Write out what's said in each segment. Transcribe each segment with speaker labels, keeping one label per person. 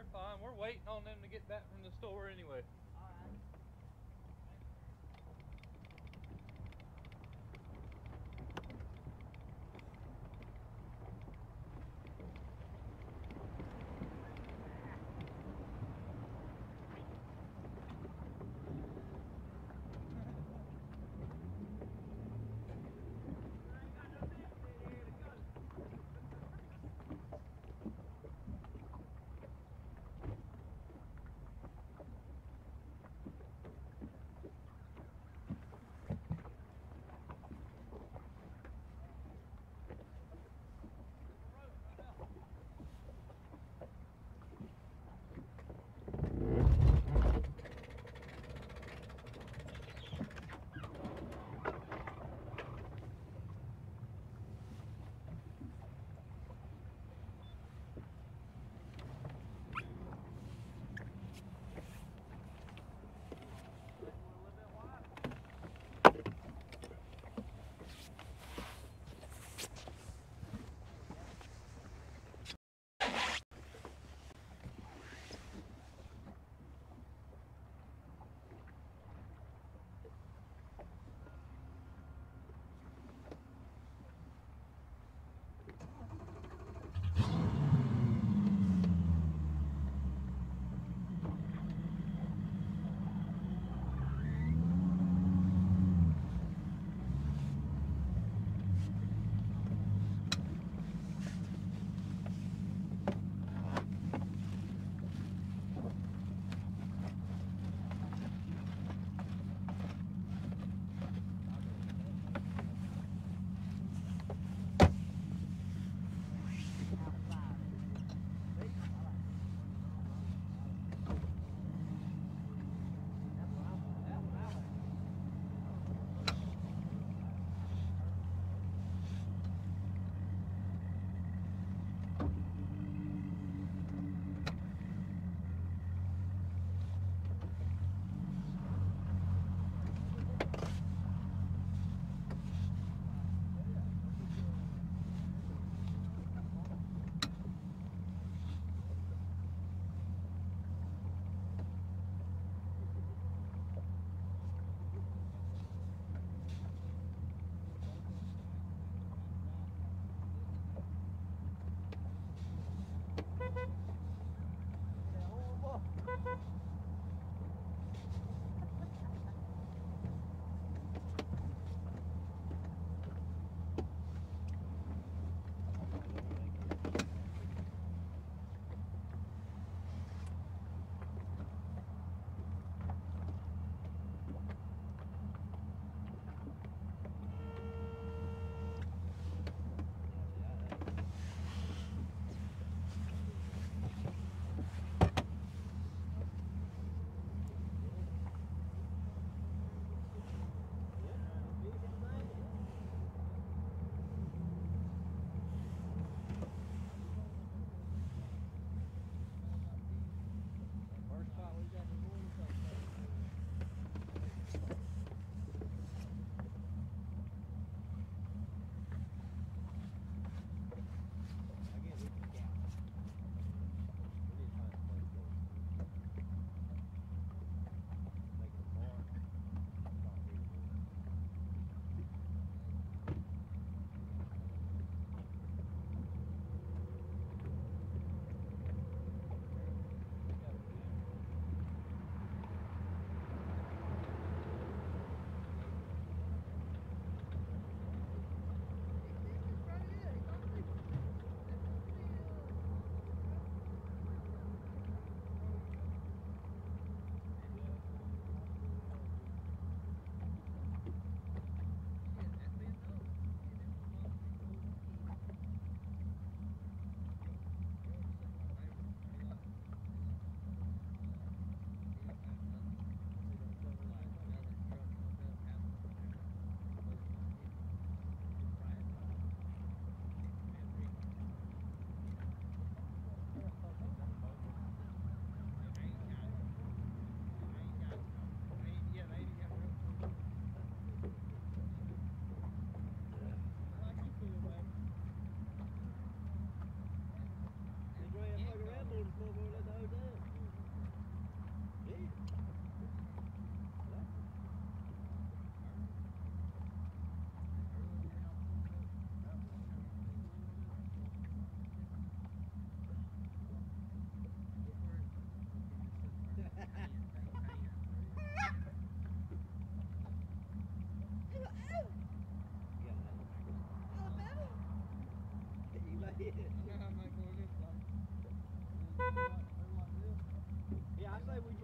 Speaker 1: you're fine. We're waiting on them to get back from the store anyway.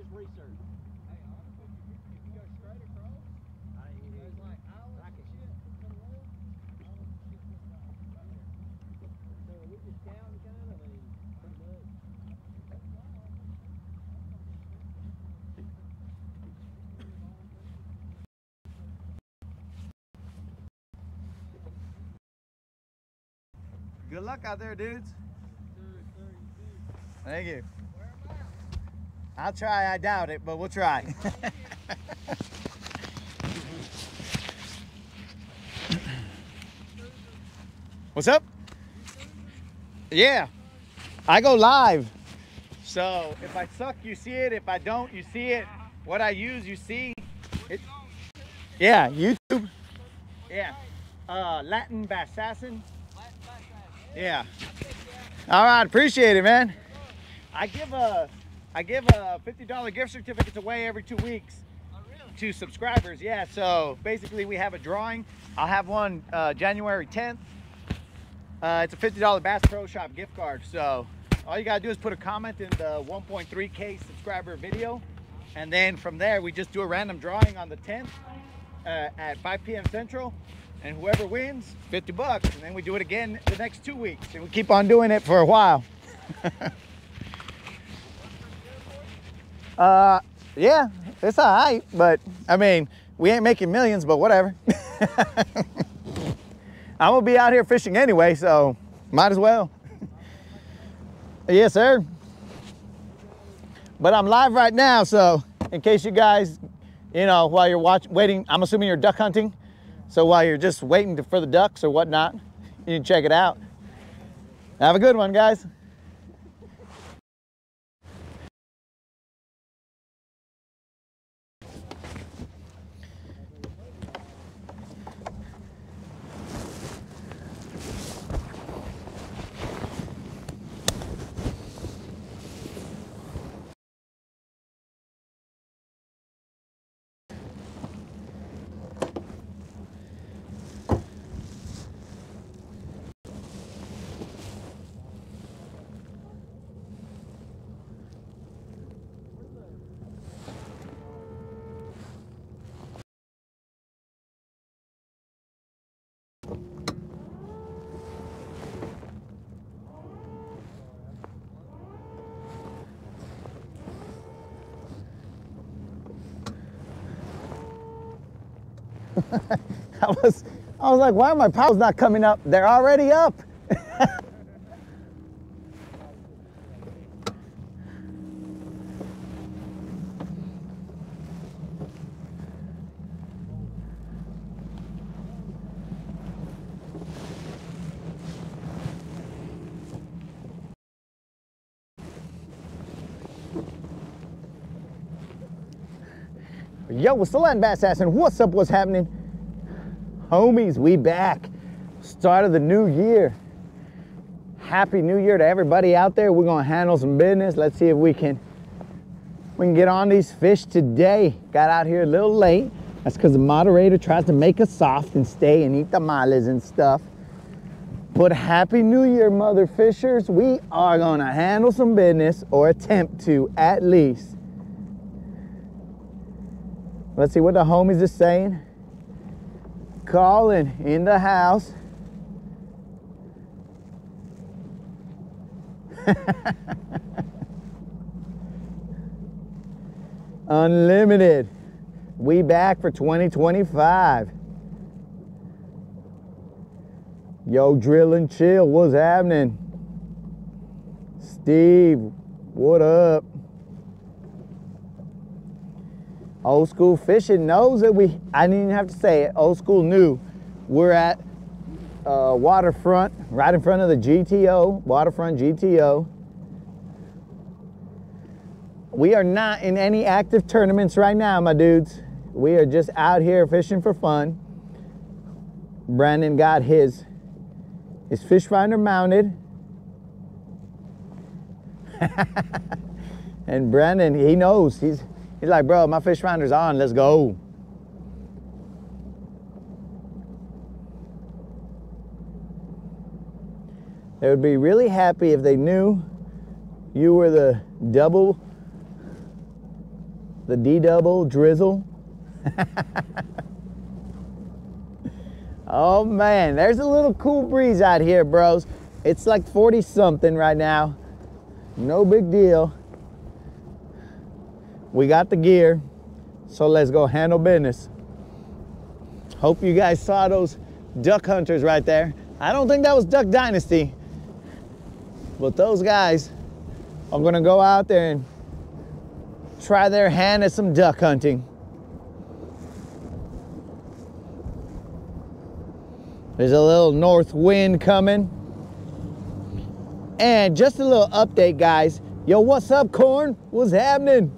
Speaker 2: this research.
Speaker 1: Hey, honestly, if you go straight across, there's like islands and shit to the left. Islands and shit to the right.
Speaker 2: So are we just counting kind of? I mean, pretty much.
Speaker 3: Good luck out there, dudes. Thank you. I'll try. I doubt it, but we'll try. What's up? Yeah, I go live. So if I suck, you see it. If I don't, you see it. What I use, you see. Yeah, YouTube. Yeah. Latin Assassin. Yeah. All right, appreciate it, man. I give a $50 gift certificates away every 2 weeks to subscribers. Yeah, so basically we have a drawing. I'll have one January 10th. It's a $50 Bass Pro Shop gift card. So all you gotta do is put a comment in the 1.3K subscriber video, and then from there we just do a random drawing on the 10th at 5 p.m. Central. And whoever wins, $50, and then we do it again the next 2 weeks, and we keep on doing it for a while. Yeah, it's all right, but I mean, we ain't making millions, but whatever. I'm gonna be out here fishing anyway, so might as well. Yes, sir. But I'm live right now, so in case you guys, you know, while you're waiting, I'm assuming you're duck hunting. So while you're just waiting for the ducks or whatnot, you can check it out. Have a good one, guys. I was like, why are my paddles not coming up? They're already up. Yo, what's the Latin Bass Assassin? What's up? What's happening? Homies, we back. Start of the new year. Happy New Year to everybody out there. We're gonna handle some business. Let's see if we can get on these fish today. Got out here a little late. That's because the moderator tries to make us soft and stay and eat tamales and stuff. But Happy New Year, mother fishers. We are gonna handle some business, or attempt to at least. Let's see what the homies are saying. Calling in the house. Unlimited. We back for 2025. Yo, Drill and Chill, what's happening? Steve, what up? Old School Fishing knows that I didn't even have to say it. Old School knew. We're at waterfront, right in front of the GTO, waterfront GTO. We are not in any active tournaments right now, my dudes. We are just out here fishing for fun. Brandon got his fish finder mounted. And Brandon, he knows. He's like, bro, my fish finder's on, let's go. They would be really happy if they knew you were the double The D-double drizzle. Oh man, there's a little cool breeze out here, bros. It's like 40 something right now. No big deal. We got the gear, so let's go handle business. Hope you guys saw those duck hunters right there. I don't think that was Duck Dynasty, but those guys are gonna go out there and try their hand at some duck hunting. There's a little north wind coming. And just a little update, guys. Yo, what's up, Corn? What's happening?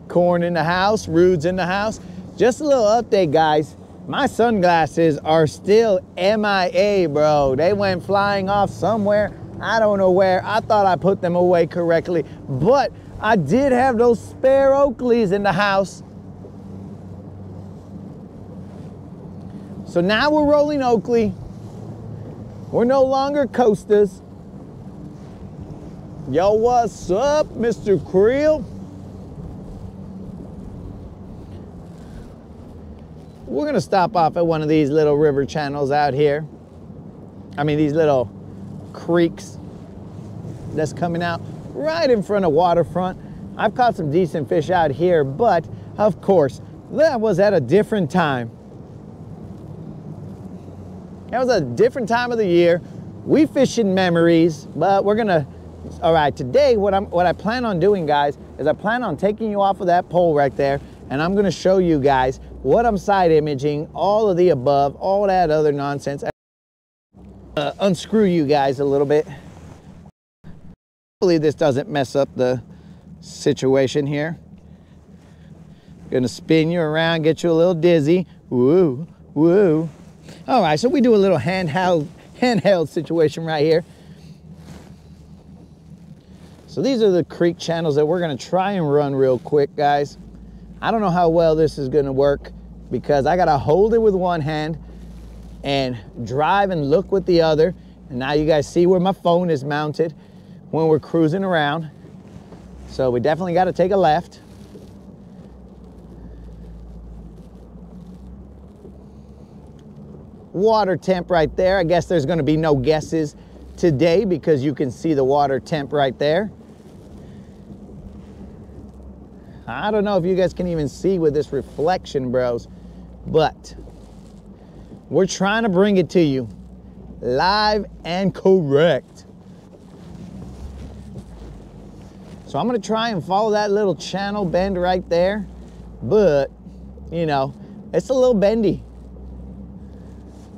Speaker 3: Corn in the house, Rude's in the house. Just a little update, guys. My sunglasses are still MIA, bro. They went flying off somewhere. I don't know where. I thought I put them away correctly, but I did have those spare Oakleys in the house. So now we're rolling Oakley. We're no longer Coastas. Yo, what's up, Mr. Creel? We're gonna stop off at one of these little river channels out here. I mean, these little creeks that's coming out right in front of waterfront. I've caught some decent fish out here, but of course, that was at a different time. That was a different time of the year. We fishing memories, but we're gonna, all right, today what I plan on doing, guys, is I plan on taking you off of that pole right there, and I'm gonna show you guys what I'm side imaging, all of the above, all that other nonsense. Unscrew you guys a little bit. Hopefully this doesn't mess up the situation here. Gonna spin you around, get you a little dizzy. Woo, woo. All right, so we do a little handheld situation right here. So these are the creek channels that we're gonna try and run real quick, guys. I don't know how well this is gonna work because I gotta hold it with one hand and drive and look with the other. And now you guys see where my phone is mounted when we're cruising around. So we definitely gotta take a left. Water temp right there. I guess there's gonna be no guesses today because you can see the water temp right there. I don't know if you guys can even see with this reflection, bros, but we're trying to bring it to you live and correct. So I'm gonna try and follow that little channel bend right there, but you know, it's a little bendy.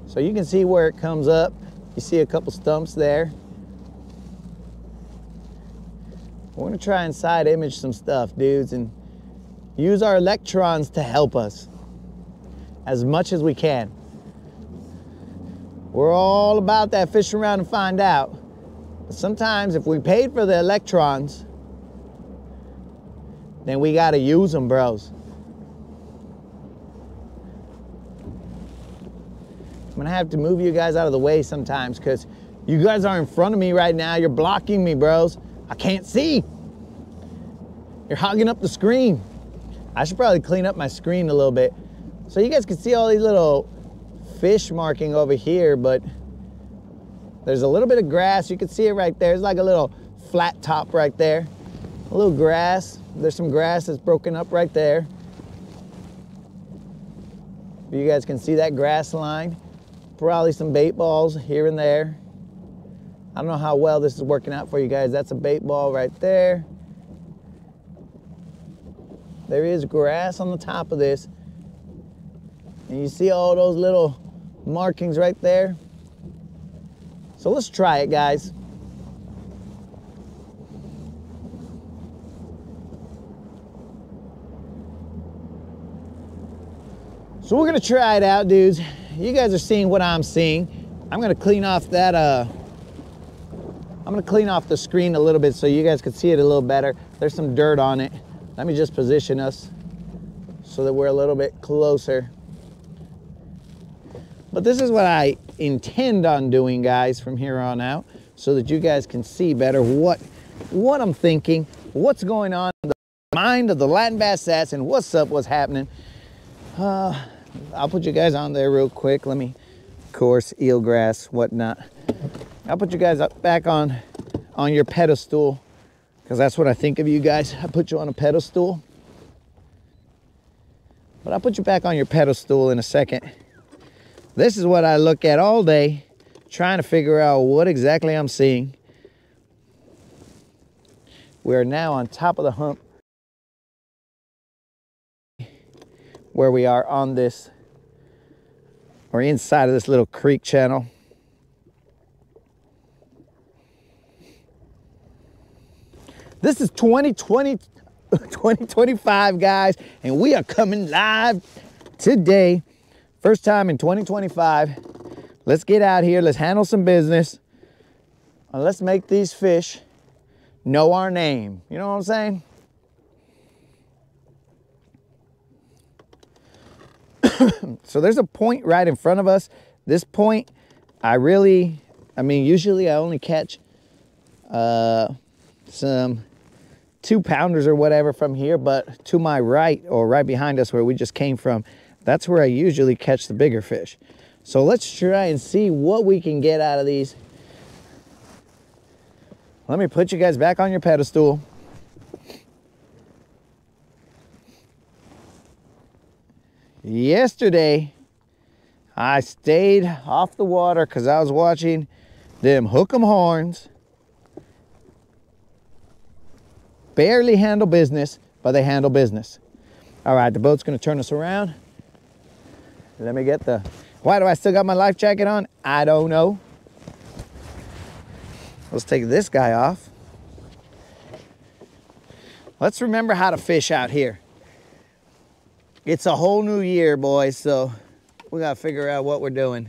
Speaker 3: So you can see where it comes up. You see a couple stumps there. We're gonna try and side image some stuff, dudes, and use our electrons to help us as much as we can. We're all about that fish around and find out. But sometimes if we paid for the electrons, then we gotta use them, bros. I'm gonna have to move you guys out of the way sometimes because you guys are in front of me right now. You're blocking me, bros. I can't see. You're hogging up the screen. I should probably clean up my screen a little bit so you guys can see all these little fish marking over here, but there's a little bit of grass. You can see it right there. It's like a little flat top right there. A little grass. There's some grass that's broken up right there. You guys can see that grass line. Probably some bait balls here and there. I don't know how well this is working out for you guys. That's a bait ball right there. There is grass on the top of this. And you see all those little markings right there. So let's try it, guys. So we're gonna try it out, dudes. You guys are seeing what I'm seeing. I'm gonna clean off that, I'm gonna clean off the screen a little bit so you guys can see it a little better. There's some dirt on it. Let me just position us so that we're a little bit closer. But this is what I intend on doing, guys, from here on out, so that you guys can see better what I'm thinking, what's going on. Mind of the Latin Bass Sats, and what's up, what's happening? I'll put you guys on there real quick. Let me, of course, eelgrass, whatnot. I'll put you guys up back on your pedestal, because that's what I think of you guys. I put you on a pedestal. But I'll put you back on your pedestal in a second. This is what I look at all day, trying to figure out what exactly I'm seeing. We're now on top of the hump, where we are on this, or inside of this little creek channel. This is 2025, guys, and we are coming live today. First time in 2025. Let's get out here, let's handle some business, and let's make these fish know our name. You know what I'm saying? So there's a point right in front of us. This point, usually I only catch some 2-pounders or whatever from here, but to my right, or right behind us where we just came from, that's where I usually catch the bigger fish. So let's try and see what we can get out of these. Let me put you guys back on your pedestal. Yesterday, I stayed off the water because I was watching them hook 'em horns. Barely handle business, but they handle business. All right, the boat's gonna turn us around. Let me get the, why do I still got my life jacket on? I don't know. Let's take this guy off. Let's remember how to fish out here. It's a whole new year, boys, so we gotta figure out what we're doing.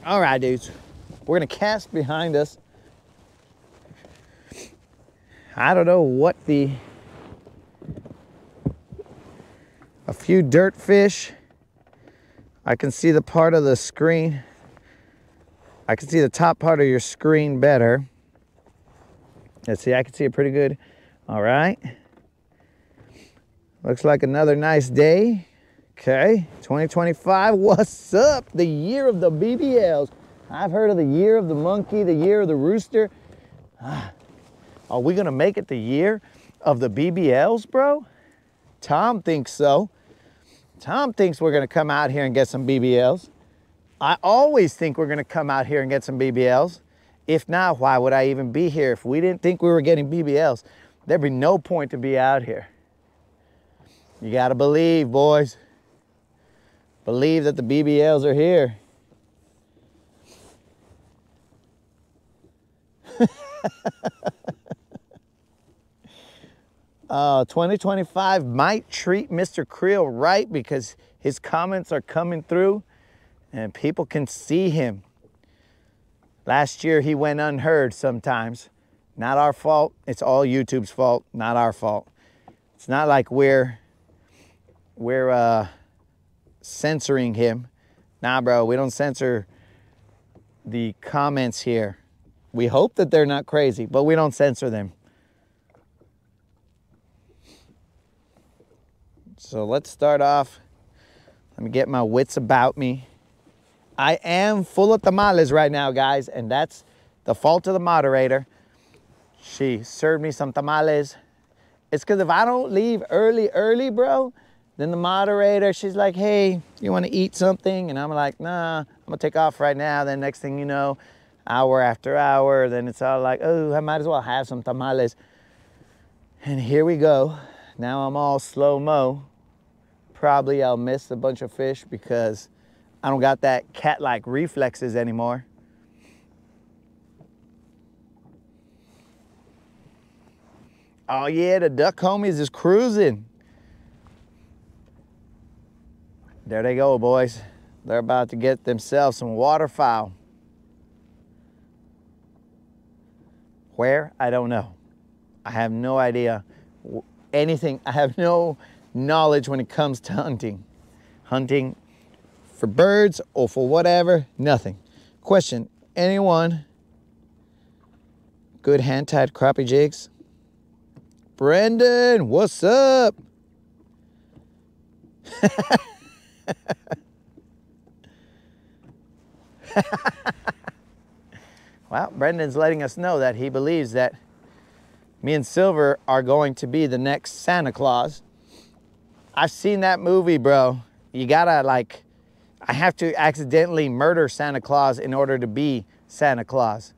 Speaker 3: All right, dudes, we're gonna cast behind us. I don't know what a few dirt fish. I can see the part of the screen. I can see the top part of your screen better. Let's see, I can see it pretty good. All right. Looks like another nice day. Okay, 2025, what's up? The year of the BBLs. I've heard of the year of the monkey, the year of the rooster. Are we gonna make it the year of the BBLs, bro? Tom thinks so. Tom thinks we're gonna come out here and get some BBLs. I always think we're gonna come out here and get some BBLs. If not, why would I even be here? If we didn't think we were getting BBLs, there'd be no point to be out here. You gotta believe, boys. Believe that the BBLs are here. 2025 might treat Mr. Creel right because his comments are coming through and people can see him. Last year he went unheard sometimes. Not our fault. It's all YouTube's fault, not our fault. It's not like we're censoring him. Nah, bro, we don't censor the comments here. We hope that they're not crazy, but we don't censor them. So let's start off. Let me get my wits about me. I am full of tamales right now, guys, and that's the fault of the moderator. She served me some tamales. It's because if I don't leave early, bro, then the moderator, she's like, hey, you want to eat something? And I'm like, nah, I'm going to take off right now. Then next thing you know, hour after hour, then it's all like, oh, I might as well have some tamales. And here we go. Now I'm all slow-mo. Probably I'll miss a bunch of fish because I don't got that cat-like reflexes anymore. Oh yeah, the duck homies is cruising. There they go, boys. They're about to get themselves some waterfowl. Where? I don't know. I have no idea anything. I have no knowledge when it comes to hunting. Hunting for birds or for whatever? Nothing. Question, anyone good hand-tied crappie jigs? Brendan, what's up? Well, Brendan's letting us know that he believes that me and Silver are going to be the next Santa Claus. I've seen that movie, bro. You gotta, like, I have to accidentally murder Santa Claus in order to be Santa Claus.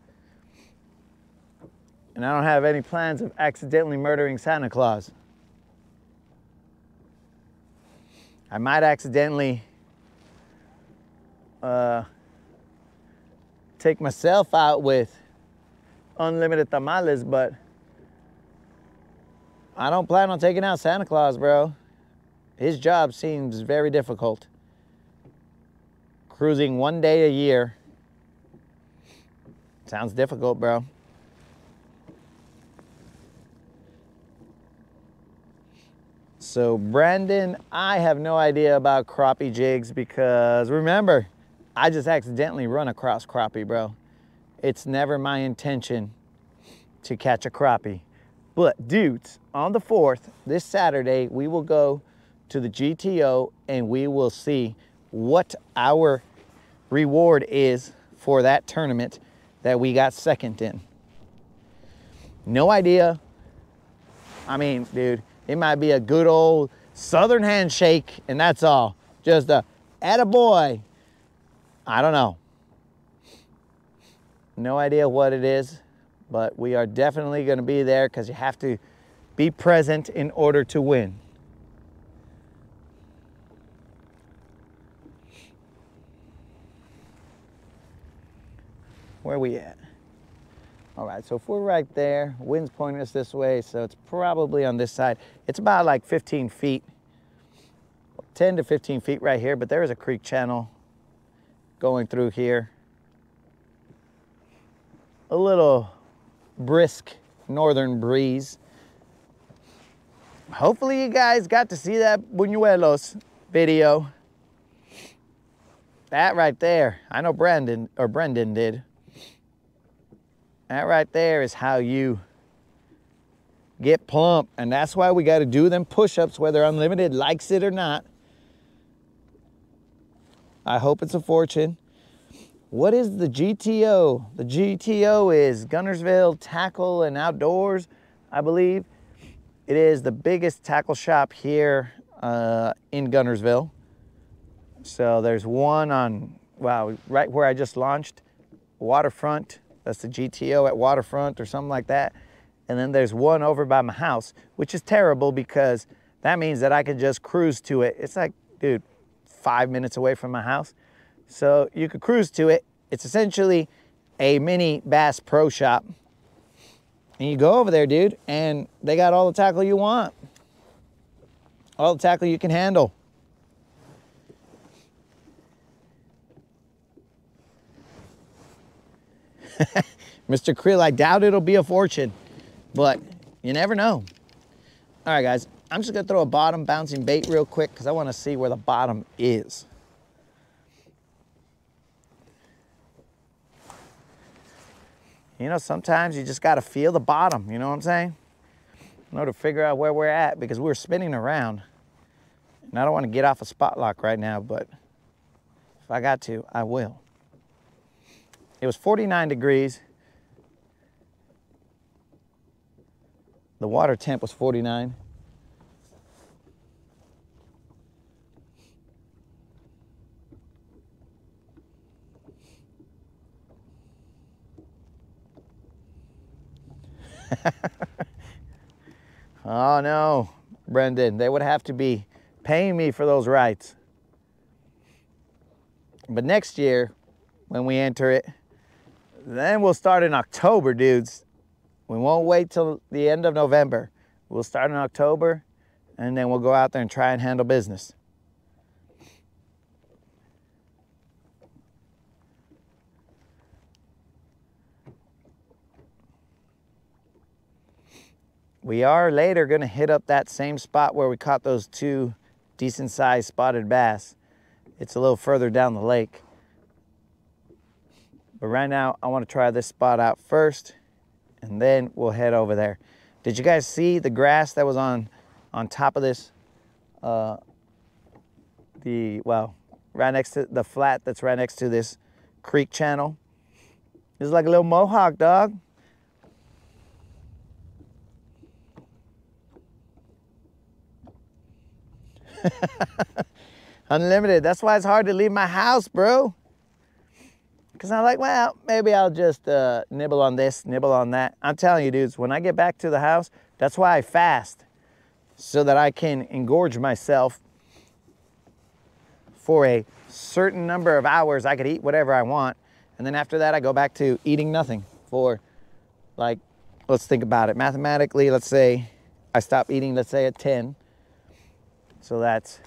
Speaker 3: And I don't have any plans of accidentally murdering Santa Claus. I might accidentally take myself out with unlimited tamales, but I don't plan on taking out Santa Claus, bro. His job seems very difficult. Cruising 1 day a year. Sounds difficult, bro. So Brandon, I have no idea about crappie jigs because remember, I just accidentally run across crappie, bro. It's never my intention to catch a crappie. But dudes, on the 4th, this Saturday, we will go to the GTO and we will see what our reward is for that tournament that we got second in. No idea. I mean, dude, it might be a good old Southern handshake and that's all. Just a attaboy. I don't know. No idea what it is, but we are definitely going to be there because you have to be present in order to win. Where are we at? All right, so if we're right there, wind's pointing us this way, so it's probably on this side. It's about like 15 feet, 10 to 15 feet right here, but there is a creek channel going through here. A little brisk northern breeze. Hopefully you guys got to see that Buñuelos video. That right there, I know Brendan did. That right there is how you get plump, and that's why we got to do them push-ups whether Unlimited likes it or not. I hope it's a fortune. What is the GTO? The GTO is Guntersville Tackle and Outdoors, I believe. It is the biggest tackle shop here in Guntersville. So there's one on, wow, right where I just launched, Waterfront. That's the GTO at Waterfront or something like that. And then there's one over by my house, which is terrible because that means that I can just cruise to it. It's like, dude, 5 minutes away from my house. So you could cruise to it. It's essentially a mini Bass Pro Shop. And you go over there, dude, and they got all the tackle you want. All the tackle you can handle. Mr. Krill, I doubt it'll be a fortune, but you never know. All right, guys, I'm just gonna throw a bottom bouncing bait real quick because I want to see where the bottom is. You know, sometimes you just gotta feel the bottom, you know what I'm saying? In order to figure out where we're at because we're spinning around. And I don't want to get off a spot lock right now, but if I got to, I will. It was 49 degrees. The water temp was 49. Oh no, Brendan, they would have to be paying me for those rights. But next year, when we enter it, then we'll start in October, dudes. We won't wait till the end of November. We'll start in October, and then we'll go out there and try and handle business. We are later gonna hit up that same spot where we caught those 2 decent-sized spotted bass. It's a little further down the lake. But right now, I want to try this spot out first, and then we'll head over there. Did you guys see the grass that was on top of this? Right next to the flat that's right next to this creek channel. It's like a little mohawk, dog. Unlimited. That's why it's hard to leave my house, bro. Because I'm like, well, maybe I'll just nibble on this, nibble on that. I'm telling you, dudes, when I get back to the house, that's why I fast. So that I can engorge myself for a certain number of hours. I could eat whatever I want. And then after that, I go back to eating nothing for, like, let's think about it. Mathematically, let's say I stop eating, let's say at 10. So that's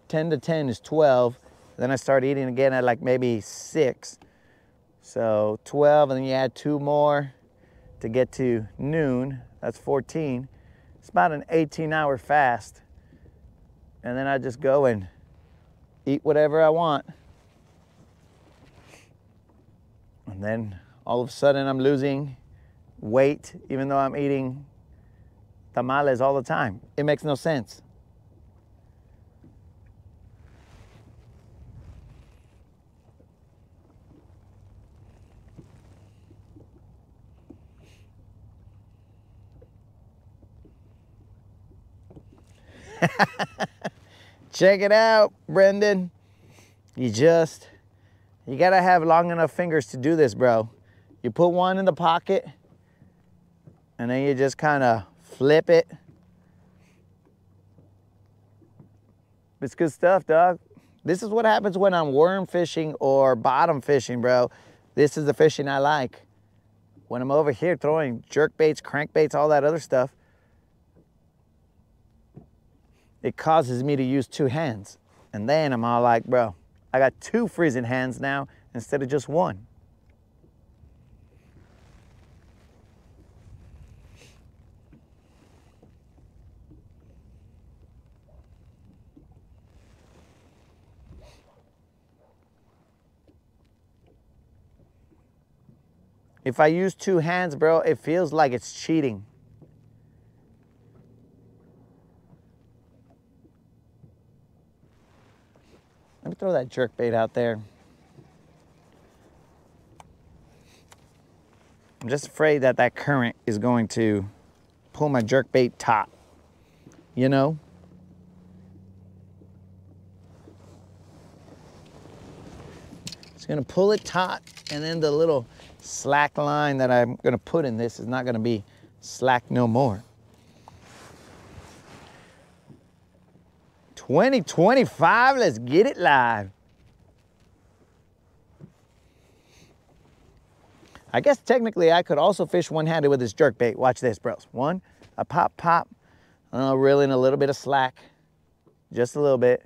Speaker 3: 10 to 10 is 12. Then I start eating again at like maybe 6. So 12, and then you add 2 more to get to noon. That's 14. It's about an 18-hour fast. And then I just go and eat whatever I want. And then all of a sudden I'm losing weight, even though I'm eating tamales all the time. It makes no sense. Check it out, Brendan. You gotta have long enough fingers to do this, bro. You put one in the pocket, and then you just kind of flip it. It's good stuff, dog. This is what happens when I'm worm fishing or bottom fishing, bro. This is the fishing I like. When I'm over here throwing jerk baits, crankbaits, all that other stuff, it causes me to use 2 hands. And then I'm all like, bro, I got 2 freezing hands now instead of just 1. If I use 2 hands, bro, it feels like it's cheating. Let me throw that jerk bait out there. I'm just afraid that that current is going to pull my jerk bait taut, you know? It's gonna pull it taut, and then the little slack line that I'm gonna put in this is not gonna be slack no more. 2025, let's get it live. I guess technically I could also fish one-handed with this jerk bait. Watch this, bros. One, a pop, reel in a little bit of slack, just a little bit.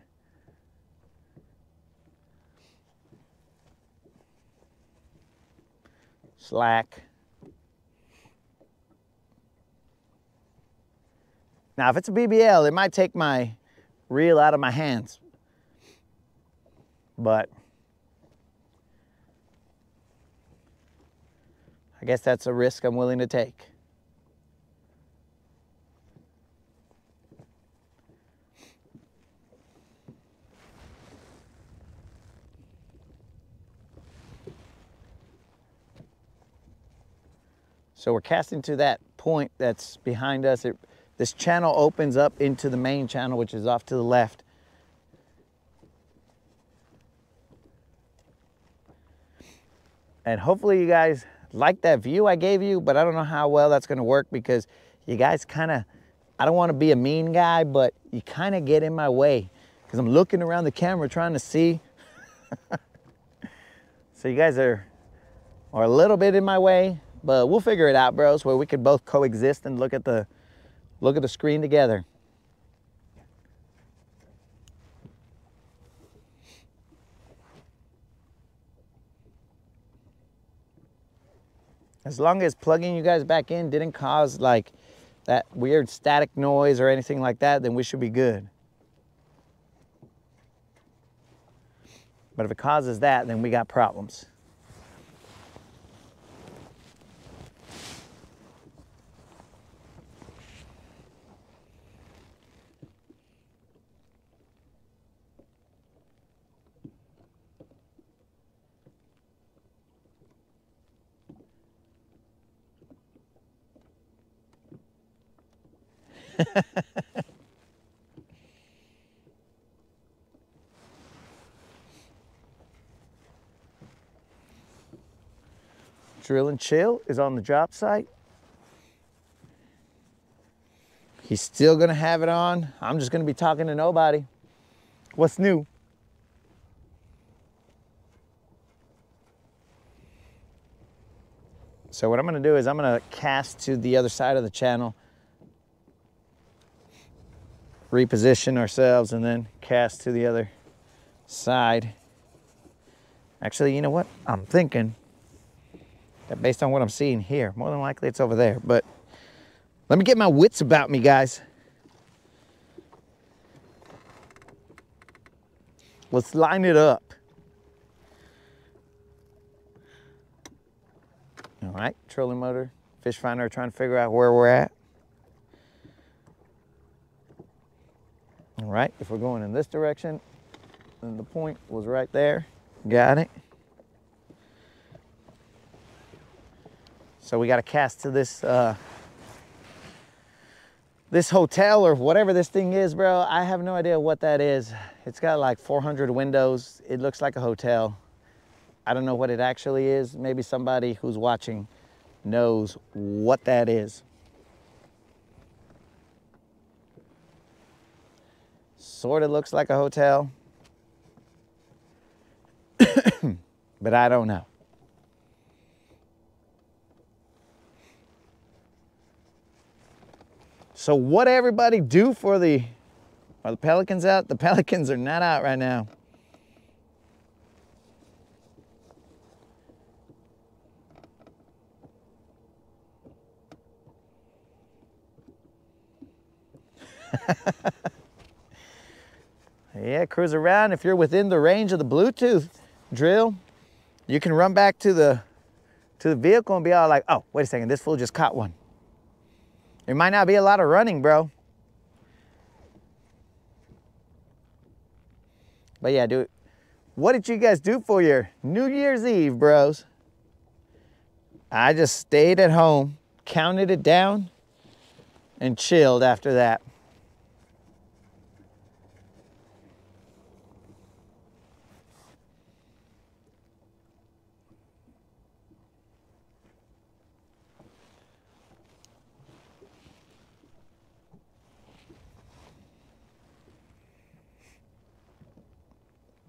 Speaker 3: Slack. Now, if it's a BBL, it might take my reel out of my hands, but I guess that's a risk I'm willing to take. So we're casting to that point that's behind us. This channel opens up into the main channel, which is off to the left. And hopefully you guys like that view I gave you, but I don't know how well that's gonna work because you guys kinda, I don't wanna be a mean guy, but you kinda get in my way because I'm looking around the camera trying to see. So you guys are a little bit in my way, but we'll figure it out, bros, where we could both coexist and look at the screen together. As long as plugging you guys back in didn't cause like that weird static noise or anything like that, then we should be good. But if it causes that, then we got problems. Drill and Chill is on the job site. He's still gonna have it on. I'm just gonna be talking to nobody. What's new? So what I'm gonna do is I'm gonna cast to the other side of the channel, reposition ourselves, and then cast to the other side. Actually, you know what? I'm thinking that based on what I'm seeing here, more than likely it's over there, but let me get my wits about me, guys. Let's line it up. All right, trolling motor, fish finder, trying to figure out where we're at. All right, if we're going in this direction, then the point was right there. Got it. So we got to cast to this this hotel or whatever this thing is, bro. I have no idea what that is. It's got like 400 windows. It looks like a hotel. I don't know what it actually is. Maybe somebody who's watching knows what that is. Sort of looks like a hotel, but I don't know. So what everybody do for the, are the pelicans out? The pelicans are not out right now. Yeah, cruise around. If you're within the range of the Bluetooth drill, you can run back to the vehicle and be all like, oh, wait a second, this fool just caught one. There might not be a lot of running, bro. But yeah, dude, what did you guys do for your New Year's Eve, bros? I just stayed at home, counted it down, and chilled after that.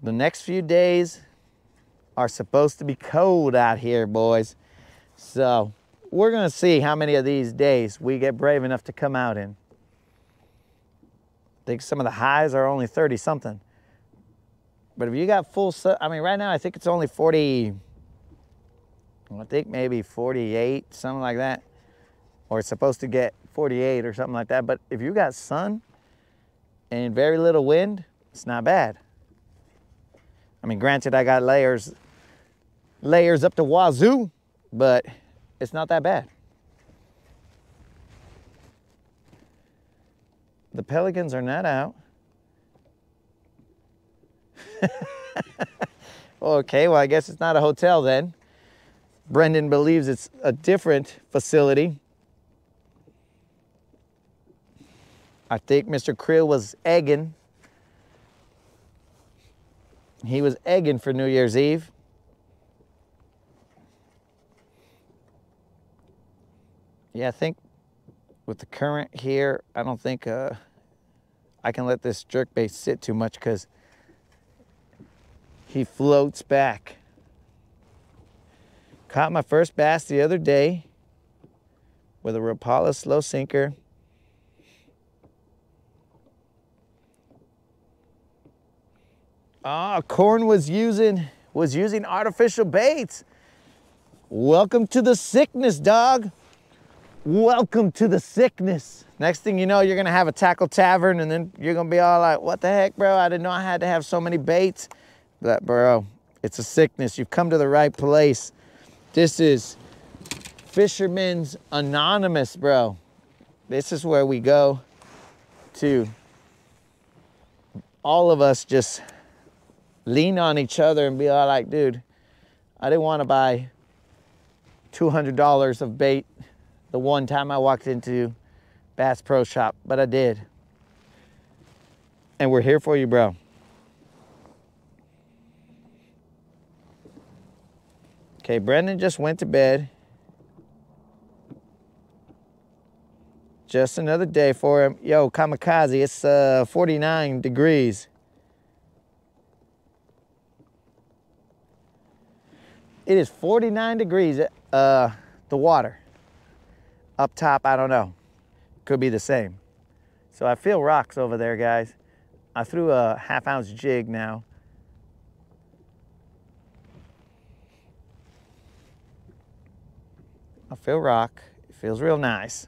Speaker 3: The next few days are supposed to be cold out here, boys. So we're gonna see how many of these days we get brave enough to come out in. I think some of the highs are only 30 something. But if you got full sun, I mean, right now I think it's only 40, I think maybe 48, something like that. Or it's supposed to get 48 or something like that. But if you got sun and very little wind, it's not bad. I mean, granted, I got layers up to wazoo, but it's not that bad. The pelicans are not out. Okay, well, I guess it's not a hotel then. Brendan believes it's a different facility. I think Mr. Krill was egging. He was egging for New Year's Eve. Yeah, I think with the current here, I don't think I can let this jerkbait sit too much because he floats back. Caught my first bass the other day with a Rapala slow sinker. Corn was using artificial baits. Welcome to the sickness, dog. Welcome to the sickness. Next thing you know, you're gonna have a tackle tavern and then you're gonna be all like, what the heck, bro? I didn't know I had to have so many baits. That, bro, it's a sickness. You've come to the right place. This is Fisherman's Anonymous, bro. This is where we go to all of us just lean on each other and be all like, dude, I didn't want to buy $200 of bait the one time I walked into Bass Pro Shop, but I did. And we're here for you, bro. Okay, Brendan just went to bed. Just another day for him. Yo, Kamikaze, it's 49 degrees. It is 49 degrees, the water. Up top, I don't know. Could be the same. So I feel rocks over there, guys. I threw a 1/2 ounce jig now. I feel rock. It feels real nice.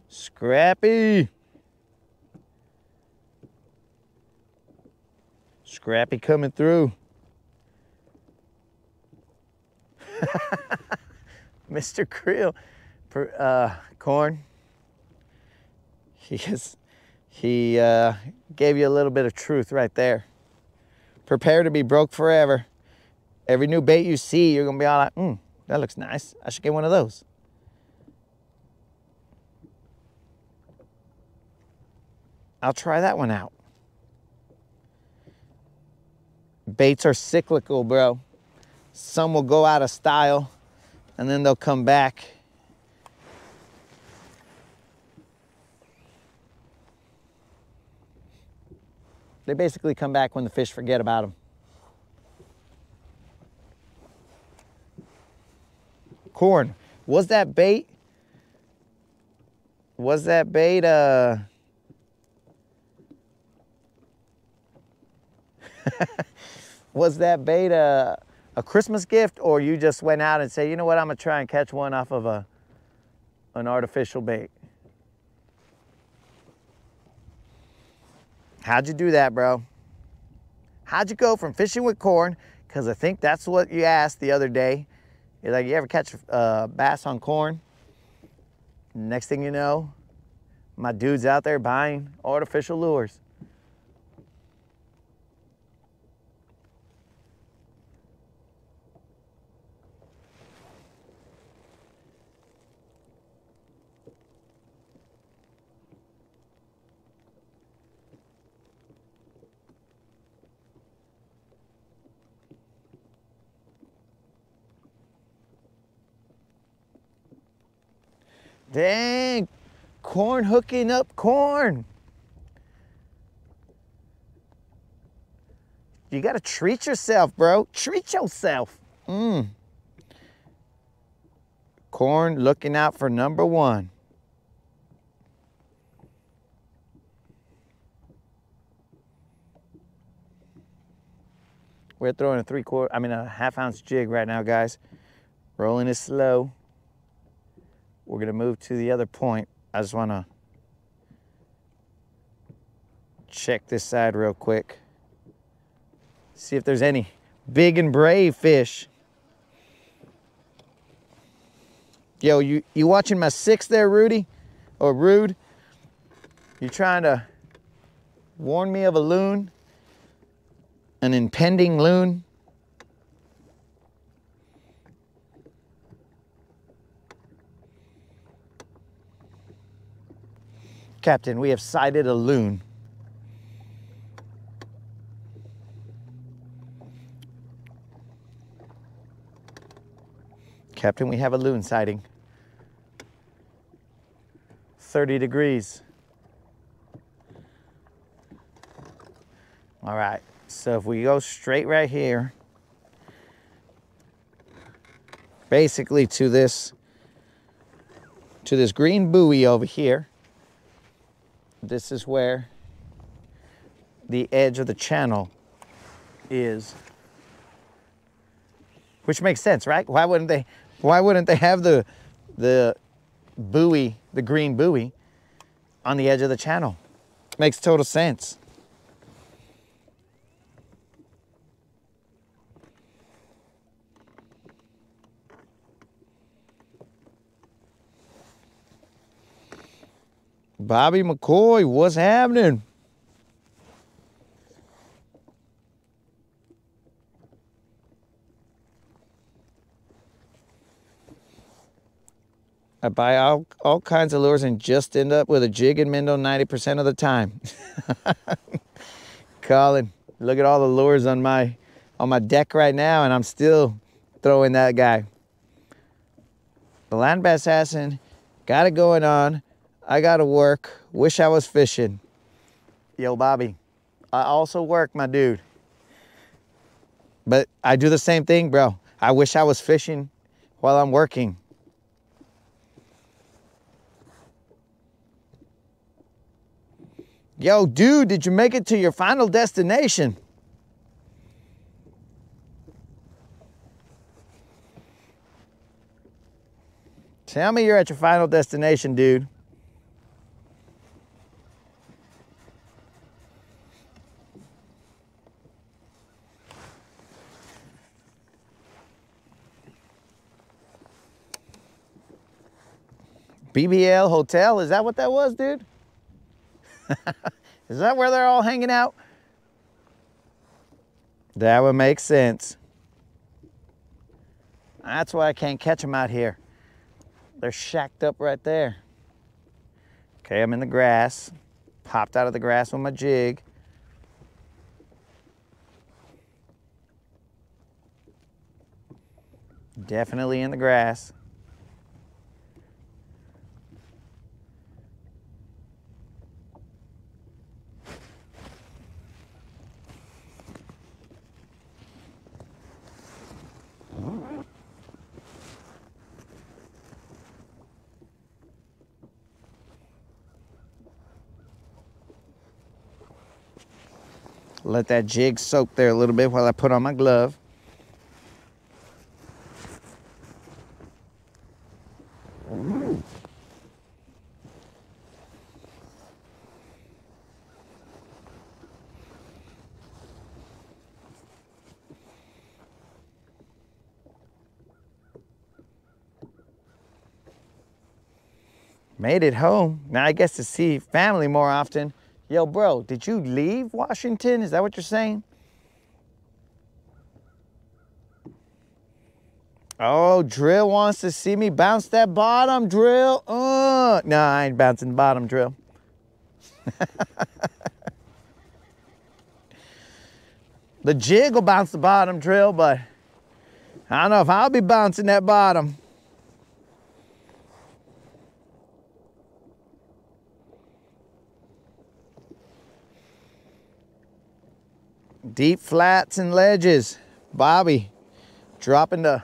Speaker 3: Scrappy. Scrappy coming through. Mr. Creel, Corn. He gave you a little bit of truth right there. Prepare to be broke forever. Every new bait you see, you're gonna be all like, that looks nice. I should get one of those. I'll try that one out. Baits are cyclical, bro. Some will go out of style and then they'll come back. They basically come back when the fish forget about them. Corn, was that bait? Was that bait, was that bait a Christmas gift, or you just went out and said, you know what, I'm gonna try and catch one off of an artificial bait? How'd you do that, bro? How'd you go from fishing with corn? Because I think that's what you asked the other day. You're like, you ever catch bass on corn? Next thing you know, my dude's out there buying artificial lures. Dang, corn hooking up corn. You gotta treat yourself, bro. Treat yourself. Corn looking out for number one. We're throwing a 1/2 ounce jig right now, guys. Rolling it slow. We're gonna move to the other point. I just wanna check this side real quick. See if there's any big and brave fish. Yo, you watching my 6 there, Rudy? Or Rude? You trying to warn me of a loon? An impending loon? Captain, we have sighted a loon. Captain, we have a loon sighting. 30 degrees. All right, so if we go straight right here, basically to this green buoy over here, this is where the edge of the channel is. Which makes sense, right? Why wouldn't they have the buoy, the green buoy, on the edge of the channel. Makes total sense. Bobby McCoy, what's happening? I buy all kinds of lures and just end up with a jig and minnow 90% of the time. Colin, look at all the lures on my deck right now, and I'm still throwing that guy. The land bass assassin, got it going on. I gotta work. Wish I was fishing. Yo, Bobby, I also work, my dude. But I do the same thing, bro. I wish I was fishing while I'm working. Yo, dude, did you make it to your final destination? Tell me you're at your final destination, dude. BBL Hotel, is that what that was, dude? Is that where they're all hanging out? That would make sense. That's why I can't catch them out here. They're shacked up right there. Okay, I'm in the grass. Popped out of the grass with my jig. Definitely in the grass. Let that jig soak there a little bit while I put on my glove. Made it home. Now I guess to see family more often. Yo, bro, did you leave Washington? Is that what you're saying? Oh, Drill wants to see me bounce that bottom, Drill. No, I ain't bouncing the bottom, Drill. The jig will bounce the bottom, Drill, but I don't know if I'll be bouncing that bottom. Deep flats and ledges. Bobby, dropping that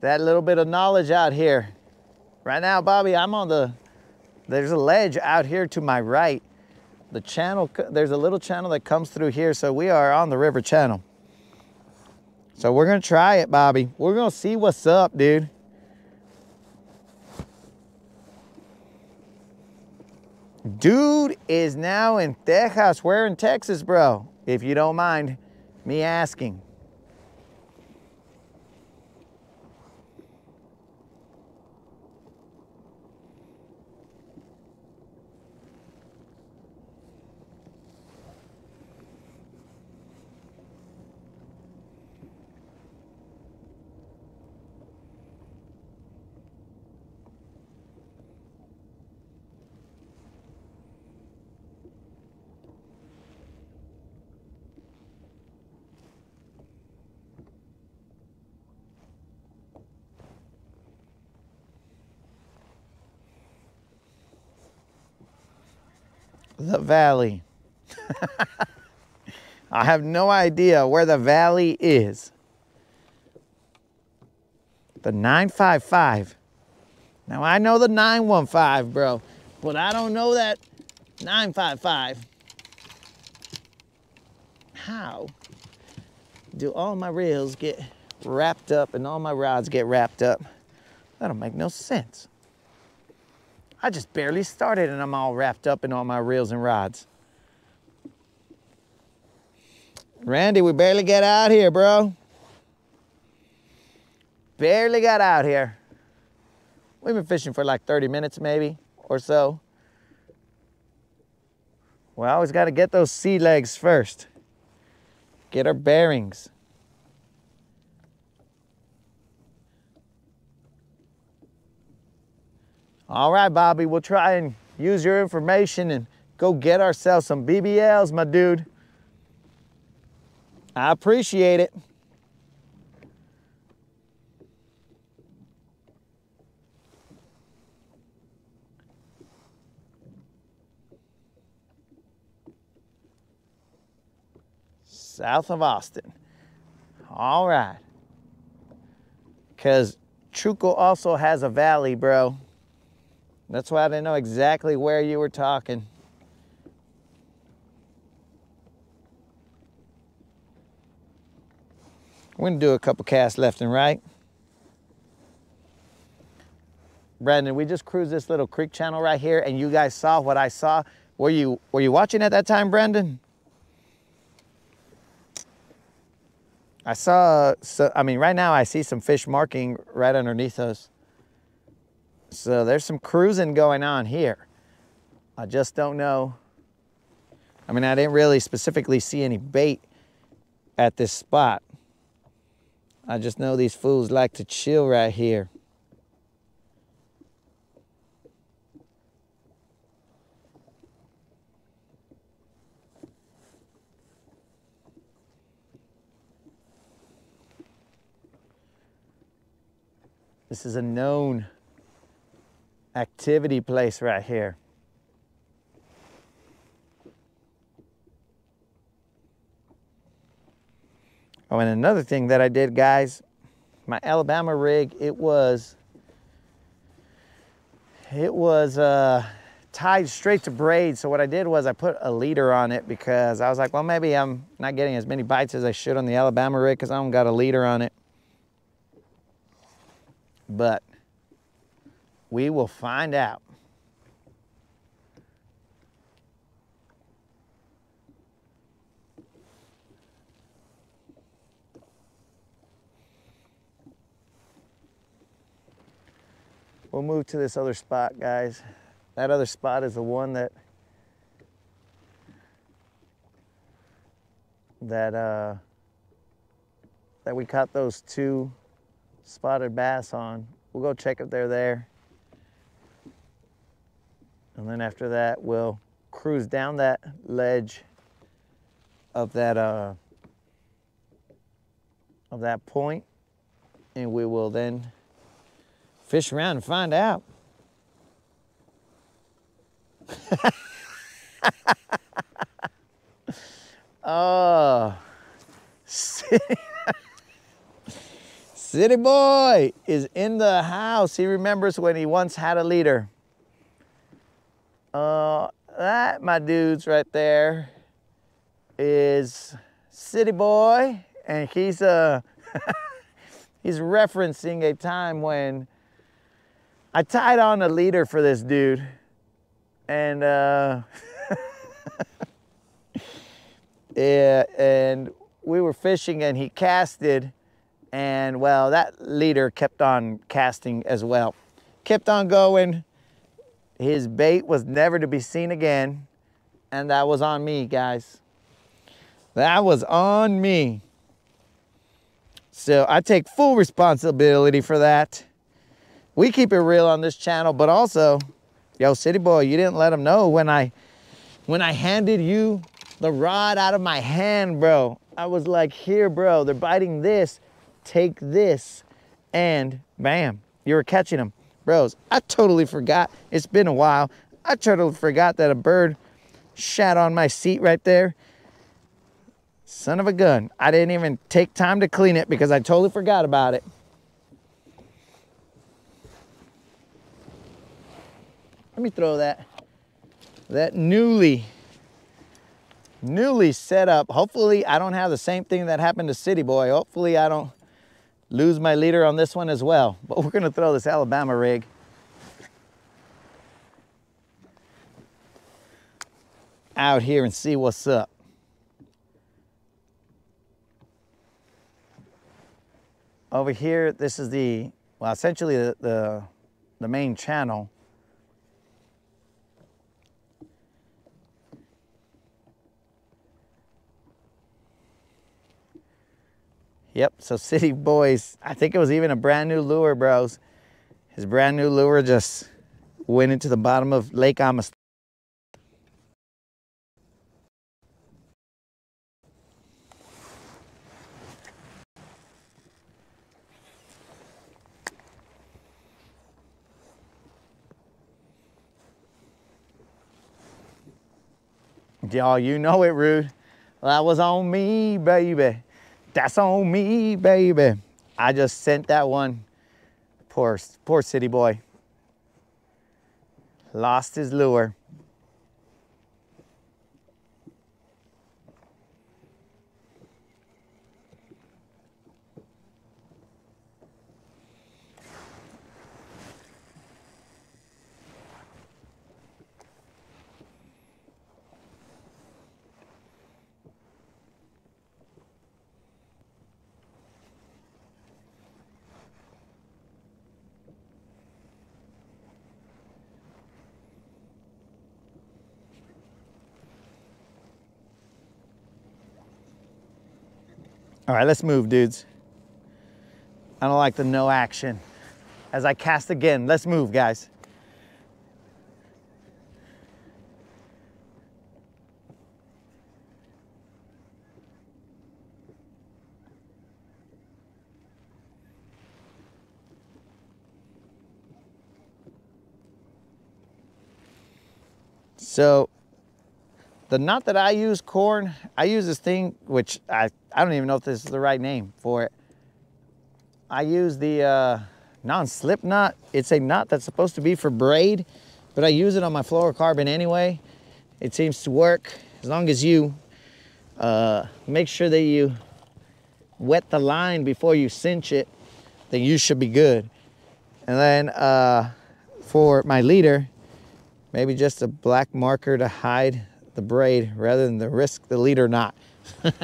Speaker 3: little bit of knowledge out here. Right now, Bobby, I'm on there's a ledge out here to my right. The channel, there's a little channel that comes through here, so we are on the river channel. So we're gonna try it, Bobby. We're gonna see what's up, dude. Dude is now in Texas. Where in Texas, bro? If you don't mind me asking. The valley. I have no idea where the valley is. The 955. Now I know the 915, bro, but I don't know that 955. How do all my reels get wrapped up and all my rods get wrapped up? That'll make no sense. I just barely started and I'm all wrapped up in all my reels and rods. Randy, we barely get out here, bro. Barely got out here. We've been fishing for like 30 minutes maybe or so. We always got to get those sea legs first. Get our bearings. All right, Bobby, we'll try and use your information and go get ourselves some BBLs, my dude. I appreciate it. South of Austin. All right. Because Truco also has a valley, bro. That's why I didn't know exactly where you were talking. We're gonna do a couple casts left and right. Brandon, we just cruised this little creek channel right here and you guys saw what I saw. Were you watching at that time, Brandon? I saw, I mean, right now I see some fish marking right underneath us. So there's some cruising going on here. I just don't know. I mean, I didn't really specifically see any bait at this spot. I just know these fools like to chill right here. This is a known activity place right here. Oh, and another thing that I did, guys, my Alabama rig, it was tied straight to braid. So what I did was I put a leader on it because I was like, well, maybe I'm not getting as many bites as I should on the Alabama rig because I don't got a leader on it. But we will find out. We'll move to this other spot, guys. That other spot is the one that we caught those 2 spotted bass on. We'll go check if they're there. And then after that, we'll cruise down that ledge of that point, and we will then fish around and find out. Oh, City boy is in the house. He remembers when he once had a leader. That, my dudes, right there is City boy, and he's he's referencing a time when I tied on a leader for this dude, and yeah, and we were fishing, and he casted. And well, that leader kept on casting as well. Kept on going. His bait was never to be seen again. And that was on me, guys. That was on me. So I take full responsibility for that. We keep it real on this channel, but also, yo, City boy, you didn't let him know when I handed you the rod out of my hand, bro. I was like, here, bro, they're biting this. Take this, and bam, you were catching them. Bros, I totally forgot. It's been a while. I totally forgot that a bird shat on my seat right there. Son of a gun. I didn't even take time to clean it because I totally forgot about it. Let me throw that newly set up. Hopefully I don't have the same thing that happened to City Boy. Hopefully I don't lose my leader on this one as well. But we're gonna throw this Alabama rig. out here and see what's up. Over here, this is the, well, essentially the main channel. Yep, so City Boys, I think it was even a brand new lure, bros. His brand new lure just went into the bottom of Lake Amistad. Y'all, you know it, Rude. That was on me, baby. That's on me, baby. I just sent that one. Poor City Boy. Lost his lure. All right, let's move, dudes. I don't like the no action. As I cast again, let's move, guys. So, the knot that I use, Corn, I use this thing, which I don't even know if this is the right name for it. I use the non-slip knot. It's a knot that's supposed to be for braid, but I use it on my fluorocarbon anyway. It seems to work as long as you make sure that you wet the line before you cinch it, then you should be good. And then for my leader, maybe just a black marker to hide the braid rather than the risk the leader knot. What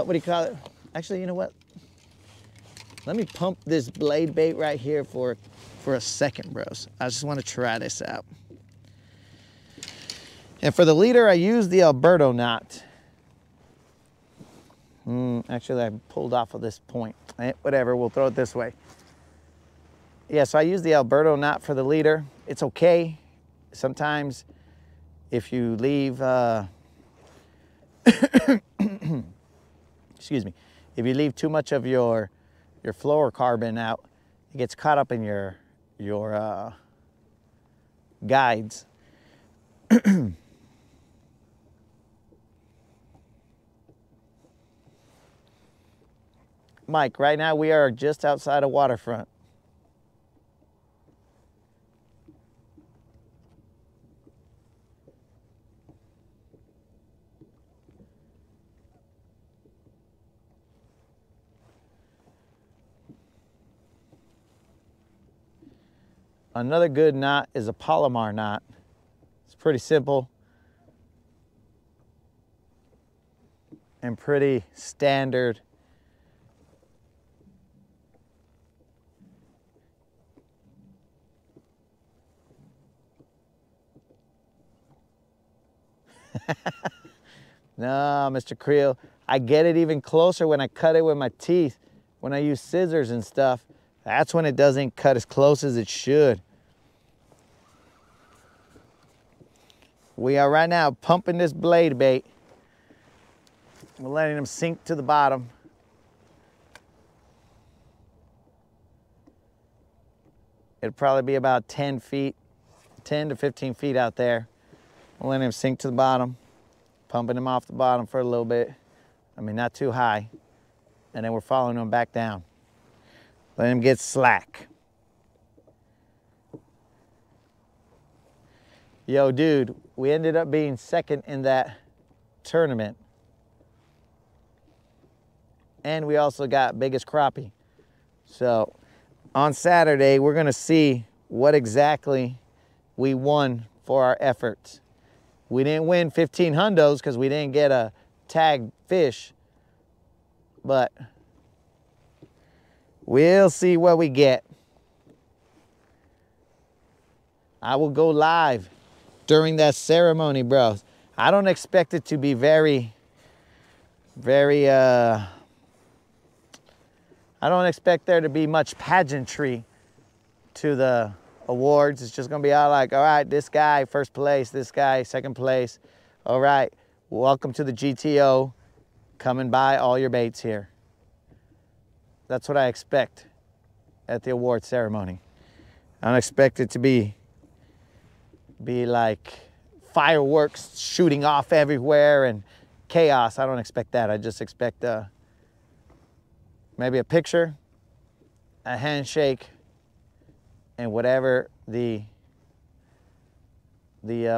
Speaker 3: do you call it? Actually, you know what? Let me pump this blade bait right here for a second, bros. I just want to try this out. And for the leader, I use the Alberto knot. Actually, I pulled off of this point. Whatever, we'll throw it this way. Yeah, so I use the Alberto knot for the leader. It's okay. Sometimes if you leave, excuse me, if you leave too much of your fluorocarbon out, it gets caught up in your guides. Mike, right now we are just outside of Waterfront. Another good knot is a Palomar knot. It's pretty simple and pretty standard. No, Mr. Creel, I get it even closer when I cut it with my teeth. When I use scissors and stuff, that's when it doesn't cut as close as it should. We are right now pumping this blade bait. We're letting them sink to the bottom. It'll probably be about 10 feet, 10 to 15 feet out there. We're letting them sink to the bottom, pumping them off the bottom for a little bit. I mean, not too high. And then we're following them back down. Let them get slack. Yo, dude, we ended up being second in that tournament. And we also got biggest crappie. So on Saturday, we're gonna see what exactly we won for our efforts. We didn't win 15 hundos because we didn't get a tagged fish. But we'll see what we get. I will go live during that ceremony, bro. I don't expect it to be very, I don't expect there to be much pageantry to the awards. It's just gonna be all like, all right, this guy first place, this guy second place. All right, welcome to the GTO. Come and buy all your baits here. That's what I expect at the award ceremony. I don't expect it to be like fireworks shooting off everywhere and chaos. I don't expect that. I just expect maybe a picture, a handshake, and whatever the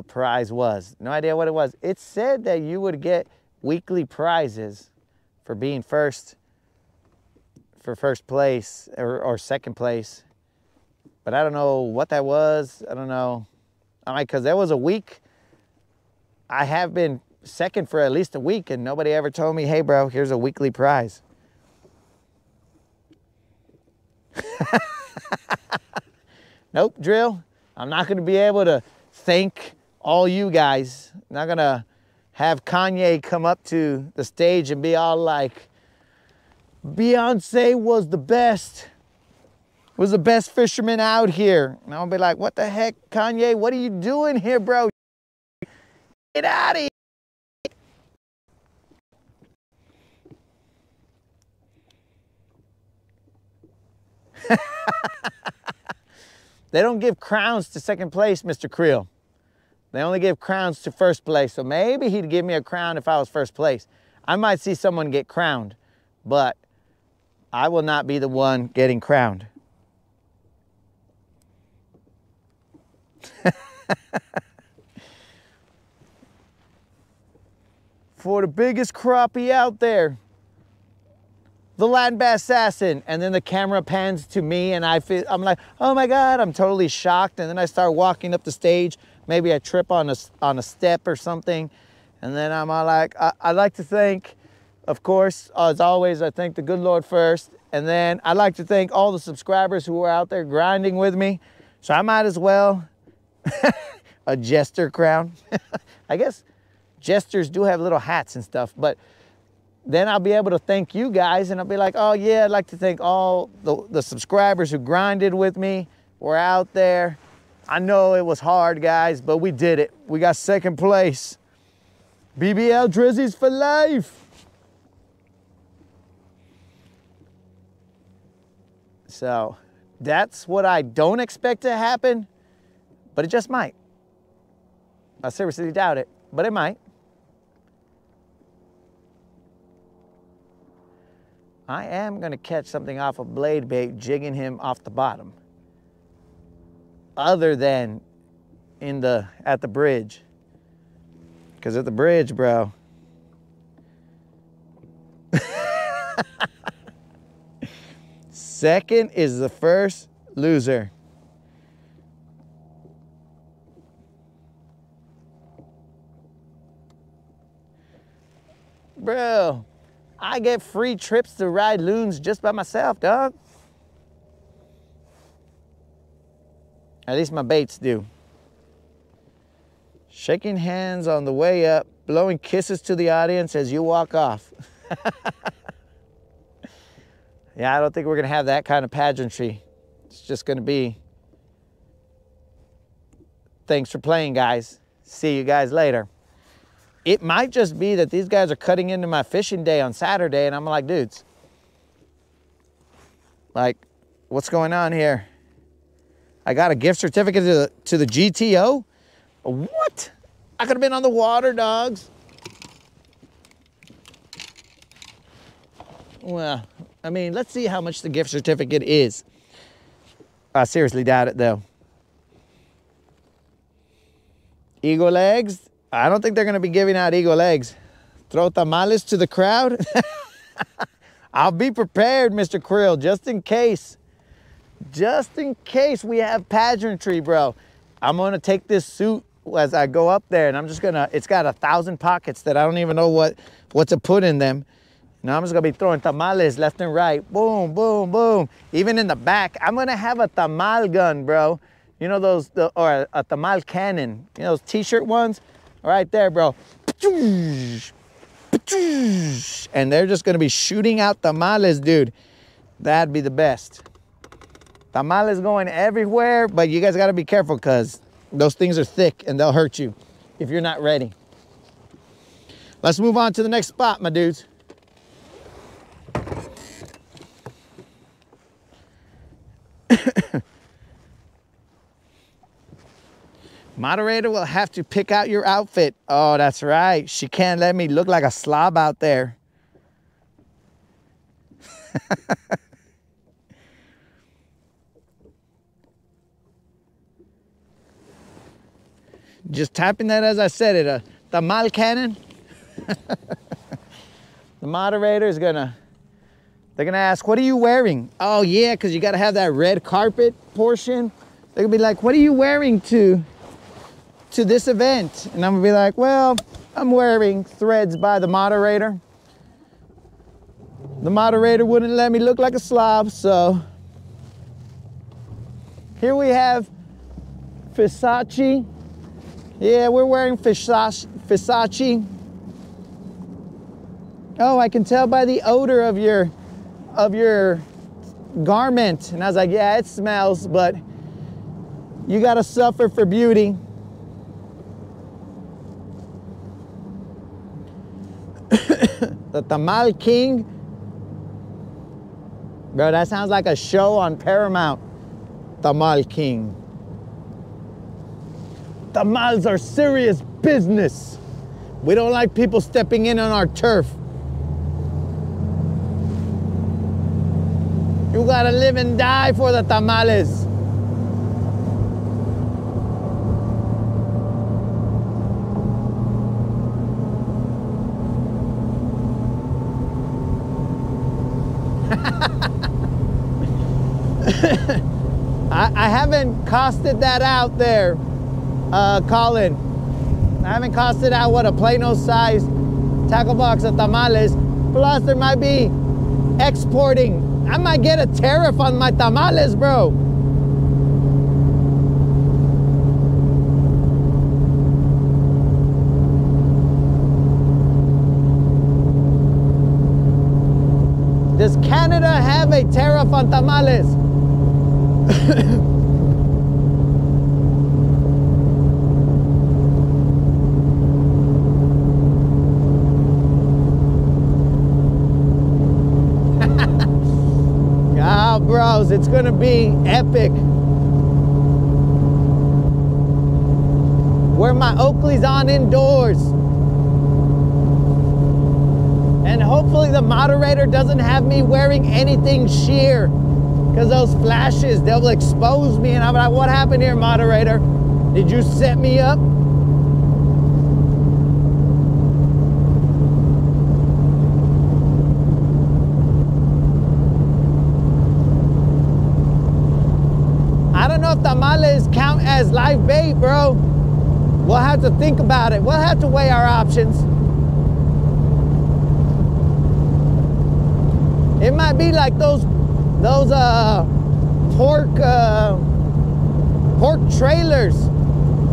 Speaker 3: prize was. No idea what it was. It said that you would get weekly prizes for being first, for first place or second place. But I don't know what that was. I don't know. I'm like, because there was a week, I have been second for at least a week and nobody ever told me, hey bro, here's a weekly prize. Nope, Drill. I'm not gonna be able to thank all you guys. I'm not gonna have Kanye come up to the stage and be all like, Beyonce was the best fisherman out here. And I'll be like, what the heck, Kanye, what are you doing here, bro? Get out of here. They don't give crowns to second place, Mr. Creel. They only give crowns to first place. So maybe he'd give me a crown if I was first place. I might see someone get crowned, but I will not be the one getting crowned. For the biggest crappie out there, the Latin Bass Assassin. And then the camera pans to me and I'm like, oh my God, I'm totally shocked. And then I start walking up the stage. Maybe I trip on a step or something. And then I'm all like, I'd like to thank, of course, as always, I thank the good Lord first. And then I'd like to thank all the subscribers who are out there grinding with me. So I might as well, a jester crown. I guess jesters do have little hats and stuff, but then I'll be able to thank you guys and I'll be like, oh yeah, I'd like to thank all the subscribers who grinded with me. We're out there. I know it was hard, guys, but we did it. We got second place. BBL Drizzies for life. So that's what I don't expect to happen, but it just might. I seriously doubt it, but it might. I am gonna catch something off a blade bait, jigging him off the bottom. Other than at the bridge. Because at the bridge, bro. Second is the first loser. Bro, I get free trips to ride loons just by myself, dog. At least my baits do. Shaking hands on the way up, blowing kisses to the audience as you walk off. Yeah, I don't think we're gonna have that kind of pageantry. It's just gonna be, thanks for playing, guys. See you guys later. It might just be that these guys are cutting into my fishing day on Saturday and I'm like, dudes, like, what's going on here? I got a gift certificate to the GTO? What? I could have been on the water, dogs. Well, I mean, let's see how much the gift certificate is. I seriously doubt it, though. Eagle eggs? I don't think they're going to be giving out eagle eggs. Throw tamales to the crowd? I'll be prepared, Mr. Krill, just in case. Just in case we have pageantry, bro. I'm going to take this suit as I go up there, and I'm just gonna, it's got 1,000 pockets that I don't even know what to put in them. Now I'm just gonna be throwing tamales left and right. Boom, boom, boom. Even in the back, I'm gonna have a tamal gun, bro. You know those, or a tamal cannon. You know those t-shirt ones? Right there, bro. And they're just gonna be shooting out tamales, dude. That'd be the best. Tamales going everywhere, but you guys gotta be careful because those things are thick and they'll hurt you if you're not ready. Let's move on to the next spot, my dudes. Moderator will have to pick out your outfit. Oh, that's right. She can't let me look like a slob out there. Just tapping that as I said it, a tamal cannon. The moderator is they're gonna ask, what are you wearing? Oh yeah, because you gotta have that red carpet portion. They're gonna be like, what are you wearing to this event? And I'm gonna be like, well, I'm wearing threads by the moderator. The moderator wouldn't let me look like a slob, so. Here we have Versace. Yeah, we're wearing Versace. Oh, I can tell by the odor of your garment. And I was like, yeah, it smells, but you gotta suffer for beauty. The Tamal King. Bro, that sounds like a show on Paramount. Tamal King. Tamals are serious business. We don't like people stepping in on our turf. You gotta live and die for the tamales. I haven't costed that out there, Colin. I haven't costed out what a Plano size tackle box of tamales. Plus there might be exporting. I might get a tariff on my tamales, bro. Does Canada have a tariff on tamales? Oh, bros, it's gonna be epic. Wear my Oakley's on indoors. And hopefully the moderator doesn't have me wearing anything sheer, because those flashes, they'll expose me and I'm like, what happened here, moderator? Did you set me up? I don't know if tamales count as live bait, bro. We'll have to think about it. We'll have to weigh our options. It might be like those pork trailers.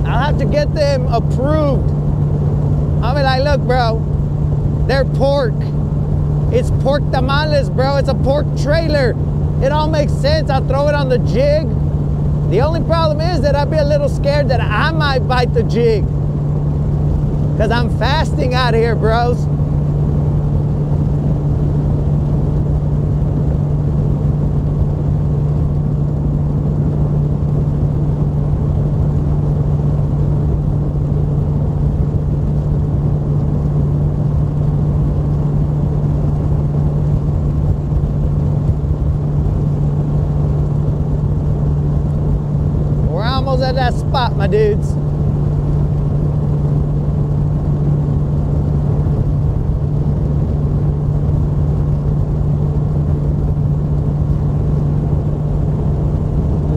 Speaker 3: I'll have to get them approved. I'll be like, look, bro, they're pork. It's pork tamales, bro. It's a pork trailer. It all makes sense. I'll throw it on the jig. The only problem is that I'd be a little scared that I might bite the jig, because I'm fasting out here, bros. At that spot, my dudes.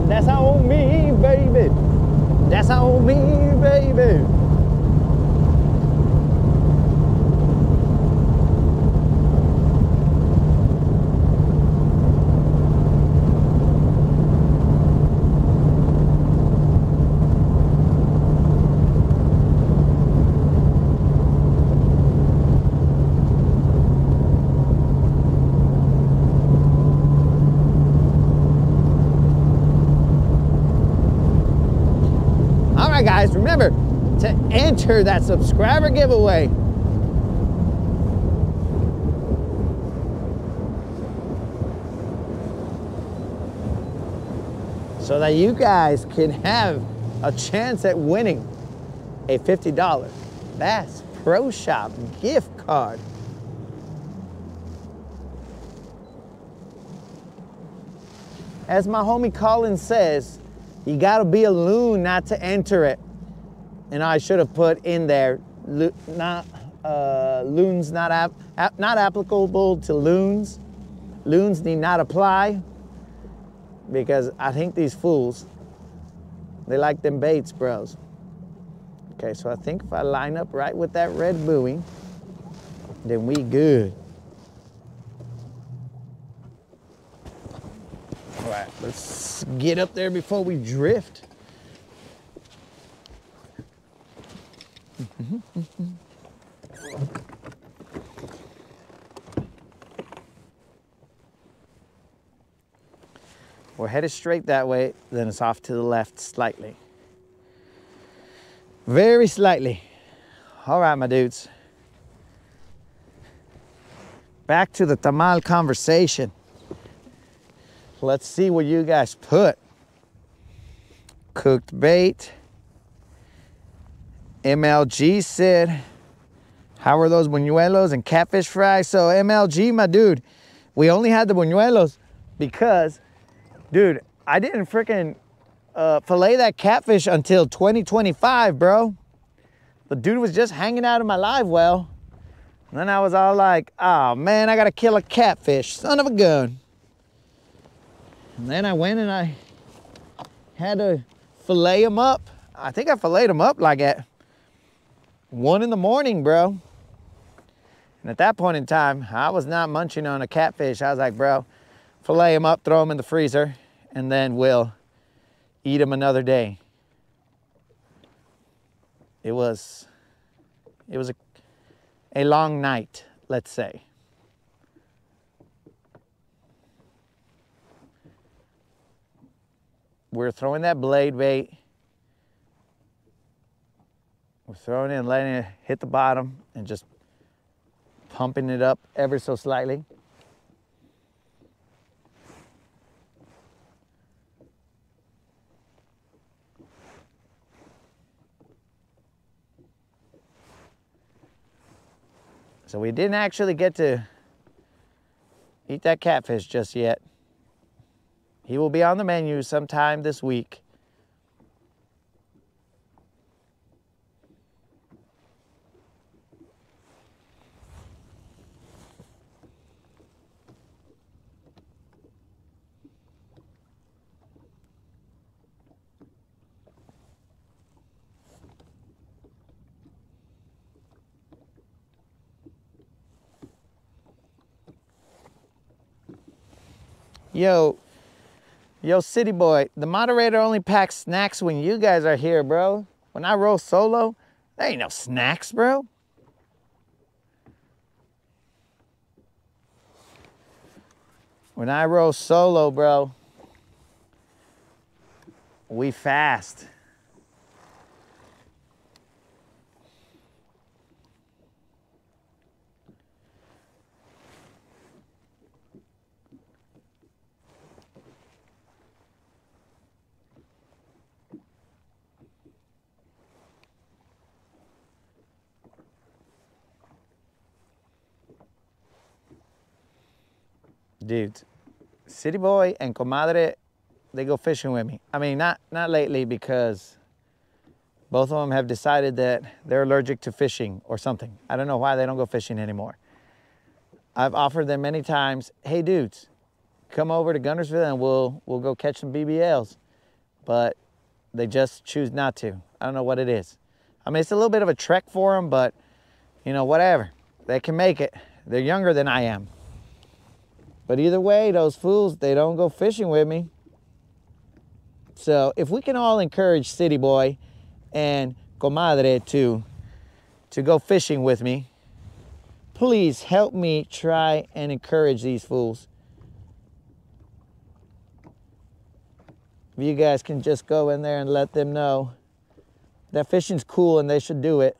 Speaker 3: That's on me, baby. That's on me, baby. Guys, remember to enter that subscriber giveaway. So that you guys can have a chance at winning a $50 Bass Pro Shop gift card. As my homie Colin says, you gotta be a loon not to enter it. And I should have put in there, loons not applicable to loons. Loons need not apply, because I think these fools, they like them baits, bros. Okay, so I think if I line up right with that red buoy, then we good. All right, let's get up there before we drift. We're headed straight that way, then it's off to the left slightly. Very slightly. All right, my dudes. Back to the tamal conversation. Let's see what you guys put. Cooked bait. MLG said, how are those buñuelos and catfish fry? So MLG, my dude, we only had the buñuelos because, dude, I didn't freaking fillet that catfish until 2025, bro. The dude was just hanging out in my live well. And then I was all like, oh man, I gotta kill a catfish, son of a gun. And then I went and I had to fillet them up. I think I filleted them up like at 1 in the morning, bro. And at that point in time, I was not munching on a catfish. I was like, bro, fillet them up, throw them in the freezer, and then we'll eat them another day. It was a long night, let's say. We're throwing that blade bait. We're throwing it and letting it hit the bottom and just pumping it up ever so slightly. So we didn't actually get to eat that catfish just yet. He will be on the menu sometime this week. Yo, city boy, the moderator only packs snacks when you guys are here, bro. When I roll solo, there ain't no snacks, bro. When I roll solo, bro, we fast. Dude, city boy and comadre, they go fishing with me. I mean, not lately, because both of them have decided that they're allergic to fishing or something. I don't know why they don't go fishing anymore. I've offered them many times, hey dudes, come over to Guntersville and we'll go catch some BBLs. But they just choose not to. I don't know what it is. I mean, it's a little bit of a trek for them, but you know, whatever. They can make it. They're younger than I am. But either way, those fools, they don't go fishing with me. So if we can all encourage City Boy and Comadre to go fishing with me, please help me try and encourage these fools. If you guys can just go in there and let them know that fishing's cool and they should do it.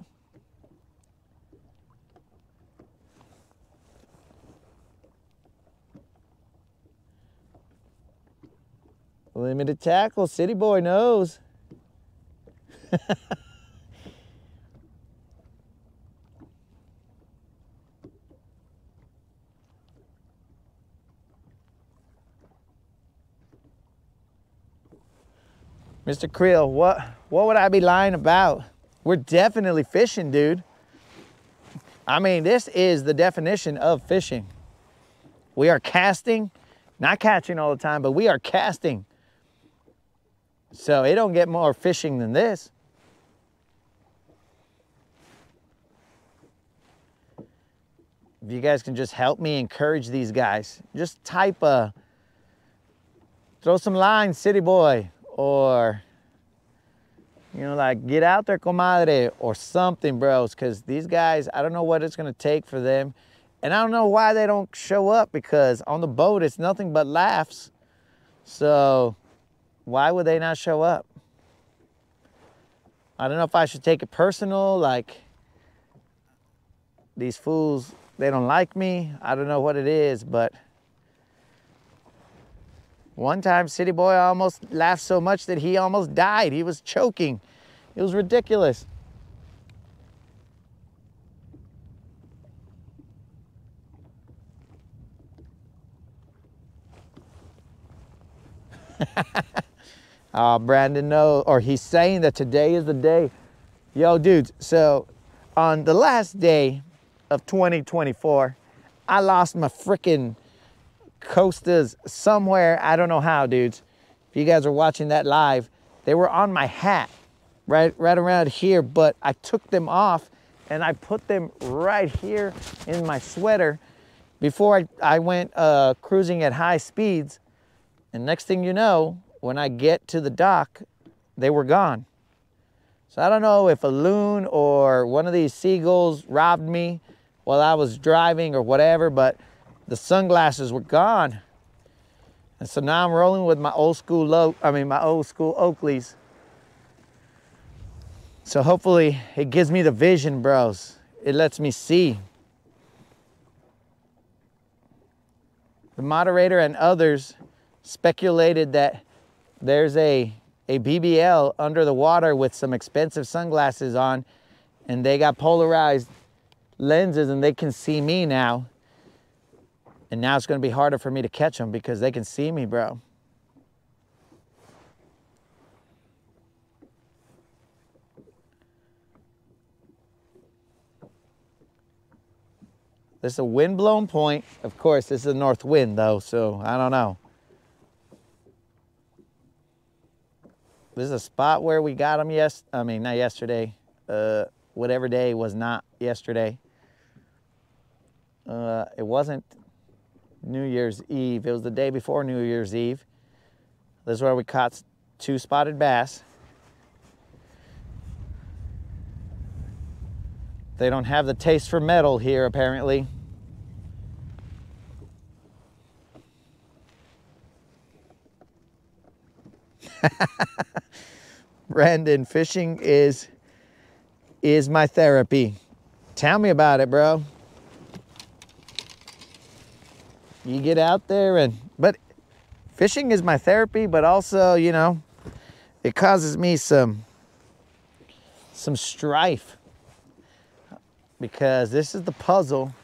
Speaker 3: Limited tackle, City Boy knows. Mr. Creel, what would I be lying about? We're definitely fishing, dude. I mean, this is the definition of fishing. We are casting, not catching all the time, but we are casting. So it don't get more fishing than this. If you guys can just help me encourage these guys, just type throw some lines, City Boy, or, you know, like, get out there, comadre, or something, bros, because these guys, I don't know what it's going to take for them. And I don't know why they don't show up, because on the boat, it's nothing but laughs. So why would they not show up? I don't know if I should take it personal, like, these fools, they don't like me. I don't know what it is, but one time City Boy almost laughed so much that he almost died. He was choking. It was ridiculous. Brandon knows, or he's saying that today is the day. Yo, dudes, so on the last day of 2024, I lost my freaking Costas somewhere. I don't know how, dudes. If you guys are watching that live, they were on my hat, right around here, but I took them off and I put them right here in my sweater before I went cruising at high speeds. And next thing you know, when I get to the dock, they were gone. So I don't know if a loon or one of these seagulls robbed me while I was driving or whatever, but the sunglasses were gone. And so now I'm rolling with my old school Oakleys. So hopefully it gives me the vision, bros. It lets me see. The moderator and others speculated that there's a BBL under the water with some expensive sunglasses on, and they got polarized lenses and they can see me now. And now it's going to be harder for me to catch them because they can see me, bro. This is a wind-blown point. Of course, this is a north wind, though, so I don't know. This is a spot where we got them not yesterday. Whatever day was not yesterday. It wasn't New Year's Eve. It was the day before New Year's Eve. This is where we caught 2 spotted bass. They don't have the taste for metal here, apparently. Brandon, fishing is my therapy. Tell me about it, bro. You get out there but fishing is my therapy, but also, you know, it causes me some strife, because this is the puzzle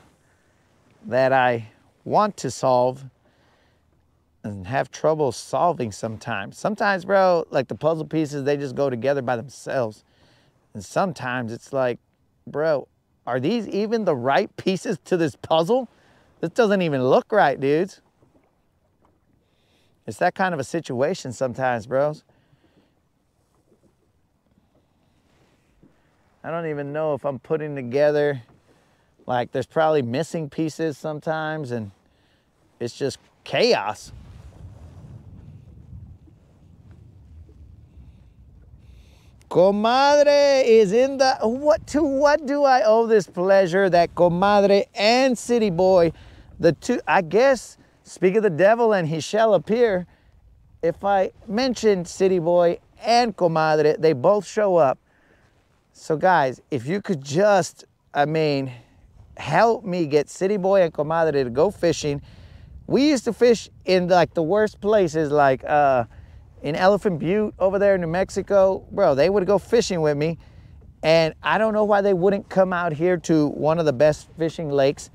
Speaker 3: that I want to solve and have trouble solving sometimes. Sometimes, bro, like the puzzle pieces, they just go together by themselves. And sometimes it's like, bro, are these even the right pieces to this puzzle? This doesn't even look right, dudes. It's that kind of a situation sometimes, bros. I don't even know if I'm putting together, like there's probably missing pieces sometimes and it's just chaos. Comadre is in the, what do I owe this pleasure that Comadre and City Boy, the two, I guess, speak of the devil and he shall appear. If I mention City Boy and Comadre, they both show up. So guys, if you could just, I mean, help me get City Boy and Comadre to go fishing. We used to fish in like the worst places, like in Elephant Butte over there in New Mexico. Bro, they would go fishing with me. And I don't know why they wouldn't come out here to one of the best fishing lakes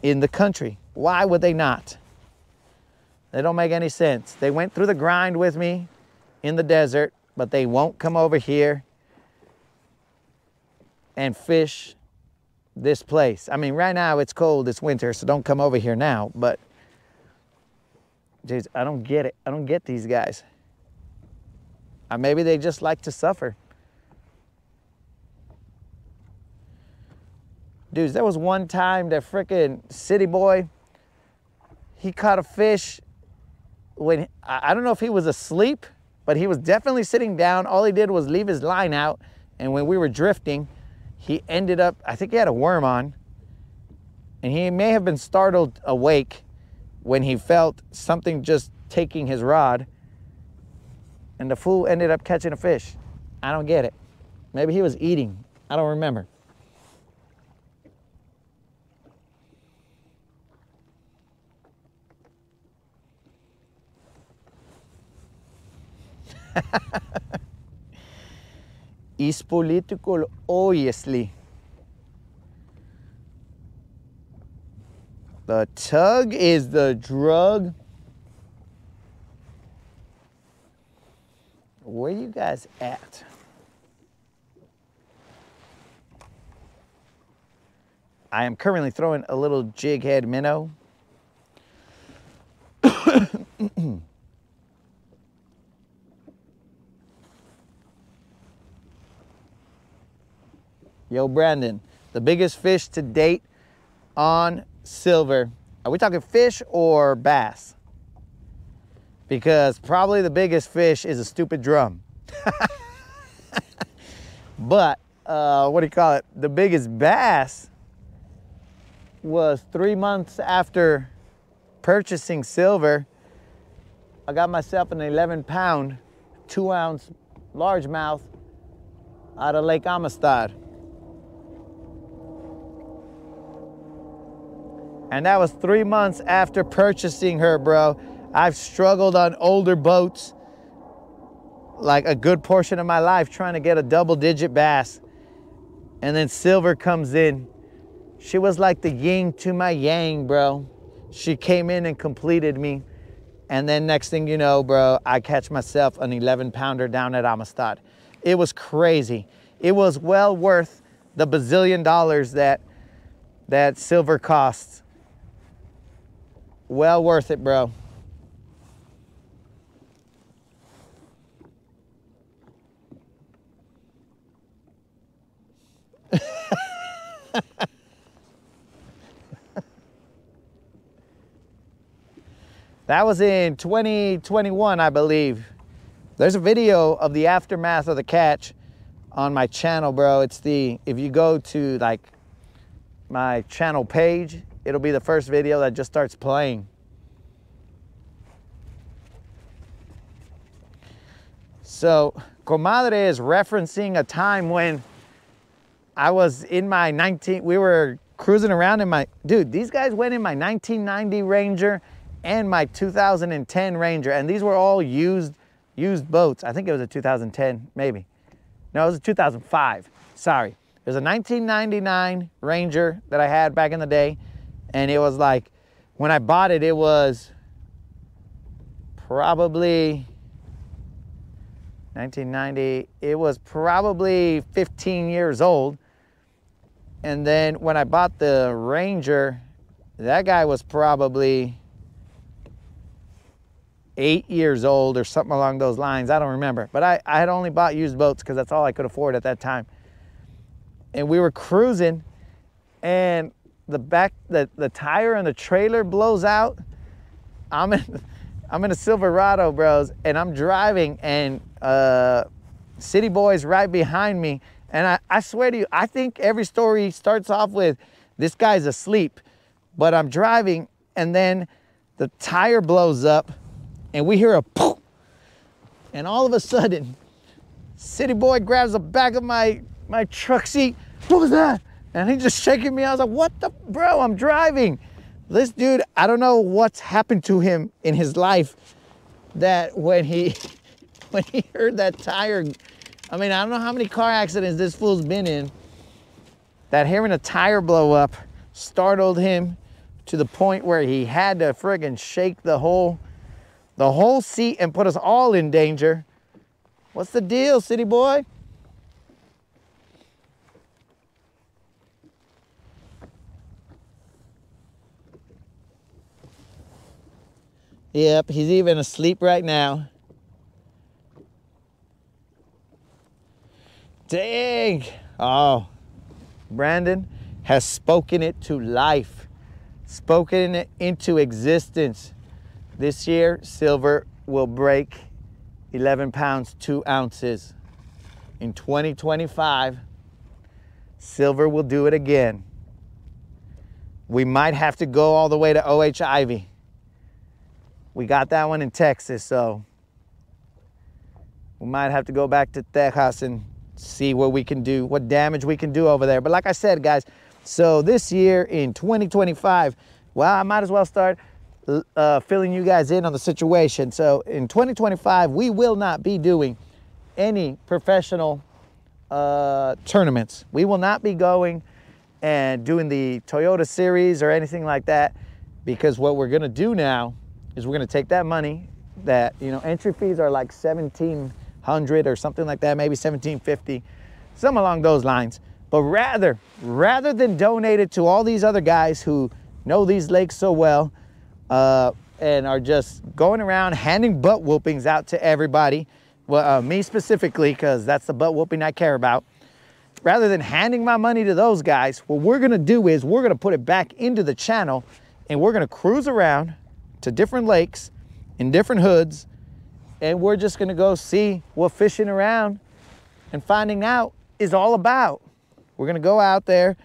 Speaker 3: in the country. Why would they not? They don't make any sense. They went through the grind with me in the desert, but they won't come over here and fish this place. I mean, right now it's cold, it's winter, so don't come over here now, but geez, I don't get it. I don't get these guys. Maybe they just like to suffer. Dudes, there was one time that frickin' City Boy, he caught a fish when, I don't know if he was asleep, but he was definitely sitting down. All he did was leave his line out, and when we were drifting, he ended up, I think he had a worm on, and he may have been startled awake when he felt something just taking his rod, and the fool ended up catching a fish. I don't get it. Maybe he was eating. I don't remember. Is political, obviously. The tug is the drug. Where you guys at? I am currently throwing a little jig head minnow. Yo, Brandon, the biggest fish to date on silver. Are we talking fish or bass? Because probably the biggest fish is a stupid drum. But, what do you call it? The biggest bass was 3 months after purchasing silver. I got myself an 11-pound, 2-ounce largemouth out of Lake Amistad. And that was 3 months after purchasing her, bro. I've struggled on older boats like a good portion of my life trying to get a double-digit bass. And then silver comes in. She was like the yin to my yang, bro. She came in and completed me. And then next thing you know, bro, I catch myself an 11-pounder down at Amistad. It was crazy. It was well worth the bazillion dollars that silver costs. Well worth it, bro. That was in 2021, I believe. There's a video of the aftermath of the catch on my channel, bro. It's the, if you go to like my channel page, it'll be the first video that just starts playing. So, Comadre is referencing a time when I was in my we were cruising around in my, dude, these guys went in my 1990 Ranger and my 2010 Ranger, and these were all used boats. I think it was a 2010, maybe. No, it was a 2005, sorry. There's a 1999 Ranger that I had back in the day, and it was like, when I bought it, it was probably 1990, it was probably 15 years old. And then when I bought the Ranger, that guy was probably 8 years old or something along those lines. I don't remember. But I had only bought used boats because that's all I could afford at that time. and we were cruising, and the tire on the trailer blows out. I'm in a Silverado, bros, and I'm driving, and City Boy's right behind me. And I swear to you, I think every story starts off with this guy's asleep, but I'm driving, and then the tire blows up, and we hear a poof, and all of a sudden, City Boy grabs the back of my truck seat. What was that? And he's just shaking me. I was like, what the, bro, I'm driving. This dude, I don't know what's happened to him in his life that when he heard that tire, I mean, I don't know how many car accidents this fool's been in, that hearing a tire blow up startled him to the point where he had to friggin' shake the whole seat and put us all in danger. What's the deal, City Boy? Yep, he's even asleep right now. Dang. Oh, Brandon has spoken it to life, spoken it into existence. This year, silver will break 11 pounds, 2 ounces. In 2025, silver will do it again. We might have to go all the way to O.H. Ivy. We got that one in Texas, so we might have to go back to Texas and see what we can do, what damage we can do over there. But like I said, guys, so this year in 2025, well, I might as well start filling you guys in on the situation. So in 2025, we will not be doing any professional tournaments. We will not be going and doing the Toyota Series or anything like that, because what we're gonna do now is we're gonna take that money that, you know, entry fees are like $1,700 or something like that, maybe $1,750, something along those lines. But rather than donate it to all these other guys who know these lakes so well and are just going around handing butt whoopings out to everybody, well, me specifically, because that's the butt whooping I care about. Rather than handing my money to those guys, what we're gonna do is we're gonna put it back into the channel, and we're gonna cruise around to different lakes in different hoods, and we're just gonna go see what fishing around and finding out is all about. We're gonna go out there.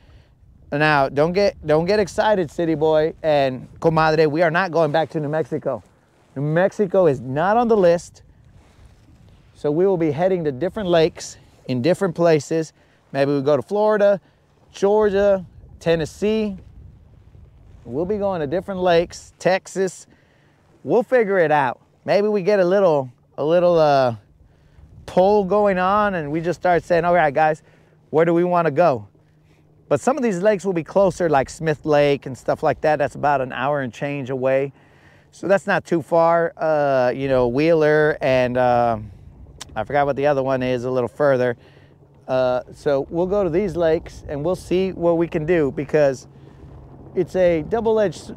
Speaker 3: Now, don't get excited, City Boy and Comadre. We are not going back to New Mexico. New Mexico is not on the list. So we will be heading to different lakes in different places. Maybe we'll go to Florida, Georgia, Tennessee. We'll be going to different lakes, Texas. We'll figure it out. Maybe we get a little poll going on, and we just start saying, all right, guys, where do we want to go? But some of these lakes will be closer, like Smith Lake and stuff like that. That's about an hour and change away. So that's not too far. You know, Wheeler and I forgot what the other one is, a little further. So we'll go to these lakes and we'll see what we can do, because it's a double-edged,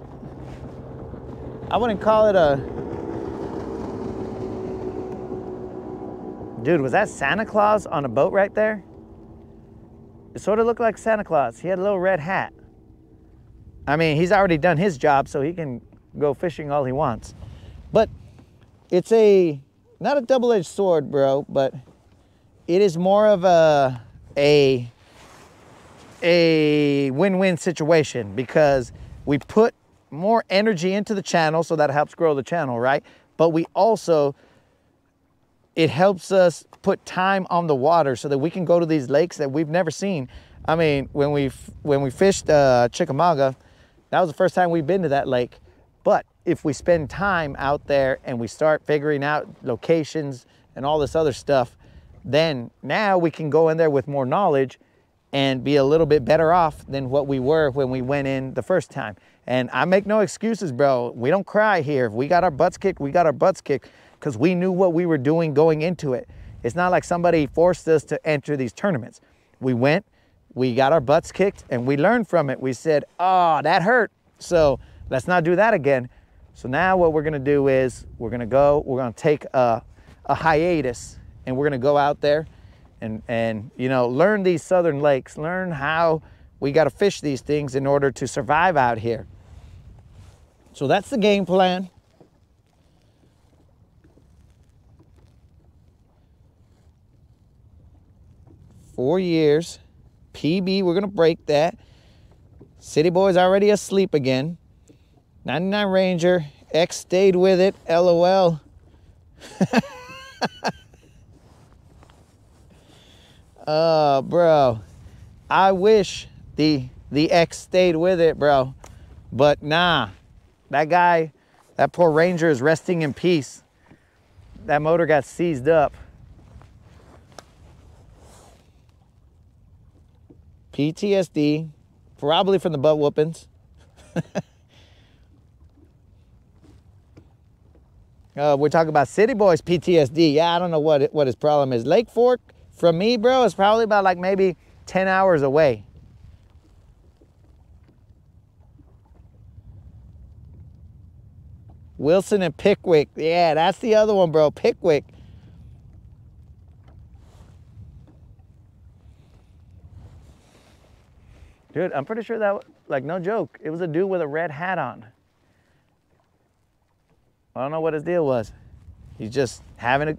Speaker 3: I wouldn't call it a, dude, was that Santa Claus on a boat right there? It sort of looked like Santa Claus. He had a little red hat. I mean, he's already done his job, so he can go fishing all he wants. But it's not a double-edged sword, bro, but it is more of a win-win situation, because we put more energy into the channel, so that helps grow the channel, right? But we also, it helps us put time on the water so that we can go to these lakes that we've never seen. I mean, when we fished Chickamauga, that was the first time we've been to that lake. But if we spend time out there and we start figuring out locations and all this other stuff, then now we can go in there with more knowledge and be a little bit better off than what we were when we went in the first time. And I make no excuses, bro. We don't cry here. If we got our butts kicked, we got our butts kicked, because we knew what we were doing going into it. It's not like somebody forced us to enter these tournaments. We went, we got our butts kicked, and we learned from it. We said, oh, that hurt, so let's not do that again. So now what we're gonna do is we're gonna take a hiatus, and we're gonna go out there and you know, learn these southern lakes, learn how we got to fish these things in order to survive out here. So that's the game plan. Four years. PB, we're going to break that. City Boy's already asleep again. 99 Ranger. X stayed with it. LOL. Bro. I wish the X stayed with it, bro. But nah. That guy, that poor Ranger is resting in peace. That motor got seized up. PTSD, probably from the butt whoopings. We're talking about City Boy's PTSD. Yeah, I don't know what his problem is. Lake Fork, from me, bro, is probably about like maybe 10 hours away. Wilson and Pickwick. Yeah, that's the other one, bro. Pickwick. Dude, I'm pretty sure that, like, no joke, it was a dude with a red hat on. I don't know what his deal was. He's just having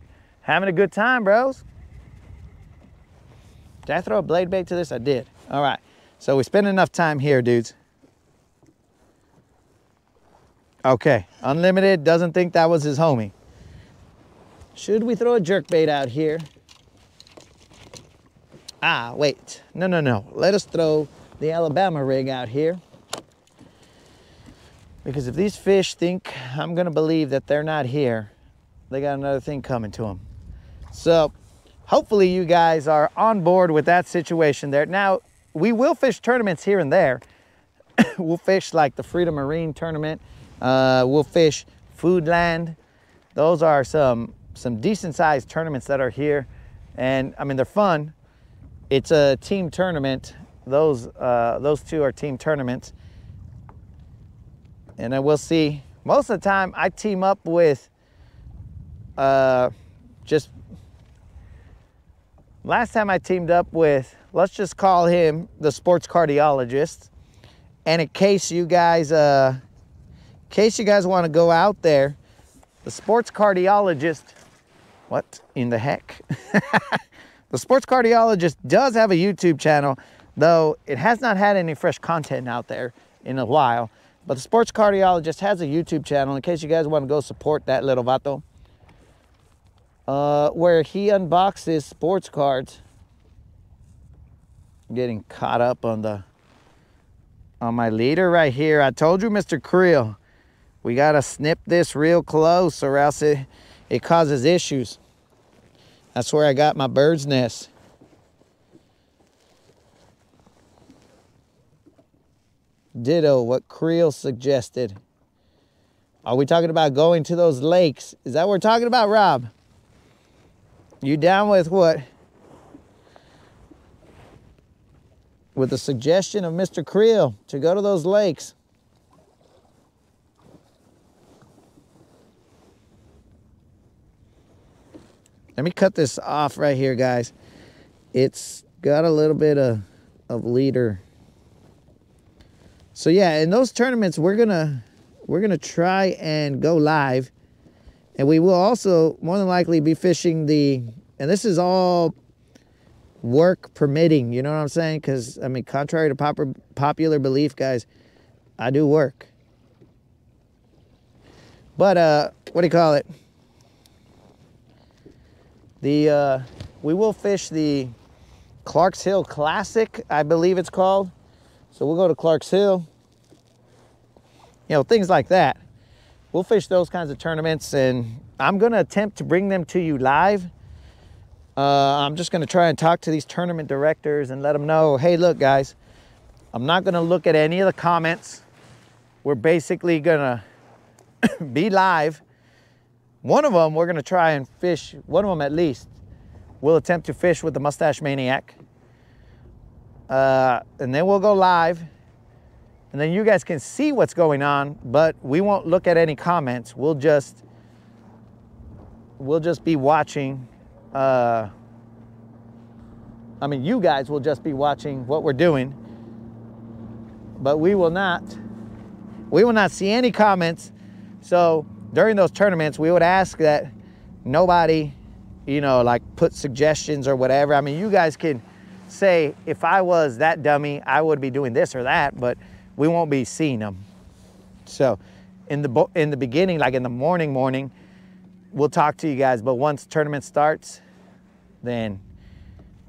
Speaker 3: a good time, bros. Did I throw a blade bait to this? I did. All right. So we spent enough time here, dudes. Okay. Unlimited doesn't think that was his homie. Should we throw a jerk bait out here? Ah, wait. No. Let us throw the Alabama rig out here, because if these fish think I'm gonna believe that they're not here, they got another thing coming to them. So hopefully you guys are on board with that situation there. Now, we will fish tournaments here and there. We'll fish like the Freedom Marine tournament. We'll fish Foodland. Those are some decent sized tournaments that are here, and I mean, they're fun. It's a team tournament. Those two are team tournaments. And then we'll see. Most of the time I team up with just, last time I teamed up with, let's just call him the sports cardiologist. And in case you guys want to go out there, the sports cardiologist, what in the heck? The sports cardiologist does have a YouTube channel, though it has not had any fresh content out there in a while. But the sports cardiologist has a YouTube channel in case you guys want to go support that little vato. Where he unboxes sports cards. I'm getting caught up on my leader right here. I told you, Mr. Creel, we got to snip this real close or else it causes issues. That's where I got my bird's nest. Ditto what Creel suggested. Are we talking about going to those lakes? Is that what we're talking about, Rob? You down with what? With the suggestion of Mr. Creel to go to those lakes. Let me cut this off right here, guys. It's got a little bit of leader. So yeah, in those tournaments, we're gonna try and go live, and we will also more than likely be fishing and this is all work permitting. You know what I'm saying? Because I mean, contrary to popular belief, guys, I do work. But what do you call it? We will fish the Clark's Hill Classic, I believe it's called. So we'll go to Clark's Hill, you know, things like that. We'll fish those kinds of tournaments, and I'm going to attempt to bring them to you live. I'm just going to try and talk to these tournament directors and let them know, hey, look, guys, I'm not going to look at any of the comments. We're basically going to be live. One of them, we're going to try and fish, one of them at least, we'll attempt to fish with the Mustache Maniac. And then we'll go live, and then you guys can see what's going on, but we won't look at any comments. We'll just be watching I mean, you guys will just be watching what we're doing, but we will not see any comments. So during those tournaments, we would ask that nobody, you know, like put suggestions or whatever. I mean, you guys can say, if I was that dummy, I would be doing this or that, but we won't be seeing them. So in the beginning, like in the morning, we'll talk to you guys, but once tournament starts, then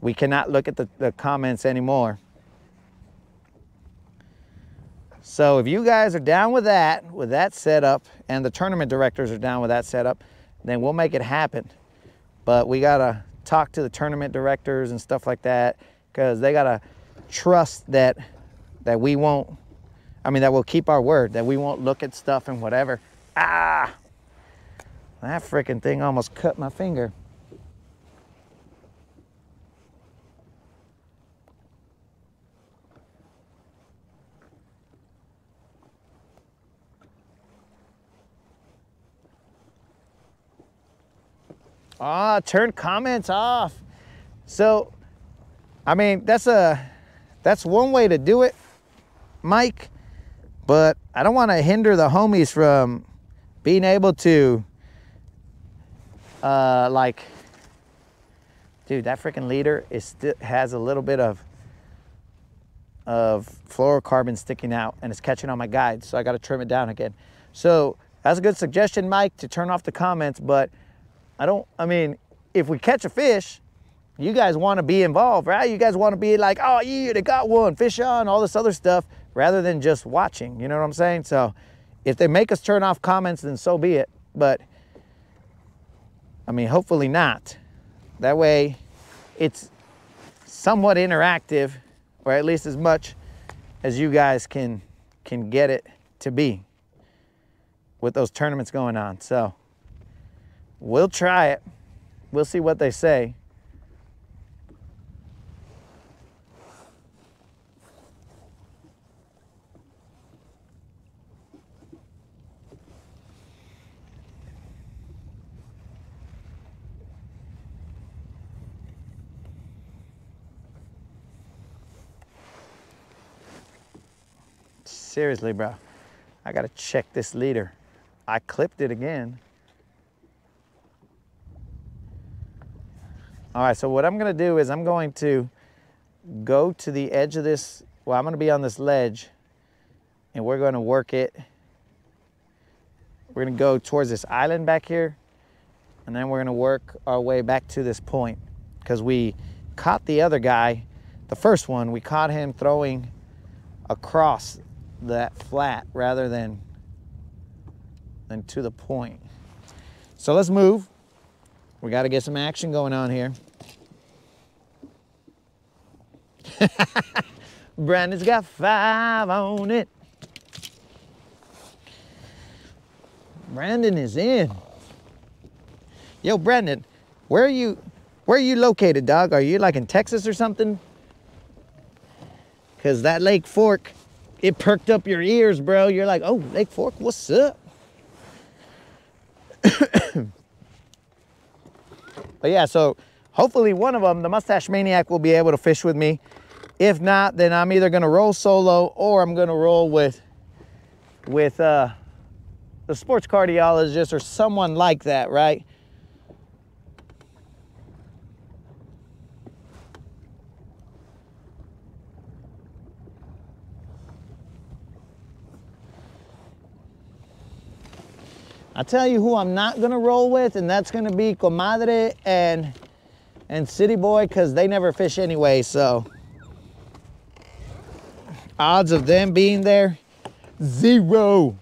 Speaker 3: we cannot look at the comments anymore. So if you guys are down with that setup, and the tournament directors are down with that setup, then we'll make it happen. But we gotta talk to the tournament directors and stuff like that, because they gotta trust that we won't, I mean, that we'll keep our word, that we won't look at stuff and whatever. Ah, that freaking thing almost cut my finger. Ah, turn comments off. So, I mean, that's one way to do it, Mike, but I don't want to hinder the homies from being able to, like, dude, that freaking leader has a little bit of fluorocarbon sticking out, and it's catching on my guide, so I got to trim it down again. So that's a good suggestion, Mike, to turn off the comments, but I mean, if we catch a fish, you guys want to be involved, right? You guys want to be like, oh yeah, they got one, fish on, all this other stuff, rather than just watching, you know what I'm saying? So if they make us turn off comments, then so be it. But I mean, hopefully not. That way it's somewhat interactive, or at least as much as you guys can get it to be with those tournaments going on. So we'll try it. We'll see what they say. Seriously, bro, I gotta check this leader. I clipped it again. All right, so what I'm gonna do is I'm going to go to the edge of this, well, I'm gonna be on this ledge, and we're gonna work it. We're gonna go towards this island back here, and then we're gonna work our way back to this point, because we caught the other guy, the first one, we caught him throwing across that flat rather than to the point. So let's move. We got to get some action going on here. Brandon's got 5 on it. Brandon is in. Yo, Brandon, where are you located, dog? Are you like in Texas or something? Because that Lake Fork, it perked up your ears, bro. You're like, oh, Lake Fork, what's up? But yeah, so hopefully one of them, the Mustache Maniac, will be able to fish with me. If not, then I'm either gonna roll solo or I'm gonna roll with the sports cardiologist or someone like that, right? I'll tell you who I'm not gonna roll with, and that's gonna be Comadre and City Boy, because they never fish anyway, so odds of them being there, 0.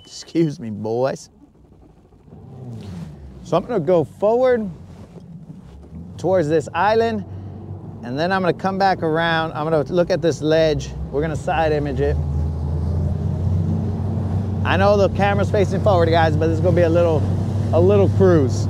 Speaker 3: Excuse me, boys. So I'm gonna go forward towards this island, and then I'm gonna come back around. I'm gonna look at this ledge. We're gonna side image it. I know the camera's facing forward, guys, but this is gonna be a little cruise.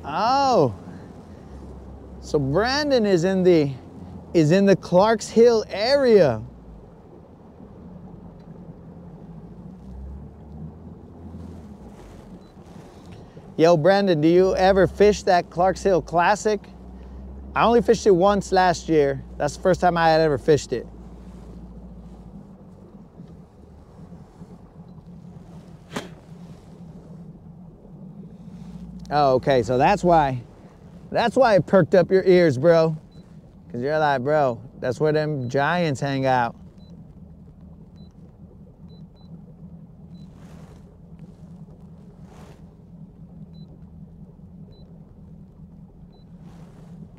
Speaker 3: Oh. So Brandon is in the Clarks Hill area. Yo, Brandon, do you ever fish that Clarks Hill Classic? I only fished it once last year. That's the first time I had ever fished it. Oh, okay, so that's why it perked up your ears, bro. Because you're like, bro, that's where them giants hang out.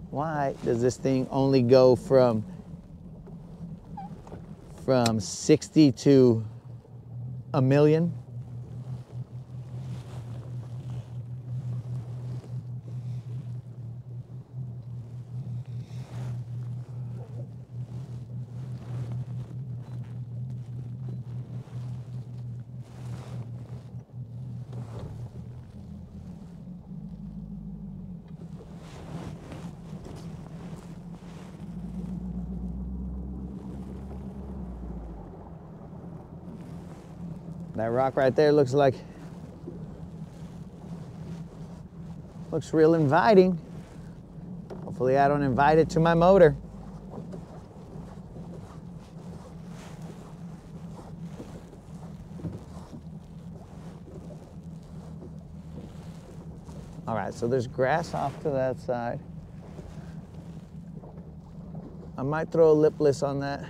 Speaker 3: Why does this thing only go from 60 to a million? That rock right there looks real inviting. Hopefully I don't invite it to my motor. All right, so there's grass off to that side. I might throw a lipless on that.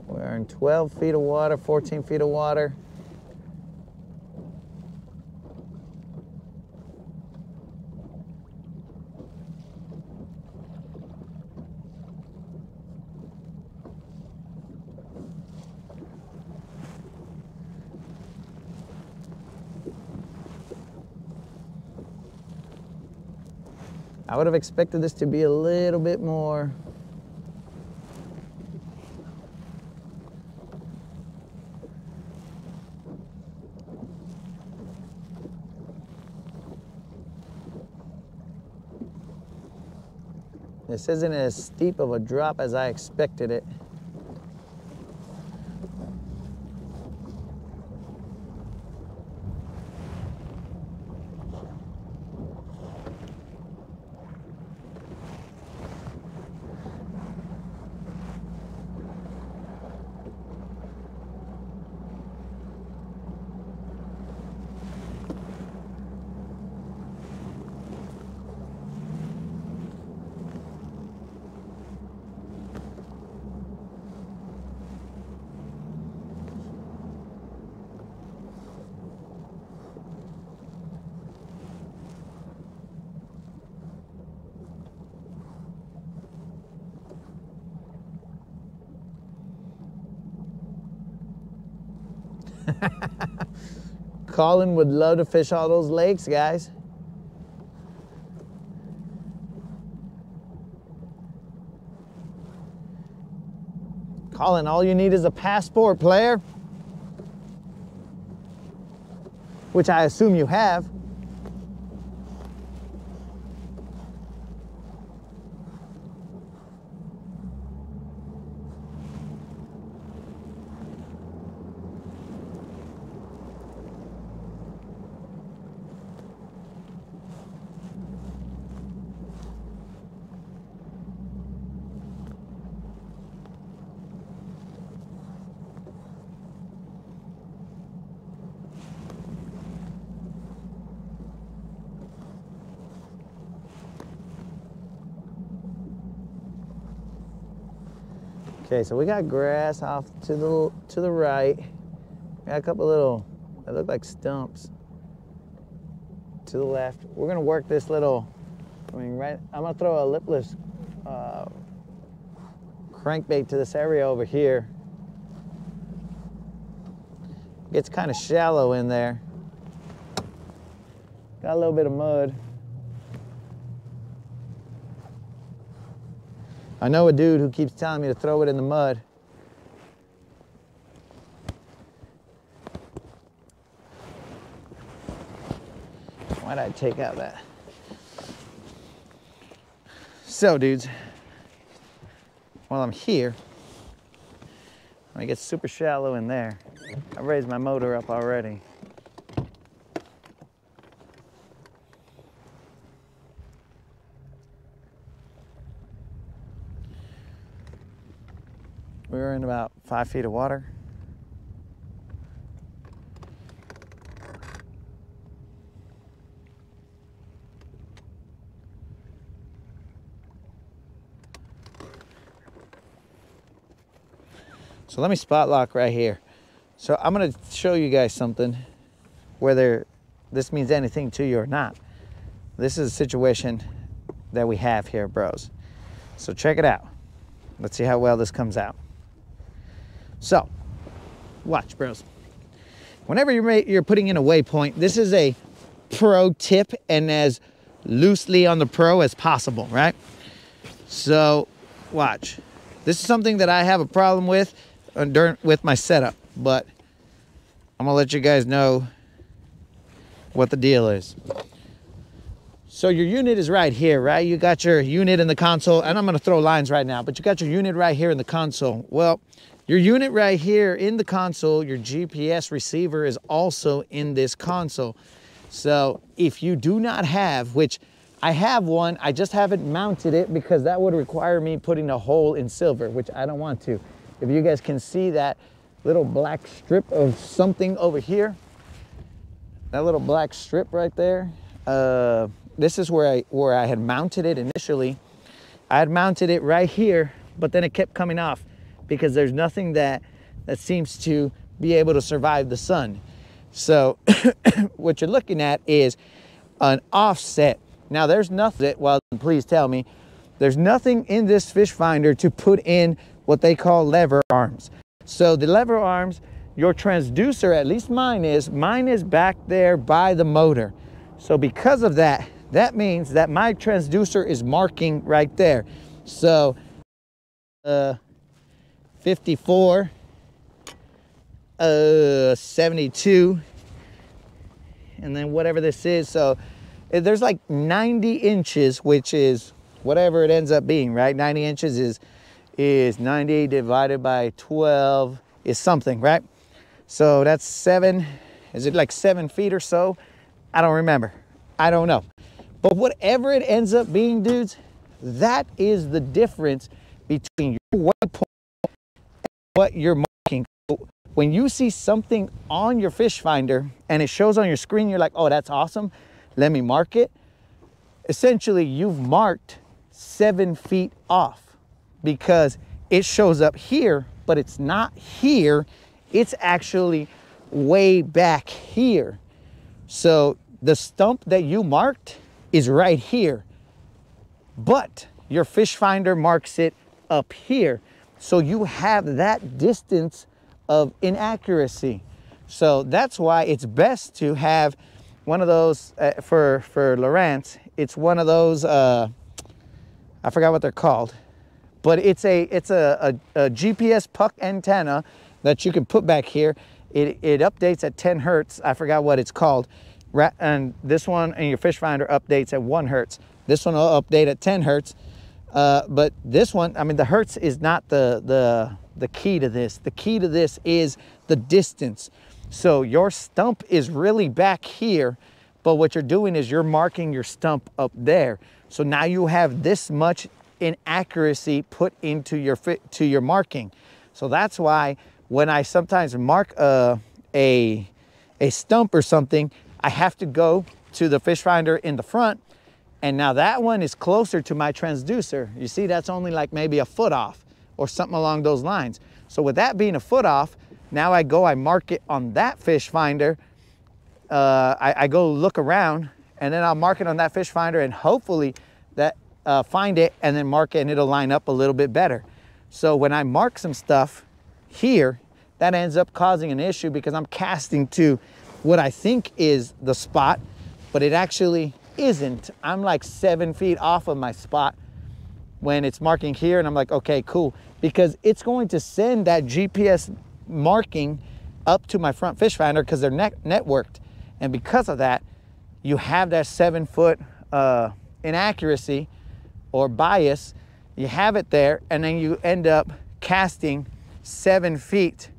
Speaker 3: We're in 12 feet of water, 14 feet of water. I would have expected this to be a little bit more. This isn't as steep of a drop as I expected it. Colin would love to fish all those lakes, guys. Colin, all you need is a passport, player. Which I assume you have. Okay, so we got grass off to the right. Got a couple little, they look like stumps to the left. We're gonna work this little, I'm gonna throw a lipless crankbait to this area over here. Gets kind of shallow in there. Got a little bit of mud. I know a dude who keeps telling me to throw it in the mud. Why'd I take out that? So dudes, while I'm here, when it gets super shallow in there, I raised my motor up already. We were in about 5 feet of water. So let me spot lock right here. So I'm gonna show you guys something, whether this means anything to you or not. This is a situation that we have here, bros. So check it out. Let's see how well this comes out. So, watch, bros. Whenever you're putting in a waypoint, this is a pro tip and as loosely on the pro as possible, right? So, watch. This is something that I have a problem with with my setup, but I'm gonna let you guys know what the deal is. So your unit is right here, right? You got your unit in the console, and I'm gonna throw lines right now, but you got your unit right here in the console. Well, your unit right here in the console, your GPS receiver is also in this console. So if you do not have, which I have one, I just haven't mounted it because that would require me putting a hole in silver, which I don't want to. If you guys can see that little black strip of something over here, that little black strip right there, this is where I had mounted it initially. I had mounted it right here, but then it kept coming off because there's nothing that seems to be able to survive the sun. So what you're looking at is an offset. Now there's nothing, well, please tell me, there's nothing in this fish finder to put in what they call lever arms. So the lever arms, your transducer, at least mine is back there by the motor. So because of that, that means that my transducer is marking right there. So 54, 72, and then whatever this is. So there's like 90 inches, which is whatever it ends up being, right? 90 inches is 90 divided by 12 is something, right? So that's 7, is it like 7 feet or so? I don't remember, I don't know. But whatever it ends up being, dudes, that is the difference between your waypoint and what you're marking. When you see something on your fish finder and it shows on your screen, you're like, oh, that's awesome, let me mark it. Essentially, you've marked 7 feet off because it shows up here, but it's not here. It's actually way back here. So the stump that you marked is right here, but your fish finder marks it up here. So you have that distance of inaccuracy. So that's why it's best to have one of those, for Lowrance, it's one of those, I forgot what they're called, but it's a GPS puck antenna that you can put back here. It updates at 10 hertz. I forgot what it's called. And this one and your fish finder updates at 1 hertz. This one will update at 10 hertz. But this one, I mean, the hertz is not the key to this. The key to this is the distance. So your stump is really back here, but what you're doing is you're marking your stump up there. So now you have this much inaccuracy put into your marking. So that's why when I sometimes mark a stump or something, I have to go to the fish finder in the front, and now that one is closer to my transducer. You see, that's only like maybe a foot off or something along those lines. So with that being a foot off, now I mark it on that fish finder. I go look around, and then I'll mark it on that fish finder, and hopefully that find it and then mark it, and it'll line up a little bit better. So when I mark some stuff here, that ends up causing an issue because I'm casting to what I think is the spot, but it actually isn't. I'm like 7 feet off of my spot when it's marking here, and I'm like, okay, cool, because it's going to send that GPS marking up to my front fish finder because they're networked, and because of that, you have that 7 foot inaccuracy or bias, you have it there, and then you end up casting 7 feet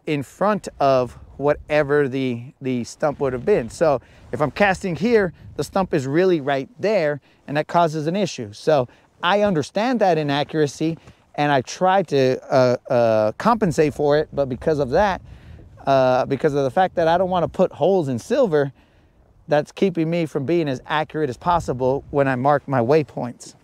Speaker 3: in front of whatever the stump would have been. So if I'm casting here, the stump is really right there, and that causes an issue. So I understand that inaccuracy, and I try to compensate for it, but because of that, because of the fact that I don't want to put holes in silver, that's keeping me from being as accurate as possible when I mark my waypoints.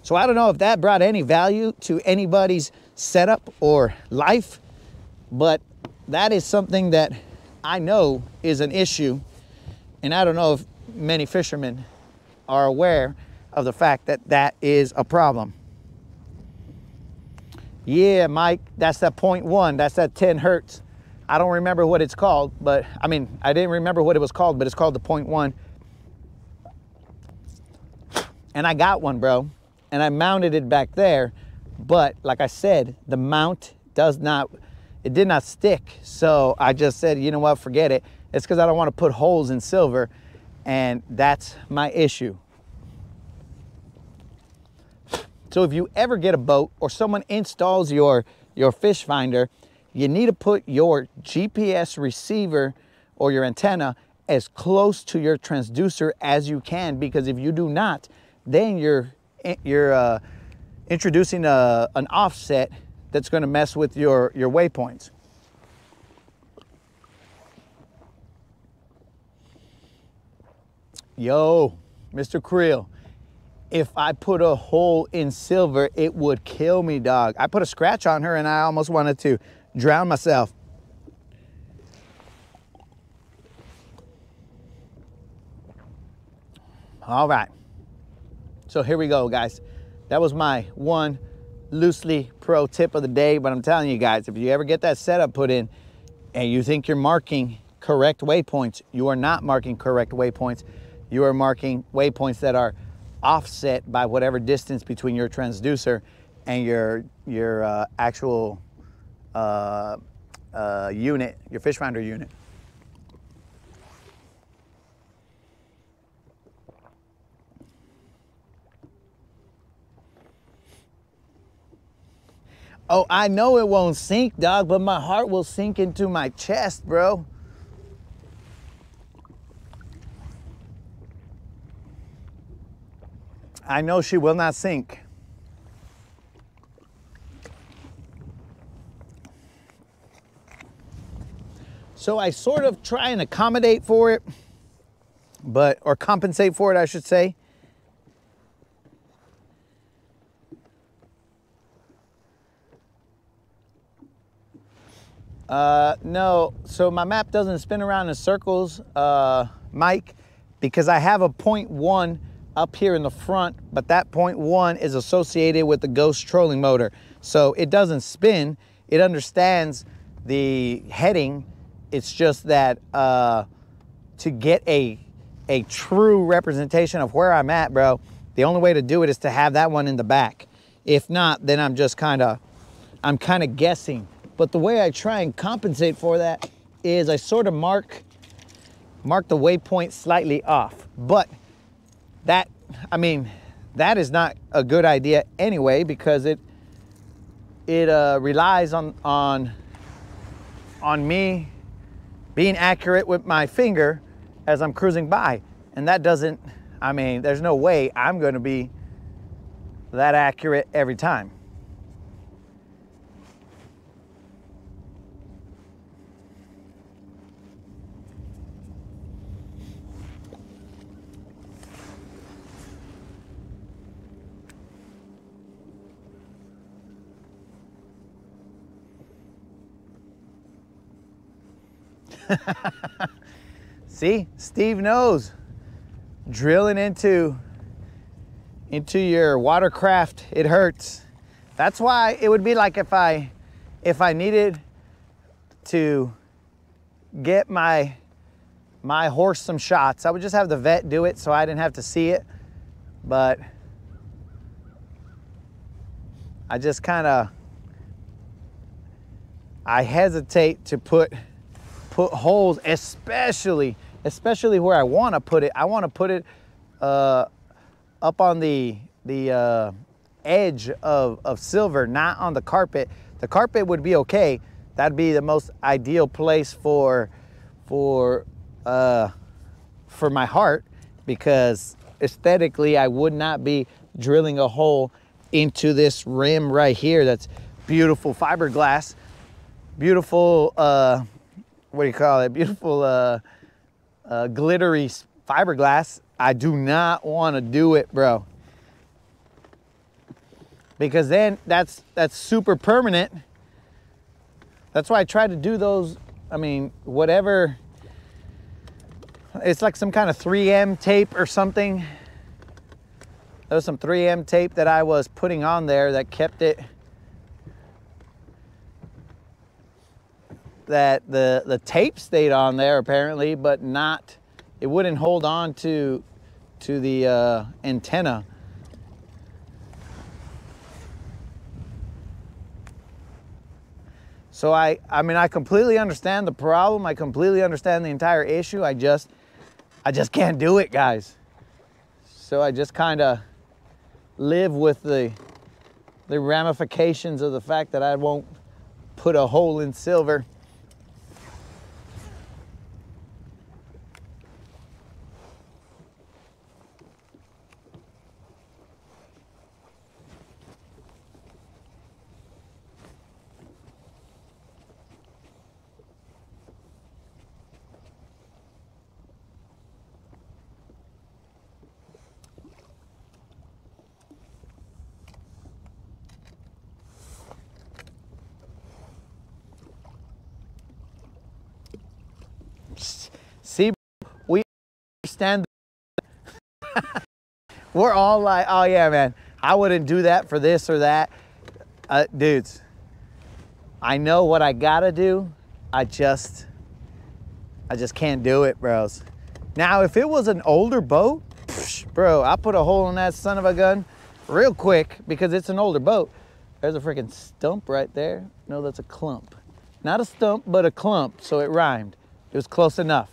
Speaker 3: So I don't know if that brought any value to anybody's setup or life, but that is something that I know is an issue, and I don't know if many fishermen are aware of the fact that that is a problem. Yeah, Mike, that's that 0.1, that's that 10 hertz. I don't remember what it's called, but I mean, I didn't remember what it was called, but it's called the 0.1. And I got one, bro, and I mounted it back there, but like I said, the mount did not stick. So I just said, you know what, forget it. It's because I don't want to put holes in silver, and that's my issue. So if you ever get a boat or someone installs your fish finder, you need to put your GPS receiver or your antenna as close to your transducer as you can, because if you do not, then you're introducing an offset that's going to mess with your waypoints. Yo, Mr. Creel, if I put a hole in silver, it would kill me, dog. I put a scratch on her and I almost wanted to drown myself. All right. So here we go, guys. That was my one loosely pro tip of the day, but I'm telling you guys, if you ever get that setup put in and you think you're marking correct waypoints, you are not marking correct waypoints. You are marking waypoints that are offset by whatever distance between your transducer and your actual unit, your fish finder unit. Oh, I know it won't sink, dog, but my heart will sink into my chest, bro. I know she will not sink. So I sort of try and accommodate for it, or compensate for it, I should say. No, so my map doesn't spin around in circles, Mike, because I have a 0.1 up here in the front, but that 0.1 is associated with the Ghost trolling motor. So it doesn't spin, it understands the heading. It's just that to get a true representation of where I'm at, bro, the only way to do it is to have that one in the back. If not, then I'm kind of guessing. But the way I try and compensate for that is I sort of mark the waypoint slightly off. But that is not a good idea anyway, because it relies on me being accurate with my finger as I'm cruising by. And that doesn't, there's no way I'm going to be that accurate every time. See, Steve knows. Drilling into your watercraft, it hurts. That's why it would be like if I needed to get my horse some shots, I would just have the vet do it so I didn't have to see it. But I I hesitate to put holes, especially where I want to put it. I want to put it up on the edge of silver, not on the carpet. The carpet would be okay. That'd be the most ideal place for my heart, because aesthetically I would not be drilling a hole into this rim right here. That's beautiful fiberglass, beautiful what do you call it, beautiful glittery fiberglass. I do not want to do it, bro, because then that's super permanent. That's why I try to do those, I mean, whatever, it's like some kind of 3M tape or something. There was some 3M tape that I was putting on there that kept it, that the tape stayed on there apparently, but not, it wouldn't hold on to the antenna. So I mean, I completely understand the problem. I completely understand the entire issue. I just can't do it, guys. So I just kind of live with the ramifications of the fact that I won't put a hole in silver. See, we understand. We're all like, oh yeah, man, I wouldn't do that for this or that. Dudes, I know what I gotta do. I just can't do it, bros. Now, if it was an older boat, bro, I'll put a hole in that son of a gun real quick because it's an older boat. There's a freaking stump right there. No, that's a clump. Not a stump, but a clump, so it rhymed. It was close enough.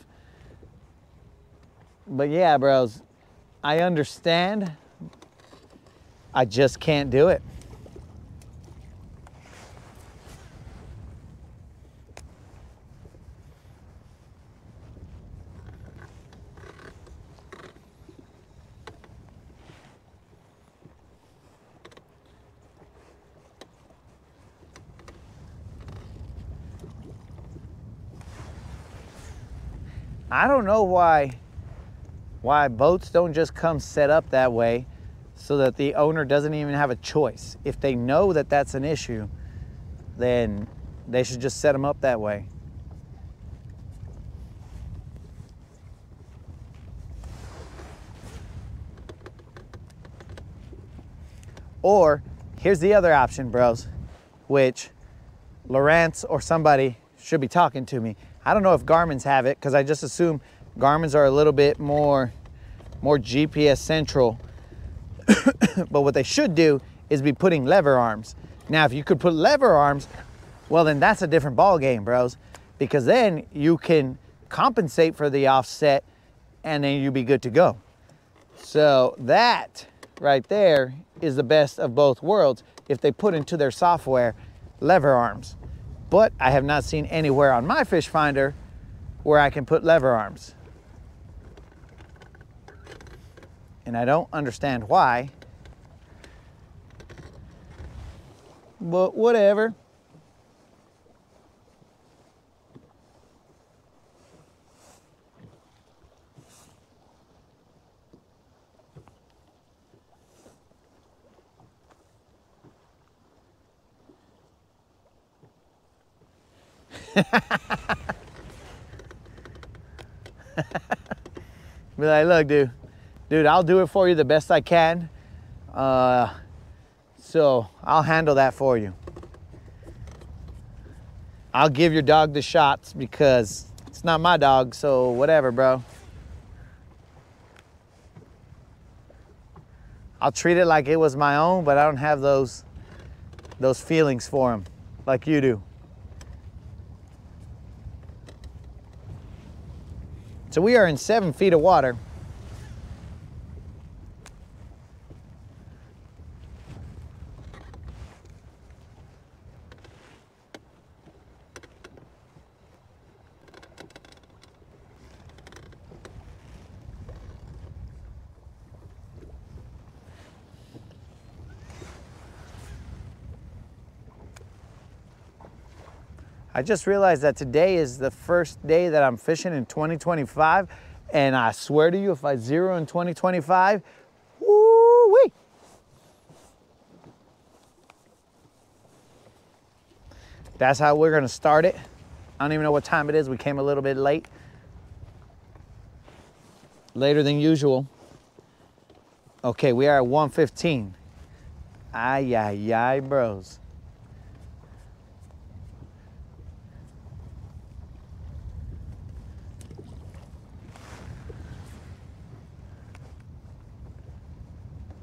Speaker 3: But yeah, bros, I understand. I just can't do it. I don't know why boats don't just come set up that way so that the owner doesn't even have a choice. If they know that that's an issue, then they should just set them up that way. Or here's the other option, bros, which Lawrence or somebody should be talking to me. I don't know if Garmin's have it, because I just assume Garmin's are a little bit more GPS central. But what they should do is be putting lever arms. Now, if you could put lever arms, well, then that's a different ball game, bros, because then you can compensate for the offset and then you'll be good to go. So that right there is the best of both worlds if they put into their software lever arms. But I have not seen anywhere on my fish finder where I can put lever arms. And I don't understand why, but whatever. Be like, look, dude, I'll do it for you the best I can. So I'll handle that for you. I'll give your dog the shots because it's not my dog, so whatever, bro. I'll treat it like it was my own, but I don't have those feelings for him like you do. So we are in 7 feet of water. I just realized that today is the first day that I'm fishing in 2025, and I swear to you, if I zero in 2025, woo-wee. That's how we're gonna start it. I don't even know what time it is. We came a little bit late. Later than usual. Okay, we are at 1:15. Ay, ay, ay, bros.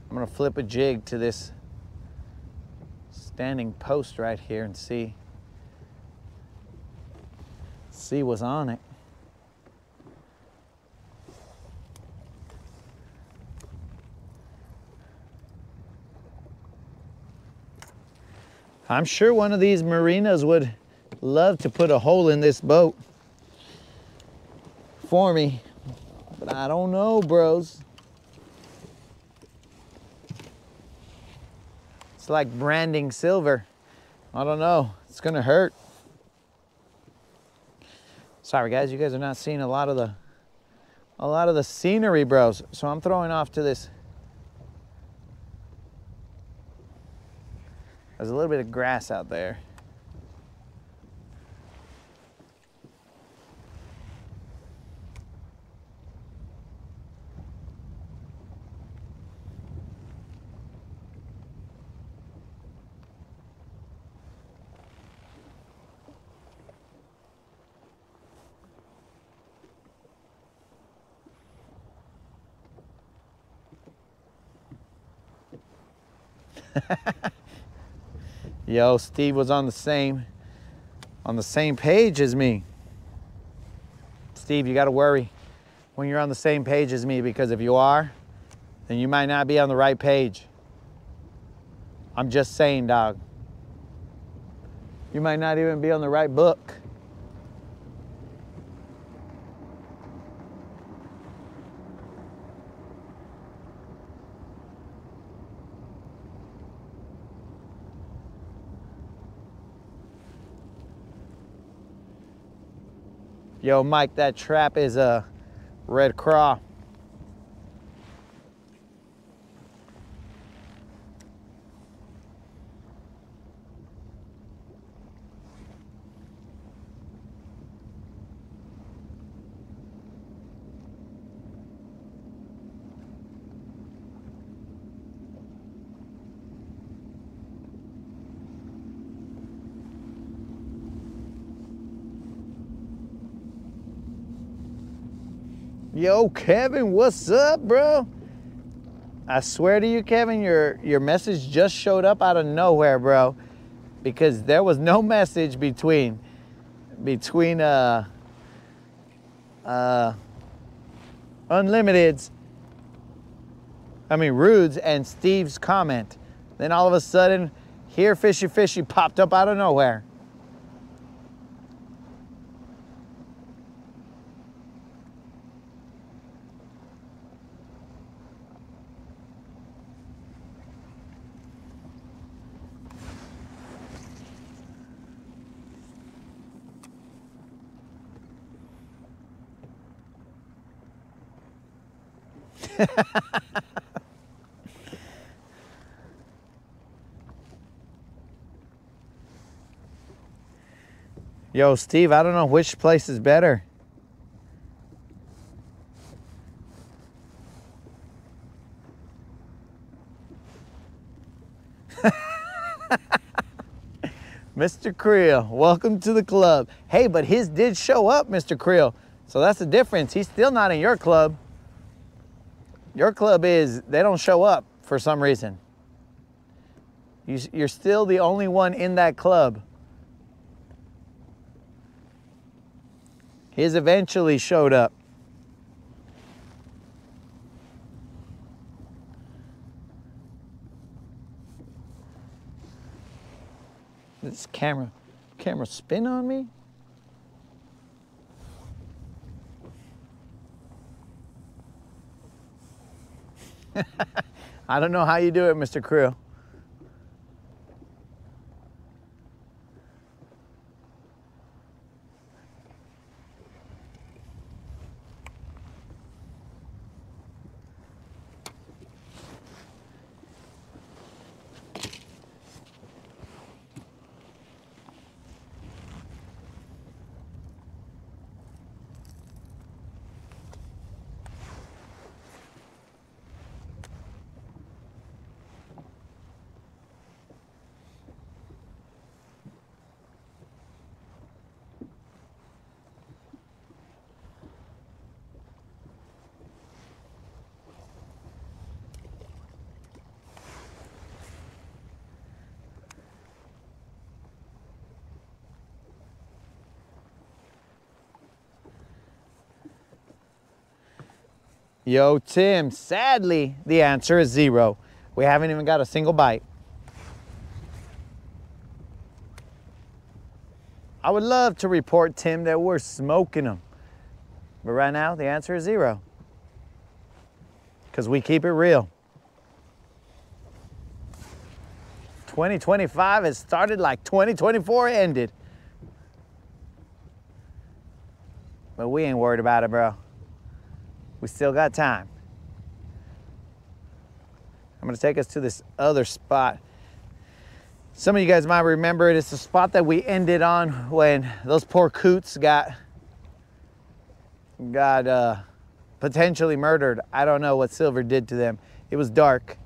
Speaker 3: I'm gonna flip a jig to this standing post right here and see what's on it. I'm sure one of these marinas would love to put a hole in this boat for me, but I don't know, bros. It's like branding silver. I don't know, it's gonna hurt. Sorry guys, you guys are not seeing a lot of the scenery, bros. So I'm throwing off to this. There's a little bit of grass out there. Yo, Steve was on the same page as me. Steve, you gotta worry when you're on the same page as me, because if you are, then you might not be on the right page. I'm just saying, dog. You might not even be on the right book. Yo, Mike, that trap is a red craw. Yo, Kevin, what's up, bro? I swear to you, Kevin, your message just showed up out of nowhere, bro. Because there was no message between Unlimited's, Rude's and Steve's comment. Then all of a sudden, here Fishy Fishy popped up out of nowhere. Yo, Steve, I don't know which place is better. Mr. Creel, welcome to the club. Hey, but his did show up, Mr. Creel. So that's the difference. He's still not in your club. Your club is, they don't show up for some reason. You're still the only one in that club. His eventually showed up. This camera spin on me? I don't know how you do it, Mr. Crew. Yo, Tim, sadly, the answer is 0. We haven't even got a single bite. I would love to report, Tim, that we're smoking them. But right now, the answer is 0. Because we keep it real. 2025 has started like 2024 ended. But we ain't worried about it, bro. We still got time. I'm gonna take us to this other spot. Some of you guys might remember it. It's the spot that we ended on when those poor coots got potentially murdered. I don't know what Silver did to them. It was dark.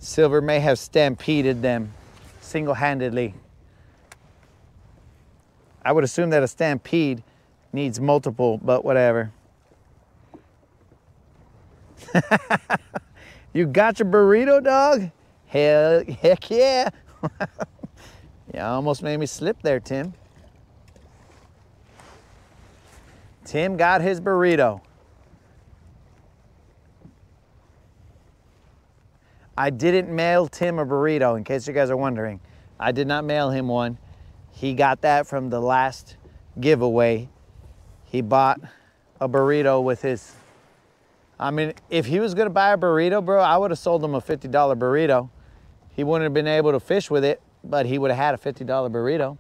Speaker 3: Silver may have stampeded them single-handedly. I would assume that a stampede needs multiple, but whatever. You got your burrito, dog? Heck yeah. Yeah, almost made me slip there, Tim. Tim got his burrito. I didn't mail Tim a burrito, in case you guys are wondering. I did not mail him one. He got that from the last giveaway. He bought a burrito with his, I mean, if he was gonna buy a burrito, bro, I would have sold him a $50 burrito. He wouldn't have been able to fish with it, but he would have had a $50 burrito.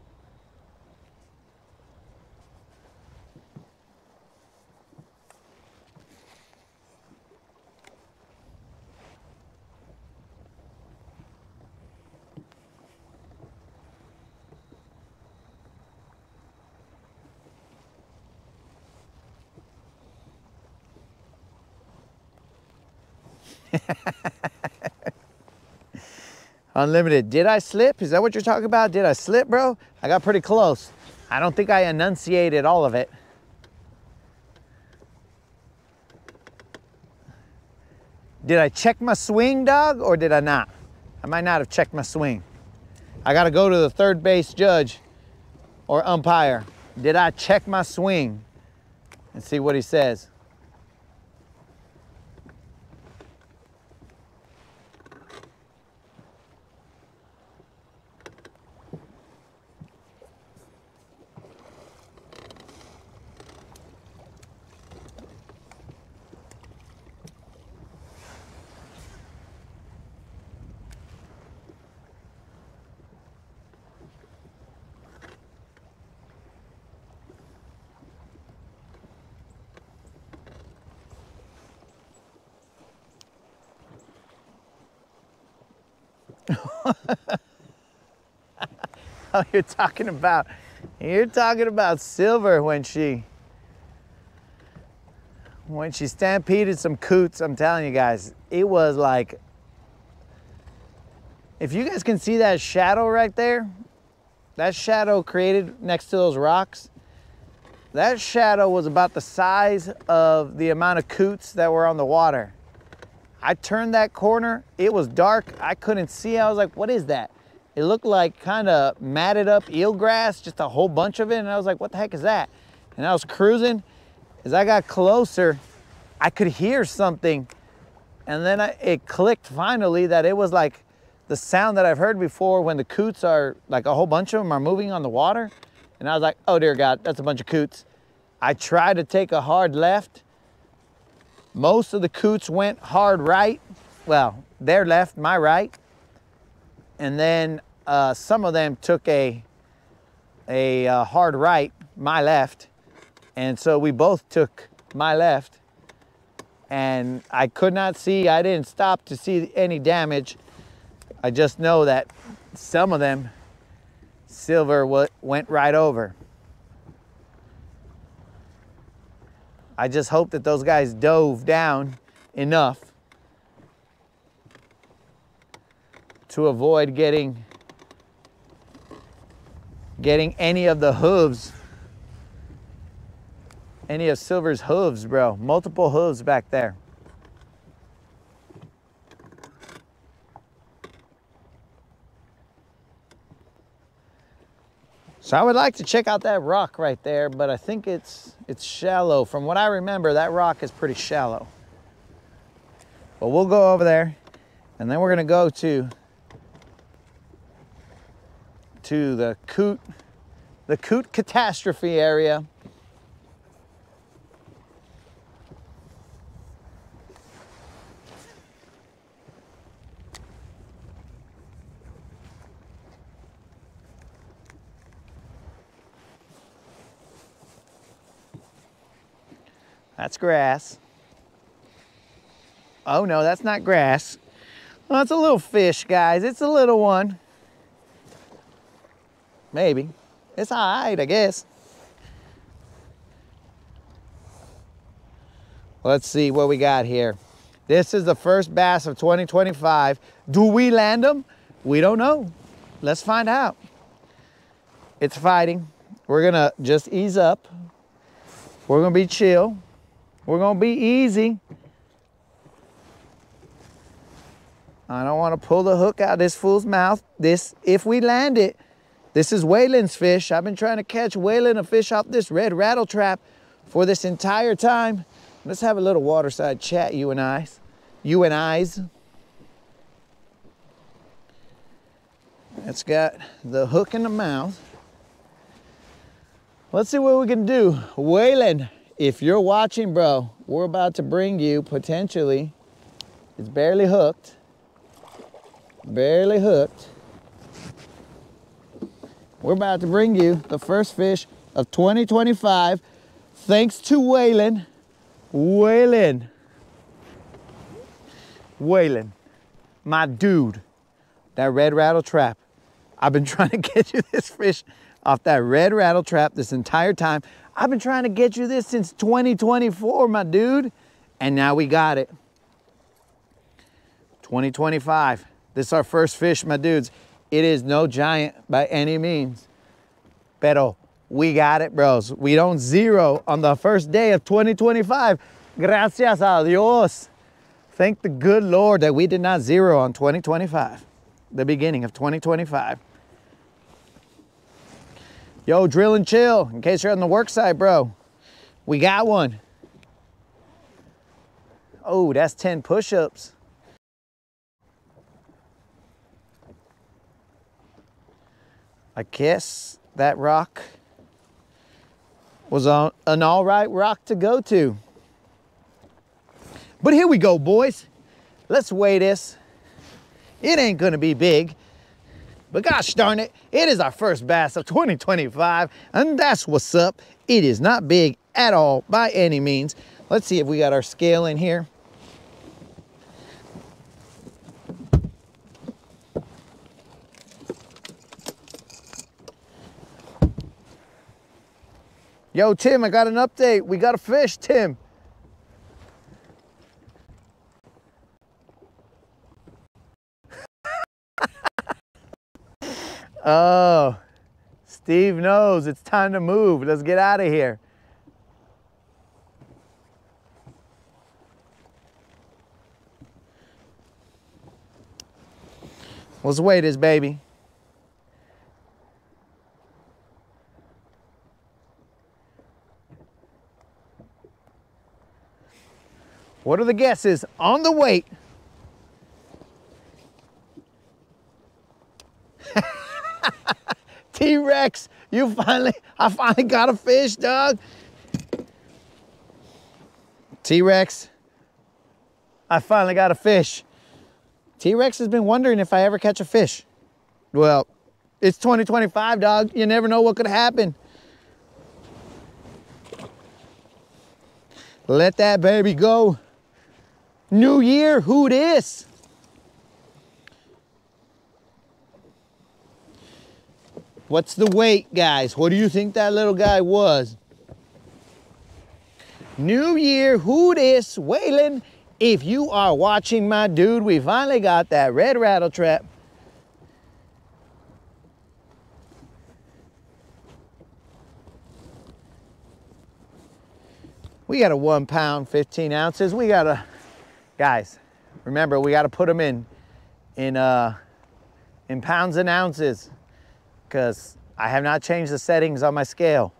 Speaker 3: Unlimited, did I slip? Is that what you're talking about? Did I slip, bro? I got pretty close. I don't think I enunciated all of it. Did I check my swing, dog, or did I not? I might not have checked my swing. I gotta go to the third base judge or umpire. Did I check my swing? And see what he says. Oh, you're talking about Silver when she stampeded some coots. I'm telling you guys, it was like, if you guys can see that shadow right there, that shadow created next to those rocks, that shadow was about the size of the amount of coots that were on the water. I turned that corner, it was dark, I couldn't see. I was like, what is that? It looked like kind of matted up eelgrass, just a whole bunch of it. And I was like, what the heck is that? And I was cruising. As I got closer, I could hear something. And then it clicked finally that it was like the sound that I've heard before when the coots are, like a whole bunch of them are moving on the water. And I was like, oh dear God, that's a bunch of coots. I tried to take a hard left. Most of the coots went hard right. Well, their left, my right. And then some of them took a hard right, my left. And so we both took my left. And I could not see, I didn't stop to see any damage. I just know that some of them, silver went right over. I just hope that those guys dove down enough to avoid getting any of the hooves, any of silver's hooves, bro. Multiple hooves back there. So I would like to check out that rock right there, but I think it's shallow. From what I remember, that rock is pretty shallow. But we'll go over there, and then we're gonna go to the coot catastrophe area. That's grass. Oh no, that's not grass. Well, it's a little fish, guys. It's a little one. Maybe. It's all right, I guess. Let's see what we got here. This is the first bass of 2025. Do we land them? We don't know. Let's find out. It's fighting. We're gonna just ease up. We're gonna be chill. We're gonna be easy. I don't want to pull the hook out of this fool's mouth. If we land it, this is Waylon's fish. I've been trying to catch Waylon a fish off this red rattle trap for this entire time. Let's have a little waterside chat, you and I. You and I's. It's got the hook in the mouth. Let's see what we can do. Waylon, if you're watching, bro, we're about to bring you potentially, it's barely hooked. Barely hooked. We're about to bring you the first fish of 2025, thanks to Waylon. Waylon, my dude, that red rattle trap. I've been trying to get you this fish off that red rattle trap this entire time. I've been trying to get you this since 2024, my dude. And now we got it. 2025. This is our first fish, my dudes. It is no giant by any means. Pero we got it, bros. We don't zero on the first day of 2025. Gracias a Dios. Thank the good Lord that we did not zero on 2025. The beginning of 2025. Yo, drill and chill, in case you're on the work site, bro. We got one. Oh, that's 10 push-ups. I guess that rock was an all right rock to go to. But here we go, boys. Let's weigh this. It ain't gonna be big. But gosh darn it, it is our first bass of 2025, and that's what's up. It is not big at all by any means. Let's see if we got our scale in here. Yo, Tim, I got an update. We got a fish, Tim. Oh, Steve knows it's time to move. Let's get out of here. Let's weigh this baby. What are the guesses on the weight? T-Rex, I finally got a fish, dog. T-Rex, I finally got a fish. T-Rex has been wondering if I ever catch a fish. Well, it's 2025, dog. You never know what could happen. Let that baby go. New year, who dis? What's the weight, guys? What do you think that little guy was? New year, who dis? Waylon, if you are watching, my dude, we finally got that red rattle trap. We got a 1 pound, 15 ounces. We got a, guys, remember, we got to put them in pounds and ounces, because I have not changed the settings on my scale.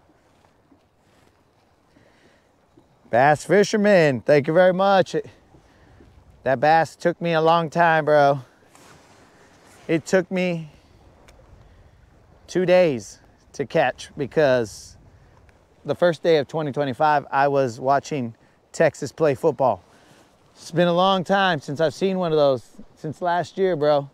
Speaker 3: Bass fisherman, thank you very much. That bass took me a long time, bro. It took me 2 days to catch, because the first day of 2025, I was watching Texas play football. It's been a long time since I've seen one of those, since last year, bro.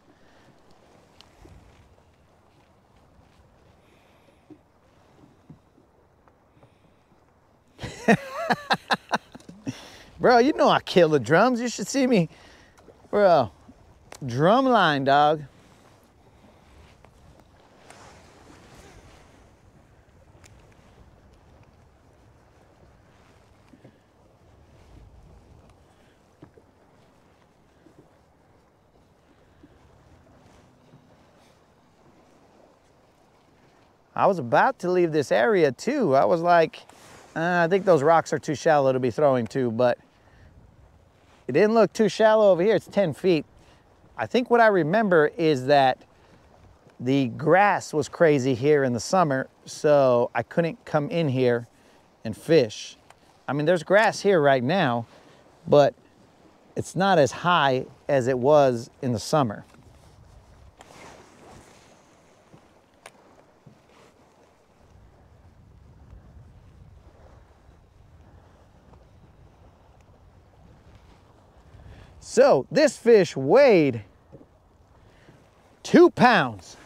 Speaker 3: Bro, you know I kill the drums. You should see me. Bro, drum line, dog. I was about to leave this area too. I was like, I think those rocks are too shallow to be throwing to, but it didn't look too shallow over here. It's 10 feet. I think what I remember is that the grass was crazy here in the summer, so I couldn't come in here and fish. I mean, there's grass here right now, but it's not as high as it was in the summer. So this fish weighed 2 pounds,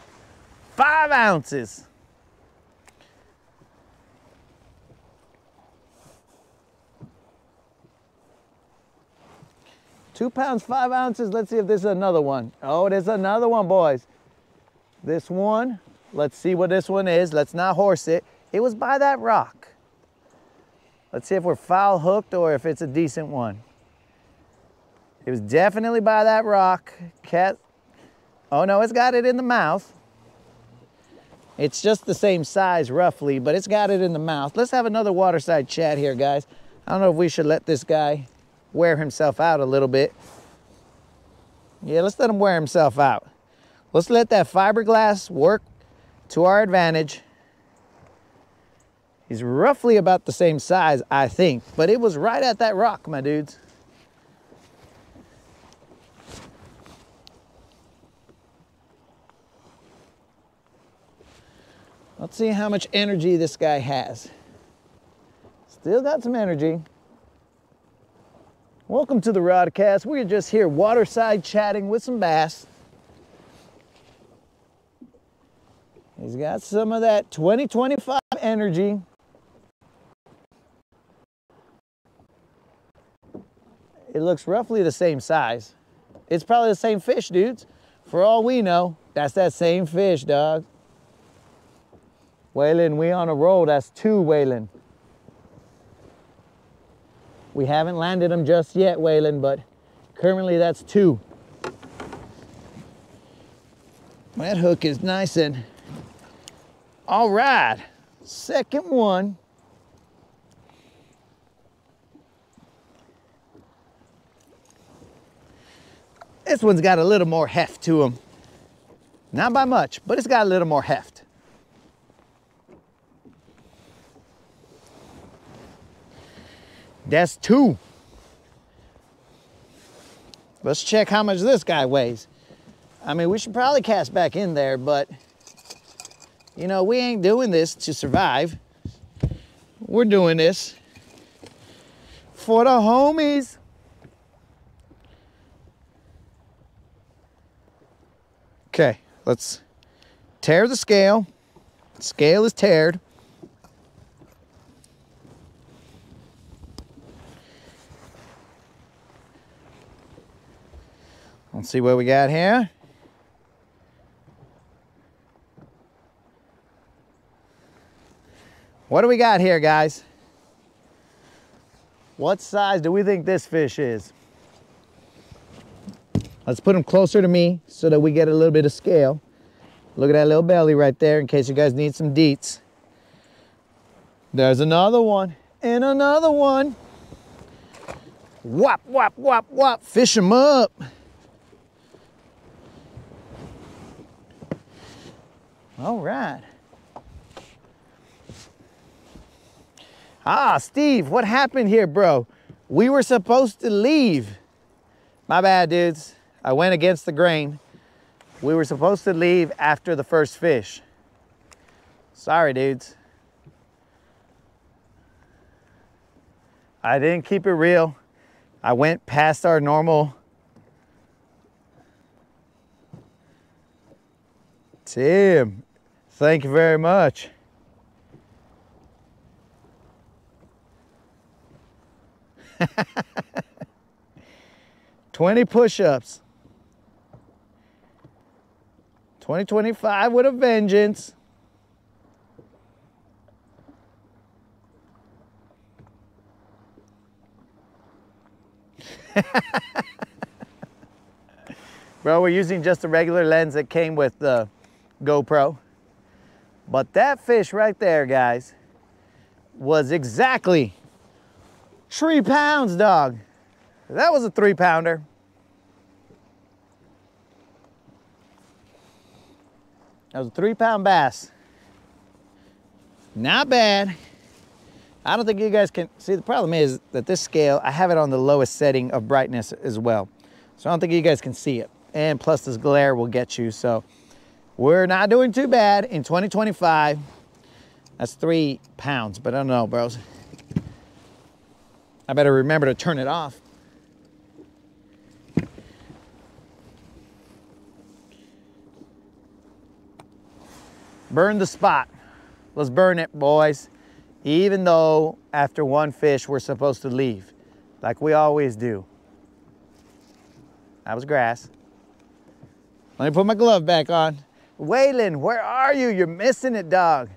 Speaker 3: 5 ounces. Two pounds, 5 ounces. Let's see if this is another one. Oh, it is another one, boys. This one, let's see what this one is. Let's not horse it. It was by that rock. Let's see if we're foul hooked or if it's a decent one. It was definitely by that rock. Cat. Oh no, it's got it in the mouth. It's just the same size roughly, but it's got it in the mouth. Let's have another waterside chat here, guys. I don't know if we should let this guy wear himself out a little bit. Yeah, let's let him wear himself out. Let's let that fiberglass work to our advantage. He's roughly about the same size, I think, but it was right at that rock, my dudes. Let's see how much energy this guy has. Still got some energy. Welcome to the Rodcast. We're just here waterside chatting with some bass. He's got some of that 2025 energy. It looks roughly the same size. It's probably the same fish, dudes. For all we know, that's that same fish, dog. Waylon, we on a roll. That's 2, Waylon. We haven't landed them just yet, Waylon, but currently that's 2. That hook is nice and all right. Second one. This one's got a little more heft to him. Not by much, but it's got a little more heft. That's 2. Let's check how much this guy weighs. I mean, we should probably cast back in there, but You know, we ain't doing this to survive. We're doing this for the homies. Okay, let's tear the scale. Scale is teared. Let's see what we got here. What do we got here, guys? What size do we think this fish is? Let's put him closer to me so that we get a little bit of scale. Look at that little belly right there in case you guys need some deets. There's another one and another one. Whop, whop, whop, whop. Fish him up. All right. Ah, Steve, what happened here, bro? We were supposed to leave. My bad, dudes. I went against the grain. We were supposed to leave after the first fish. Sorry, dudes. I didn't keep it real. I went past our normal. Tim, thank you very much. $20 push-ups. 2025 with a vengeance. Bro, we're using just a regular lens that came with the GoPro. But that fish right there, guys, was exactly 3 pounds, dog. That was a 3-pounder. That was a 3-pound bass. Not bad. I don't think you guys can see. The problem is that this scale, I have it on the lowest setting of brightness as well. So I don't think you guys can see it. And plus this glare will get you. So we're not doing too bad in 2025. That's 3 pounds, but I don't know, bros. I better remember to turn it off. Burn the spot. Let's burn it, boys. Even though after one fish, we're supposed to leave, like we always do. That was grass. Let me put my glove back on. Waylon, where are you? You're missing it, dog.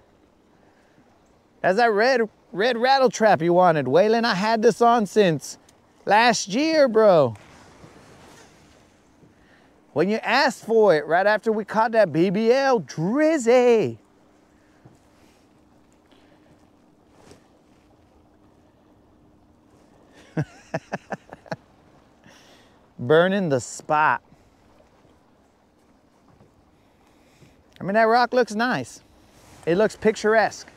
Speaker 3: That's that red rattle trap you wanted. Waylon, I had this on since last year, bro. When you asked for it, right after we caught that BBL, Drizzy. Burning the spot. I mean, that rock looks nice. It looks picturesque.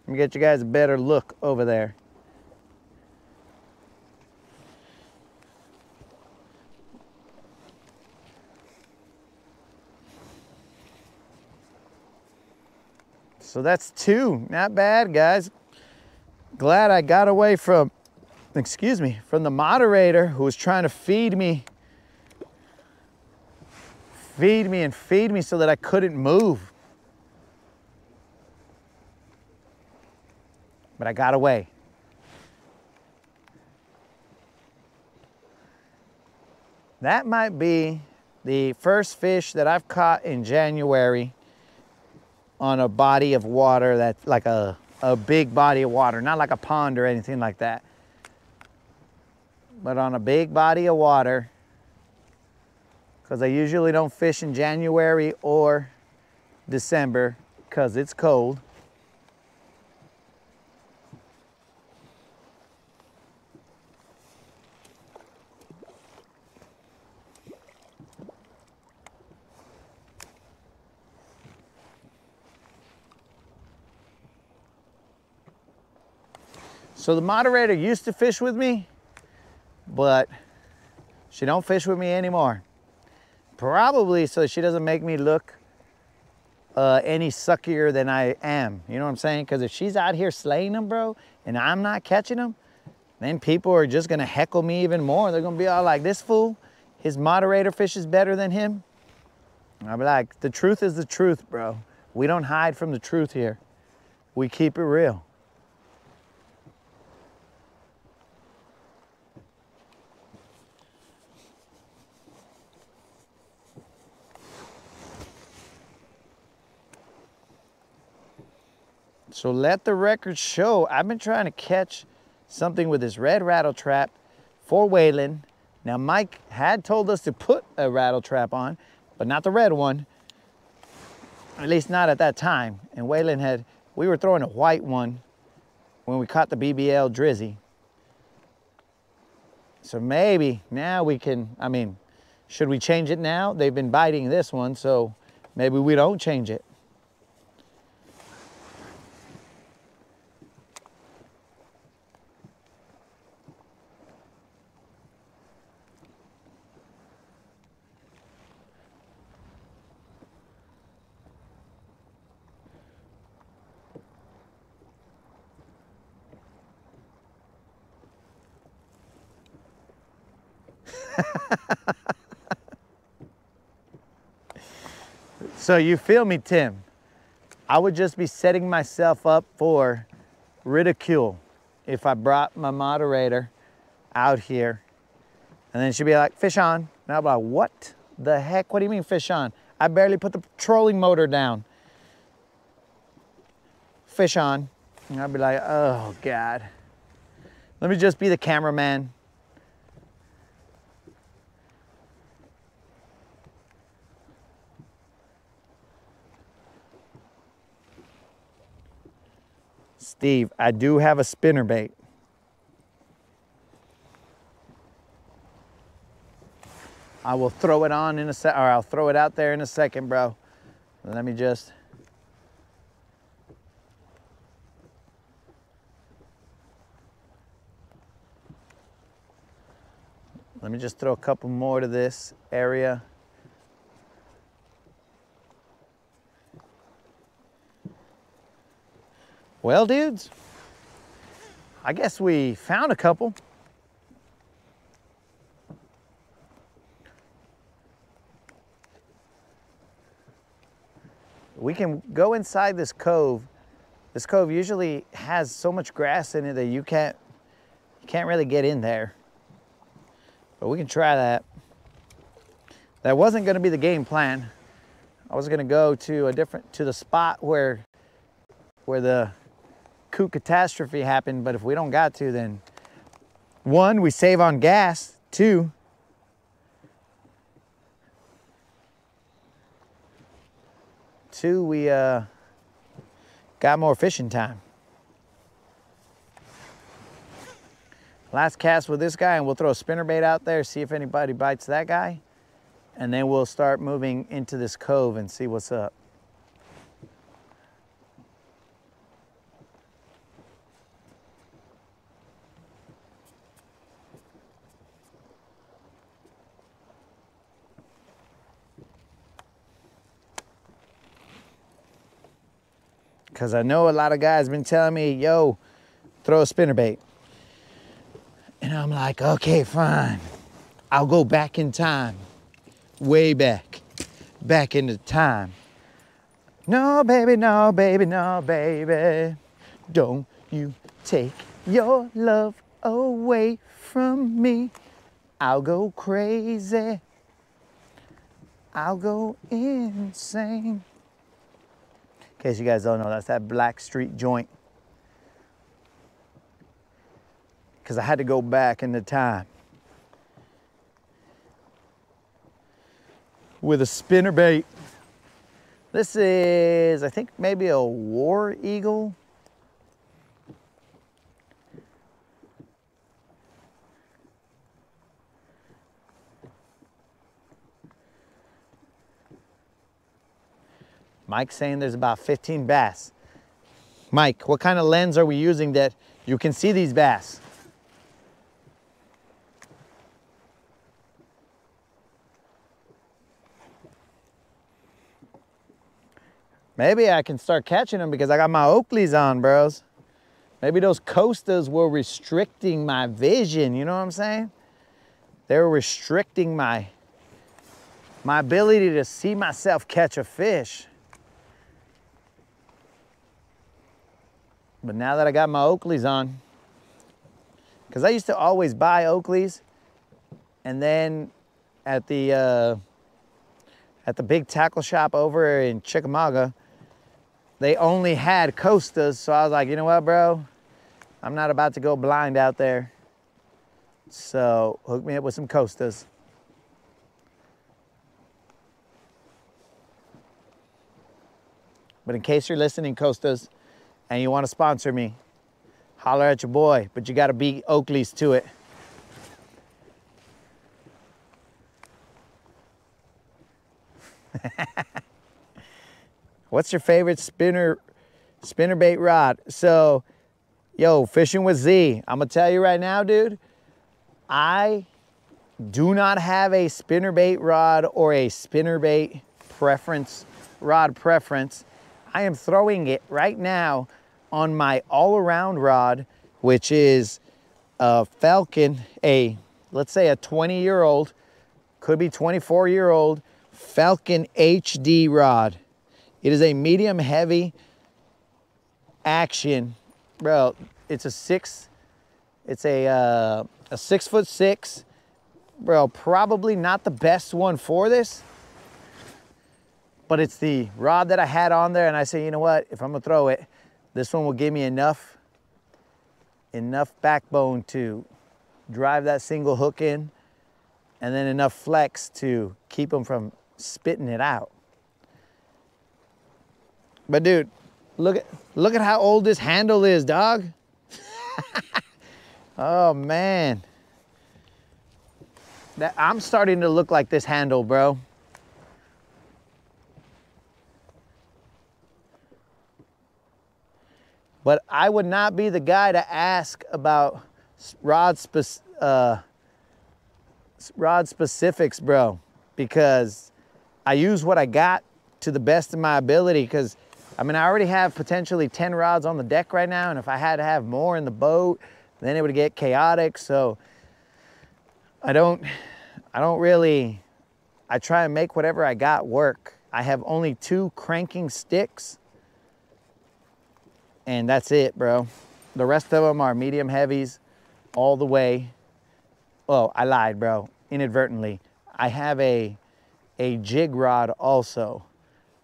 Speaker 3: Let me get you guys a better look over there. So that's 2, not bad, guys. Glad I got away from, excuse me, from the moderator who was trying to feed me so that I couldn't move. But I got away. That might be the first fish that I've caught in January on a body of water that's like a big body of water, not like a pond or anything like that, but on a big body of water, because I usually don't fish in January or December because it's cold. So the moderator used to fish with me, but she don't fish with me anymore. Probably so she doesn't make me look any suckier than I am. You know what I'm saying? Because if she's out here slaying them, bro, and I'm not catching them, then people are just gonna heckle me even more. They're gonna be all like, this fool, his moderator fish is better than him. And I'll be like, the truth is the truth, bro. We don't hide from the truth here. We keep it real. So let the record show, I've been trying to catch something with this red rattle trap for Waylon. Now Mike had told us to put a rattle trap on, but not the red one. At least not at that time. And Waylon we were throwing a white one when we caught the BBL Drizzy. So maybe now we can, I mean, should we change it now? They've been biting this one, so maybe we don't change it. So you feel me, Tim? I would just be setting myself up for ridicule if I brought my moderator out here and then she'd be like, fish on. And I'd be like, what the heck? What do you mean fish on? I barely put the trolling motor down. Fish on. And I'd be like, oh God. Let me just be the cameraman. Steve, I do have a spinnerbait. I will throw it on in a sec, or I'll throw it out there in a second, bro. Let me just. Let me just throw a couple more to this area. Well, dudes, I guess we found a couple. We can go inside this cove. This cove usually has so much grass in it that you can't really get in there. But we can try that. That wasn't gonna be the game plan. I was gonna go to the spot where the coup catastrophe happened, but if we don't got to, then one, we save on gas. Two, we got more fishing time. Last cast with this guy, and we'll throw a spinnerbait out there, see if anybody bites that guy, and then we'll start moving into this cove and see what's up. Because I know a lot of guys been telling me, yo, throw a spinnerbait. And I'm like, okay, fine. I'll go back in time. Way back into time. No, baby, no, baby, no, baby. Don't you take your love away from me. I'll go crazy. I'll go insane. In case you guys don't know, that's that Black Street joint. Because I had to go back into time. With a spinnerbait. This is, I think, maybe a war eagle. Mike's saying there's about 15 bass. Mike, what kind of lens are we using that you can see these bass? Maybe I can start catching them because I got my Oakleys on, bros. Maybe those Costas were restricting my vision, you know what I'm saying? They were restricting my ability to see myself catch a fish. But now that I got my Oakleys on, because I used to always buy Oakleys, and then at the big tackle shop over in Chickamauga, they only had Costas, so I was like, you know what, bro? I'm not about to go blind out there. So hook me up with some Costas. But in case you're listening, Costas, and you want to sponsor me, holler at your boy, but you got to beat Oakleys to it. What's your favorite spinnerbait rod? So, yo, fishing with Z, I'm gonna tell you right now, dude, I do not have a spinnerbait rod or a spinnerbait rod preference. I am throwing it right now on my all-around rod, which is a Falcon, let's say a 20-year-old, could be 24-year-old Falcon HD rod. It is a medium heavy action, bro. It's a 6'6", bro. Probably not the best one for this, but it's the rod that I had on there, and I say, you know what? If I'm gonna throw it, this one will give me enough backbone to drive that single hook in, and then enough flex to keep them from spitting it out. But dude, look at how old this handle is, dog. Oh man. I'm starting to look like this handle, bro. But I would not be the guy to ask about rod specifics, bro, because I use what I got to the best of my ability. Because I mean, I already have potentially 10 rods on the deck right now, and if I had to have more in the boat, then it would get chaotic. So I try and make whatever I got work. I have only 2 cranking sticks, and that's it, bro. The rest of them are medium heavies all the way. Oh, I lied, bro, inadvertently. I have a jig rod also.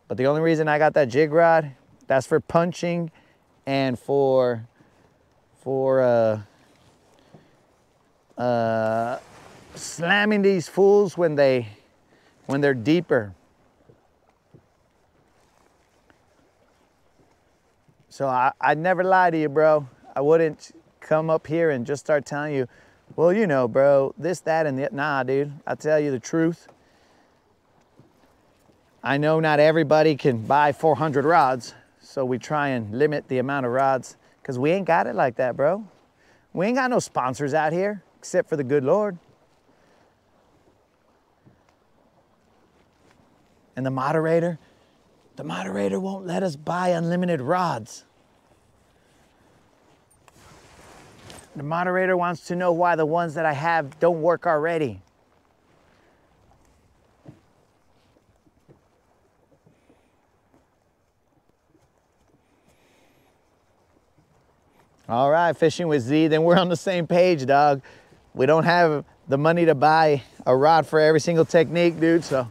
Speaker 3: But the only reason I got that jig rod, that's for punching and for slamming these fools when they're deeper. So I'd never lie to you, bro. I wouldn't come up here and just start telling you, well, you know, bro, this, that, and the, nah, dude. I'll tell you the truth. I know not everybody can buy 400 rods, so we try and limit the amount of rods, because we ain't got it like that, bro. We ain't got no sponsors out here, except for the good Lord. And the moderator won't let us buy unlimited rods. The moderator wants to know why the ones that I have don't work already. All right, fishing with Z, then we're on the same page, dog. We don't have the money to buy a rod for every single technique, dude, so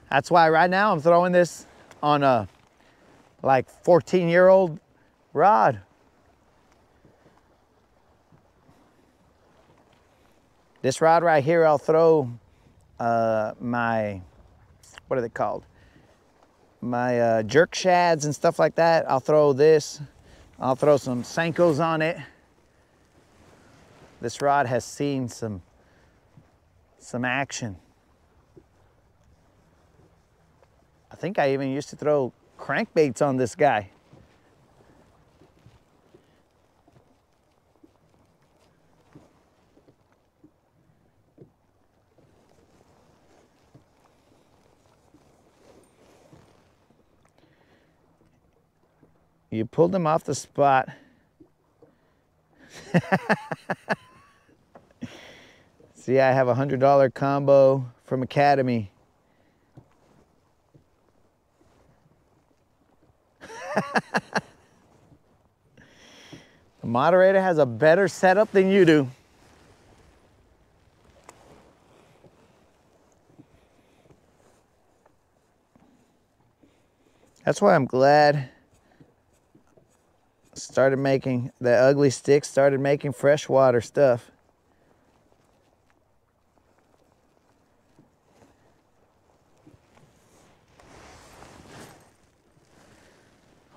Speaker 3: that's why right now I'm throwing this on a like 14-year-old rod. This rod right here, I'll throw my, what are they called? My jerk shads and stuff like that. I'll throw this. I'll throw some Senkos on it. This rod has seen some action. I think I even used to throw crankbaits on this guy. You pulled him off the spot. See, I have a $100 combo from Academy. The moderator has a better setup than you do. That's why I'm glad started making the ugly stick, started making freshwater stuff.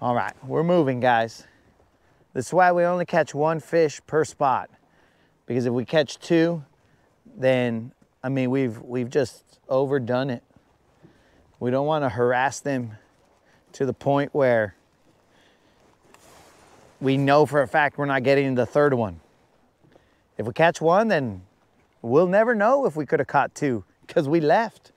Speaker 3: All right, we're moving, guys. This is why we only catch one fish per spot. Because if we catch two, then, I mean, we've just overdone it. We don't want to harass them to the point where we know for a fact we're not getting the third one. If we catch one, then we'll never know if we could have caught two because we left.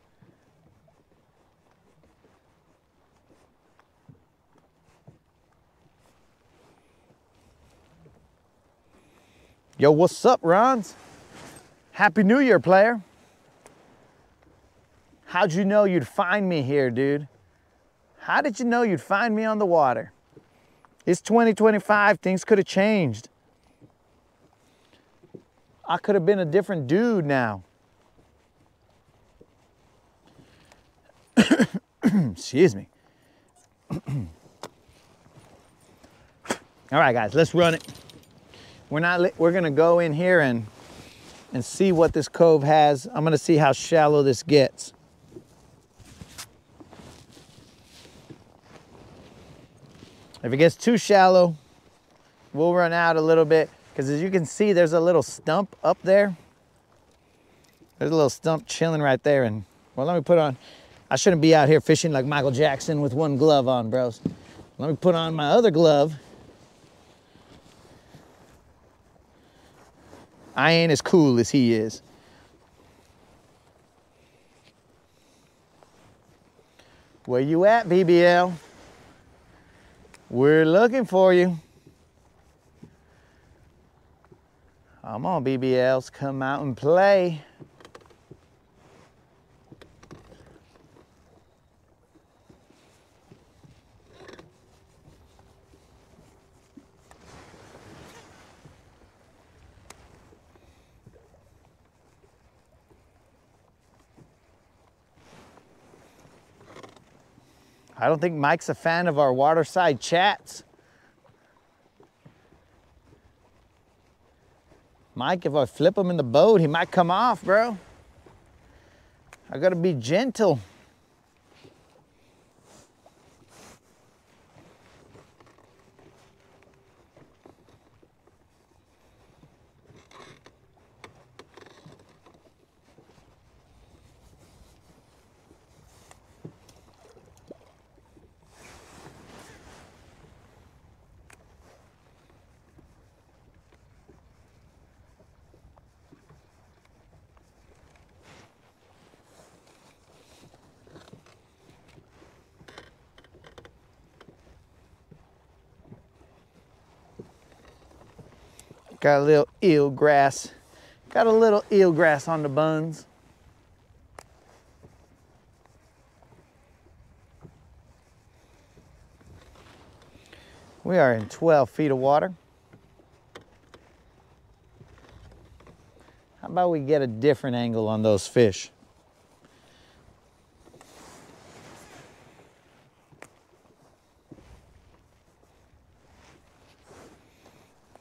Speaker 3: Yo, what's up, Rons? Happy New Year, player. How'd you know you'd find me here, dude? How did you know you'd find me on the water? It's 2025, things could have changed. I could have been a different dude now. Excuse me. All right, guys, let's run it. We're gonna go in here and see what this cove has. I'm gonna see how shallow this gets. If it gets too shallow, we'll run out a little bit, because as you can see, there's a little stump up there. There's a little stump chilling right there. And well, let me put on, I shouldn't be out here fishing like Michael Jackson with one glove on, bros. Let me put on my other glove. I ain't as cool as he is. Where you at, BBL? We're looking for you. Come on, BBLs, come out and play. I don't think Mike's a fan of our waterside chats. Mike, if I flip him in the boat, he might come off, bro. I gotta be gentle. Got a little eelgrass. Got a little eelgrass on the buns. We are in 12 feet of water. How about we get a different angle on those fish?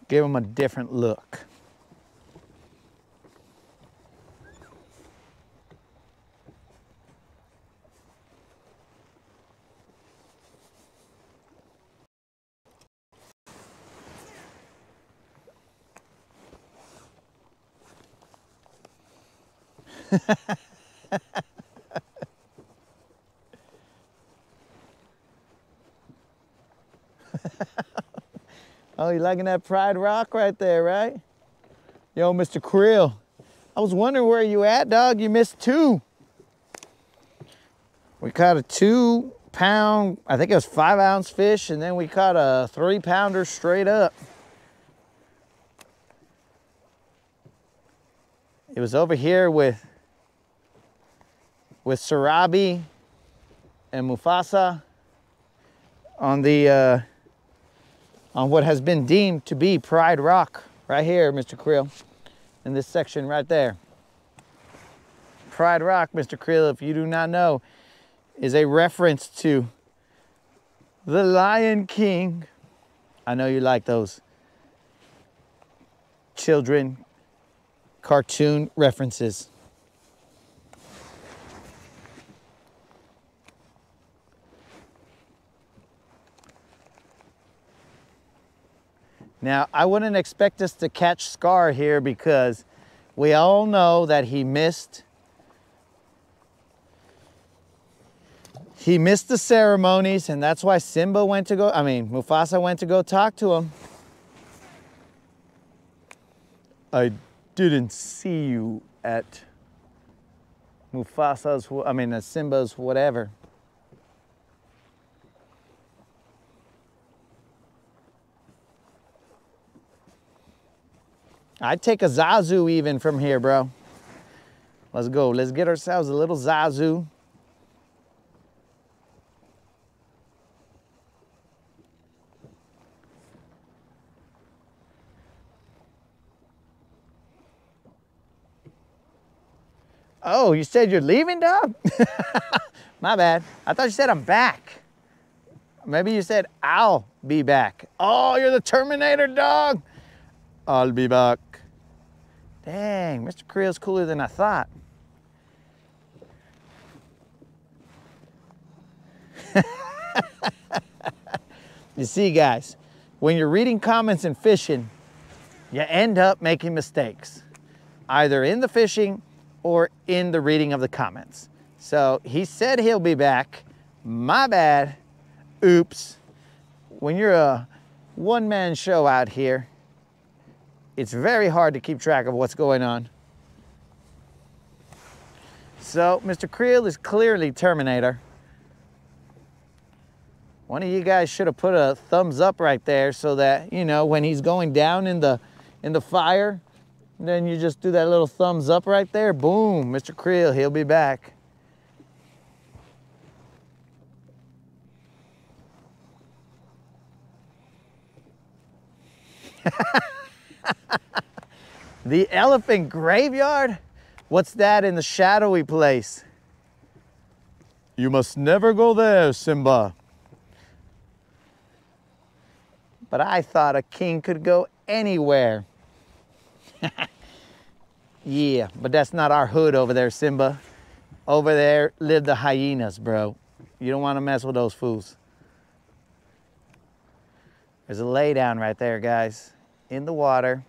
Speaker 3: Give them a different look. Oh, you liking that Pride Rock right there, right? Yo, Mr. Krill, I was wondering where you at, dog. You missed two. We caught a 2 pound, I think it was 5 ounce fish, and then we caught a 3 pounder straight up. It was over here with Sarabi and Mufasa on the on what has been deemed to be Pride Rock right here, Mr. Creel, in this section right there. Pride Rock, Mr. Creel, if you do not know, is a reference to the Lion King. I know you like those children cartoon references. Now, I wouldn't expect us to catch Scar here because we all know that he missed the ceremonies, and that's why Mufasa went to go talk to him. I didn't see you at at Simba's whatever. I'd take a Zazu even from here, bro. Let's go. Let's get ourselves a little Zazu. Oh, you said you're leaving, dog? My bad. I thought you said I'm back. Maybe you said I'll be back. Oh, you're the Terminator, dog. I'll be back. Dang, Mr. Creel's cooler than I thought. You see, guys, when you're reading comments and fishing, you end up making mistakes, either in the fishing or in the reading of the comments. So he said he'll be back. My bad. Oops. When you're a one-man show out here, it's very hard to keep track of what's going on. So Mr. Creel is clearly Terminator. One of you guys should have put a thumbs up right there so that, you know, when he's going down in the fire, then you just do that little thumbs up right there. Boom, Mr. Creel, he'll be back. The elephant graveyard? What's that in the shadowy place? You must never go there, Simba. But I thought a king could go anywhere. Yeah, but that's not our hood over there, Simba. Over there live the hyenas, bro. You don't want to mess with those fools. There's a lay down right there, guys, in the water.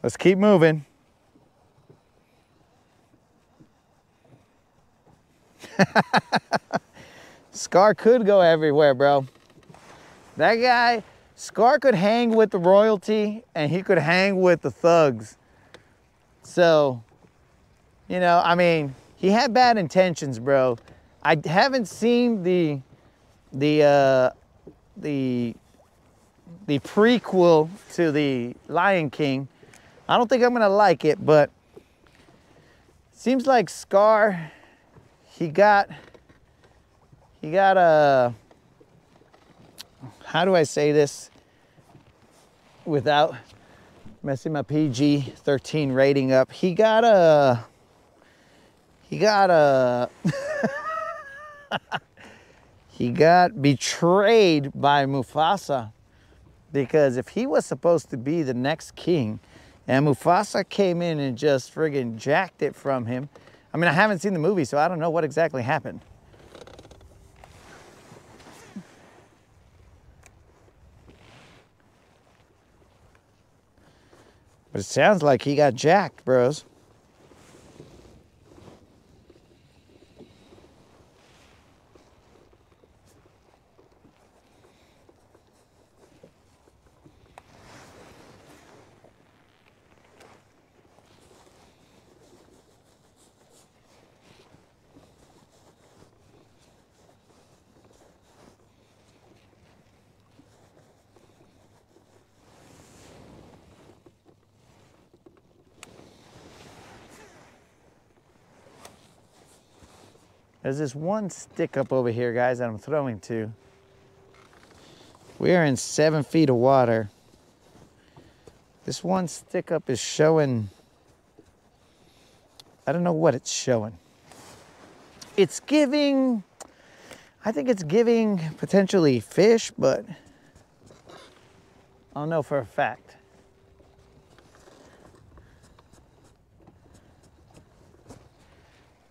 Speaker 3: Let's keep moving. Scar could go everywhere, bro. That guy, Scar could hang with the royalty and he could hang with the thugs. So, you know, I mean, he had bad intentions, bro. I haven't seen the prequel to the Lion King. I don't think I'm gonna like it, but seems like Scar, he got a, how do I say this without messing my PG-13 rating up? He got betrayed by Mufasa, because if he was supposed to be the next king and Mufasa came in and just friggin' jacked it from him. I mean, I haven't seen the movie, so I don't know what exactly happened. But it sounds like he got jacked, bros. There's this one stick up over here, guys, that I'm throwing to. We're in 7 feet of water. This one stick up is showing, I don't know what it's showing. It's giving, I think it's giving potentially fish, but I don't know for a fact.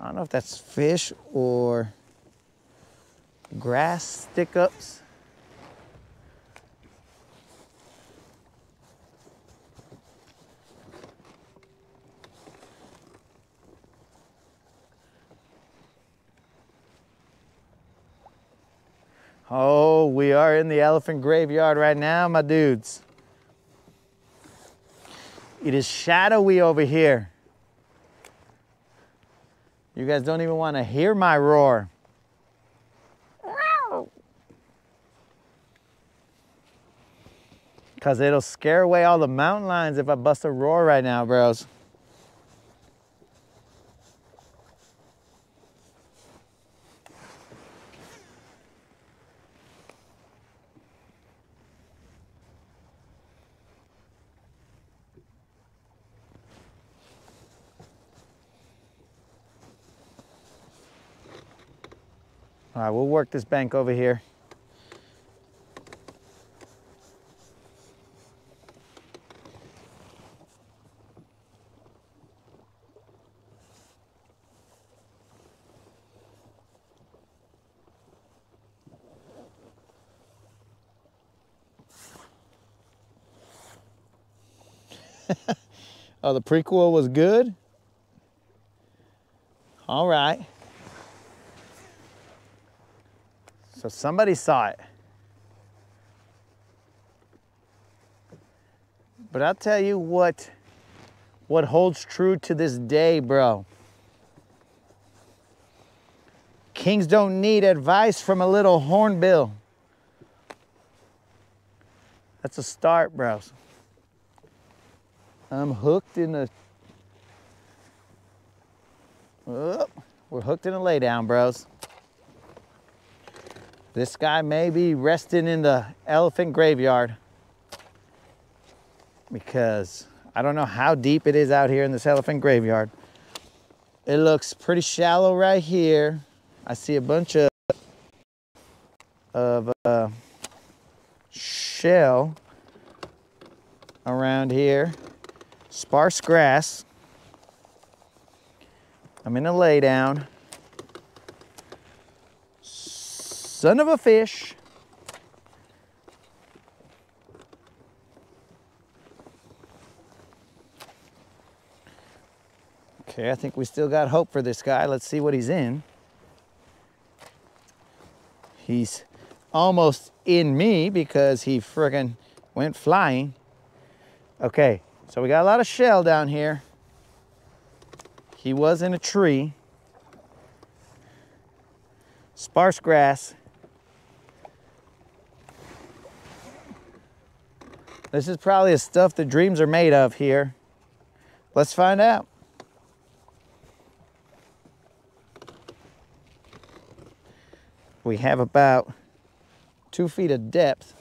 Speaker 3: I don't know if that's fish or grass stick-ups. Oh, we are in the elephant graveyard right now, my dudes. It is shadowy over here. You guys don't even want to hear my roar. Because it'll scare away all the mountain lions if I bust a roar right now, bros. All right, we'll work this bank over here. Oh, the prequel was good? All right. So somebody saw it. But I'll tell you what holds true to this day, bro. Kings don't need advice from a little hornbill. That's a start, bros. I'm hooked in the... Oh, we're hooked in a laydown, bros. This guy may be resting in the elephant graveyard because I don't know how deep it is out here in this elephant graveyard. It looks pretty shallow right here. I see a bunch of shell around here. Sparse grass. I'm in a laydown. Son of a fish. Okay, I think we still got hope for this guy. Let's see what he's in. He's almost in me because he friggin' went flying. Okay, so we got a lot of shell down here. He was in a tree. Sparse grass. This is probably the stuff that dreams are made of here. Let's find out. We have about 2 feet of depth.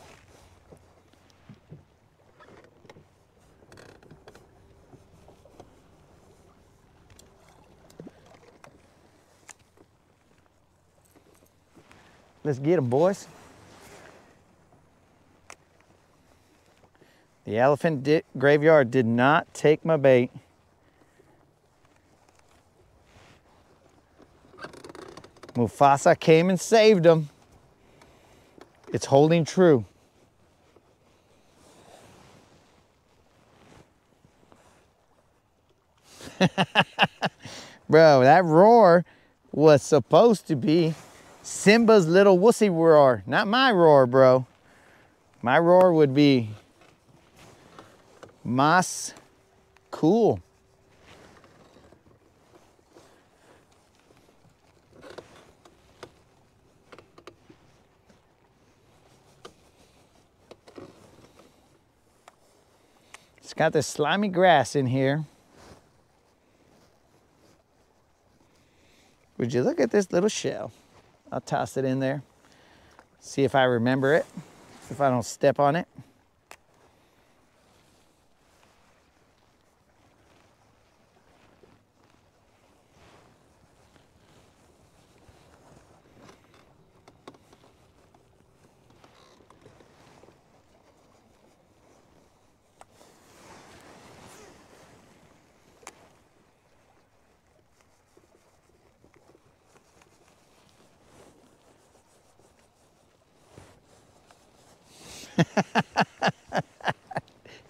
Speaker 3: Let's get them, boys. The elephant graveyard did not take my bait. Mufasa came and saved him. It's holding true. Bro, that roar was supposed to be Simba's little wussy roar, not my roar, bro. My roar would be mas cool. It's got this slimy grass in here. Would you look at this little shell? I'll toss it in there. See if I remember it. If I don't step on it.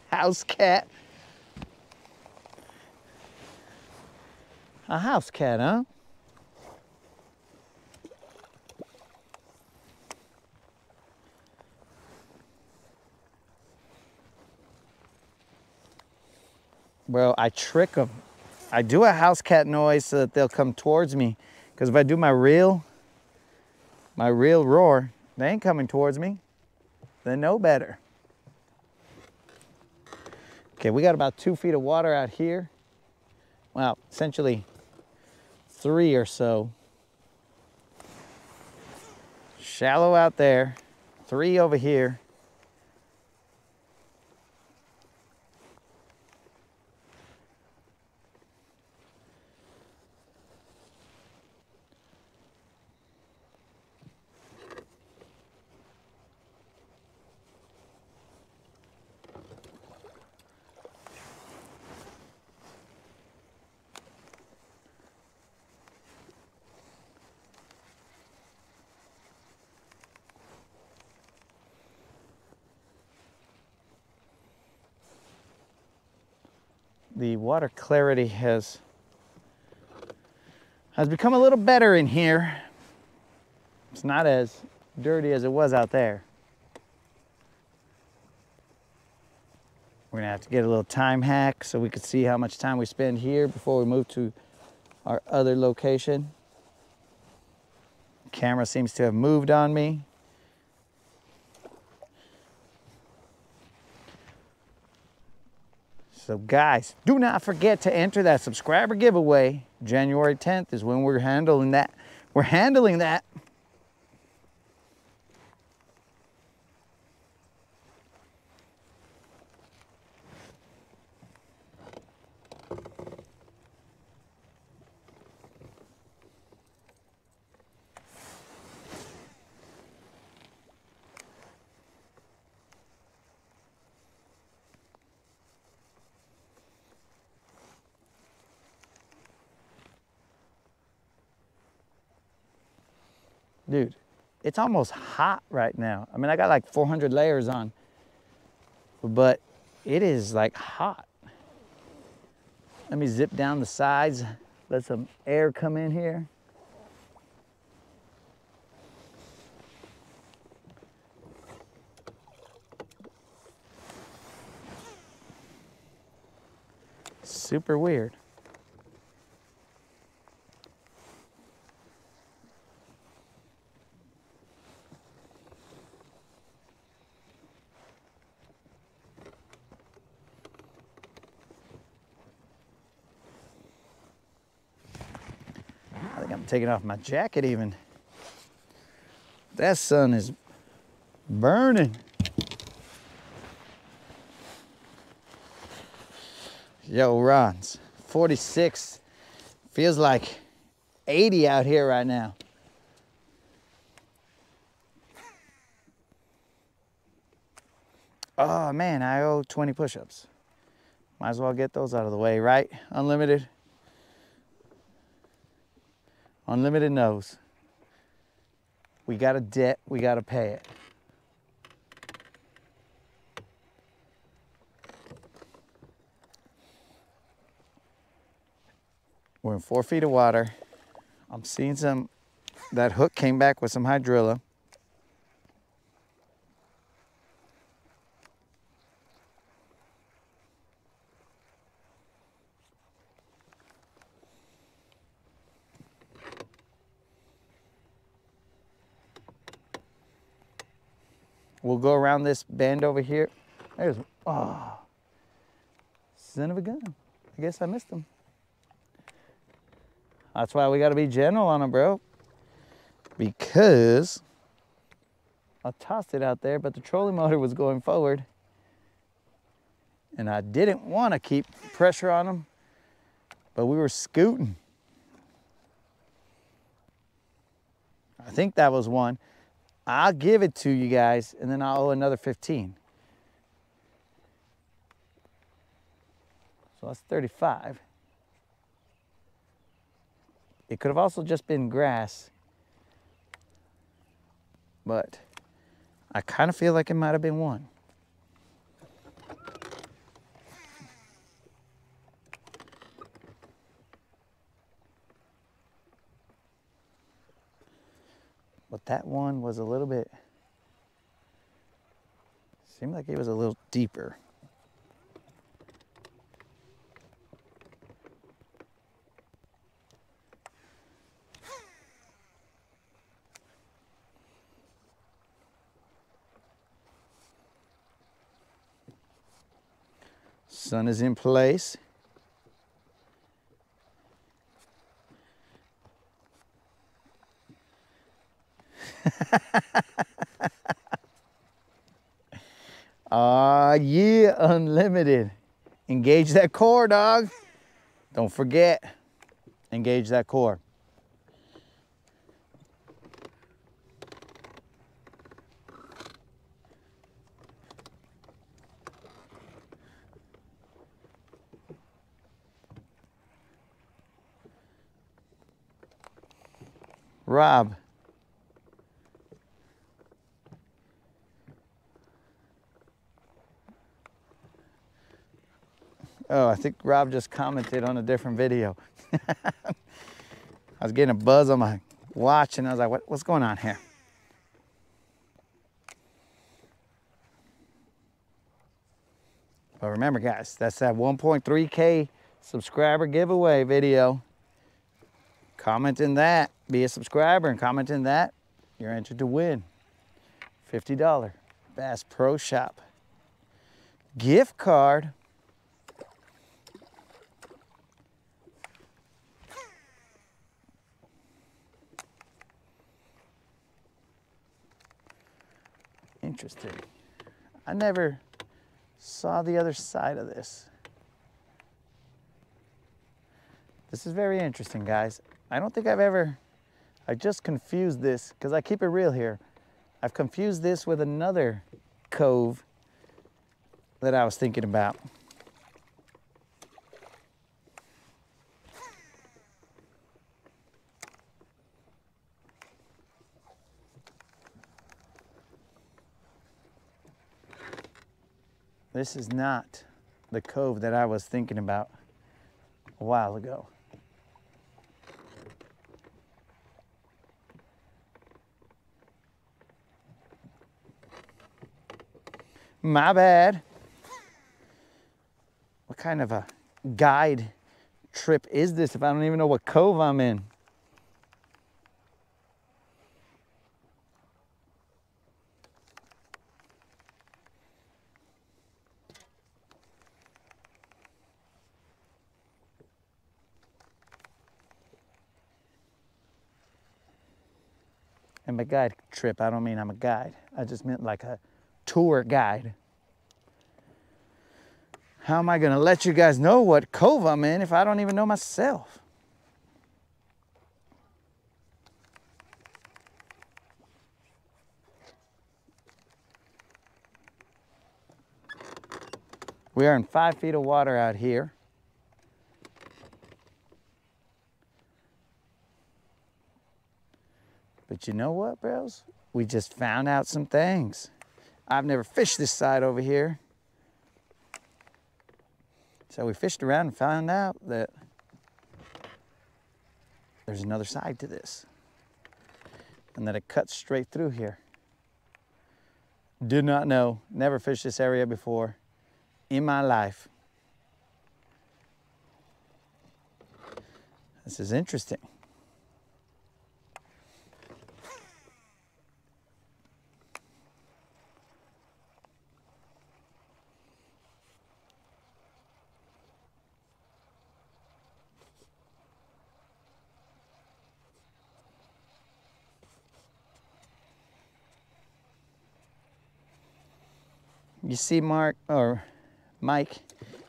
Speaker 3: House cat. A house cat, huh? Well, I trick them. I do a house cat noise so that they'll come towards me. Because if I do my real roar, they ain't coming towards me. They know better. Okay, we got about 2 feet of water out here. Well, essentially 3 or so. Shallow out there, 3 over here. The water clarity has become a little better in here. It's not as dirty as it was out there. We're gonna have to get a little time hack so we can see how much time we spend here before we move to our other location. Camera seems to have moved on me. So guys, do not forget to enter that subscriber giveaway. January 10th is when we're handling that. We're handling that. Dude, it's almost hot right now. I mean, I got like 400 layers on, but it is like hot. Let me zip down the sides, let some air come in here. Super weird. I think I'm taking off my jacket even. That sun is burning. Yo, Ron's 46. Feels like 80 out here right now. Oh man, I owe 20 push-ups. Might as well get those out of the way, right? Unlimited. Unlimited knows. We got a debt, we got to pay it. We're in 4 feet of water. I'm seeing that hook came back with some hydrilla. We'll go around this bend over here. There's, oh, son of a gun. I guess I missed him. That's why we got to be gentle on them, bro. Because I tossed it out there, but the trolling motor was going forward. And I didn't want to keep pressure on them, but we were scooting. I think that was one. I'll give it to you guys, and then I'll owe another 15. So that's 35. It could have also just been grass, but I kind of feel like it might have been one. But that one was a little bit, seemed like it was a little deeper. Sun is in place. Yeah, unlimited. Engage that core, dog. Don't forget, engage that core. Rob. Oh, I think Rob just commented on a different video. I was getting a buzz on my watch and I was like, what's going on here? But remember guys, that's that 1.3K subscriber giveaway video. Comment in that, be a subscriber, and comment in that, you're entered to win $50 Bass Pro Shop gift card. Interesting. I never saw the other side of this. This is very interesting, guys. I don't think I just confused this, because I keep it real here. I've confused this with another cove that I was thinking about. This is not the cove that I was thinking about a while ago. My bad. What kind of a guide trip is this if I don't even know what cove I'm in? And by guide trip, I don't mean I'm a guide. I just meant like a tour guide. How am I gonna let you guys know what cove I'm in if I don't even know myself? We are in 5 feet of water out here. But you know what, bros? We just found out some things. I've never fished this side over here. So we fished around and found out that there's another side to this. And that it cuts straight through here. Did not know, never fished this area before in my life. This is interesting. You see, Mark, or Mike,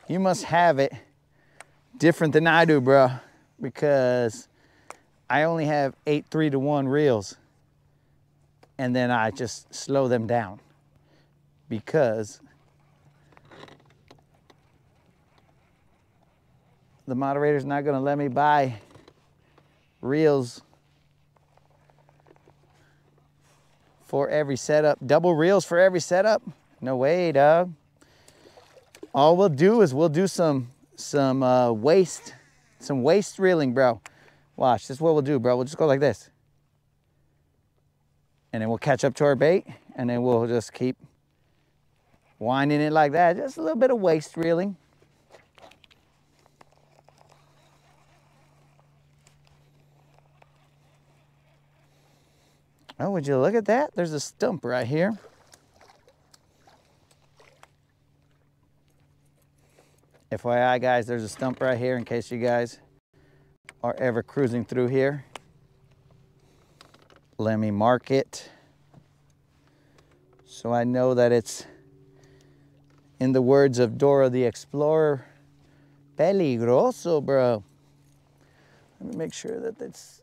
Speaker 3: you must have it different than I do, bro, because I only have 8 3-to-1 reels, and then I just slow them down because the moderator's not gonna let me buy reels for every setup. Double reels for every setup? No way, dog. All we'll do is we'll do some waist reeling, bro. Watch, this is what we'll do, bro. We'll just go like this. And then we'll catch up to our bait, and then we'll just keep winding it like that. Just a little bit of waist reeling. Oh, would you look at that? There's a stump right here. FYI, guys, there's a stump right here in case you guys are ever cruising through here. Let me mark it so I know that it's, in the words of Dora the Explorer, peligroso, bro. Let me make sure that it's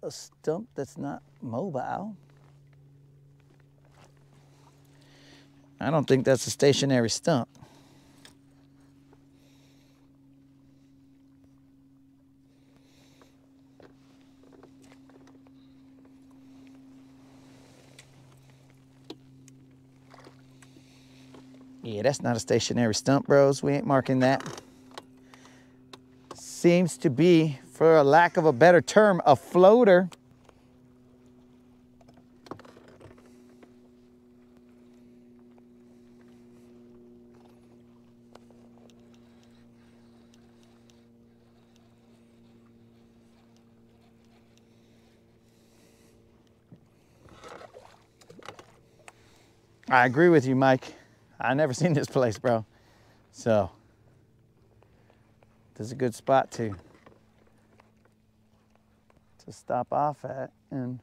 Speaker 3: a stump that's not mobile. I don't think that's a stationary stump. Yeah, that's not a stationary stump, bros. We ain't marking that. Seems to be, for a lack of a better term, a floater. I agree with you, Mike. I never seen this place, bro. So this is a good spot to stop off at and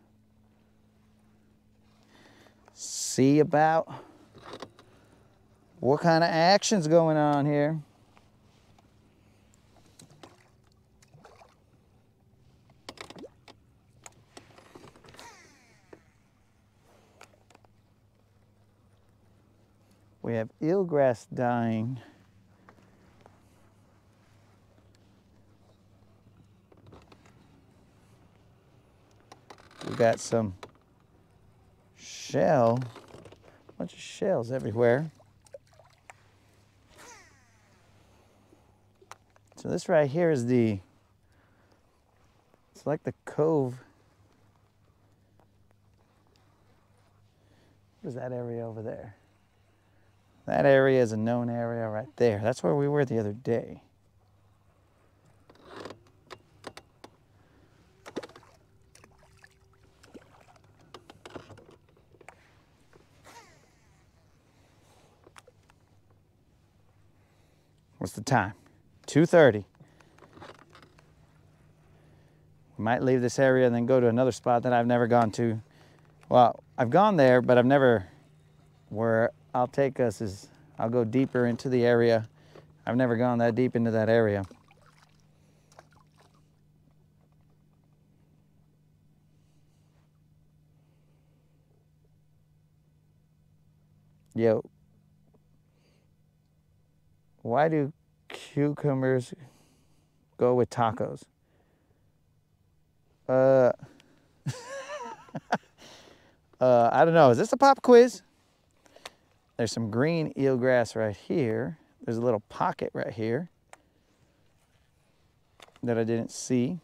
Speaker 3: see about what kind of action's going on here. We have eelgrass dying. We got some shell, a bunch of shells everywhere. So this right here is it's like the cove. What is that area over there? That area is a known area right there. That's where we were the other day. What's the time? 2:30. We might leave this area and then go to another spot that I've never gone to. Well, I've gone there, but I've never, where I'll take us is, I'll go deeper into the area. I've never gone that deep into that area. Yo, why do cucumbers go with tacos? I don't know. Is this a pop quiz? There's some green eelgrass right here. There's a little pocket right here that I didn't see.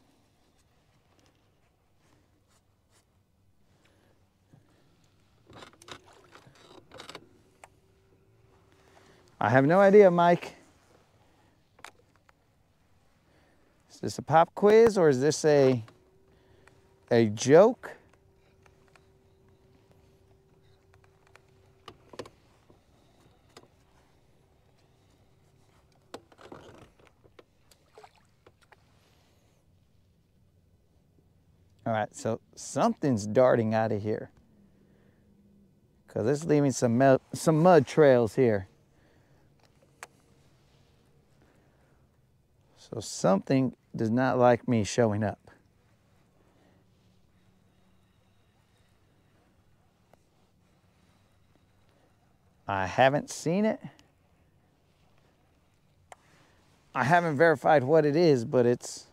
Speaker 3: I have no idea, Mike. Is this a pop quiz or is this a joke? All right, so something's darting out of here. because it's leaving some mud trails here. So something does not like me showing up. I haven't seen it. I haven't verified what it is, but it's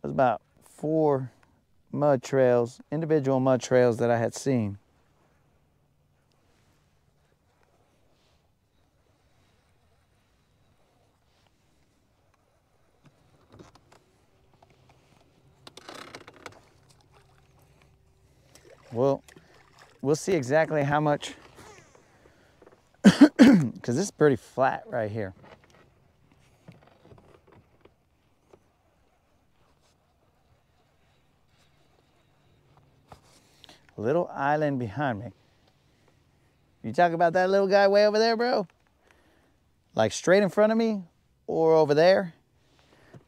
Speaker 3: about 4 mud trails, individual mud trails that I had seen. Well, we'll see exactly how much, because this is pretty flat right here. Little island behind me. You talk about that little guy way over there, bro? Like straight in front of me or over there?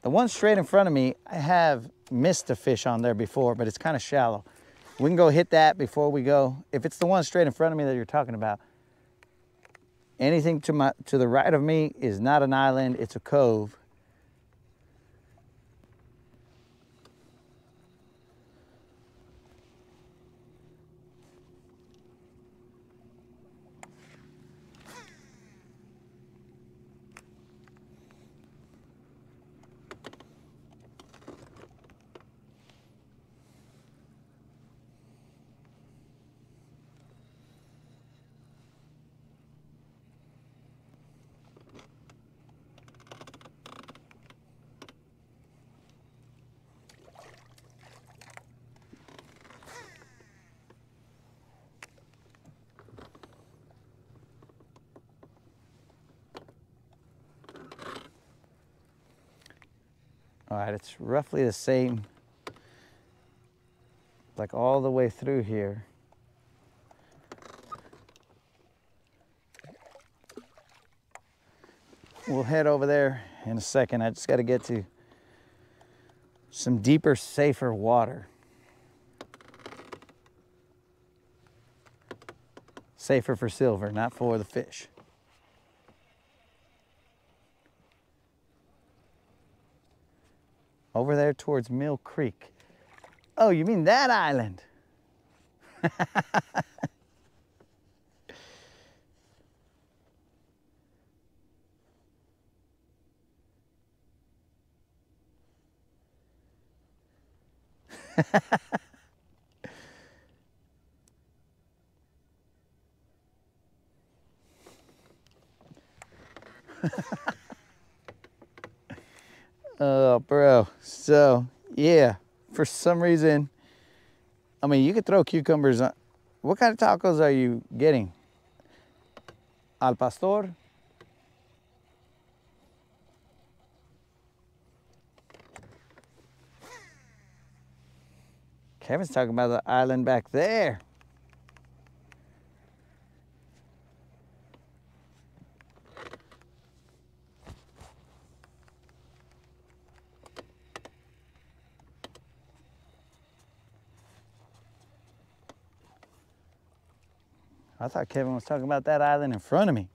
Speaker 3: The one straight in front of me, I have missed a fish on there before, but it's kind of shallow. We can go hit that before we go. If it's the one straight in front of me that you're talking about, anything to the right of me is not an island, it's a cove. All right, it's roughly the same, like all the way through here. We'll head over there in a second. I just got to get to some deeper, safer water. Safer for silver, not for the fish. Over there towards Mill Creek. Oh, you mean that island? Oh, bro. So, yeah, for some reason, I mean, you could throw cucumbers on. What kind of tacos are you getting? Al pastor? Kevin's talking about the island back there. I thought Kevin was talking about that island in front of me.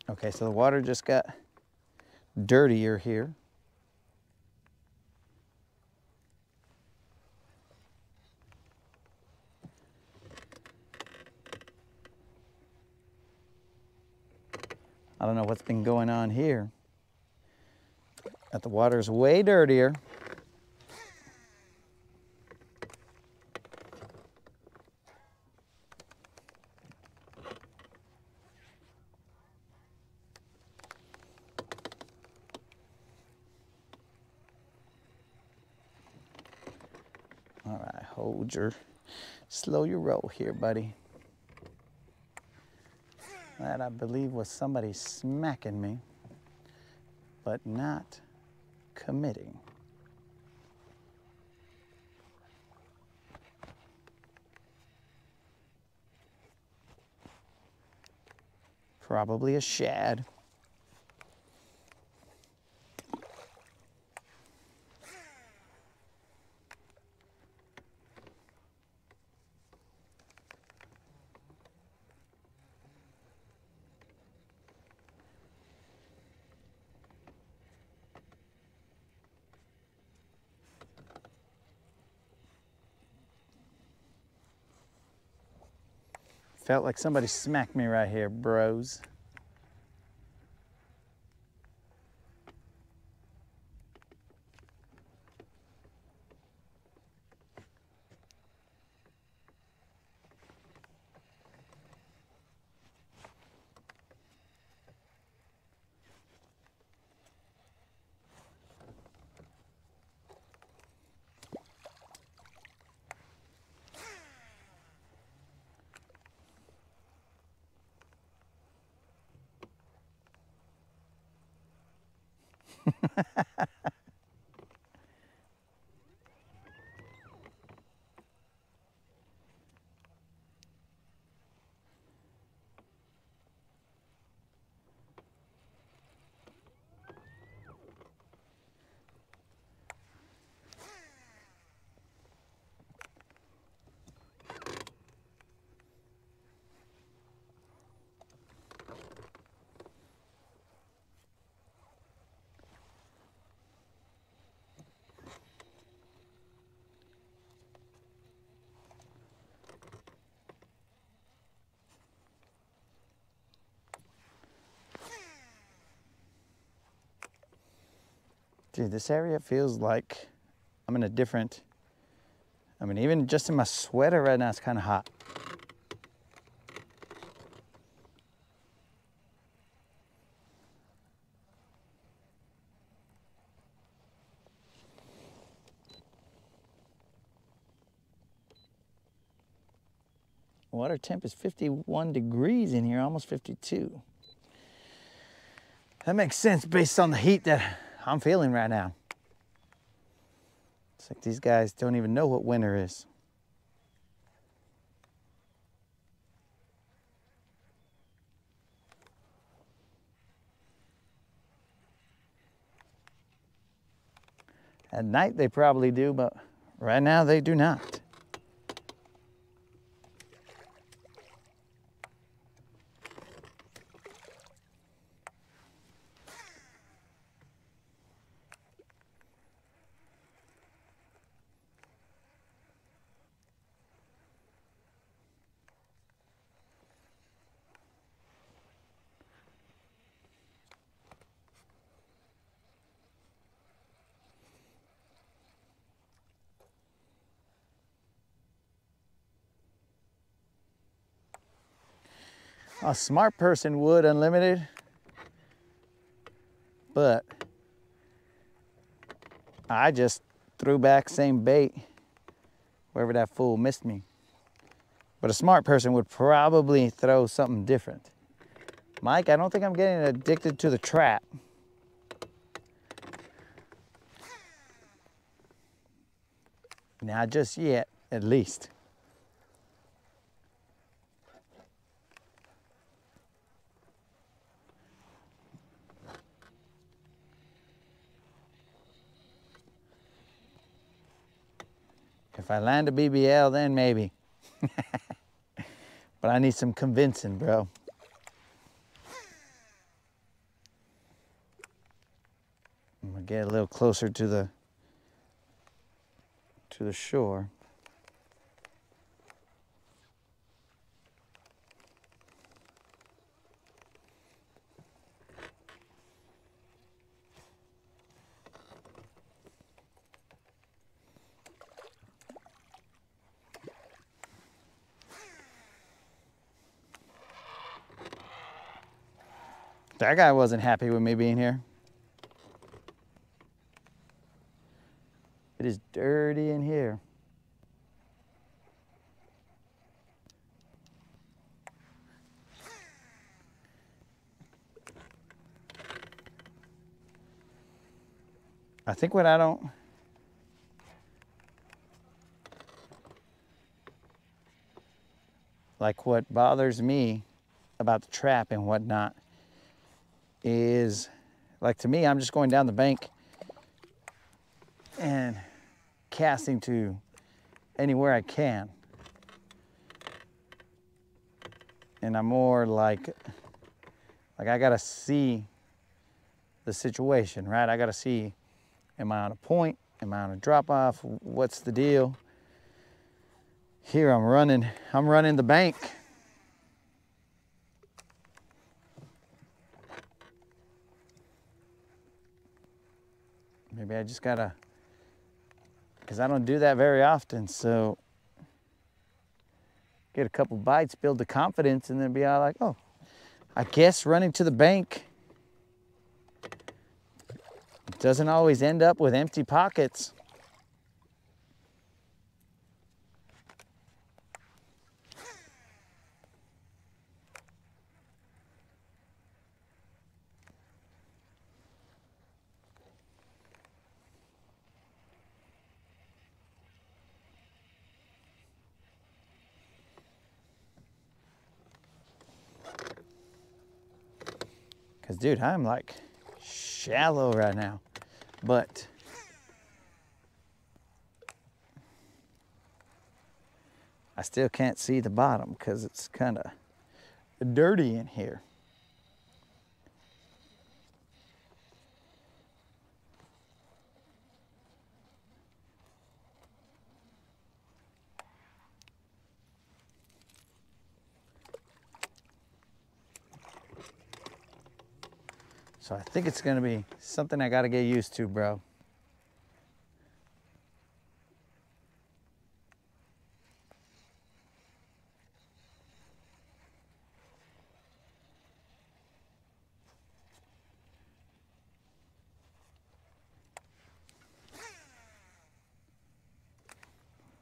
Speaker 3: Okay, so the water just got dirtier here. I don't know what's been going on here, but the water's way dirtier. All right, slow your roll here, buddy. That, I believe, was somebody smacking me, but not committing. Probably a shad. Felt like somebody smacked me right here, bros. Dude, this area feels like I'm in a different, I mean, even just in my sweater right now, it's kind of hot. Water temp is 51 degrees in here, almost 52. That makes sense based on the heat that I'm feeling right now. It's like these guys don't even know what winter is. At night they probably do, but right now they do not. A smart person would unlimited, but I just threw back same bait wherever that fool missed me. But a smart person would probably throw something different. Mike, I don't think I'm getting addicted to the trap. Not just yet, at least. If I land a BBL, then maybe. But I need some convincing, bro. I'm gonna get a little closer to the shore. That guy wasn't happy with me being here. It is dirty in here. I think what I don't... like what bothers me about the trap and whatnot is, like, to me, I'm just going down the bank and casting to anywhere I can. And I'm more like I gotta see the situation, right? I gotta see, am I on a point? Am I on a drop off? What's the deal? Here I'm running the bank Maybe I just gotta, because I don't do that very often, so get a couple bites, build the confidence, and then be all like, oh, I guess running to the bank doesn't always end up with empty pockets. Because, dude, I'm like shallow right now. But I still can't see the bottom because it's kind of dirty in here. So I think it's gonna be something I gotta get used to, bro.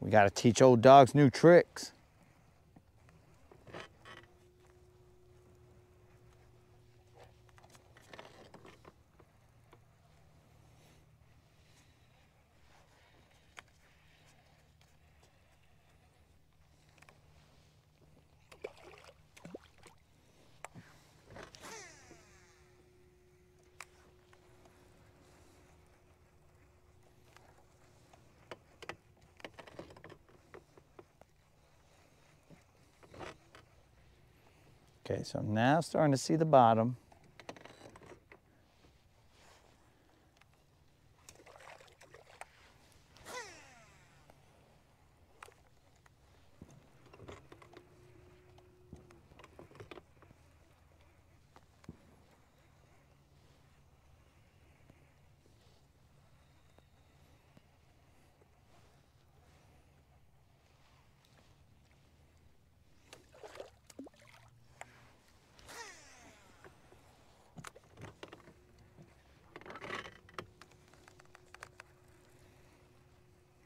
Speaker 3: We gotta teach old dogs new tricks. Okay, so I'm now starting to see the bottom.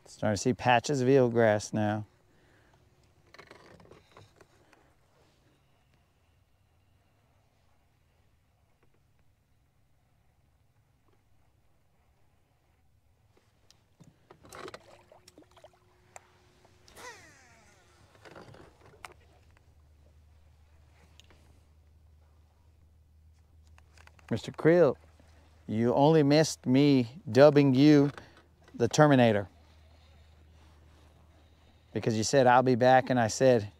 Speaker 3: Starting to see patches of eelgrass now. Mr. Krill, you only missed me dubbing you the Terminator. Because you said, I'll be back, and I said,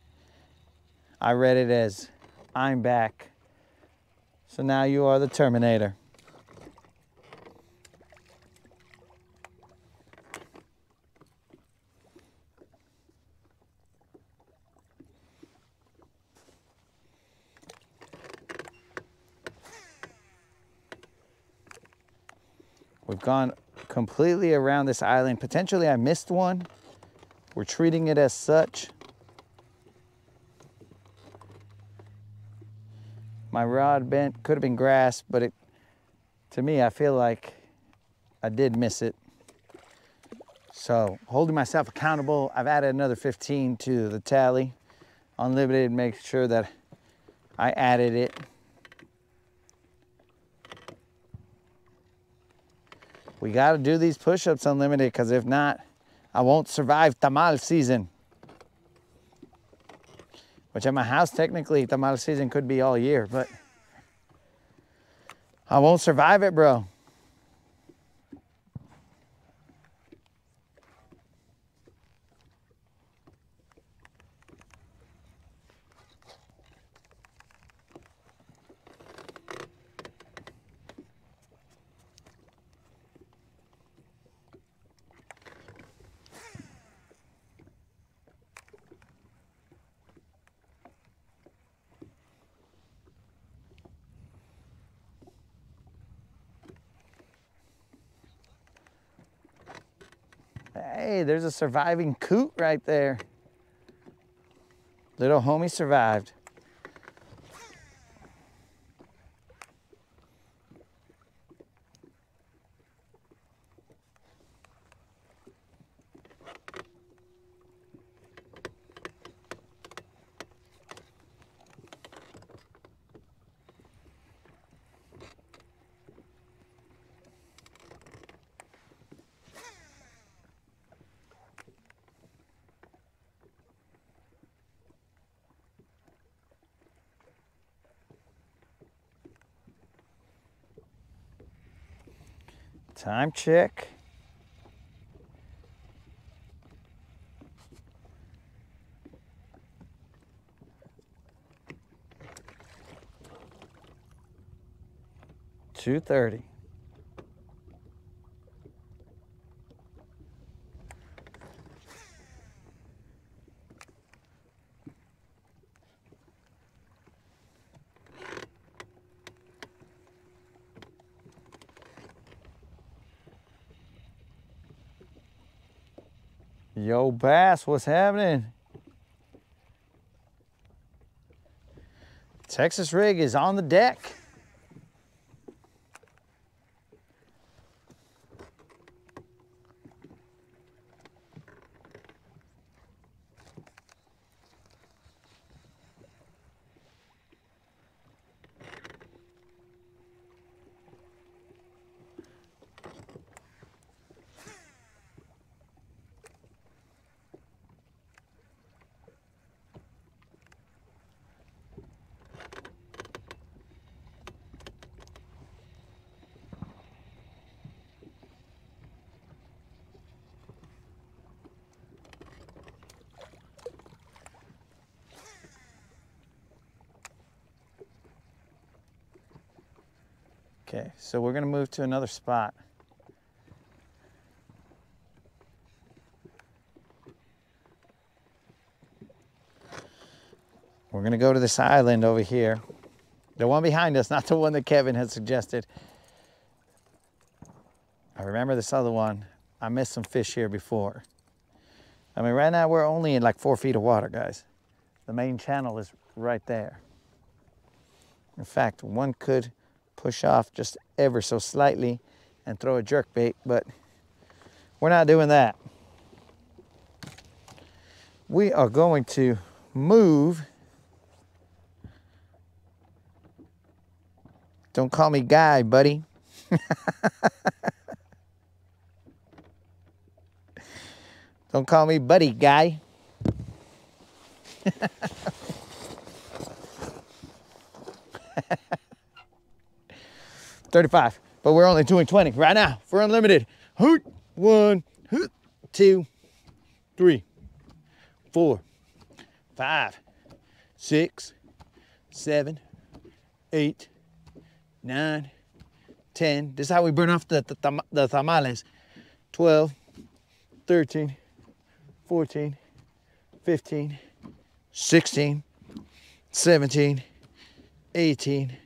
Speaker 3: I read it as, I'm back. So now you are the Terminator. We've gone completely around this island. Potentially I missed one. We're treating it as such. My rod bent, could have been grass, but to me, I feel like I did miss it. So holding myself accountable, I've added another 15 to the tally. Unlimited, make sure that I added it. We gotta do these push-ups unlimited, because if not, I won't survive tamal season. Which at my house, technically, tamal season could be all year, but I won't survive it, bro. Hey, there's a surviving coot right there. Little homie survived. Time check. $2:30. Yo, Bass, what's happening? Texas rig is on the deck. Okay, so we're gonna move to another spot. We're gonna go to this island over here. The one behind us, not the one that Kevin had suggested. I remember this other one. I missed some fish here before. I mean, right now we're only in like 4 feet of water, guys. The main channel is right there. In fact, one could push off just ever so slightly and throw a jerk bait, but we're not doing that. We are going to move. Don't call me Guy, buddy. Don't call me buddy, Guy. 35, but we're only doing 20 right now for unlimited. Hoot, 1, hoot, 2, 3, 4, 5, 6, 7, 8, 9, 10. This is how we burn off the tamales. 12, 13, 14, 15, 16, 17, 18,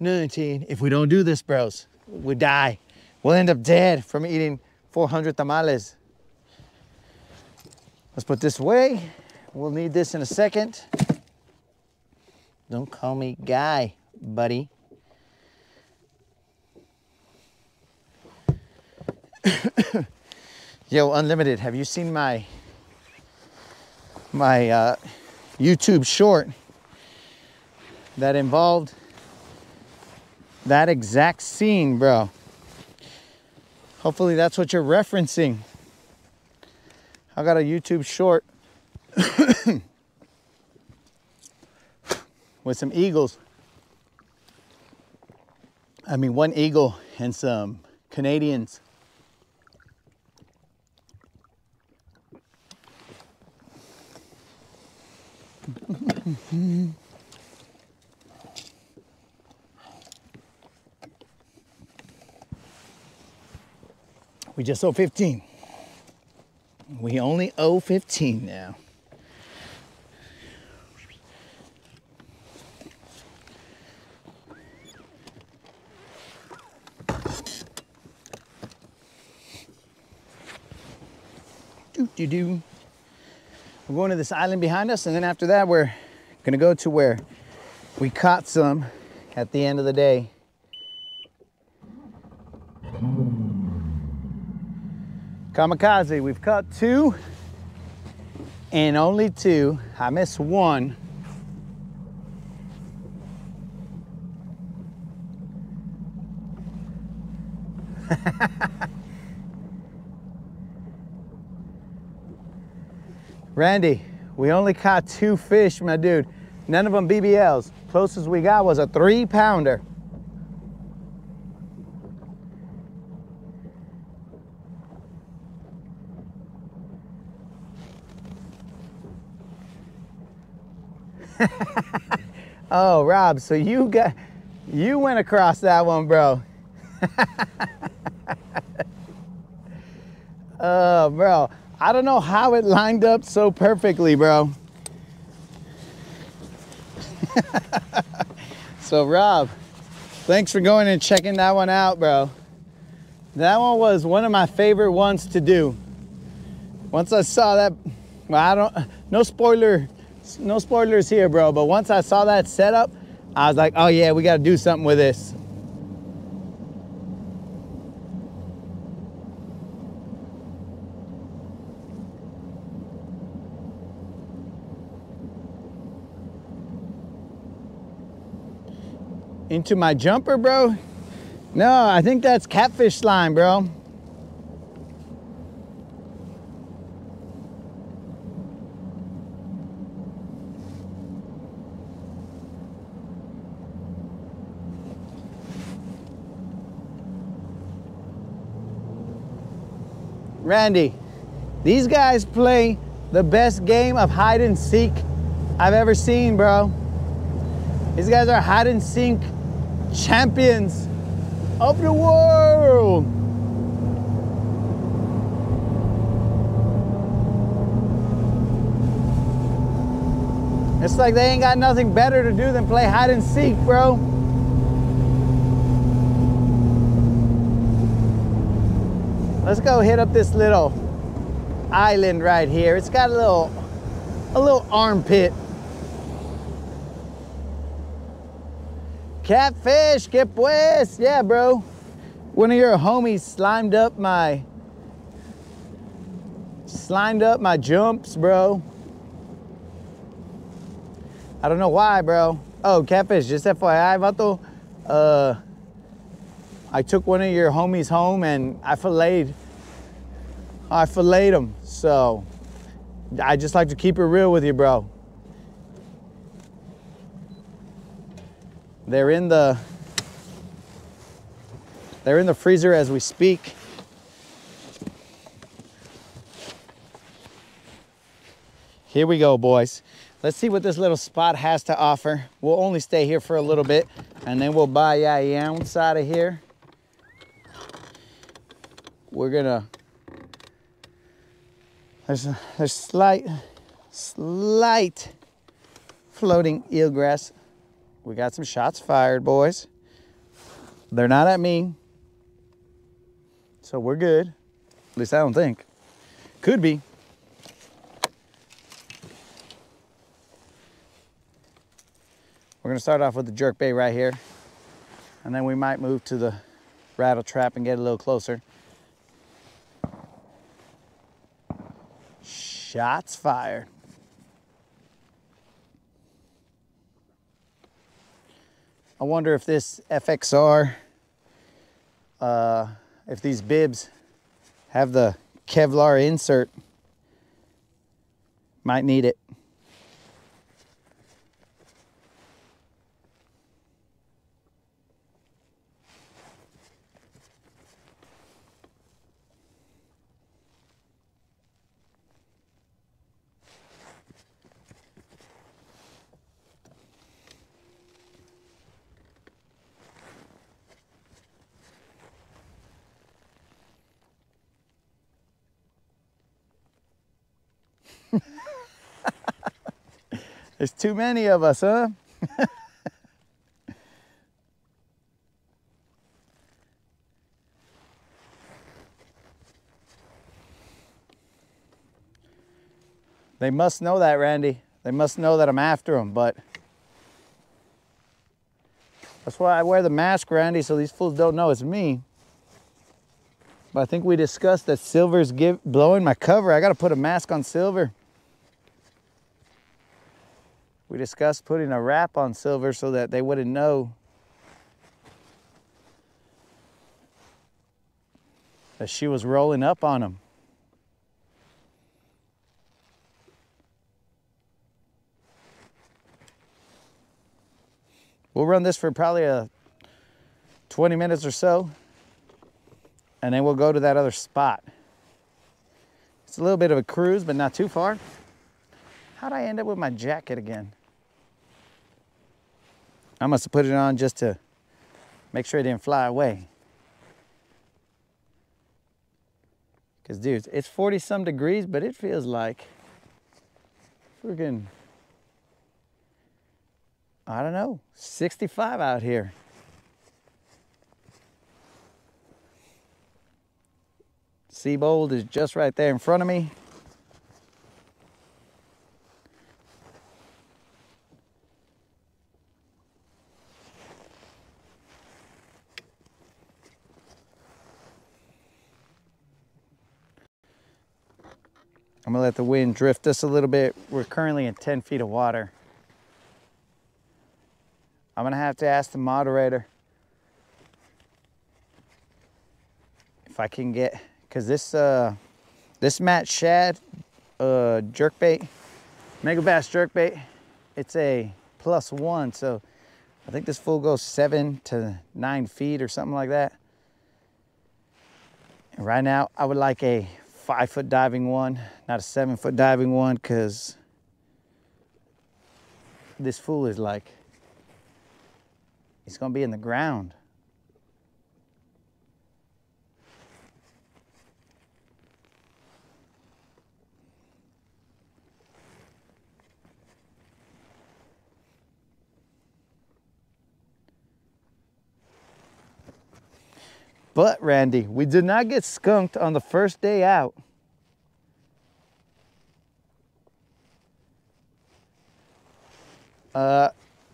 Speaker 3: 19. If we don't do this, bros, we die. We'll end up dead from eating 400 tamales. Let's put this away. We'll need this in a second. Don't call me Guy, buddy. Yo, Unlimited, have you seen my YouTube short that involved that exact scene, bro? Hopefully that's what you're referencing. I got a YouTube short with some eagles. I mean, one eagle and some Canadians. We just owe 15. We only owe 15 now. We're going to this island behind us, and then after that, we're gonna go to where we caught some at the end of the day. Kamikaze, we've caught 2 and only 2. I missed 1. Randy, we only caught 2 fish, my dude. None of them BBLs. Closest we got was a 3-pounder. Oh, Rob, so you went across that one, bro. Oh, bro. I don't know how it lined up so perfectly, bro. So, Rob, thanks for going and checking that one out, bro. That one was one of my favorite ones to do. Once I saw that, well, no spoilers here, bro, but once I saw that setup, I was like, oh yeah, we got to do something with this. Into my jumper, bro? No, I think that's catfish slime, bro. Randy, these guys play the best game of hide and seek I've ever seen, bro. These guys are hide and seek champions of the world. It's like they ain't got nothing better to do than play hide and seek, bro. Let's go hit up this little island right here. It's got a little armpit. Catfish, que pues? Yeah, bro. One of your homies slimed up my jumps, bro. I don't know why, bro. Oh, catfish, just FYI, vato. I took one of your homies home and I filleted him. So I just like to keep it real with you, bro. They're in the freezer as we speak. Here we go, boys. Let's see what this little spot has to offer. We'll only stay here for a little bit and then we'll buy a ounce out of here. We're gonna, there's slight floating eelgrass. We got some shots fired, boys. They're not at me, so we're good. At least I don't think. Could be. We're gonna start off with the jerkbait right here, and then we might move to the rattle trap and get a little closer. Shots fired. I wonder if this FXR, if these bibs have the Kevlar insert. Might need it. There's too many of us, huh? They must know that, Randy. They must know that I'm after them, but that's why I wear the mask, Randy, so these fools don't know it's me. But I think we discussed that Silver's blowing my cover. I got to put a mask on Silver. We discussed putting a wrap on Silver so that they wouldn't know that she was rolling up on them. We'll run this for probably 20 minutes or so, and then we'll go to that other spot. It's a little bit of a cruise, but not too far. How'd I end up with my jacket again? I must have put it on just to make sure it didn't fly away. Because, dude, it's 40-some degrees, but it feels like freaking, I don't know, 65 out here. Seabold is just right there in front of me. I'm gonna let the wind drift us a little bit. We're currently in 10 feet of water. I'm gonna have to ask the moderator if I can get, because this Matt Shad jerkbait, Mega Bass jerkbait, it's a +1, so I think this fool goes 7 to 9 feet or something like that. And right now, I would like a 5-foot diving one, not a 7-foot diving one, because this fool is like, he's gonna be in the ground. But Randy, we did not get skunked on the first day out.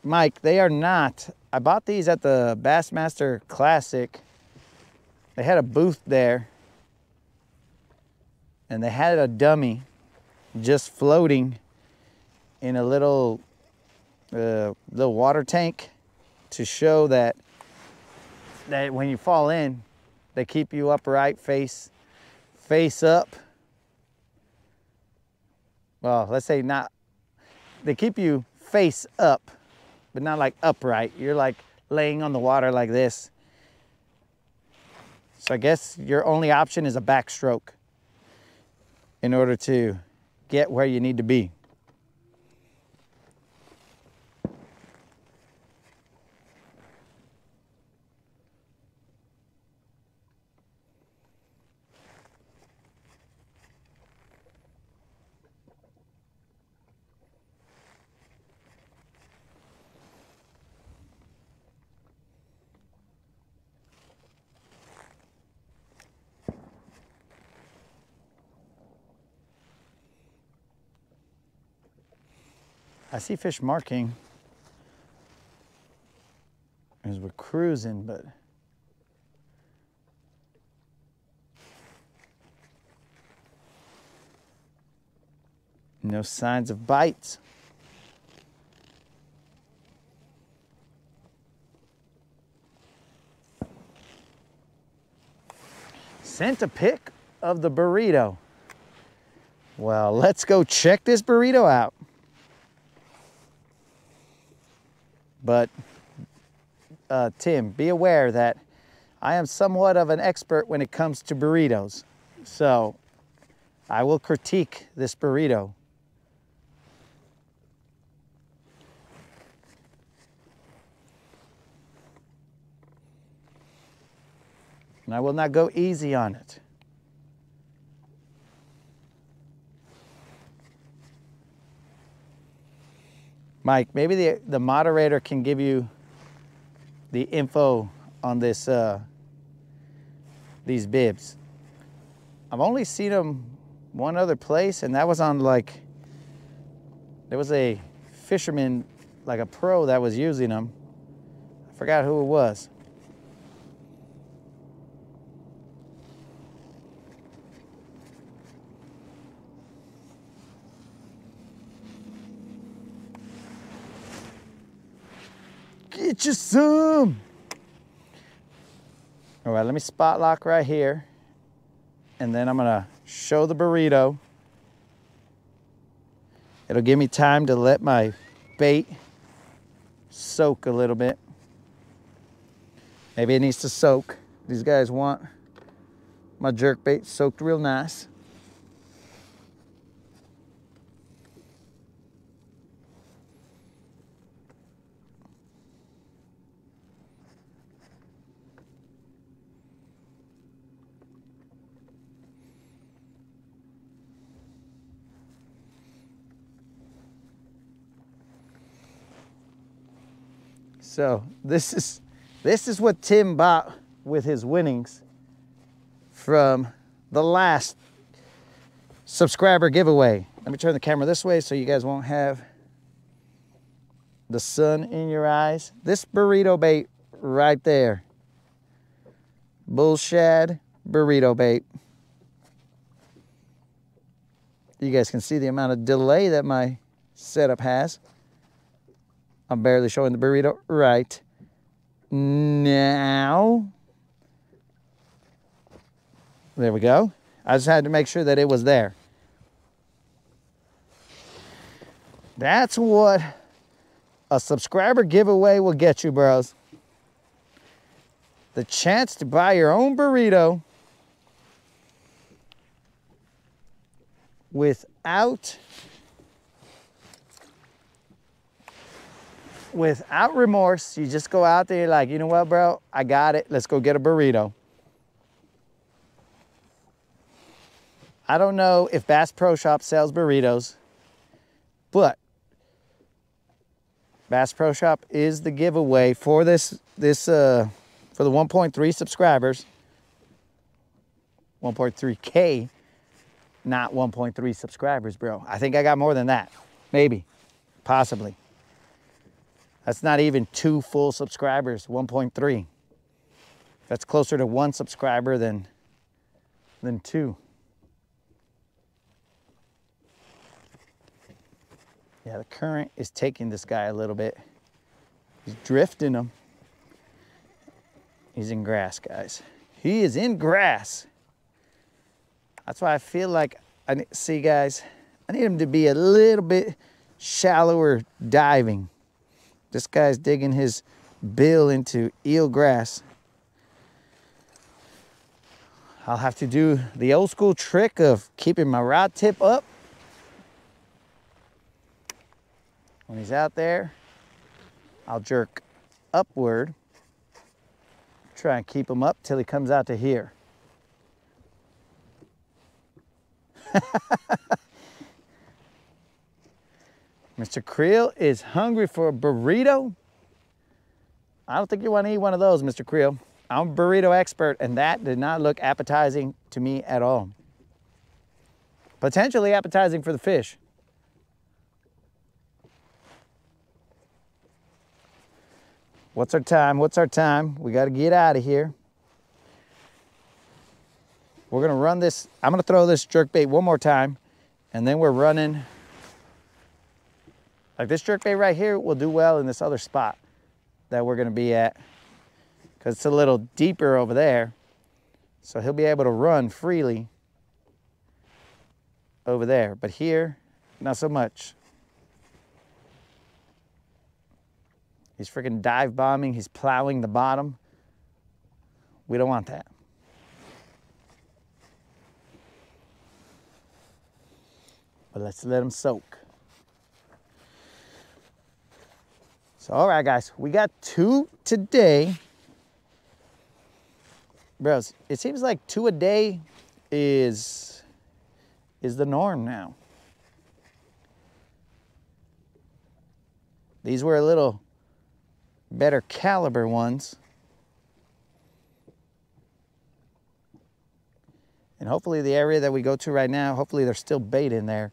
Speaker 3: Mike, they are not. I bought these at the Bassmaster Classic. They had a booth there, and they had a dummy just floating in a little water tank to show that when you fall in, they keep you upright, face up. Well, let's say not. They keep you face up, but not like upright. You're like laying on the water like this. So I guess your only option is a backstroke in order to get where you need to be. I see fish marking as we're cruising, but no signs of bites. Sent a pic of the burrito. Well, let's go check this burrito out. But Tim, be aware that I am somewhat of an expert when it comes to burritos. So I will critique this burrito. And I will not go easy on it. Mike, maybe the moderator can give you the info on this these bibs. I've only seen them one other place, and that was on like There was a fisherman, like a pro, that was using them. I forgot who it was. Get you some. All right, let me spot lock right here. And then I'm gonna show the burrito. It'll give me time to let my bait soak a little bit. Maybe it needs to soak. These guys want my jerk bait soaked real nice. So this is what Tim bought with his winnings from the last subscriber giveaway. Let me turn the camera this way so you guys won't have the sun in your eyes. This burrito bait right there. Bull shad burrito bait. You guys can see the amount of delay that my setup has. I'm barely showing the burrito right now. There we go. I just had to make sure that it was there. That's what a subscriber giveaway will get you, bros. The chance to buy your own burrito without remorse. You just go out there, you're like, you know what, bro? I got it. Let's go get a burrito. I don't know if Bass Pro Shop sells burritos, but Bass Pro Shop is the giveaway for for the 1.3 subscribers. 1.3K, not 1.3 subscribers, bro. I think I got more than that. Maybe, possibly. That's not even 2 full subscribers, 1.3. That's closer to 1 subscriber than 2. Yeah, the current is taking this guy a little bit. He's drifting him. He's in grass, guys. He is in grass. That's why I feel like, see guys, I need him to be a little bit shallower diving. This guy's digging his bill into eel grass. I'll have to do the old school trick of keeping my rod tip up. When he's out there, I'll jerk upward, try and keep him up till he comes out to here. Mr. Creel is hungry for a burrito. I don't think you want to eat one of those, Mr. Creel. I'm a burrito expert, and that did not look appetizing to me at all. Potentially appetizing for the fish. What's our time? What's our time? We got to get out of here. We're going to run this. I'm going to throw this jerkbait one more time, and then we're running. Like this jerkbait right here will do well in this other spot that we're going to be at, because it's a little deeper over there. So he'll be able to run freely over there. But here, not so much. He's freaking dive bombing. He's plowing the bottom. We don't want that. But let's let him soak. So, all right, guys, we got 2 today. Bros, it seems like 2 a day is the norm now. These were a little better caliber ones. And hopefully the area that we go to right now, hopefully there's still bait in there.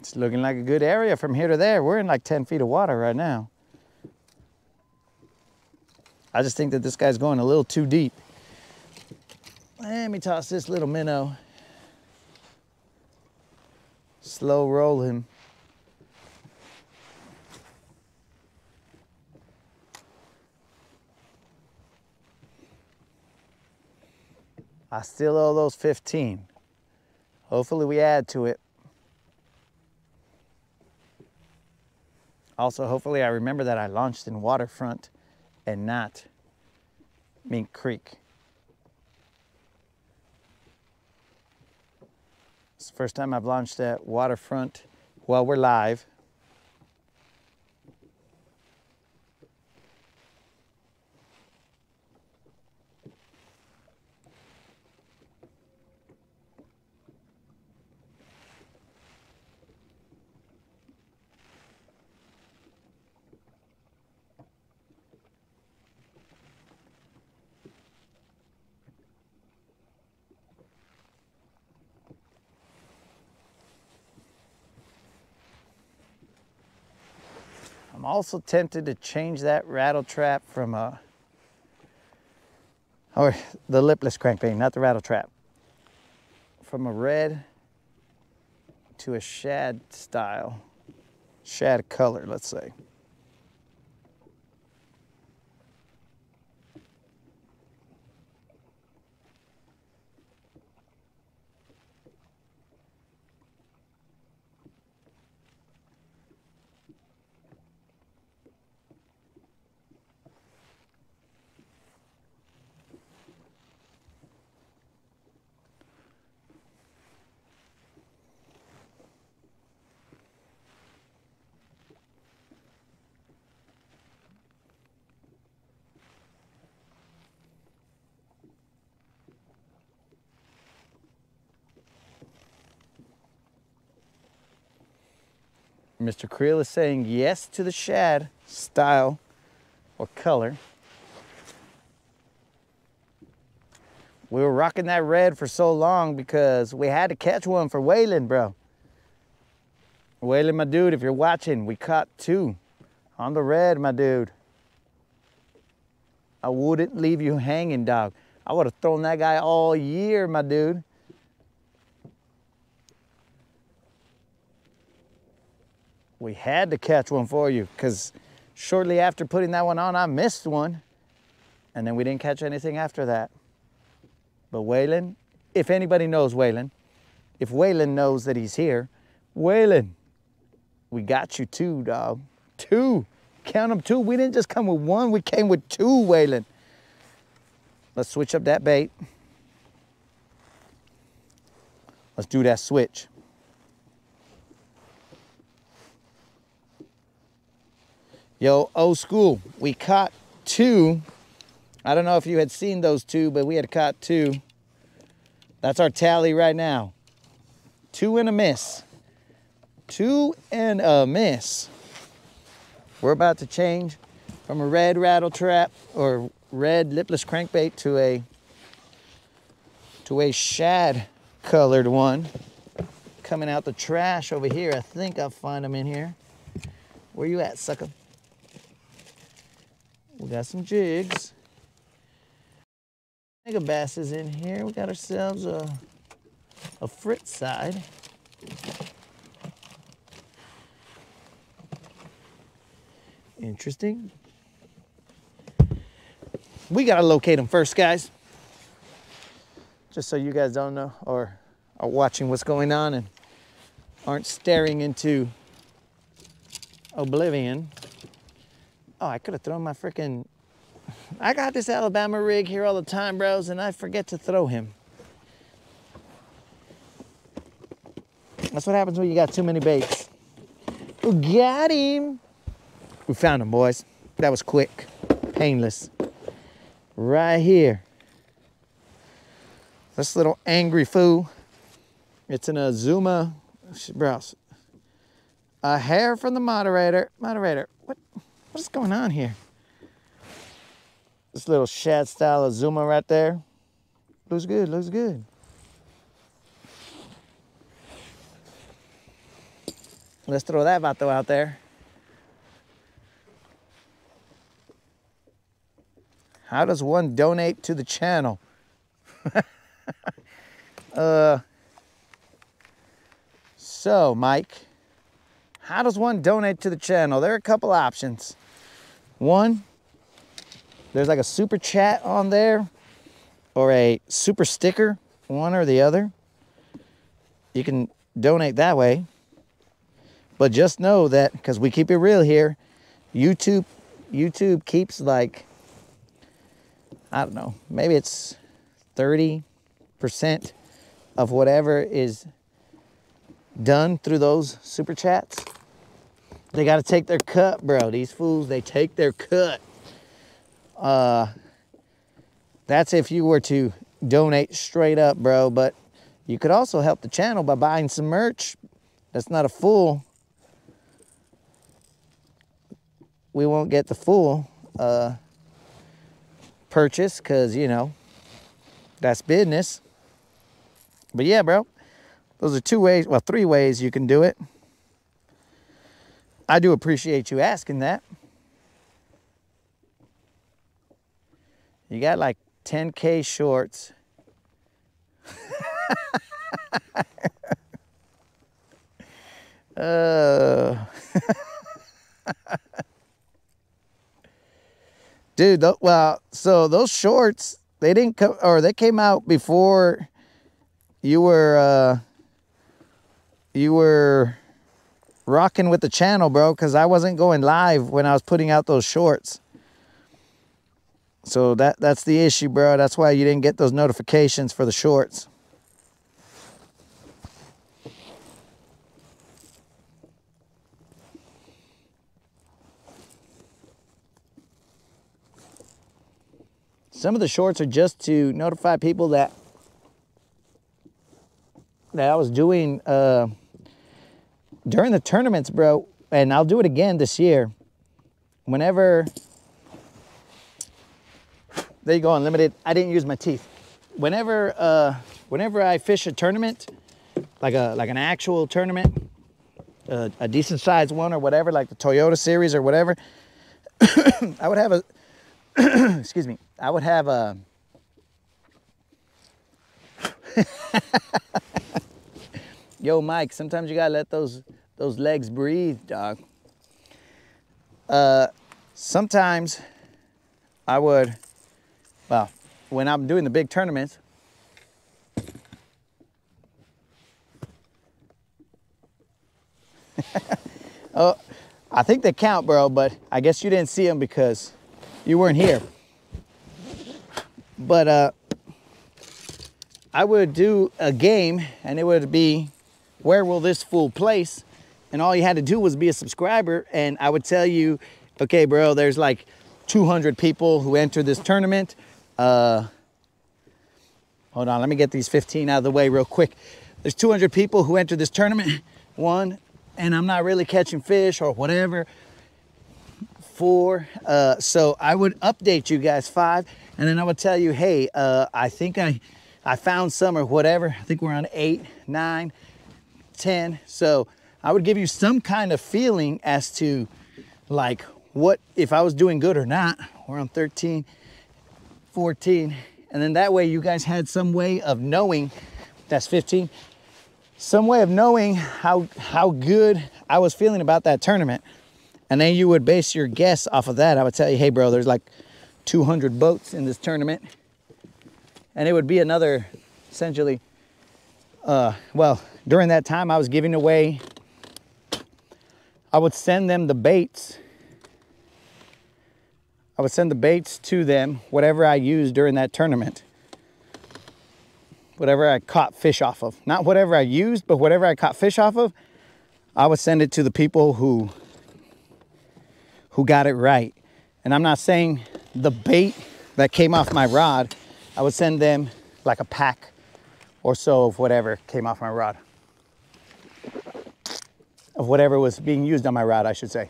Speaker 3: It's looking like a good area from here to there. We're in like 10 feet of water right now. I just think that this guy's going a little too deep. Let me toss this little minnow. Slow roll him. I still owe those 15. Hopefully we add to it. Also, hopefully I remember that I launched in Waterfront and not Mink Creek. It's the first time I've launched at Waterfront while we're live. I'm also tempted to change that rattle trap from or the lipless crankbait, not the rattle trap, from a red to a shad style, shad color, let's say. Mr. Creel is saying yes to the shad style or color. We were rocking that red for so long because we had to catch one for Waylon, bro. Waylon, my dude, if you're watching, we caught 2 on the red, my dude. I wouldn't leave you hanging, dog. I would have thrown that guy all year, my dude. We had to catch one for you because shortly after putting that one on, I missed one. And then we didn't catch anything after that. But Waylon, if anybody knows Waylon, if Waylon knows that he's here, Waylon, we got you 2, dog. 2. Count them 2. We didn't just come with 1, we came with 2, Waylon. Let's switch up that bait. Let's do that switch. Yo, old school, we caught 2. I don't know if you had seen those 2, but we had caught 2. That's our tally right now. 2 and a miss. 2 and a miss. We're about to change from a red rattle trap or red lipless crankbait to a shad colored one. Coming out the trash over here. I think I'll find them in here. Where you at, sucker? We got some jigs. Mega bass is in here. We got ourselves a fritz side. Interesting. We gotta locate them first, guys. Just so you guys don't know or are watching what's going on and aren't staring into oblivion. Oh, I could have thrown my freaking... I got this Alabama rig here all the time, bros, and I forget to throw him. That's what happens when you got too many baits. We got him. We found him, boys. That was quick, painless. Right here. This little angry fool. It's an Azuma, bros. A hair from the moderator. Moderator, what is going on here? This little shad style Azuma right there. Looks good, looks good. Let's throw that vato out there. How does one donate to the channel? So, Mike, how does one donate to the channel? There are a couple options. One, there's like a super chat on there or a super sticker, one or the other. You can donate that way. But just know that, because we keep it real here, YouTube keeps like, I don't know, maybe it's 30% of whatever is done through those super chats. They got to take their cut, bro. These fools, they take their cut. That's if you were to donate straight up, bro. But you could also help the channel by buying some merch. That's not a full. We won't get the full purchase because, you know, that's business. But yeah, bro, those are 2 ways, well, 3 ways you can do it. I do appreciate you asking that. You got like 10K shorts. Dude, well, so those shorts, they didn't come, or they came out before you were rocking with the channel, bro, because I wasn't going live when I was putting out those shorts. So that's the issue, bro. That's why you didn't get those notifications for the shorts. Some of the shorts are just to notify people that I was doing during the tournaments, bro. And I'll do it again this year. Whenever, there you go, unlimited. I didn't use my teeth. Whenever I fish a tournament, like an actual tournament, a decent sized one or whatever, like the Toyota series or whatever, I would have a excuse me, I would have a yo, Mike, sometimes you gotta let those legs breathe, dog. Sometimes I would, well, when I'm doing the big tournaments, oh, I think they count, bro, but I guess you didn't see them because you weren't here. But I would do a game and it would be, where will this fool place? And all you had to do was be a subscriber, and I would tell you, okay, bro, there's like 200 people who entered this tournament. Hold on, let me get these 15 out of the way real quick. There's 200 people who entered this tournament, and I'm not really catching fish or whatever. 4, so I would update you guys 5, and then I would tell you, hey, I think I found some or whatever. I think we're on 8, 9, 10. So I would give you some kind of feeling as to like what, if I was doing good or not. We're on 13, 14, and then that way you guys had some way of knowing, that's 15, some way of knowing how good I was feeling about that tournament. And then you would base your guess off of that. I would tell you, hey, bro, there's like 200 boats in this tournament. And it would be another, essentially, well, during that time I was giving away, I would send them the baits. I would send the baits to them, whatever I used during that tournament. Whatever I caught fish off of. Not whatever I used, but whatever I caught fish off of, I would send it to the people who got it right. And I'm not saying the bait that came off my rod, I would send them like a pack or so of whatever came off my rod. Of whatever was being used on my rod, I should say.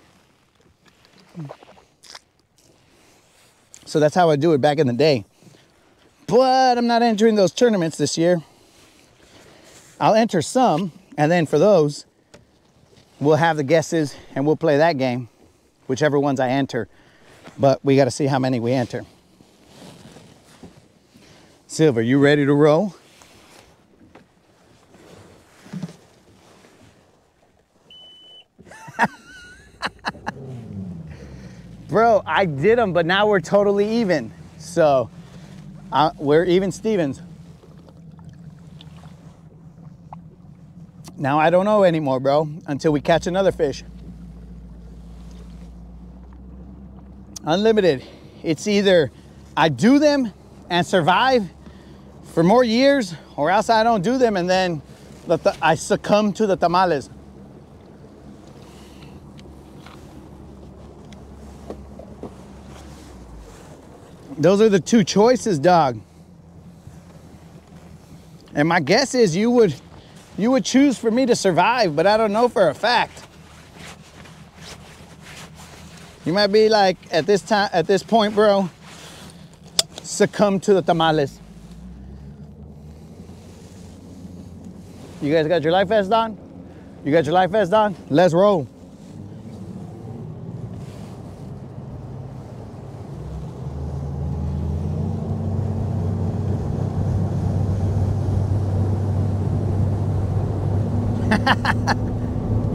Speaker 3: So that's how I do it back in the day. But I'm not entering those tournaments this year. I'll enter some, and then for those, we'll have the guesses and we'll play that game, whichever ones I enter. But we got to see how many we enter. Silver, you ready to roll? Bro, I did them, but now we're totally even. So we're even Stevens. Now I don't know anymore, bro, until we catch another fish. Unlimited. It's either I do them and survive for more years, or else I don't do them and then I succumb to the tamales. Those are the two choices, dog. And my guess is you would choose for me to survive, but I don't know for a fact. You might be like, at this point, bro, succumb to the tamales. You guys got your life vest on? You got your life vest on? Let's roll.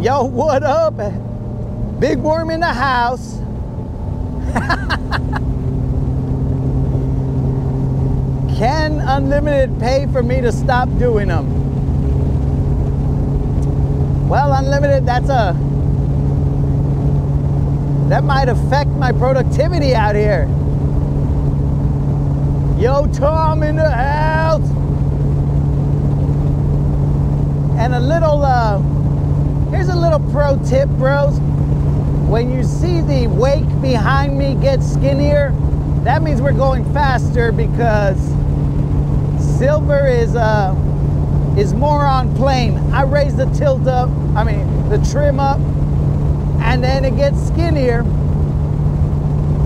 Speaker 3: Yo, what up? Big worm in the house. Can Unlimited pay for me to stop doing them? Well, Unlimited, that might affect my productivity out here. Yo, Tom in the house. And here's a little pro tip, bros. When you see the wake behind me get skinnier, that means we're going faster because Silver is more on plane. I raise the tilt up, the trim up, and then it gets skinnier.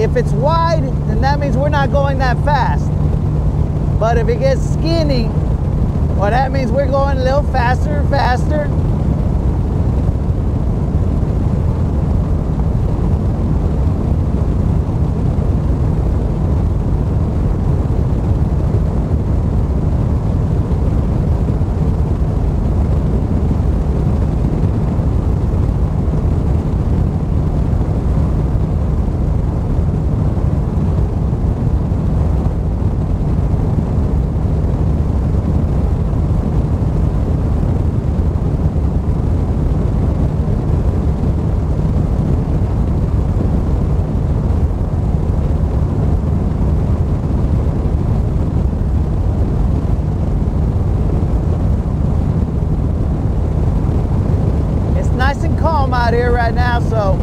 Speaker 3: If it's wide, then that means we're not going that fast. But if it gets skinny, well, that means we're going a little faster and faster. Out here right now, so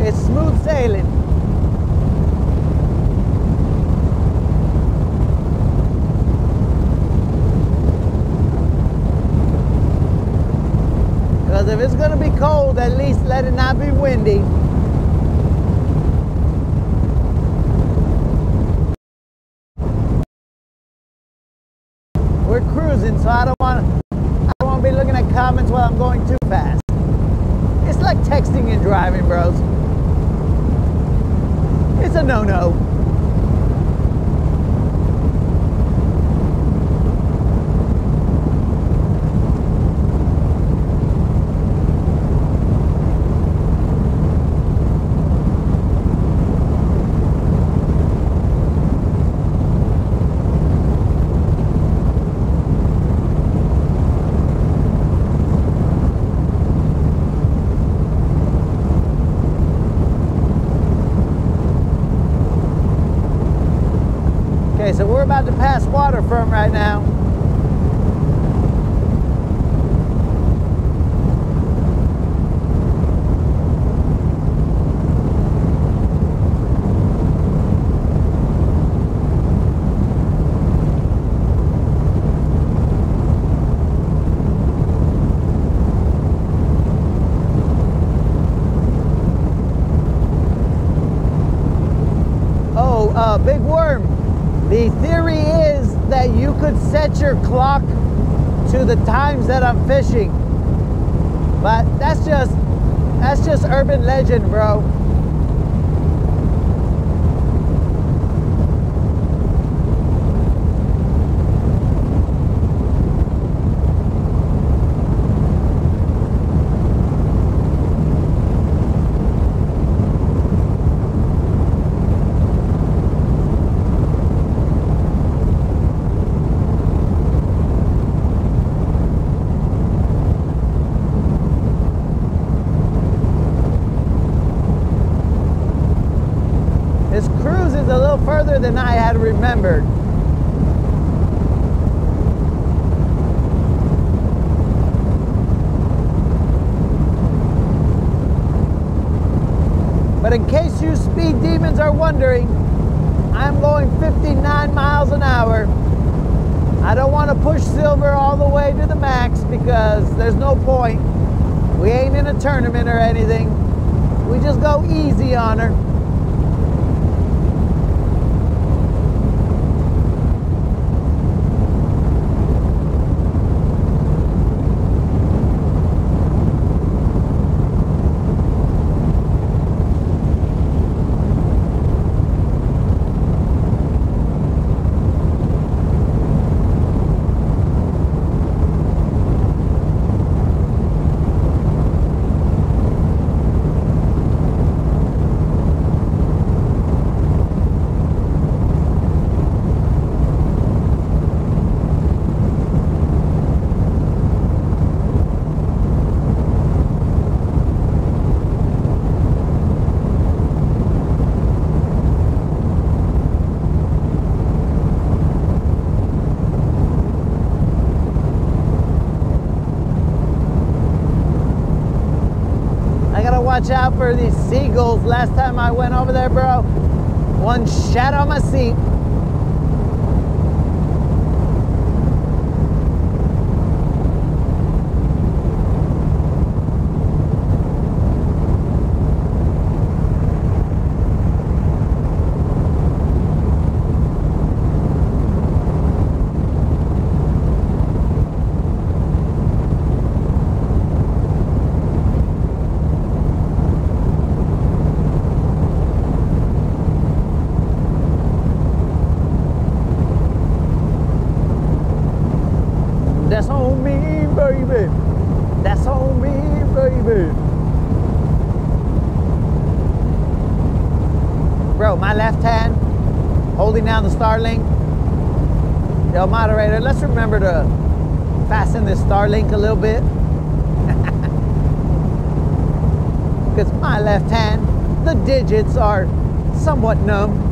Speaker 3: it's smooth sailing. Because if it's gonna be cold, at least let it not be windy. We're cruising, so I don't want to be looking at comments while I'm going too fast. It's like texting and driving, bros. It's a no-no. Okay, so we're about to pass waterfront right now. Oh, big worm. The theory is that you could set your clock to the times that I'm fishing. But that's just urban legend, bro. This cruise is a little further than I had remembered. But in case you speed demons are wondering, I'm going 59 miles an hour. I don't want to push Silver all the way to the max because there's no point. We ain't in a tournament or anything. We just go easy on her. Watch out for these seagulls. Last time I went over there, bro, one shat on my seat. That's on me, baby. That's on me, baby. Bro, my left hand holding down the Starlink. Yo, moderator, let's remember to fasten this Starlink a little bit. Because my left hand, the digits are somewhat numb.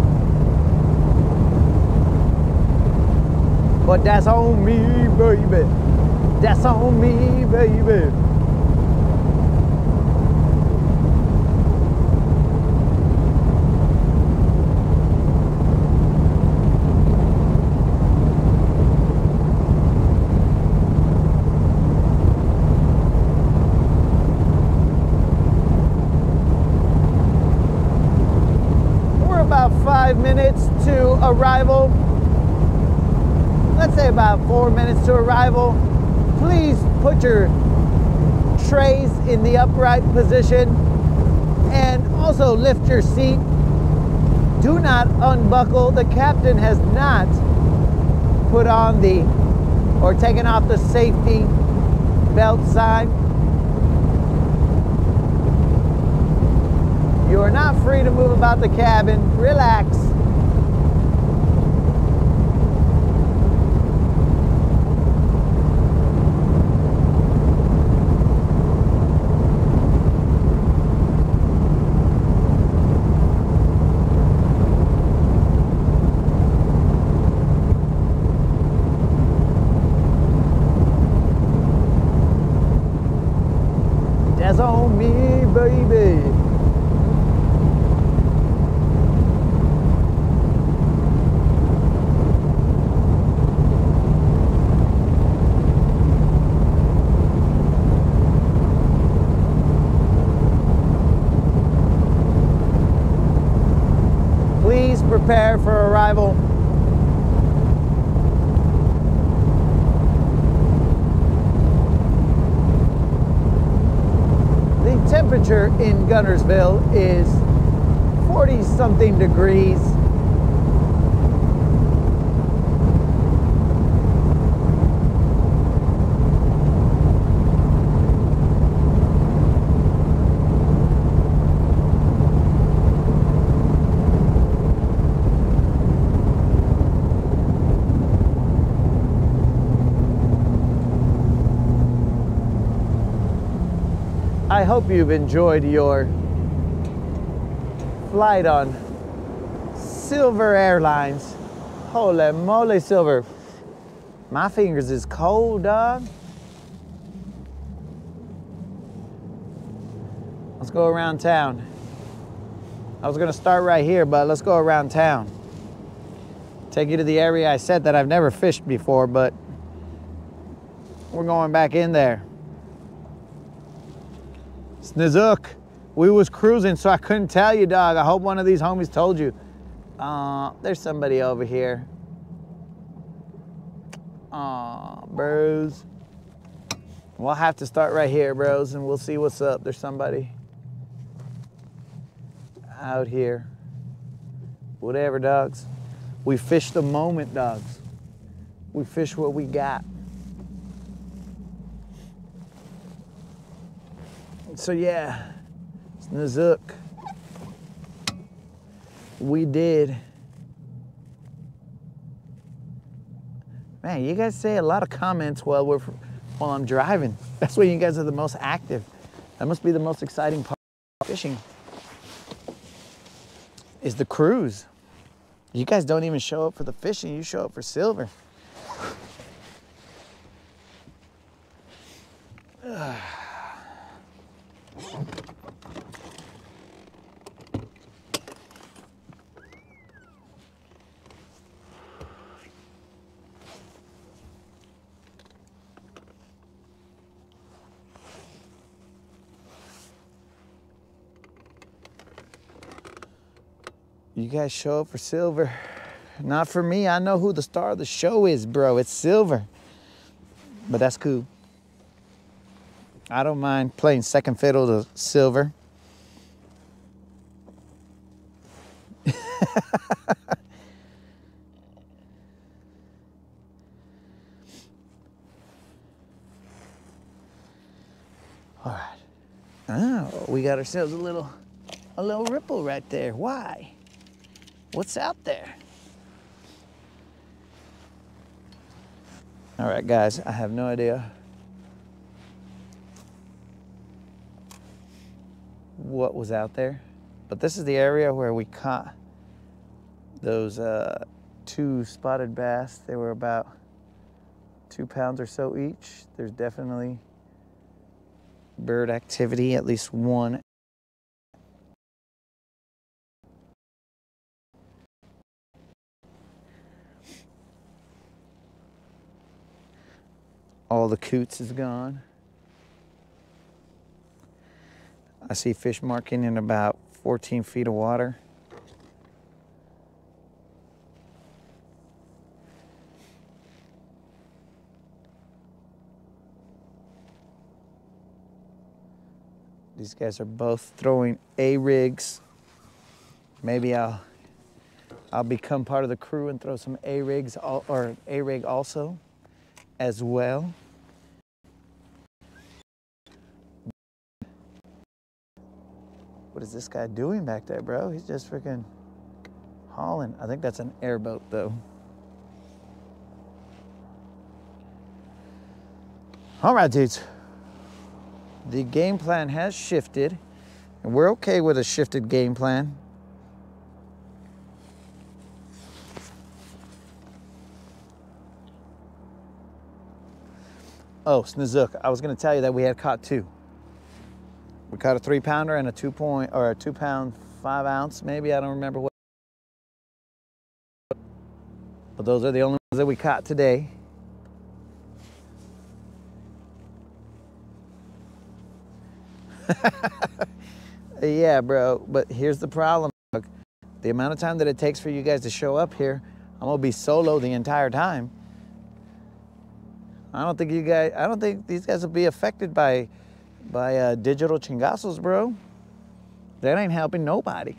Speaker 3: But that's on me, baby. That's on me, baby. We're about 5 minutes to arrival. Let's say about 4 minutes to arrival. Please put your trays in the upright position and also lift your seat. Do not unbuckle. The captain has not put on the or taken off the safety belt sign. You are not free to move about the cabin. Relax. That's on me, baby. Please prepare for arrival. temperature in Guntersville is 40-something degrees. I hope you've enjoyed your flight on Silver Airlines. Holy moly, Silver. My fingers is cold, dog. Let's go around town. I was gonna start right here, but let's go around town. Take you to the area I said that I've never fished before, but we're going back in there. Snizook, we was cruising, so I couldn't tell you, dog. I hope one of these homies told you. There's somebody over here. Aw, bros. We'll have to start right here, bros, and we'll see what's up. There's somebody out here. Whatever, dogs. We fish the moment, dogs. We fish what we got. So yeah, Snizook, we did. Man, you guys say a lot of comments while I'm driving. That's when you guys are the most active. That must be the most exciting part of fishing, is the cruise. You guys don't even show up for the fishing, you show up for silver. You guys show up for silver. Not for me. I know who the star of the show is, bro. It's Silver. But that's cool. I don't mind playing second fiddle to Silver. All right. Oh, we got ourselves a little ripple right there. Why? What's out there? All right, guys, I have no idea what was out there, but this is the area where we caught those 2 spotted bass. They were about 2 pounds or so each. There's definitely bird activity, at least one. All the coots is gone. I see fish marking in about 14 feet of water. These guys are both throwing A-rigs. Maybe I'll become part of the crew and throw some A-rigs or A-rig also as well. What is this guy doing back there, bro? He's just freaking hauling. I think that's an airboat, though. All right, dudes. The game plan has shifted, and we're okay with a shifted game plan. Oh, Snizook, I was gonna tell you that we had caught 2. We caught a 3-pounder and a 2-pound 5 ounce, maybe, I don't remember what. But those are the only ones that we caught today. Yeah, bro, but here's the problem. The amount of time that it takes for you guys to show up here, I'm gonna be solo the entire time. I don't think these guys will be affected by by digital chingazos, bro. That ain't helping nobody.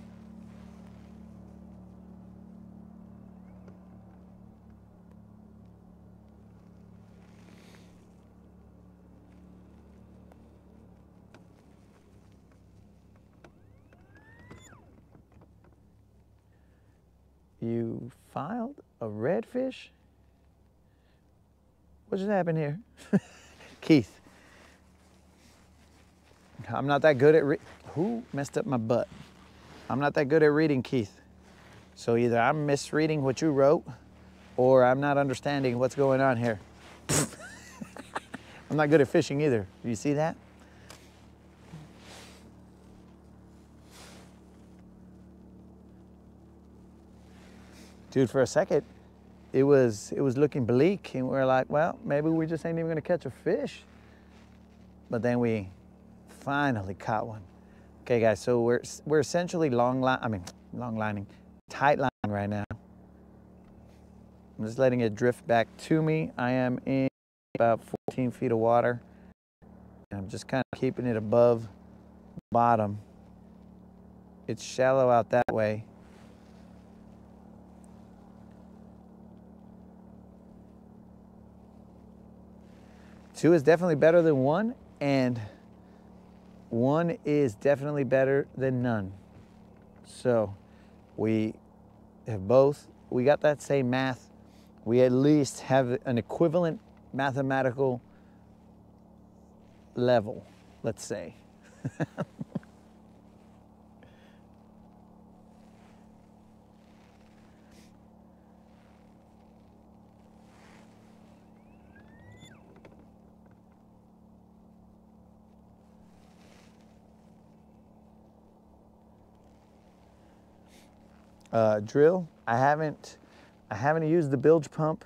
Speaker 3: You filed a redfish? What just happened here? Keith. I'm not that good at who messed up my butt? I'm not that good at reading, Keith. So either I'm misreading what you wrote or I'm not understanding what's going on here. I'm not good at fishing either. Do you see that? Dude, for a second, it was looking bleak, and we're like, well, maybe we just ain't even gonna catch a fish. But then we finally caught one. Okay, guys, so we're essentially tight line right now. I'm just letting it drift back to me. I am in about 14 feet of water. And I'm just kind of keeping it above the bottom. It's shallow out that way. Two is definitely better than one, and one is definitely better than none. So we got that same math. We at least have an equivalent mathematical level, let's say. Drill, I haven't used the bilge pump,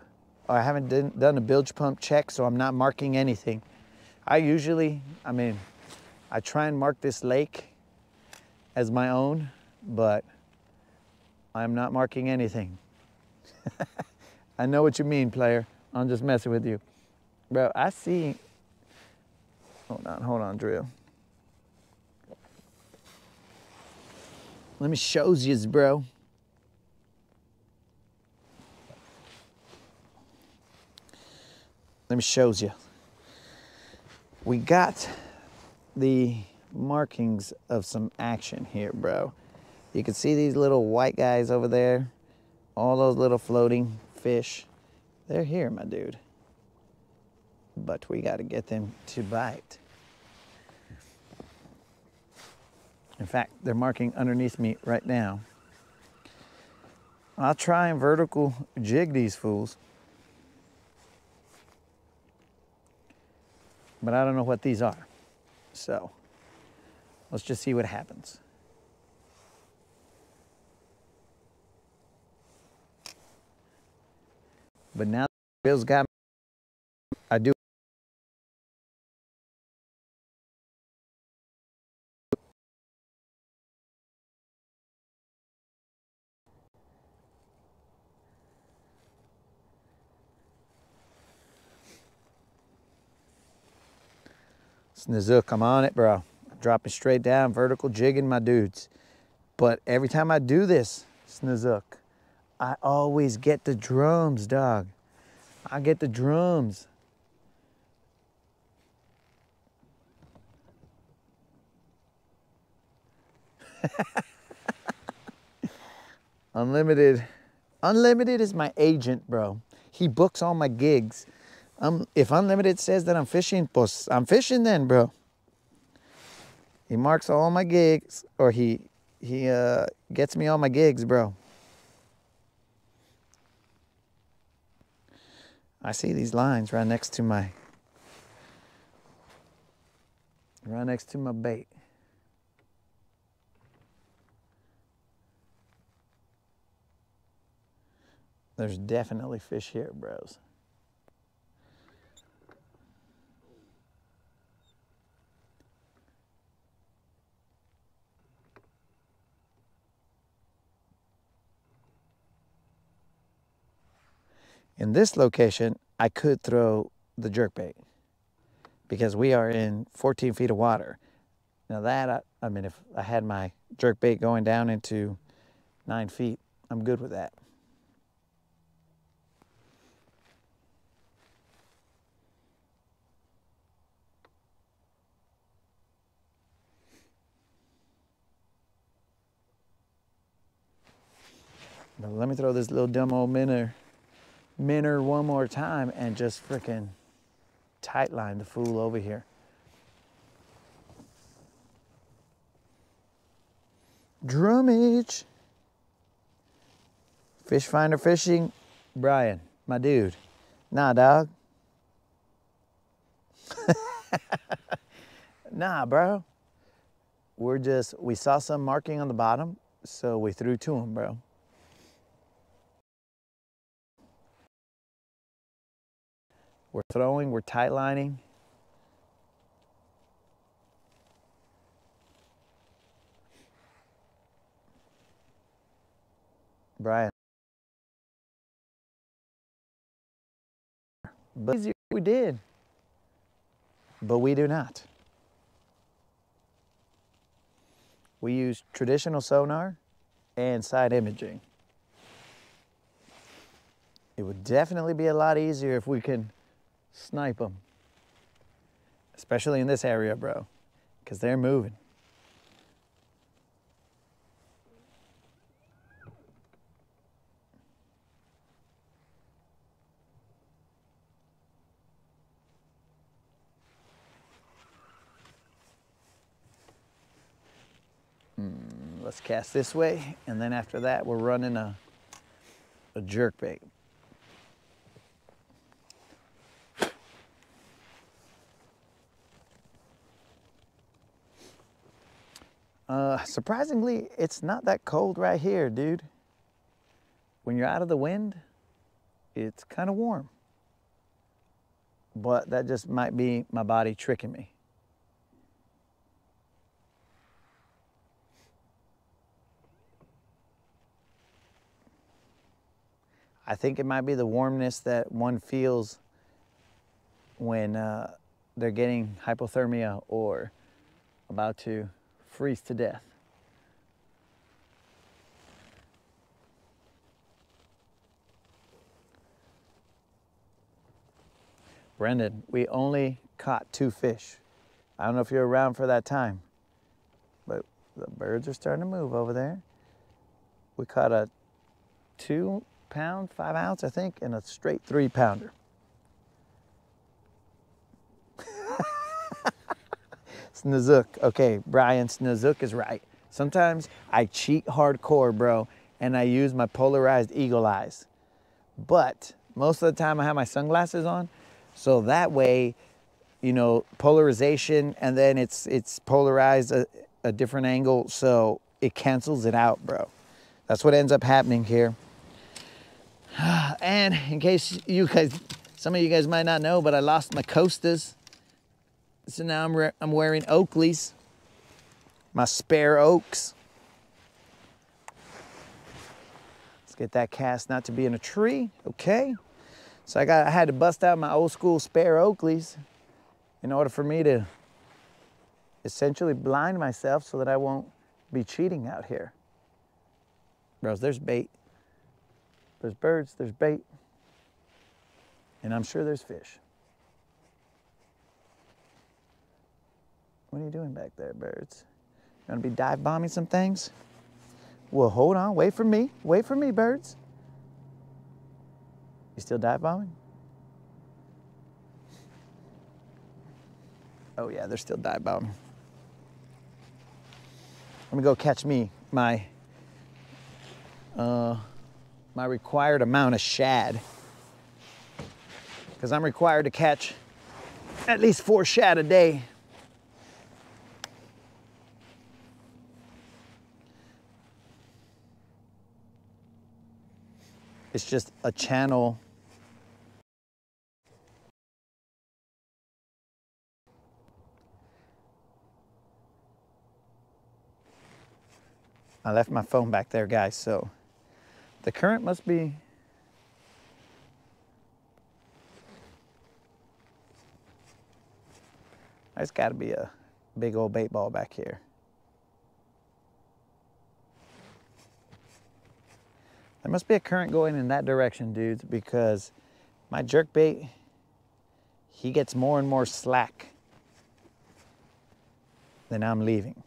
Speaker 3: or I haven't done a bilge pump check, so I'm not marking anything. I try and mark this lake as my own, but I'm not marking anything. I know what you mean, player. I'm just messing with you. Bro, I see, hold on, Drill. Let me shows yous, bro. Let me shows you. We got the markings of some action here, bro. You can see these little white guys over there. All those little floating fish. They're here, my dude. But we got to get them to bite. In fact, they're marking underneath me right now. I'll try and vertical jig these fools. But I don't know what these are. So let's just see what happens. But now Bill's got me, I do. Snizook, I'm on it, bro. I'm dropping straight down, vertical jigging my dudes. But every time I do this, Snizook, I always get the drums, dog. I get the drums. Unlimited is my agent, bro. He books all my gigs. If Unlimited says that I'm fishing, pues I'm fishing then, bro. He marks all my gigs, or he gets me all my gigs, bro. I see these lines right next to my bait. There's definitely fish here, bros. In this location, I could throw the jerkbait, because we are in 14 feet of water. Now that, I mean, if I had my jerk bait going down into 9 feet, I'm good with that. But let me throw this little dumb old minnow one more time and just frickin' tight line the fool over here. Drummage. Fish finder fishing. Brian, my dude. Nah, dog. Nah, bro. We saw some marking on the bottom, so we threw to him, bro. We're throwing, we're tight lining. Brian. But we did. But we do not. We use traditional sonar and side imaging. It would definitely be a lot easier if we can snipe them. Especially in this area, bro, because they're moving. Let's cast this way, and then after that, we're running a jerk bait. Surprisingly, it's not that cold right here, dude. When you're out of the wind, it's kind of warm. But that just might be my body tricking me. I think it might be the warmness that one feels when they're getting hypothermia or about to freeze to death. Brendan, we only caught 2 fish. I don't know if you're around for that time, but the birds are starting to move over there. We caught a 2-pound, 5-ounce, I think, and a straight 3-pounder. Snozook. Okay, Brian, Snozook is right. Sometimes I cheat hardcore, bro, and I use my polarized eagle eyes. But most of the time I have my sunglasses on, so that way, you know, polarization, and then it's polarized a different angle, so it cancels it out, bro. That's what ends up happening here. And in case you guys, some of you guys might not know, but I lost my Costas. So now I'm wearing Oakleys, my spare Oaks. Let's get that cast not to be in a tree, okay? So I had to bust out my old school spare Oakleys in order for me to essentially blind myself so that I won't be cheating out here. Bros, there's bait. There's birds, there's bait. And I'm sure there's fish. What are you doing back there, birds? You want to be dive bombing some things? Well, hold on. Wait for me. Wait for me, birds. You still dive bombing? Oh, yeah, they're still dive bombing. Let me go catch me my required amount of shad. Because I'm required to catch at least 4 shad a day. It's just a channel. I left my phone back there, guys, so the current must be There's got to be a big old bait ball back here. There must be a current going in that direction, dudes, because my jerkbait, he gets more and more slack than I'm leaving.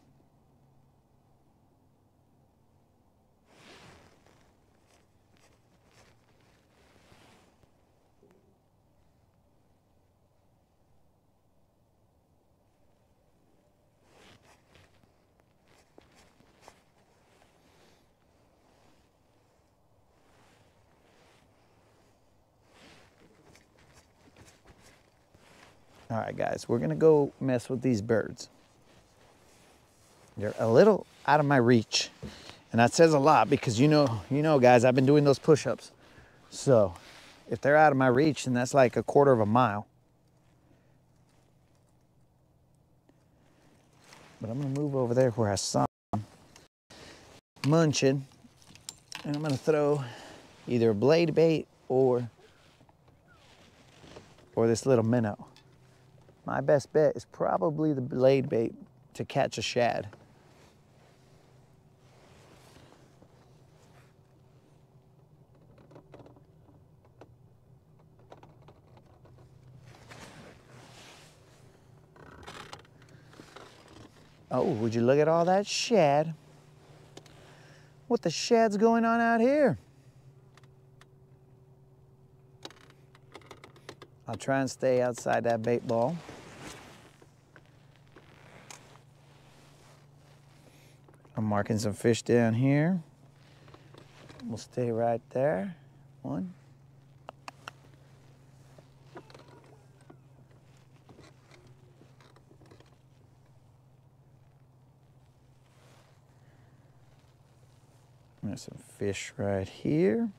Speaker 3: All right, guys, we're gonna go mess with these birds. They're a little out of my reach, and that says a lot because you know, guys, I've been doing those push-ups. So if they're out of my reach, then that's like a quarter of a mile. But I'm gonna move over there where I saw them munching, and I'm gonna throw either a blade bait or this little minnow. My best bet is probably the blade bait to catch a shad. Oh, would you look at all that shad? What the shad's going on out here? I'll try and stay outside that bait ball. I'm marking some fish down here. We'll stay right there. One. There's some fish right here.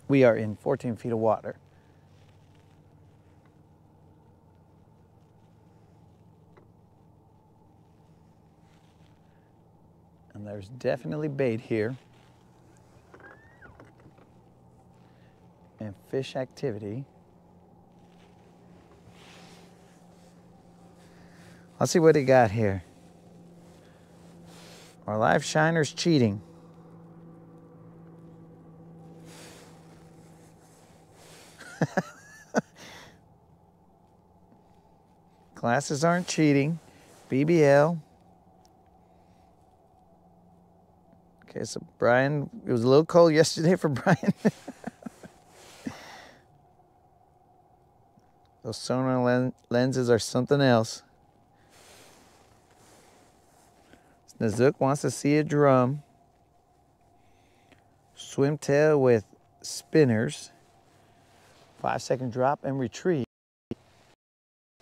Speaker 3: We are in 14 feet of water. And there's definitely bait here. And fish activity. Let's see what he got here. Our live shiner's cheating. Glasses aren't cheating. BBL. Okay, so Brian, it was a little cold yesterday for Brian. Those sonar lenses are something else. Nazook wants to see a drum. Swimtail with spinners. 5-second drop and retrieve.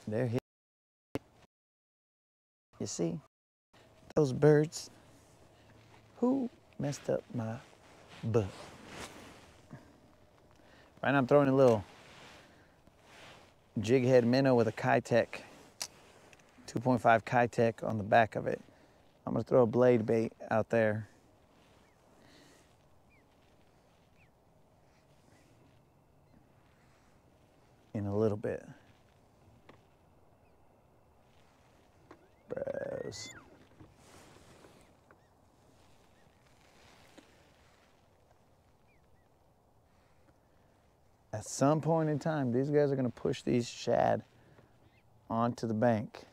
Speaker 3: They're here. You see those birds? Who messed up my butt? Right now I'm throwing a little jig head minnow with a Kitech, 2.5 Kitech on the back of it. I'm gonna throw a blade bait out there. In a little bit. Bros. At some point in time, these guys are gonna push these shad onto the bank.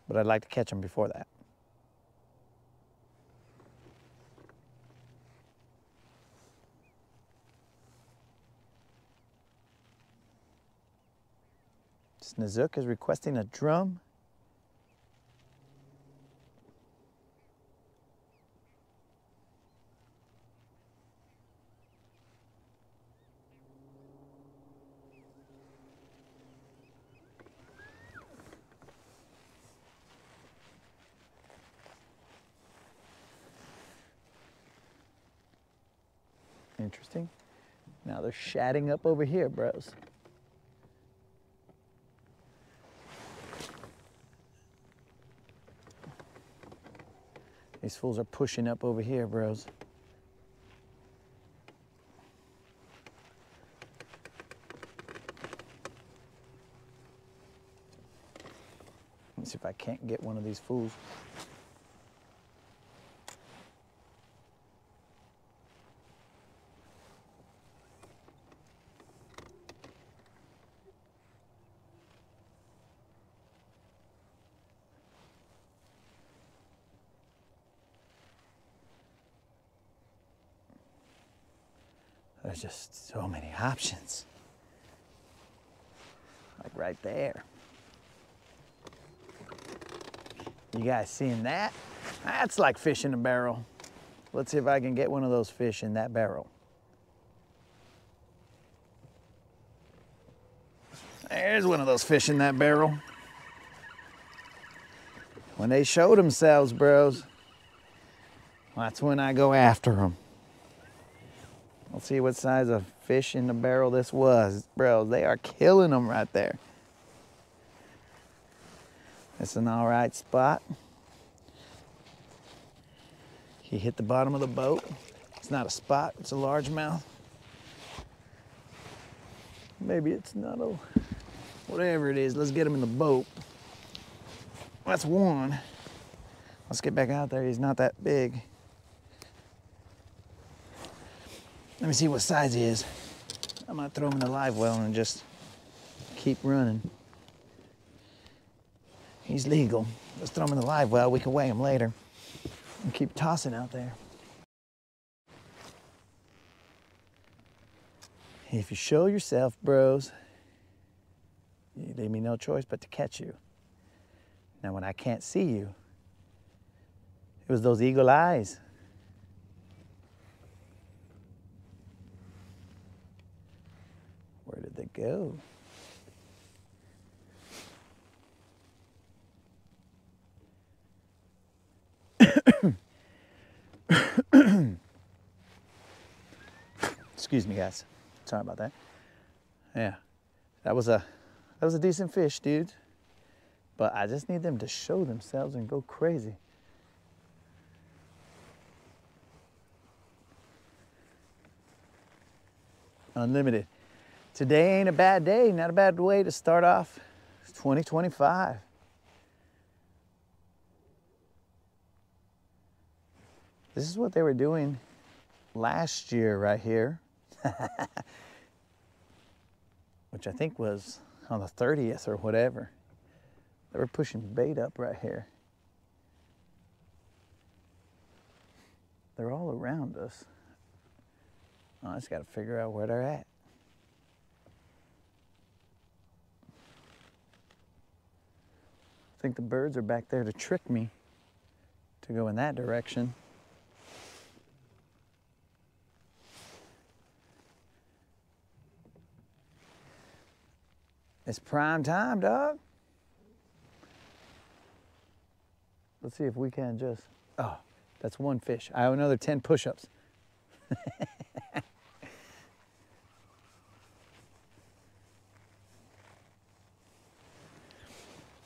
Speaker 3: But I'd like to catch them before that. Nazook is requesting a drum. Interesting. Now they're shatting up over here, bros. These fools are pushing up over here, bros. Let's see if I can't get one of these fools. There's just so many options. Like right there. You guys seeing that? That's like fish in a barrel. Let's see if I can get one of those fish in that barrel. There's one of those fish in that barrel. When they show themselves, bros, that's when I go after them. Let's see what size of fish in the barrel this was. Bro, they are killing them right there. It's an all right spot. He hit the bottom of the boat. It's not a spot, it's a largemouth. Maybe it's not a, whatever it is, let's get him in the boat. That's one. Let's get back out there, he's not that big. Let me see what size he is. I might throw him in the live well and just keep running. He's legal. Let's throw him in the live well. We can weigh him later and keep tossing out there. If you show yourself, bros, you leave me no choice but to catch you. Now, when I can't see you, it was those eagle eyes. Where did they go? Excuse me, guys. Sorry about that. Yeah, that was a decent fish, dude. But I just need them to show themselves and go crazy. Unlimited. Today ain't a bad day, not a bad way to start off 2025. This is what they were doing last year right here, which I think was on the 30th or whatever. They were pushing bait up right here. They're all around us. I just got to figure out where they're at. I think the birds are back there to trick me to go in that direction. It's prime time, dog. Let's see if we can just, oh, that's one fish. I owe another 10 push-ups.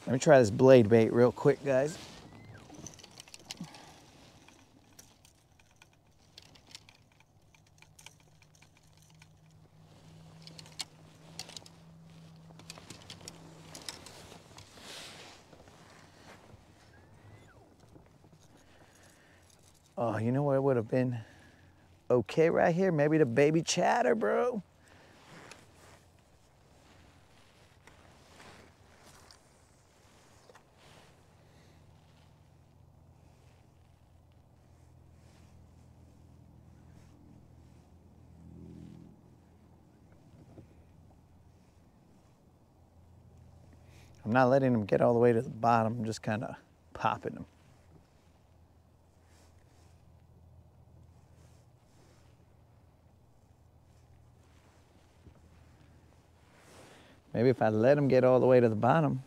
Speaker 3: Let me try this blade bait real quick, guys. Oh, you know what would have been okay right here? Maybe the baby chatter, bro. I'm not letting them get all the way to the bottom. I'm just kind of popping them. Maybe if I let them get all the way to the bottom.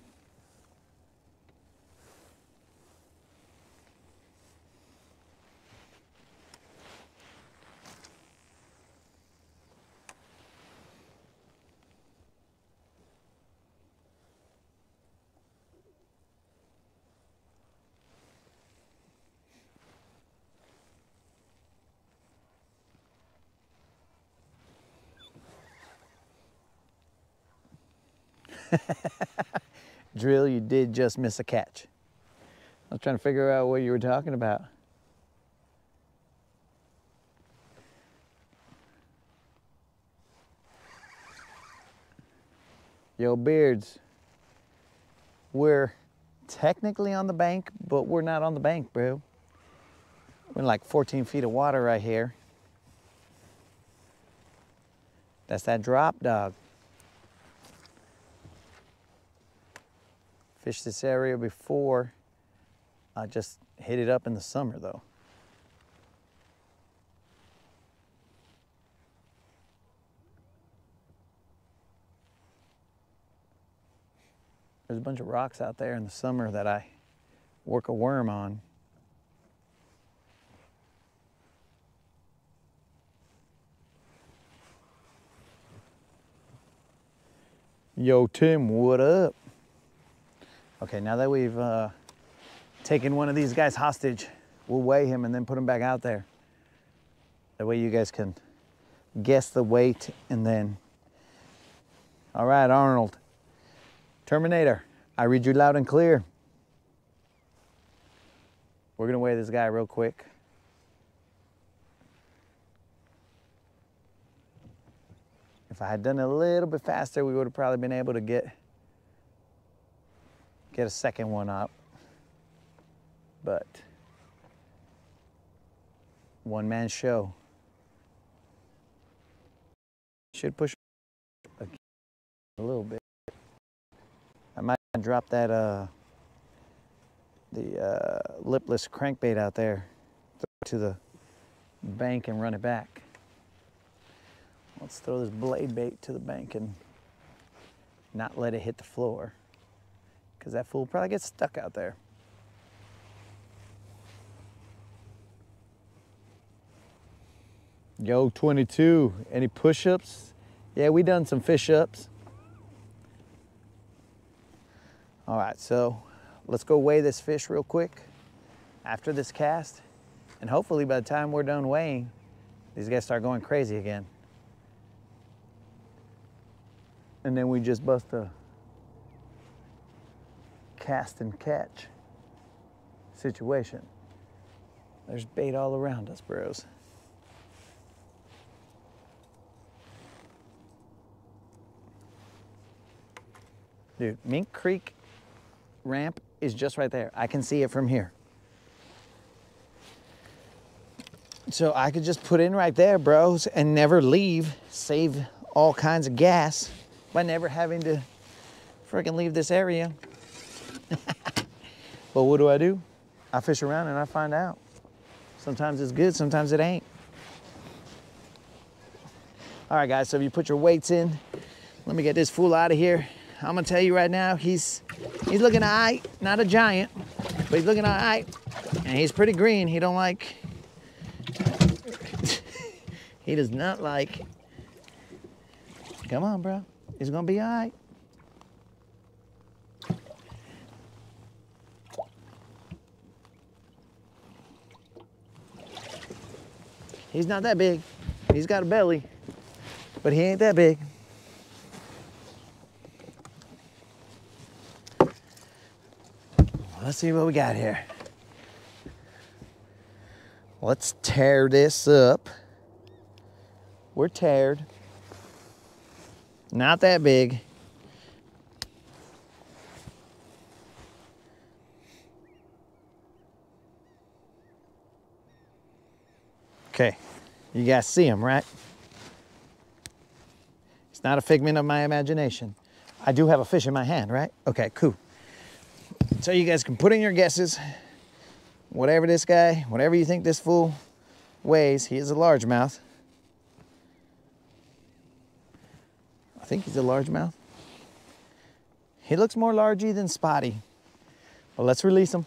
Speaker 3: Drill, you did just miss a catch. I was trying to figure out what you were talking about. Yo, Beards, we're technically on the bank, but we're not on the bank, bro. We're in like 14 feet of water right here. That's that drop, dog. Fished this area before. I just hit it up in the summer though. There's a bunch of rocks out there in the summer that I work a worm on. Yo, Tim, what up? Okay, now that we've taken one of these guys hostage, we'll weigh him and then put him back out there. That way you guys can guess the weight and then... All right, Arnold. Terminator, I read you loud and clear. We're gonna weigh this guy real quick. If I had done it a little bit faster, we would have probably been able to get a second one up. But one man show. Should push a little bit. I might drop that the lipless crankbait out there to the bank and run it back. Let's throw this blade bait to the bank and not let it hit the floor, because that fool probably gets stuck out there. Yo, 22, any push-ups? Yeah, we done some fish-ups. All right, so let's go weigh this fish real quick after this cast, and hopefully by the time we're done weighing, these guys start going crazy again. And then we just bust a cast and catch situation. There's bait all around us, bros. Dude, Mink Creek ramp is just right there. I can see it from here. So I could just put in right there, bros, and never leave, save all kinds of gas by never having to freaking leave this area. But what do? I fish around and I find out. Sometimes it's good, sometimes it ain't. All right, guys, so if you put your weights in, let me get this fool out of here. I'm gonna tell you right now, he's looking all right, not a giant, but he's looking all right. And he's pretty green. He don't like, he does not like. Come on, bro. It's gonna be all right. He's not that big. He's got a belly, but he ain't that big. Let's see what we got here. Let's tear this up. We're teared. Not that big. Okay, you guys see him, right? It's not a figment of my imagination. I do have a fish in my hand, right? Okay, cool. So you guys can put in your guesses. Whatever this guy, whatever you think this fool weighs, he is a largemouth. I think he's a largemouth. He looks more largy than spotty. Well, let's release him.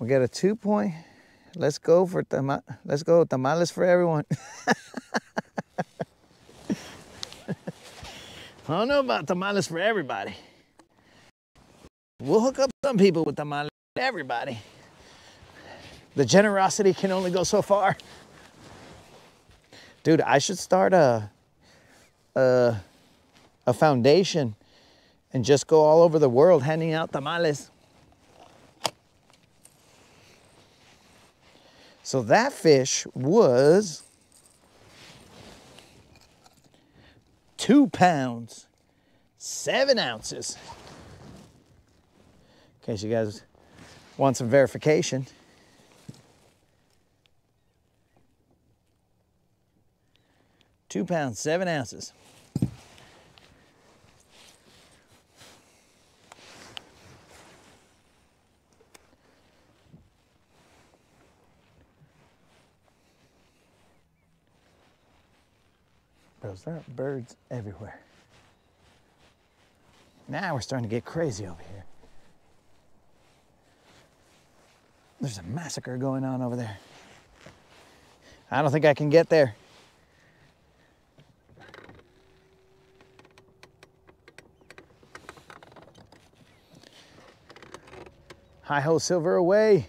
Speaker 3: We got a 2 point. Let's go for tamales for everyone. I don't know about tamales for everybody. We'll hook up some people with tamales for everybody. The generosity can only go so far. Dude, I should start a foundation and just go all over the world handing out tamales. So that fish was 2 pounds, 7 ounces. In case you guys want some verification. £2 pounds, 7 ounces. Bros, there are birds everywhere. Now we're starting to get crazy over here. There's a massacre going on over there. I don't think I can get there. Hi-ho, silver away.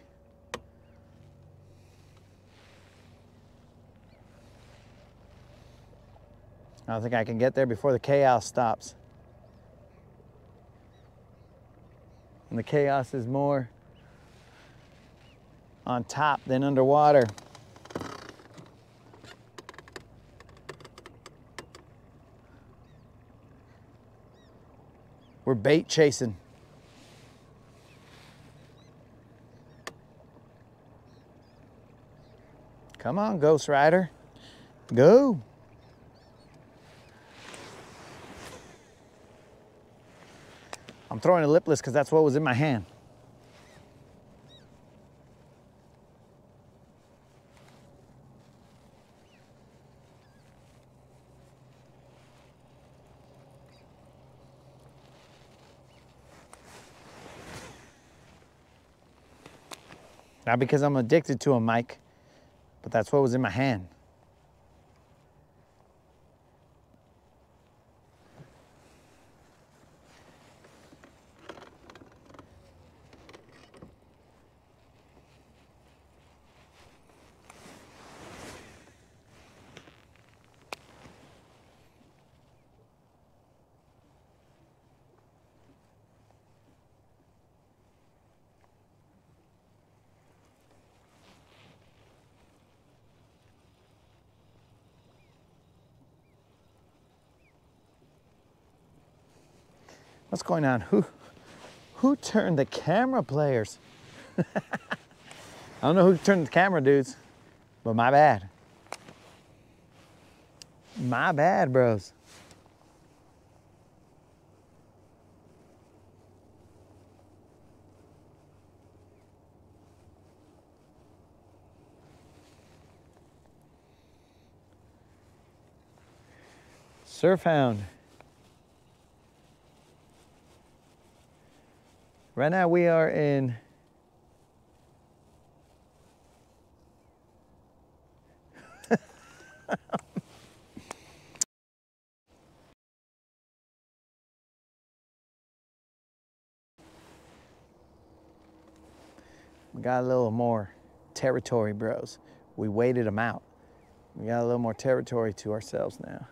Speaker 3: I don't think I can get there before the chaos stops. And the chaos is more on top than underwater. We're bait chasing. Come on, Ghost Rider. Go. I'm throwing a lipless because that's what was in my hand. Not because I'm addicted to them, Mike, but that's what was in my hand. What's going on? Who turned the camera players? I don't know who turned the camera dudes, but my bad. My bad, bros. Surf Hound. Right now we are in we got a little more territory, bros. We waited them out. We got a little more territory to ourselves now.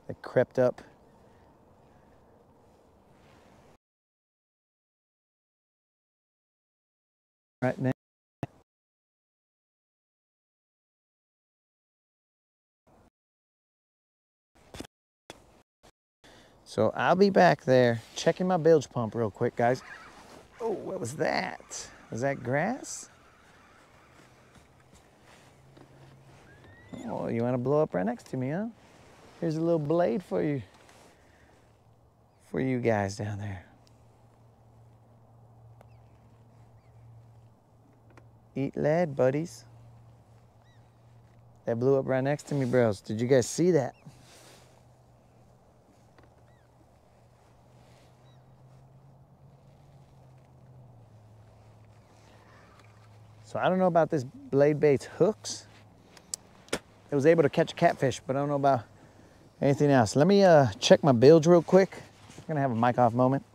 Speaker 3: They crept up. Right now. So I'll be back there checking my bilge pump real quick, guys. Oh, what was that? Was that grass? Oh, you want to blow up right next to me, huh? Here's a little blade for you guys down there. Eat lead, buddies. That blew up right next to me, bros. Did you guys see that? So I don't know about this blade bait's hooks. It was able to catch a catfish, but I don't know about anything else. Let me check my bilge real quick. I'm gonna have a mic off moment.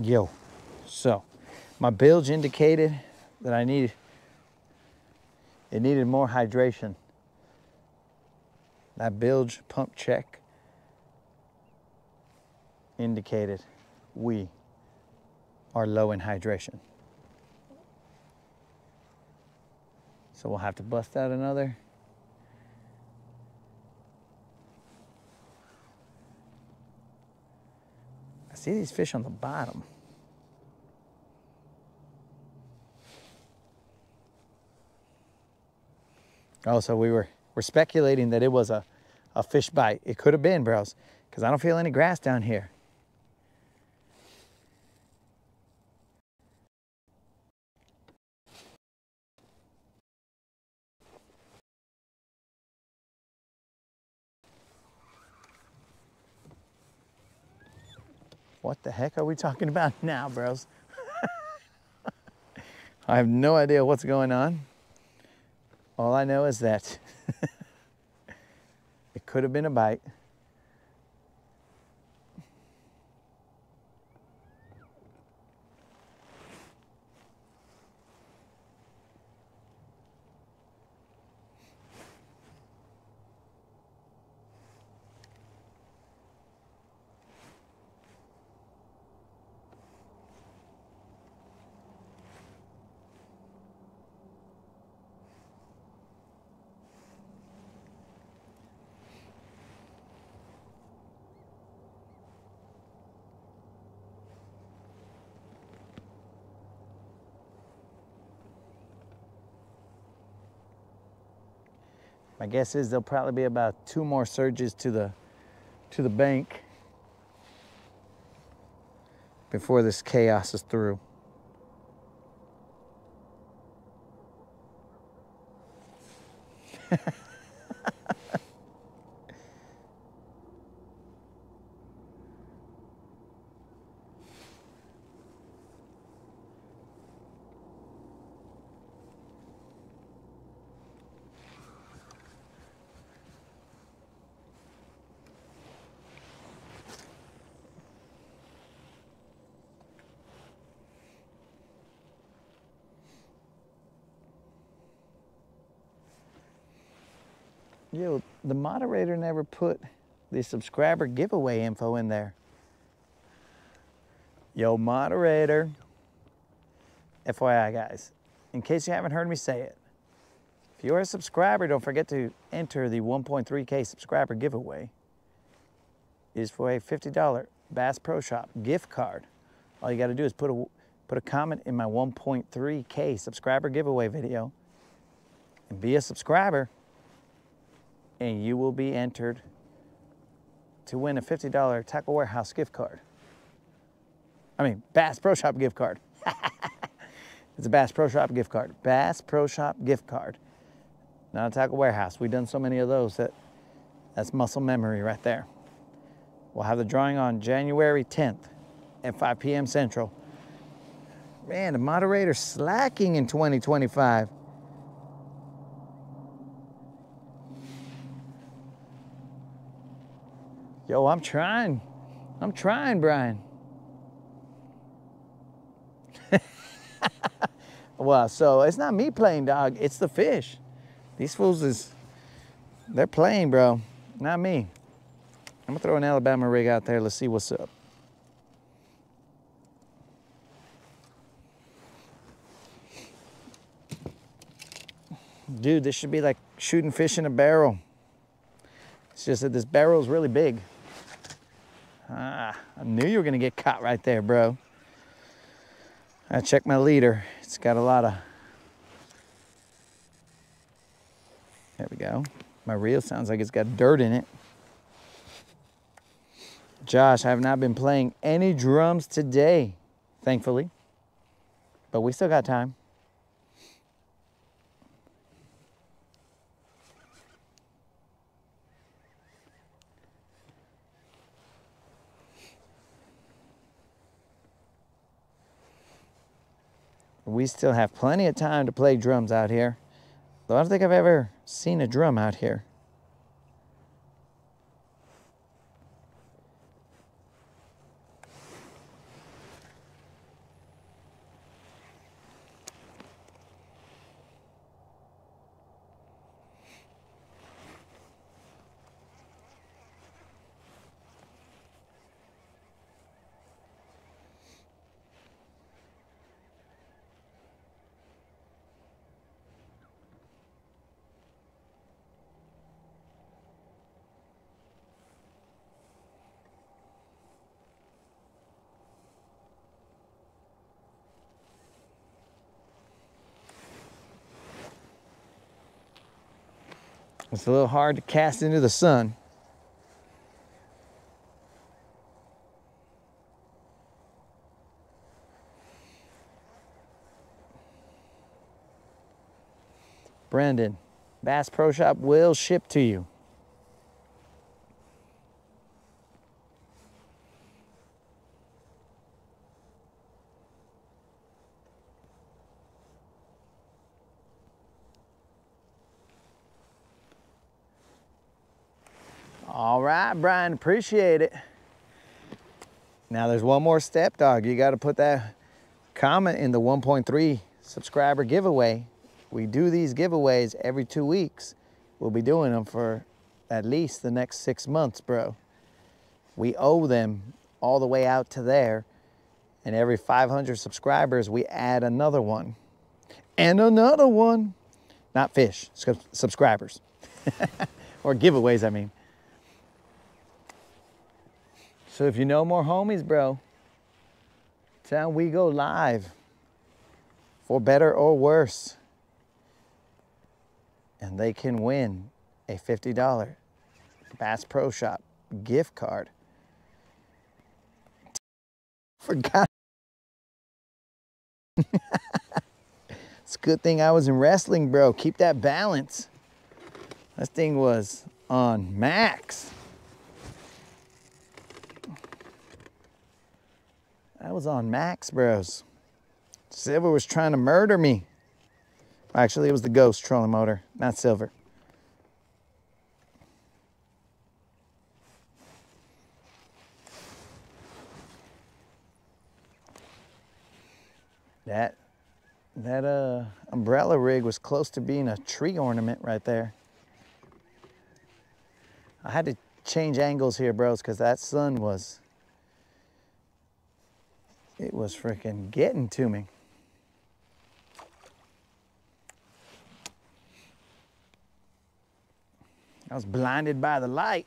Speaker 3: Yo, so my bilge indicated that it needed more hydration. That bilge pump check indicated we are low in hydration. So we'll have to bust out another. I see these fish on the bottom. Oh, so we're speculating that it was a fish bite. It could have been, bros, because I don't feel any grass down here. What the heck are we talking about now, bros? I have no idea what's going on. All I know is that it could have been a bite. My guess is there'll probably be about 2 more surges to the bank before this chaos is through. Yo, the moderator never put the subscriber giveaway info in there. Yo, moderator. FYI, guys, in case you haven't heard me say it, if you're a subscriber, don't forget to enter the 1.3K subscriber giveaway. It is for a $50 Bass Pro Shop gift card. All you got to do is put a comment in my 1.3K subscriber giveaway video and be a subscriber, and you will be entered to win a $50 Tackle Warehouse gift card. I mean, Bass Pro Shop gift card. It's a Bass Pro Shop gift card. Bass Pro Shop gift card. Not a Tackle Warehouse. We've done so many of those that's muscle memory right there. We'll have the drawing on January 10th at 5 p.m. Central. Man, the moderator's slacking in 2025. Yo, I'm trying. I'm trying, Brian. Well, so it's not me playing, dog. It's the fish. These fools they're playing, bro. Not me. I'm gonna throw an Alabama rig out there. Let's see what's up. Dude, this should be like shooting fish in a barrel. It's just that this barrel is really big. I knew you were gonna get caught right there, bro. I checked my leader. It's got a lot of... There we go. My reel sounds like it's got dirt in it. Josh, I have not been playing any drums today, thankfully. But we still got time. We still have plenty of time to play drums out here. Though I don't think I've ever seen a drum out here. It's a little hard to cast into the sun. Brendan, Bass Pro Shop will ship to you. All right, Brian, appreciate it. Now there's one more step, dog. You got to put that comment in the 1.3 subscriber giveaway. We do these giveaways every 2 weeks. We'll be doing them for at least the next 6 months, bro. We owe them all the way out to there. And every 500 subscribers, we add another one. And another one. Not fish, subscribers. Or giveaways, I mean. So if you know more homies, bro, tell them we go live. For better or worse. And they can win a $50 Bass Pro Shop gift card. Forgot. It's a good thing I was in wrestling, bro. Keep that balance. This thing was on max. I was on max, bros. Silver was trying to murder me. Actually, it was the Ghost trolling motor, not Silver. That umbrella rig was close to being a tree ornament right there. I had to change angles here, bros, because that sun was, it was freaking getting to me. I was blinded by the light.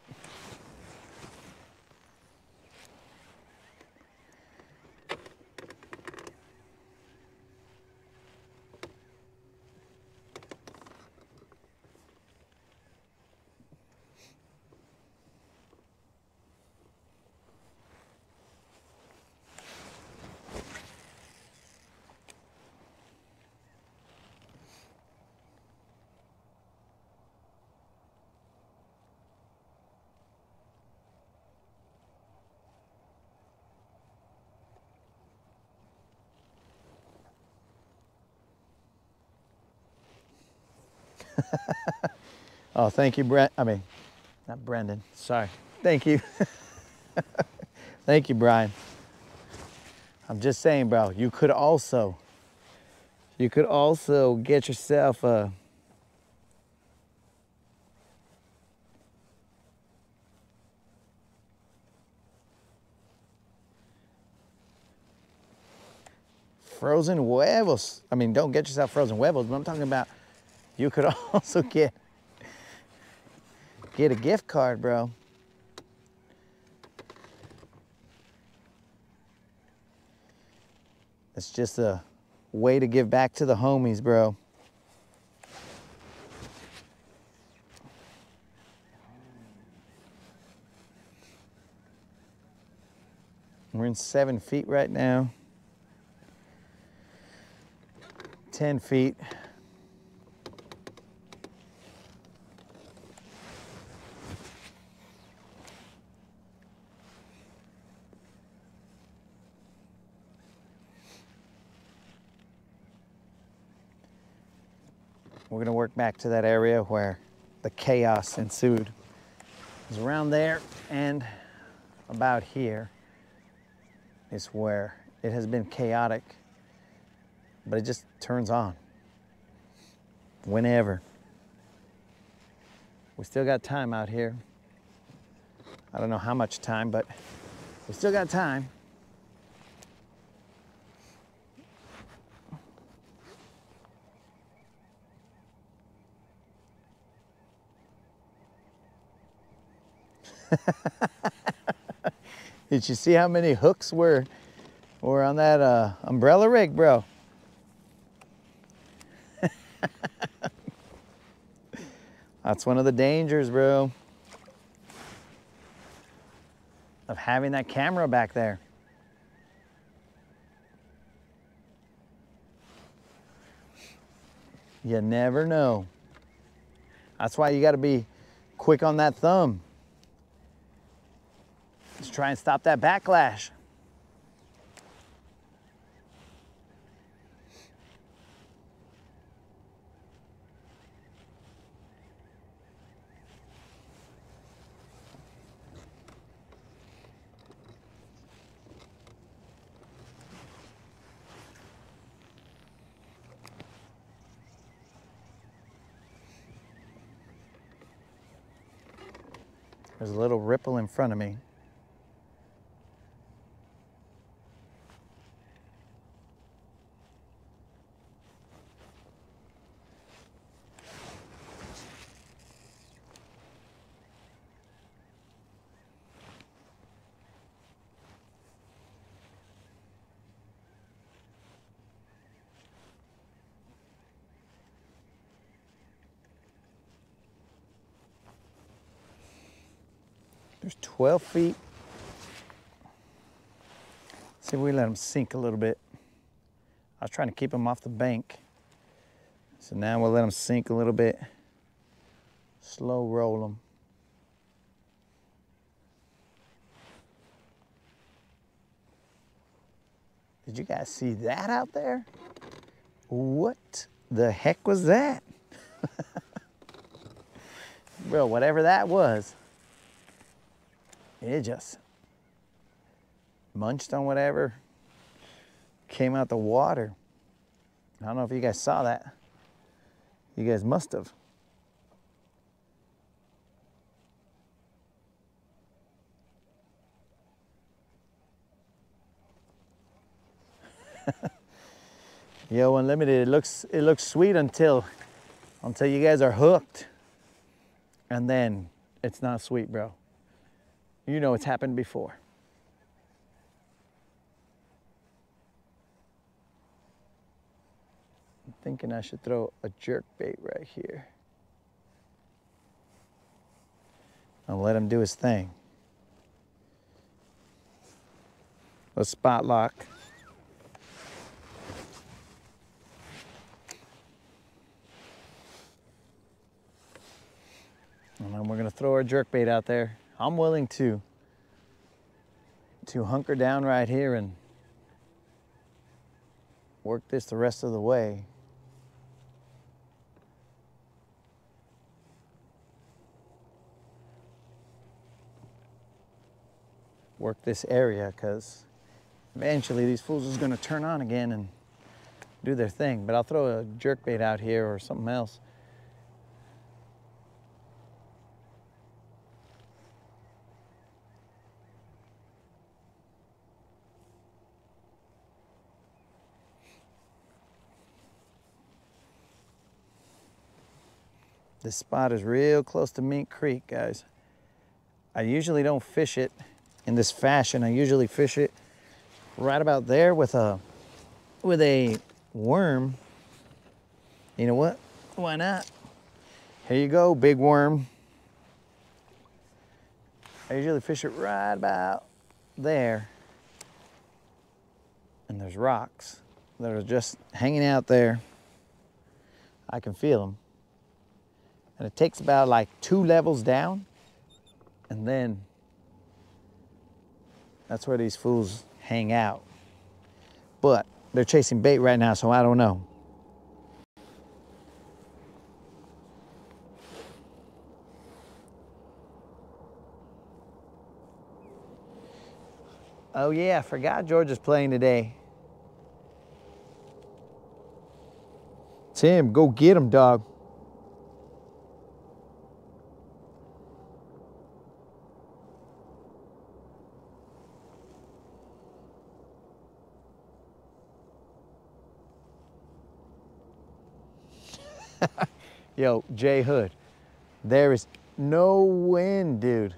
Speaker 3: Oh, thank you, Brent. I mean, not Brendan. Sorry. Thank you. Thank you, Brian. I'm just saying, bro, you could also get yourself a frozen huevos. I mean, don't get yourself frozen huevos, but I'm talking about you could also get a gift card, bro. It's just a way to give back to the homies, bro. We're in 7 feet right now. 10 feet. We're gonna work back to that area where the chaos ensued. It was around there and about here is where it has been chaotic, but it just turns on whenever. We still got time out here. I don't know how much time, but we still got time. Did you see how many hooks were on that umbrella rig, bro? That's one of the dangers, bro, of having that camera back there. You never know. That's why you got to be quick on that thumb. Just try and stop that backlash. There's a little ripple in front of me. There's 12 feet. See if we let them sink a little bit. I was trying to keep them off the bank. So now we'll let them sink a little bit. Slow roll them. Did you guys see that out there? What the heck was that? Bro, whatever that was, it just munched on whatever came out the water. I don't know if you guys saw that. You guys must have. Yo, Unlimited, it looks sweet until you guys are hooked. And then it's not sweet, bro. You know it's happened before. I'm thinking I should throw a jerk bait right here. I'll let him do his thing. A spot lock. And then we're gonna throw our jerk bait out there. I'm willing to hunker down right here and work this the rest of the way. Work this area, because eventually these fools is gonna turn on again and do their thing. But I'll throw a jerk bait out here or something else. This spot is real close to Mink Creek, guys. I usually don't fish it in this fashion. I usually fish it right about there with a worm. You know what? Why not? Here you go, big worm. I usually fish it right about there. And there's rocks that are just hanging out there. I can feel them. And it takes about like 2 levels down, and then that's where these fools hang out. But they're chasing bait right now, so I don't know. Oh yeah, I forgot Georgia's playing today. Tim, go get him, dog. Yo, Jay Hood, there is no wind, dude.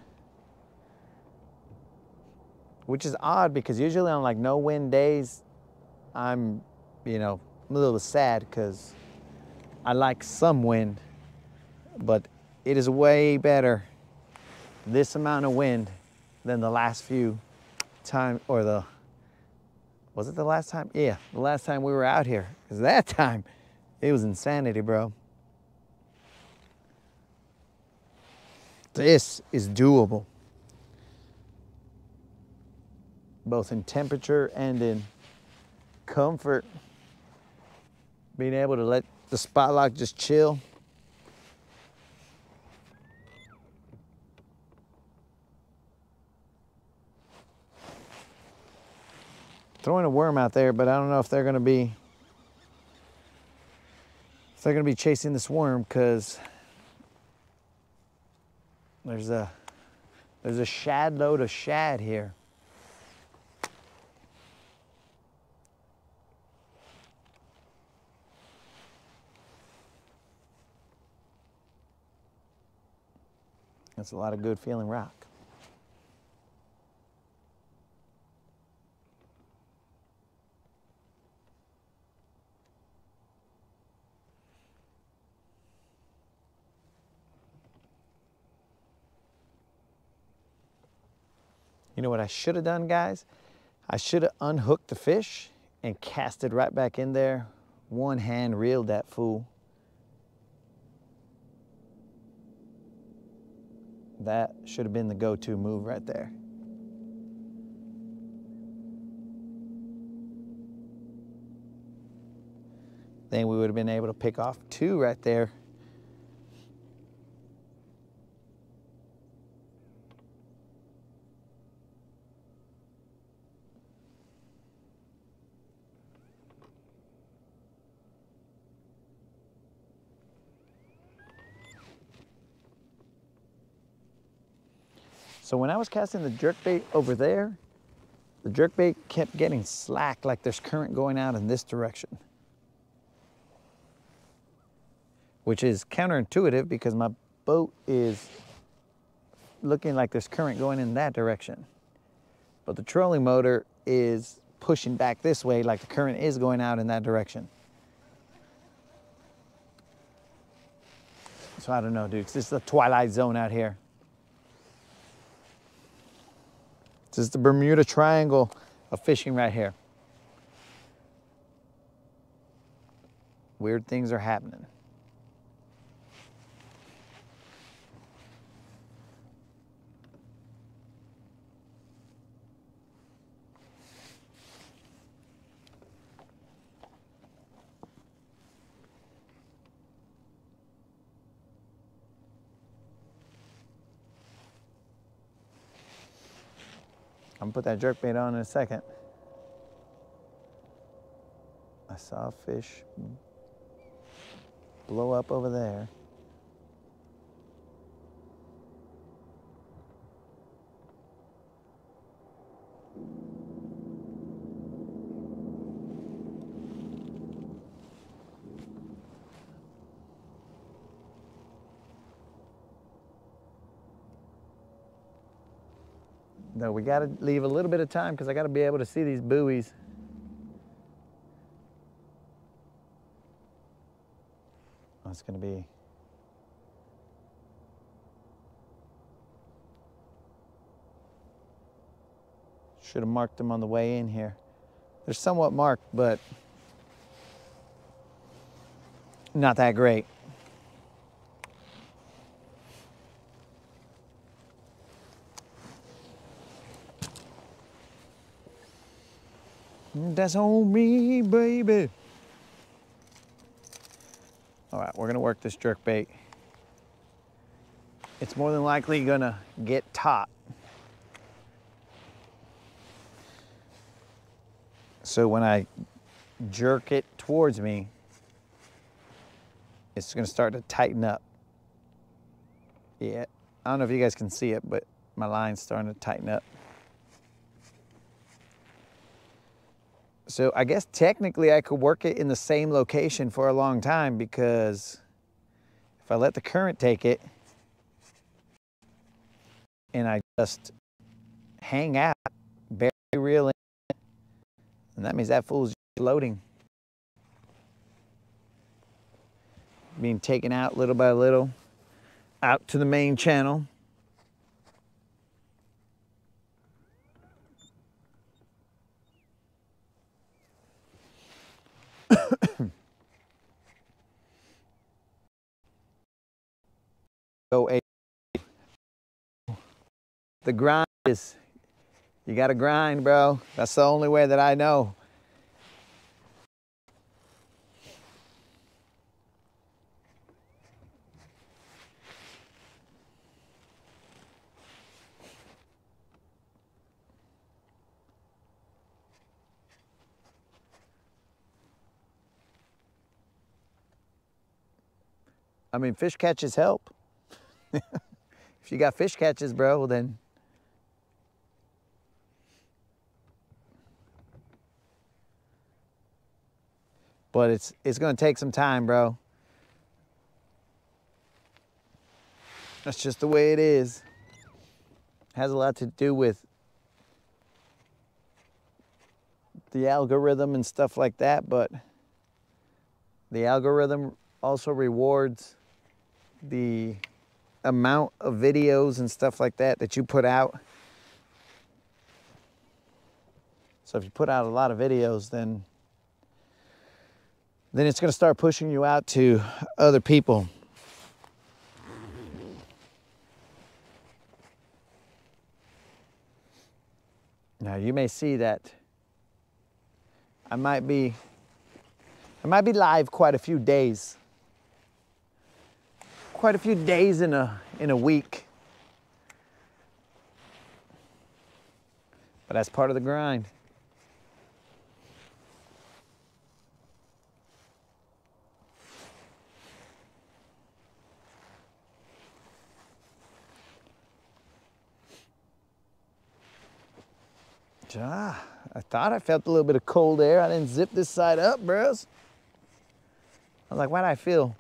Speaker 3: Which is odd, because usually on like no wind days, I'm, you know, I'm a little sad because I like some wind, but it is way better this amount of wind than the last few time, or the, was it the last time? Yeah, the last time we were out here. Because that time, it was insanity, bro. This is doable. Both in temperature and in comfort. Being able to let the spot lock just chill. Throwing a worm out there, but I don't know if they're gonna be chasing this worm, because there's a shad load of shad here. That's a lot of good feeling rock. You know what I should have done, guys? I should have unhooked the fish and cast it right back in there. One hand reeled that fool. That should have been the go-to move right there. Then we would have been able to pick off two right there. So when I was casting the jerkbait over there, the jerkbait kept getting slack, like there's current going out in this direction. Which is counterintuitive because my boat is looking like there's current going in that direction. But the trolling motor is pushing back this way, like the current is going out in that direction. So I don't know, dudes. This is the twilight zone out here. This is the Bermuda Triangle of fishing right here. Weird things are happening. I'm gonna put that jerkbait on in a second. I saw a fish blow up over there. No, we gotta leave a little bit of time because I gotta be able to see these buoys. Oh, it's gonna be. Should have marked them on the way in here. They're somewhat marked, but not that great. That's on me, baby. All right, we're gonna work this jerkbait. It's more than likely gonna get taut. So when I jerk it towards me, it's gonna start to tighten up. Yeah, I don't know if you guys can see it, but my line's starting to tighten up. So I guess technically I could work it in the same location for a long time, because if I let the current take it and I just hang out, barely reel in, and that means that fool's floating. Being taken out little by little. out to the main channel. Go the grind is, you gotta grind, bro. That's the only way that I know. I mean, fish catches help. If you got fish catches, bro, then but it's gonna take some time, bro. That's just the way it is. Has a lot to do with the algorithm and stuff like that, but the algorithm also rewards the amount of videos and stuff like that that you put out. So if you put out a lot of videos, then it's going to start pushing you out to other people. Now you may see that I might be live quite a few days. Quite a few days in a week. But that's part of the grind. I thought I felt a little bit of cold air. I didn't zip this side up, bros. I was like, why do I feel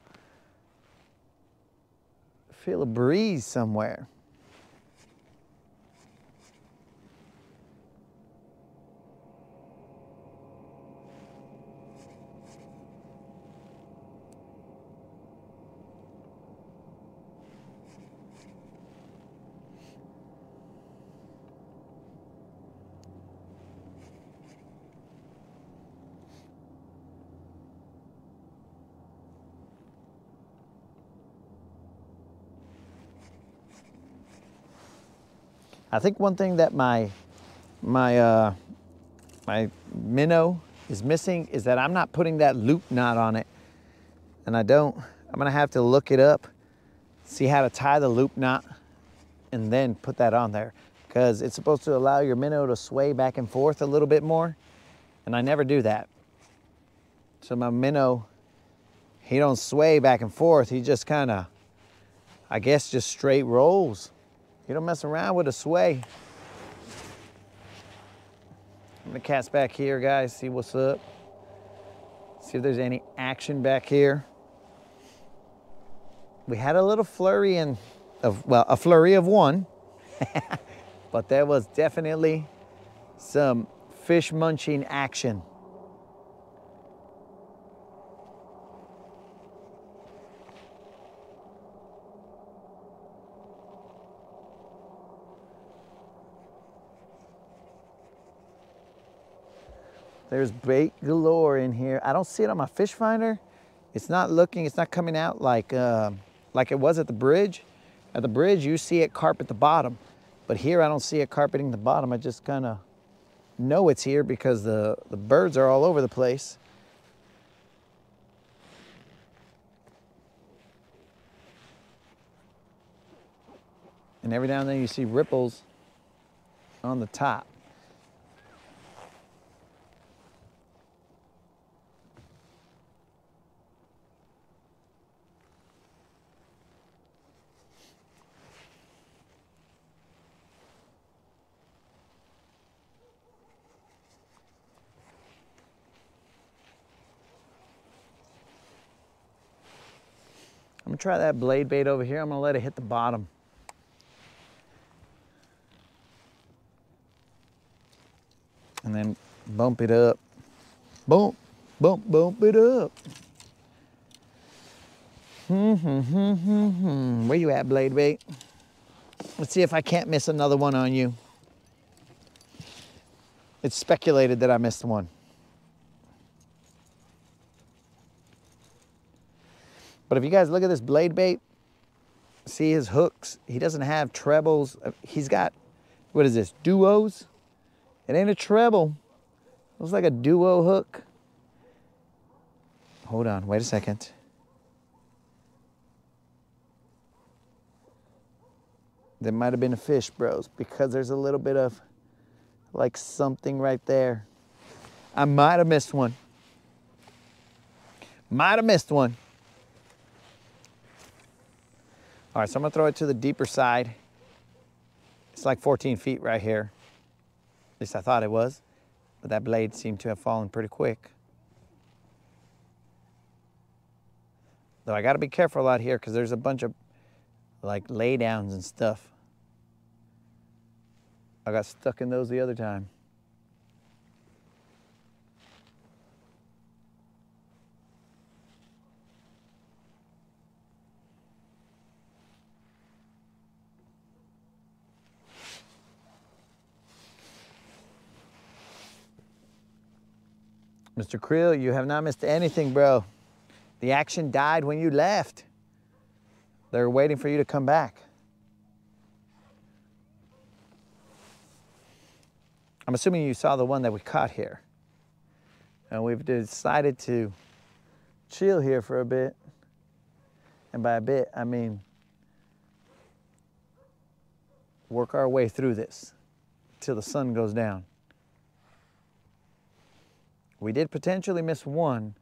Speaker 3: a breeze somewhere? I think one thing that my minnow is missing is that I'm not putting that loop knot on it. And I'm gonna have to look it up, see how to tie the loop knot, and then put that on there. Because it's supposed to allow your minnow to sway back and forth a little bit more. And I never do that. So my minnow, he don't sway back and forth. He just kind of, I guess, just straight rolls. You don't mess around with a sway. I'm gonna cast back here, guys, see what's up. See if there's any action back here. We had a little flurry a flurry of one, but there was definitely some fish munching action. There's bait galore in here. I don't see it on my fish finder. It's not coming out like it was at the bridge. At the bridge, you see it carp at the bottom. But here, I don't see it carpeting the bottom. I just kind of know it's here because the birds are all over the place. And every now and then you see ripples on the top. I'm gonna try that blade bait over here. I'm gonna let it hit the bottom. And then bump it up. Bump, bump, bump it up. Where you at, blade bait? Let's see if I can't miss another one on you. It's speculated that I missed one. But if you guys look at this blade bait, see his hooks. He doesn't have trebles. He's got, what is this, duos? It ain't a treble. It looks like a duo hook. Hold on, wait a second. There might have been a fish, bros, because there's a little bit of like something right there. I might have missed one. Might have missed one. All right, so I'm gonna throw it to the deeper side. It's like 14 feet right here. At least I thought it was, but that blade seemed to have fallen pretty quick. Though I gotta be careful out here because there's a bunch of like laydowns and stuff. I got stuck in those the other time. Mr. Krill, you have not missed anything, bro. The action died when you left. They're waiting for you to come back. I'm assuming you saw the one that we caught here. And we've decided to chill here for a bit. And by a bit, I mean work our way through this till the sun goes down. We did potentially miss one.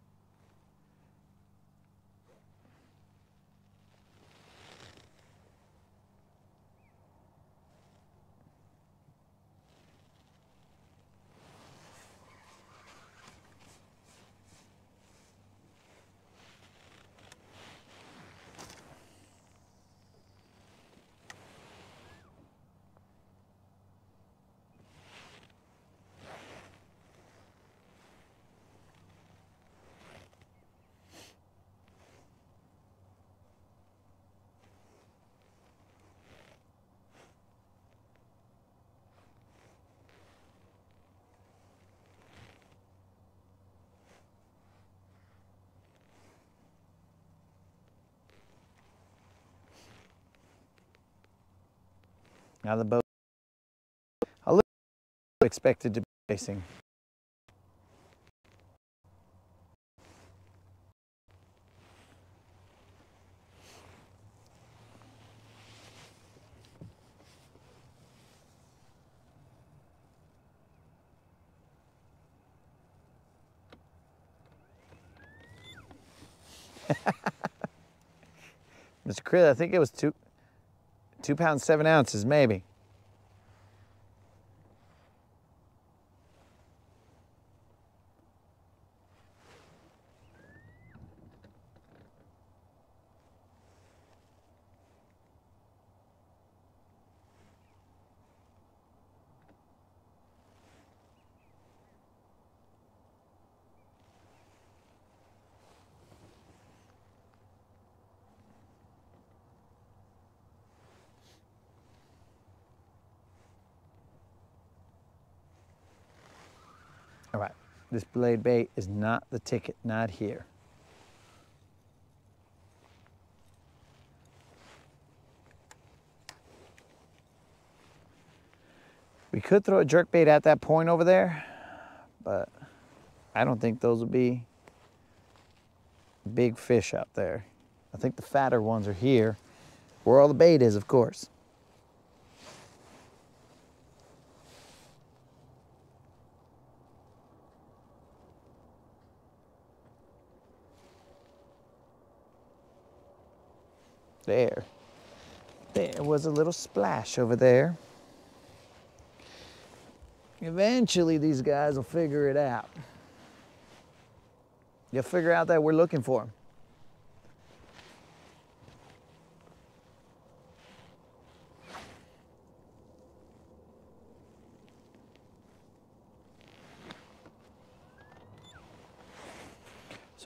Speaker 3: Now the boat, a little expected to be facing. Mr. Krill, I think it was 2 pounds, 7 ounces, maybe. All right, this blade bait is not the ticket, not here. We could throw a jerk bait at that point over there, but I don't think those will be big fish out there. I think the fatter ones are here, where all the bait is, of course. There was a little splash over there. Eventually these guys will figure it out. You'll figure out that we're looking for them.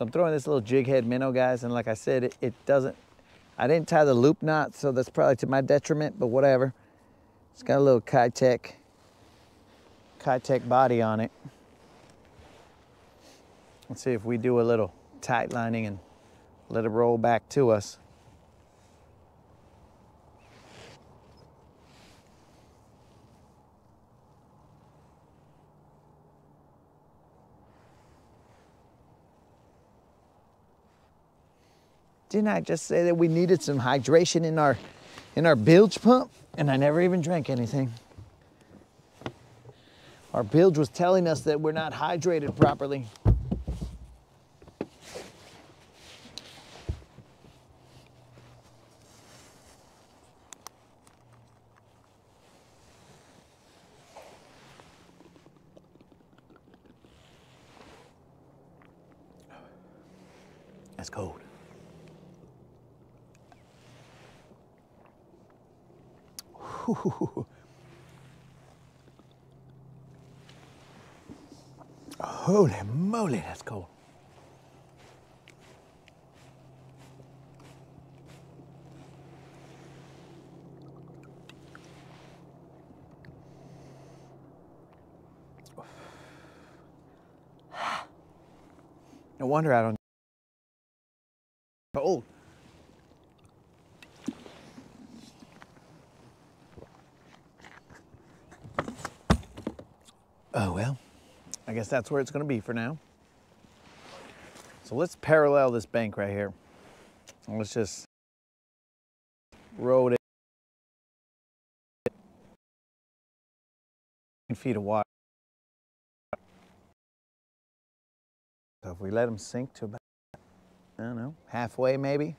Speaker 3: So I'm throwing this little jig head minnow, guys, and like I said, it doesn't, I didn't tie the loop knot, so that's probably to my detriment, but whatever. It's got a little Kitech body on it. Let's see if we do a little tight lining and let it roll back to us. Didn't I just say that we needed some hydration in our bilge pump? And I never even drank anything. Our bilge was telling us that we're not hydrated properly. That's cold. Whew. Holy moly, that's cold. No wonder I don't. Cold. Oh well, I guess that's where it's going to be for now. So let's parallel this bank right here. And let's just roll it 10 feet of water. So if we let them sink to about, I don't know, halfway maybe,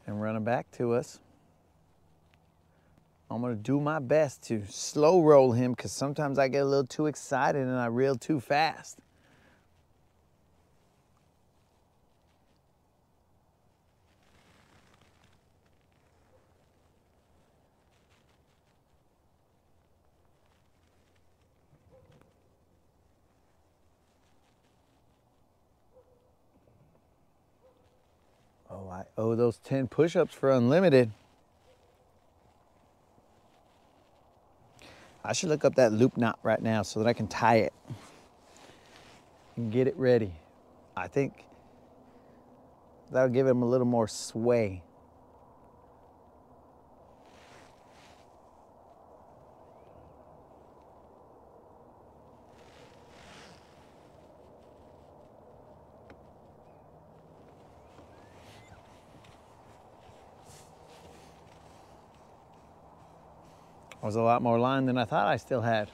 Speaker 3: and run them back to us. I'm gonna do my best to slow roll him because sometimes I get a little too excited and I reel too fast. Oh, I owe those 10 push-ups for unlimited. I should look up that loop knot right now so that I can tie it and get it ready. I think that'll give him a little more sway. That was a lot more line than I thought I still had.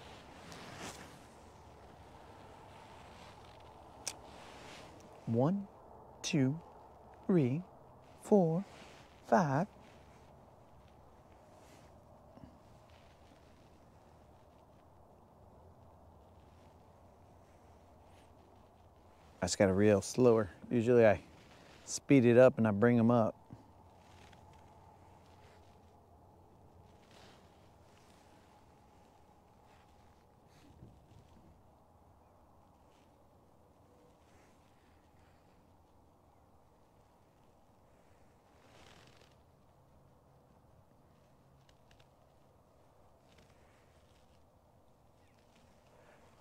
Speaker 3: One, two, 3, 4, 5. I just got to reel slower. Usually I speed it up and I bring them up.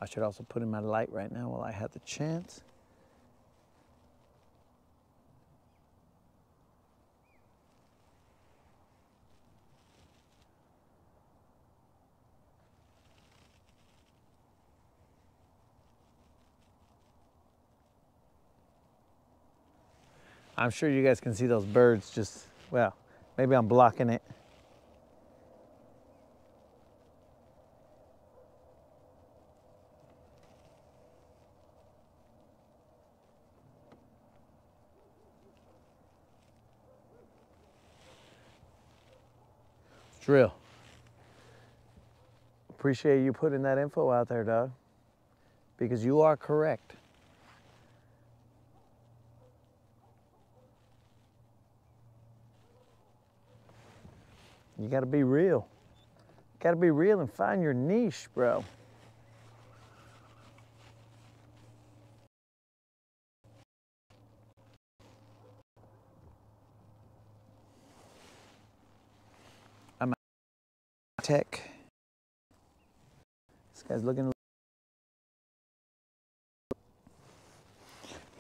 Speaker 3: I should also put in my light right now while I have the chance. I'm sure you guys can see those birds just, well, maybe I'm blocking it. Drill. Appreciate you putting that info out there, Doug, because you are correct. You gotta be real. Gotta be real and find your niche, bro. Tech. This guy's looking.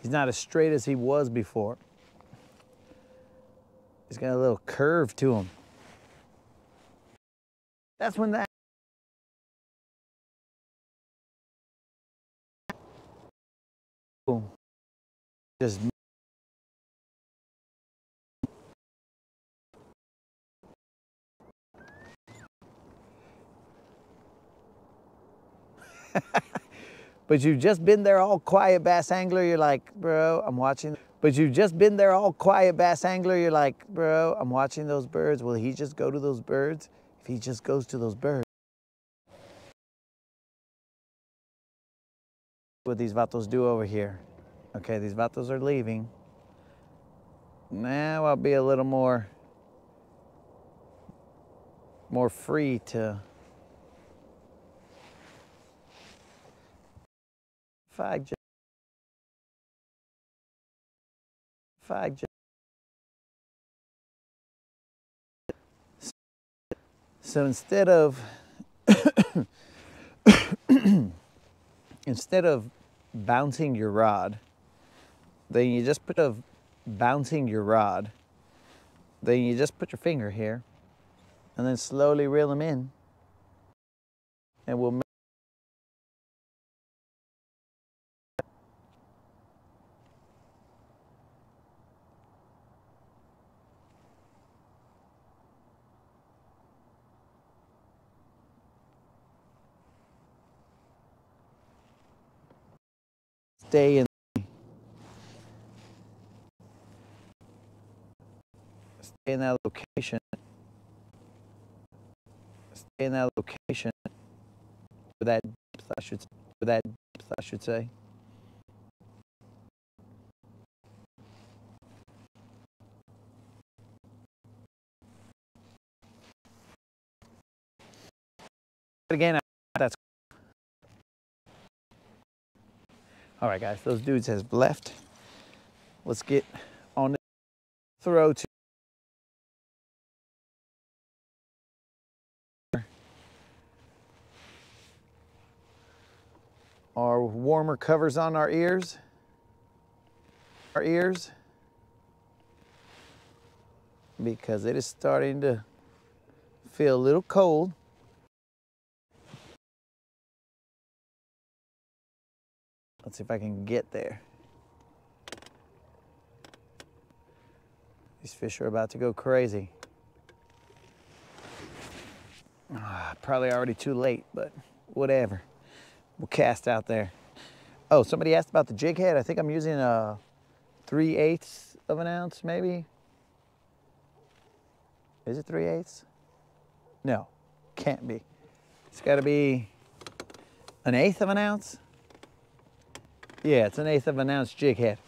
Speaker 3: He's not as straight as he was before. He's got a little curve to him. That's when that. Just. But you've just been there all quiet, bass angler. You're like, bro, I'm watching. But you've just been there all quiet, bass angler. You're like, bro, I'm watching those birds. Will he just go to those birds? If he just goes to those birds. What these vatos do over here. Okay, these vatos are leaving. Now I'll be a little more free to. So instead of bouncing your rod, then you just put your finger here and then slowly reel them in, and we'll stay in that location. Stay in that location with that depth, I should say. Again, that's all right, guys. Those dudes has left. Let's get on the throw to our warmer covers on our ears. Because it is starting to feel a little cold. Let's see if I can get there. These fish are about to go crazy. Probably already too late, but whatever. We'll cast out there. Oh, somebody asked about the jig head. I think I'm using a 3/8 of an ounce, maybe. Is it 3/8? No, can't be. It's got to be an 1/8 of an ounce. Yeah, it's an 1/8 of an ounce jig head.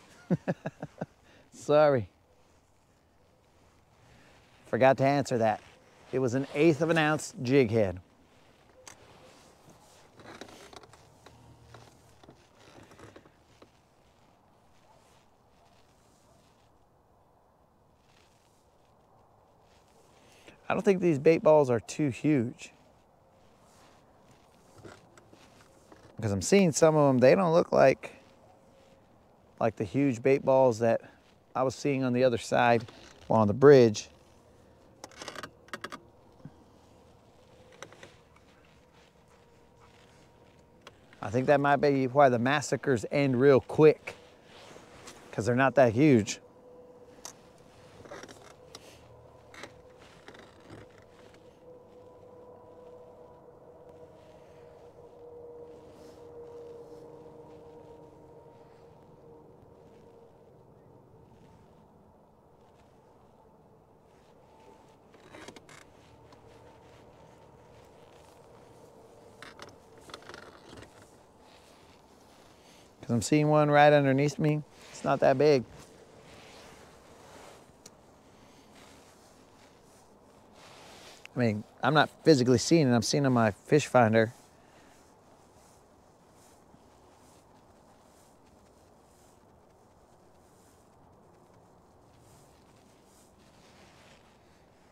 Speaker 3: Sorry. Forgot to answer that. It was an 1/8 of an ounce jig head. I don't think these bait balls are too huge. Because I'm seeing some of them, they don't look like the huge bait balls that I was seeing on the other side while on the bridge. I think that might be why the massacres end real quick, because they're not that huge. Because I'm seeing one right underneath me. It's not that big. I mean, I'm not physically seeing it. I'm seeing it on my fish finder.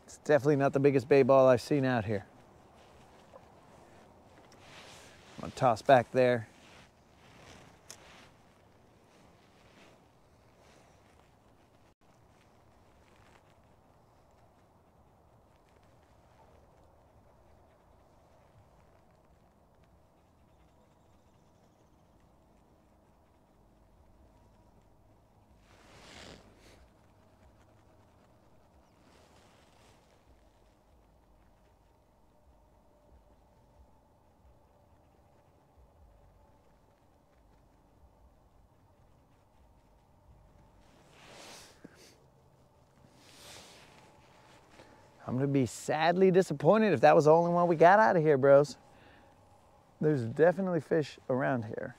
Speaker 3: It's definitely not the biggest bait ball I've seen out here. toss back there. I'm gonna be sadly disappointed if that was the only one we got out of here, bros. There's definitely fish around here.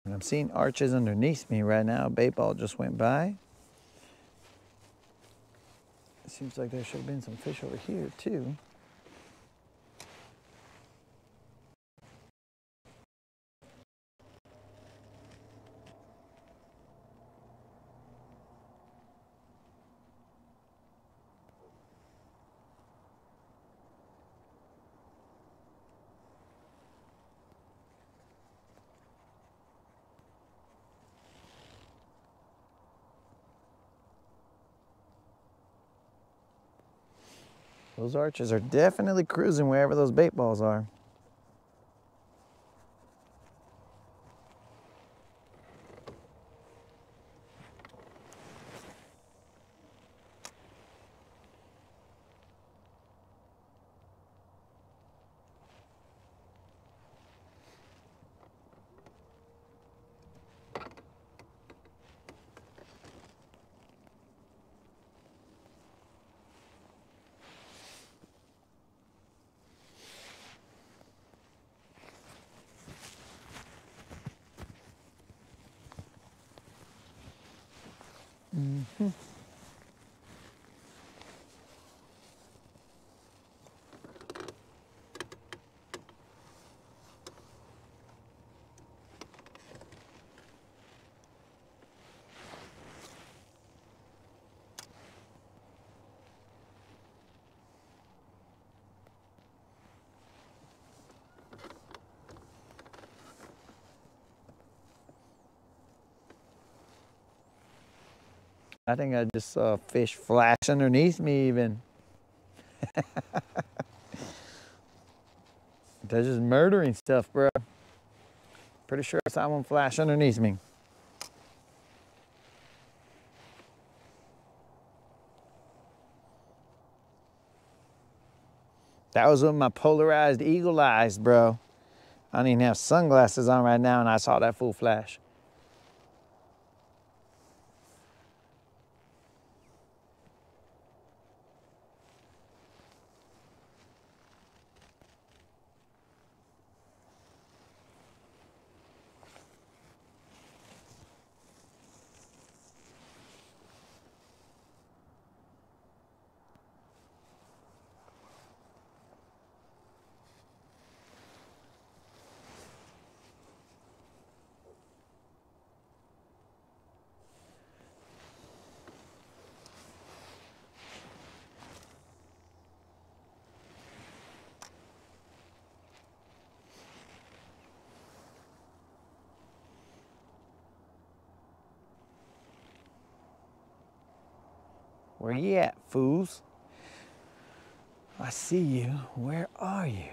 Speaker 3: And I'm seeing arches underneath me right now. A bait ball just went by. It seems like there should have been some fish over here too. Those arches are definitely cruising wherever those bait balls are. Mm-hmm. I think I just saw a fish flash underneath me even. They're just murdering stuff, bro. Pretty sure I saw one flash underneath me. That was with my polarized eagle eyes, bro. I don't even have sunglasses on right now and I saw that full flash. Where you at, fools? I see you. Where are you?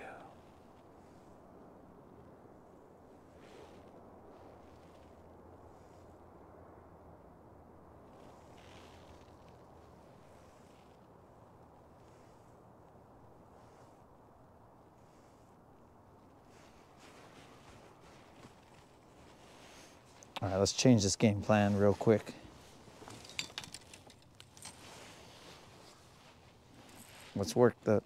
Speaker 3: All right, let's change this game plan real quick. Let's work the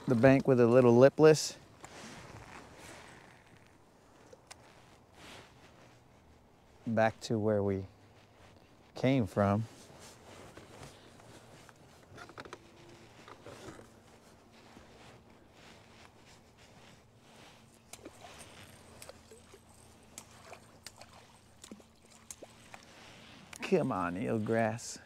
Speaker 3: bank with a little lipless. Back to where we came from. Come on, eelgrass.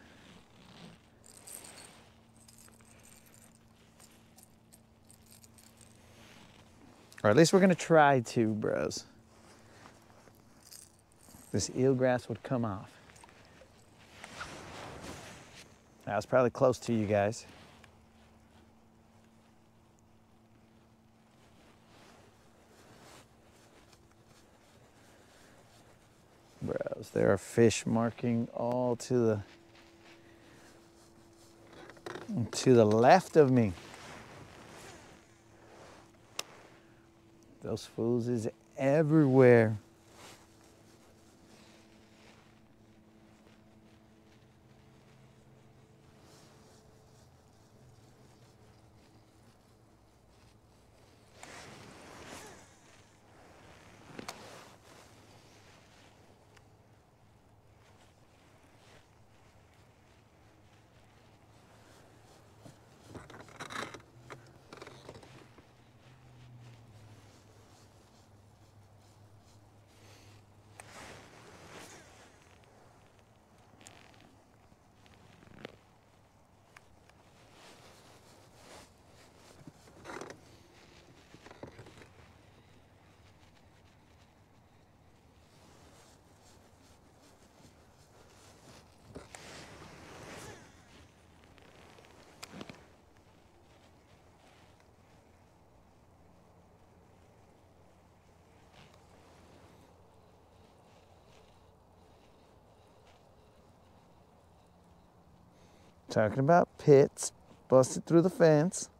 Speaker 3: Or at least we're gonna try to, bros. This eelgrass would come off. That was probably close to you guys. Bros, there are fish marking all to the left of me. Those fools is everywhere. Talking about pits, busted through the fence.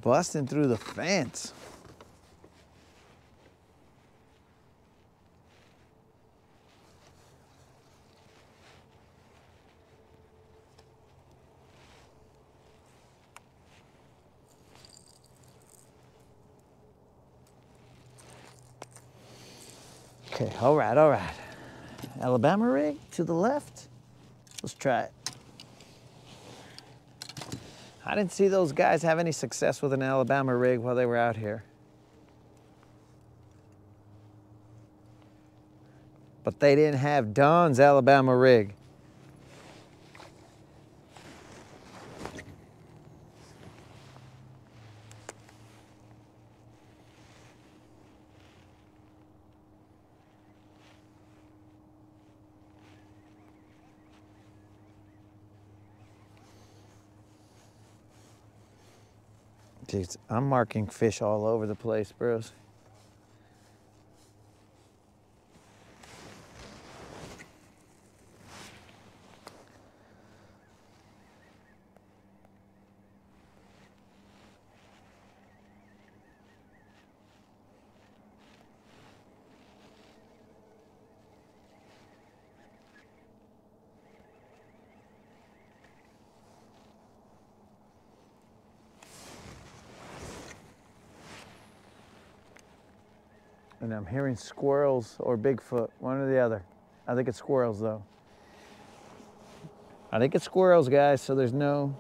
Speaker 3: Busting through the fence. Okay, all right, all right. Alabama rig to the left. Let's try it. I didn't see those guys have any success with an Alabama rig while they were out here. But they didn't have Don's Alabama rig. Jeez, I'm marking fish all over the place, bros. And I'm hearing squirrels or Bigfoot, one or the other. I think it's squirrels though. I think it's squirrels, guys, so there's no...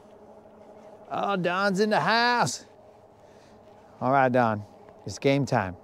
Speaker 3: Oh, Don's in the house. All right, Don, it's game time.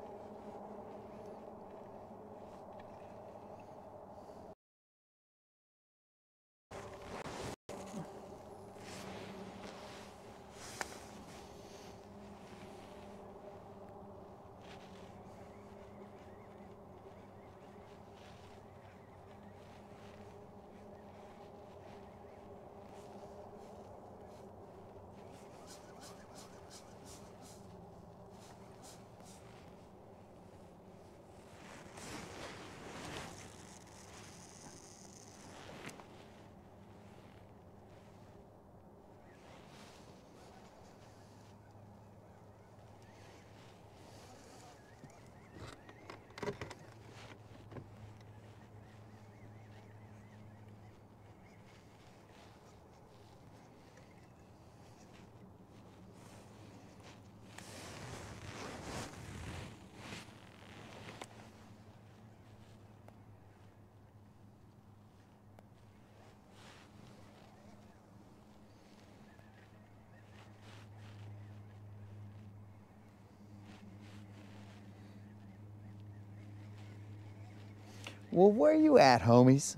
Speaker 3: Well, where you at, homies?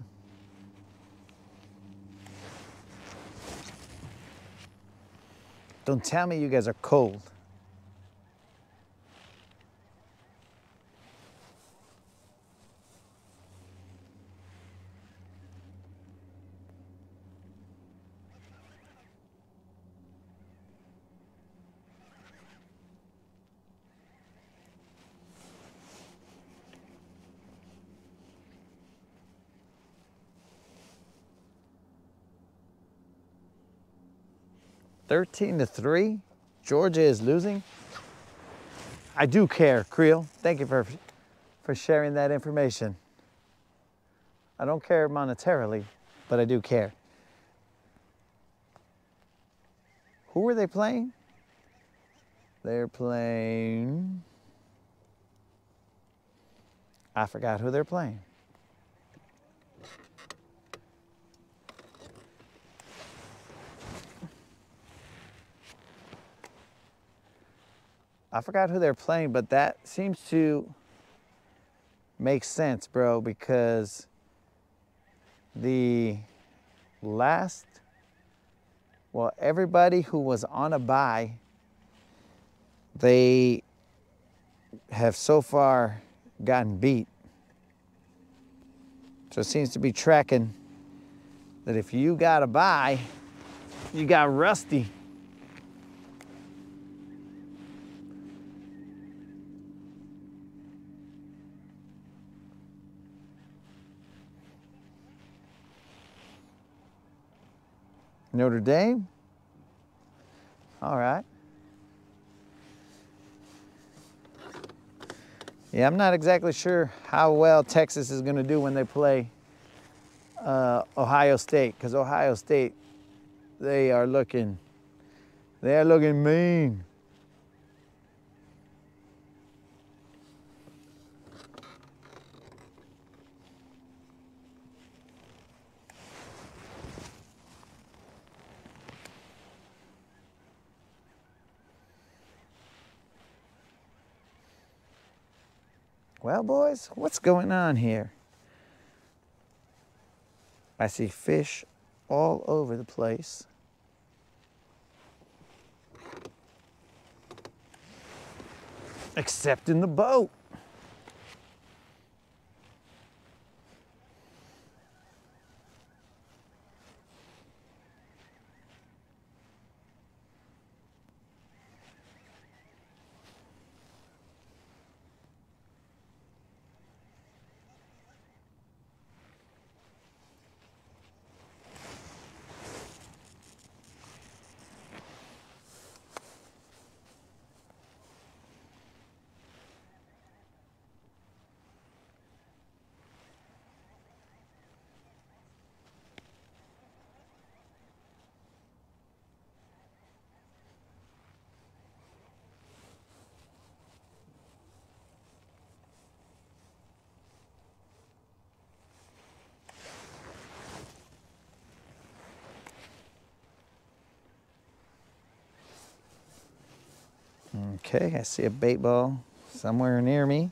Speaker 3: Don't tell me you guys are cold. (13-3), Georgia is losing. I do care, Creel. Thank you for sharing that information. I don't care monetarily, but I do care. Who are they playing? They're playing... I forgot who they're playing. I forgot who they're playing, but that seems to make sense, bro, because the last, well, everybody who was on a bye, they have so far gotten beat. So it seems to be tracking that if you got a bye, you got rusty. Notre Dame? All right. Yeah, I'm not exactly sure how well Texas is going to do when they play Ohio State, because Ohio State, they are looking mean. Well, boys, what's going on here? I see fish all over the place. Except in the boat. Okay, I see a bait ball somewhere near me.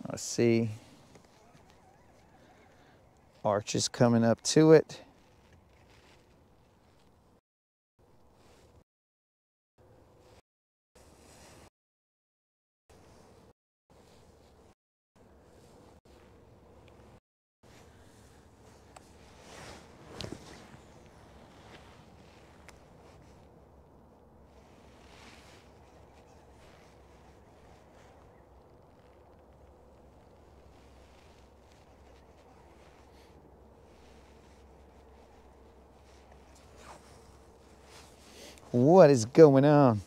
Speaker 3: Let's see. Arch is coming up to it. What is going on?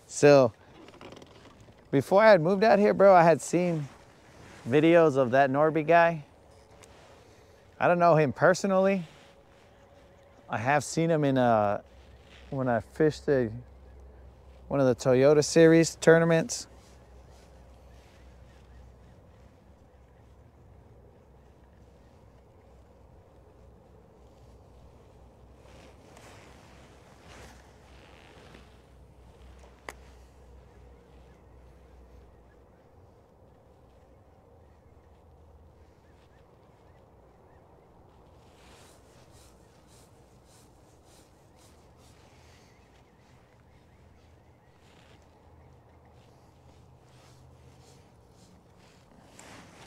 Speaker 3: So before I had moved out here, bro, I had seen videos of that Norby guy. I don't know him personally. I have seen him in when I fished one of the Toyota Series tournaments.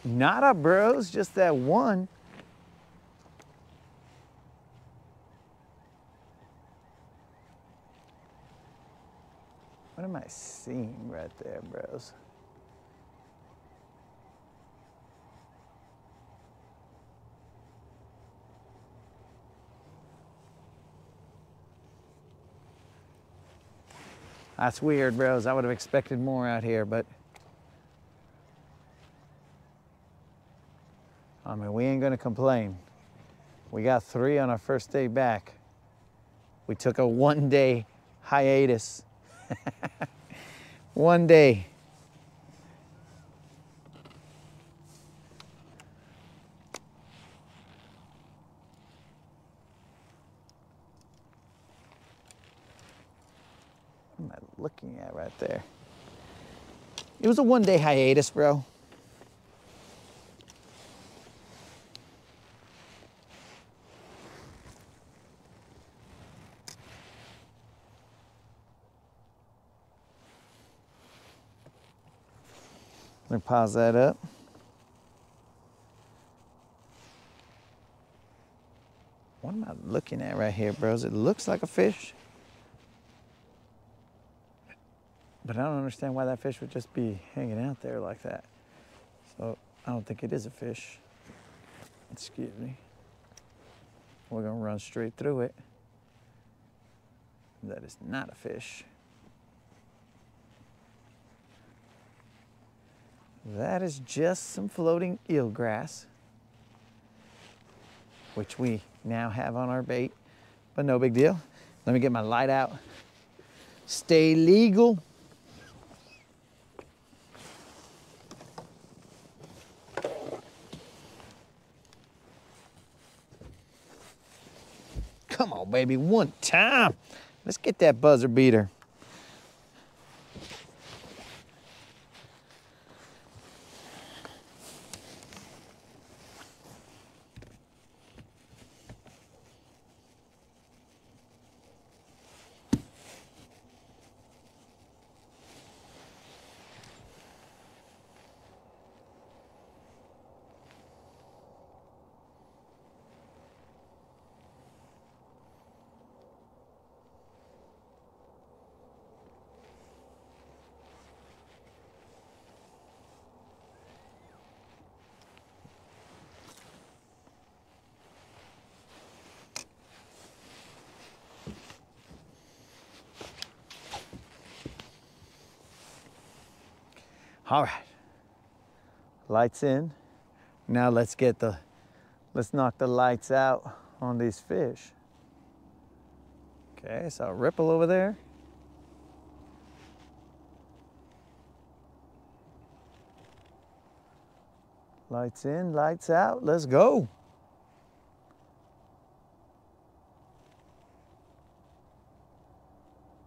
Speaker 3: Nada, bros, just that one. What am I seeing right there, bros? That's weird, bros. I would have expected more out here, but I mean, we ain't gonna complain. We got 3 on our first day back. We took a 1-day hiatus. 1 day. What am I looking at right there? It was a 1-day hiatus, bro. Let me pause that up. What am I looking at right here, bros? It looks like a fish. But I don't understand why that fish would just be hanging out there like that. So I don't think it is a fish. Excuse me. We're gonna run straight through it. That is not a fish. That is just some floating eelgrass, which we now have on our bait, but no big deal. Let me get my light out. Stay legal. Come on, baby, one time. Let's get that buzzer beater. All right, lights in. Now let's knock the lights out on these fish. Okay, so a ripple over there. Lights in, lights out, let's go.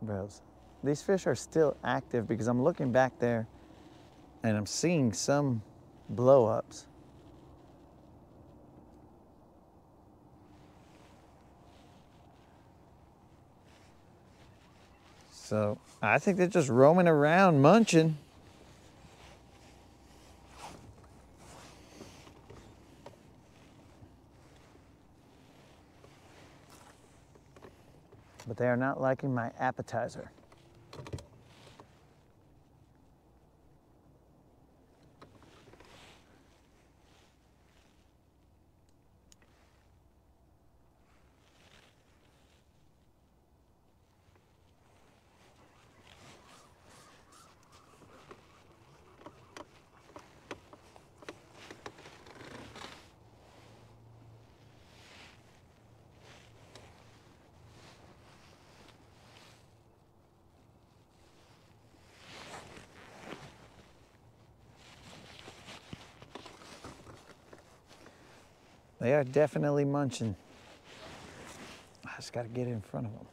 Speaker 3: Bros, these fish are still active because I'm looking back there and I'm seeing some blow-ups. So I think they're just roaming around munching. But they are not liking my appetizer. They are definitely munching. I just got to get in front of them.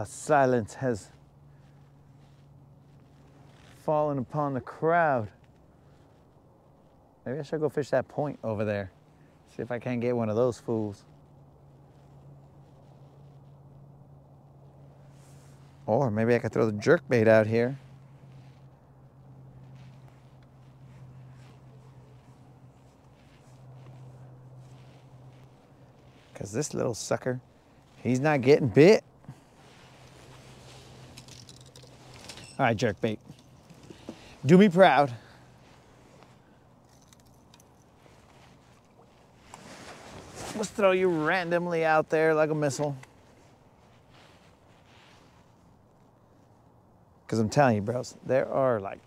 Speaker 3: Silence has fallen upon the crowd. Maybe I should go fish that point over there. See if I can't get one of those fools. Or maybe I could throw the jerkbait out here. Because this little sucker, he's not getting bit. All right, jerkbait. Do me proud. Let's throw you randomly out there like a missile. Because I'm telling you, bros, there are like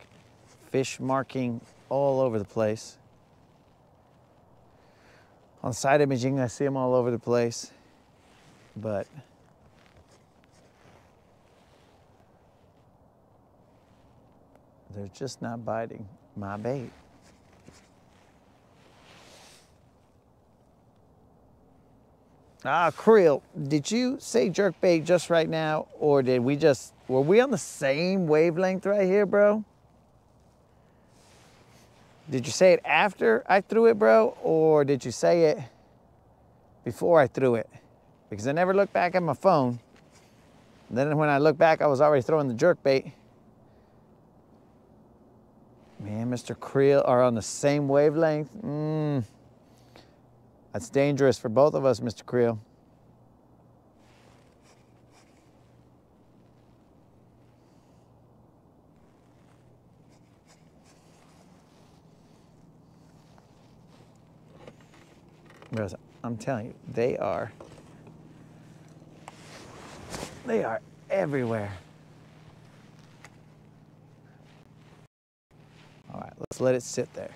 Speaker 3: fish marking all over the place. On side imaging, I see them all over the place. But they're just not biting my bait. Ah, Creel, did you say jerkbait just right now, or did we just, were we on the same wavelength right here, bro? Did you say it after I threw it, bro, or did you say it before I threw it? Because I never looked back at my phone. Then when I looked back, I was already throwing the jerkbait. Man, Mr. Creel are on the same wavelength. That's dangerous for both of us, Mr. Creel. I'm telling you, they are everywhere. All right, let's let it sit there.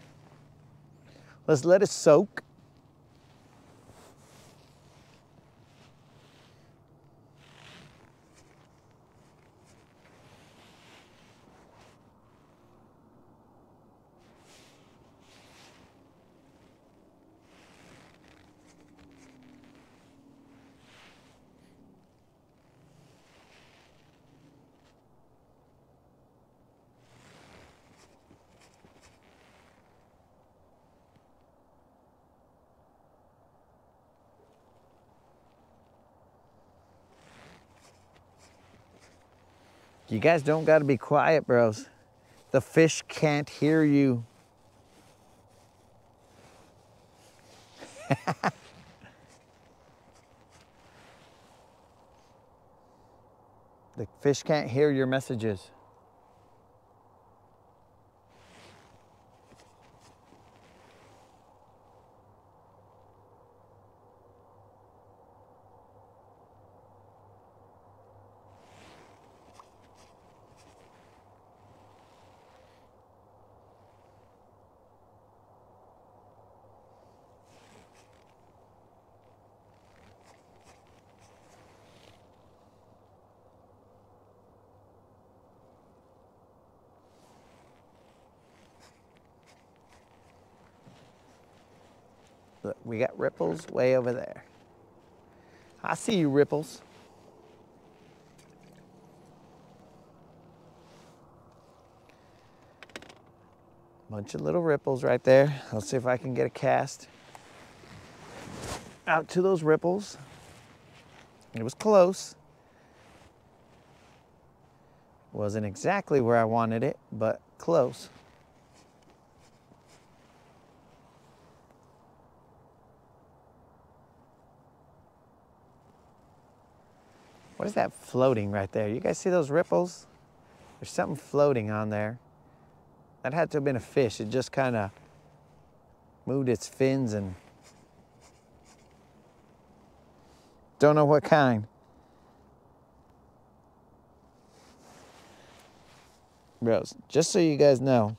Speaker 3: Let's let it soak. You guys don't got to be quiet, bros. The fish can't hear you. The fish can't hear your messages. Look, we got ripples way over there. I see you, ripples. Bunch of little ripples right there. Let's see if I can get a cast out to those ripples. It was close. Wasn't exactly where I wanted it, but close. What is that floating right there? You guys see those ripples? There's something floating on there. That had to have been a fish. It just kind of moved its fins and don't know what kind. Bros, just so you guys know,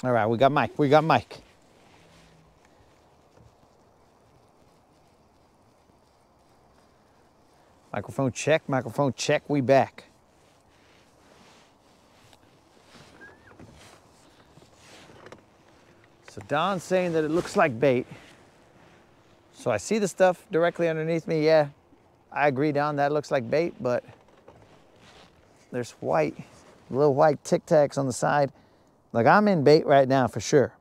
Speaker 3: all right, we got Mike, we got Mike. Microphone check, we back. So Don's saying that it looks like bait. So I see the stuff directly underneath me. Yeah, I agree, Don, that looks like bait, but there's white, little white Tic Tacs on the side. Like, I'm in bait right now for sure.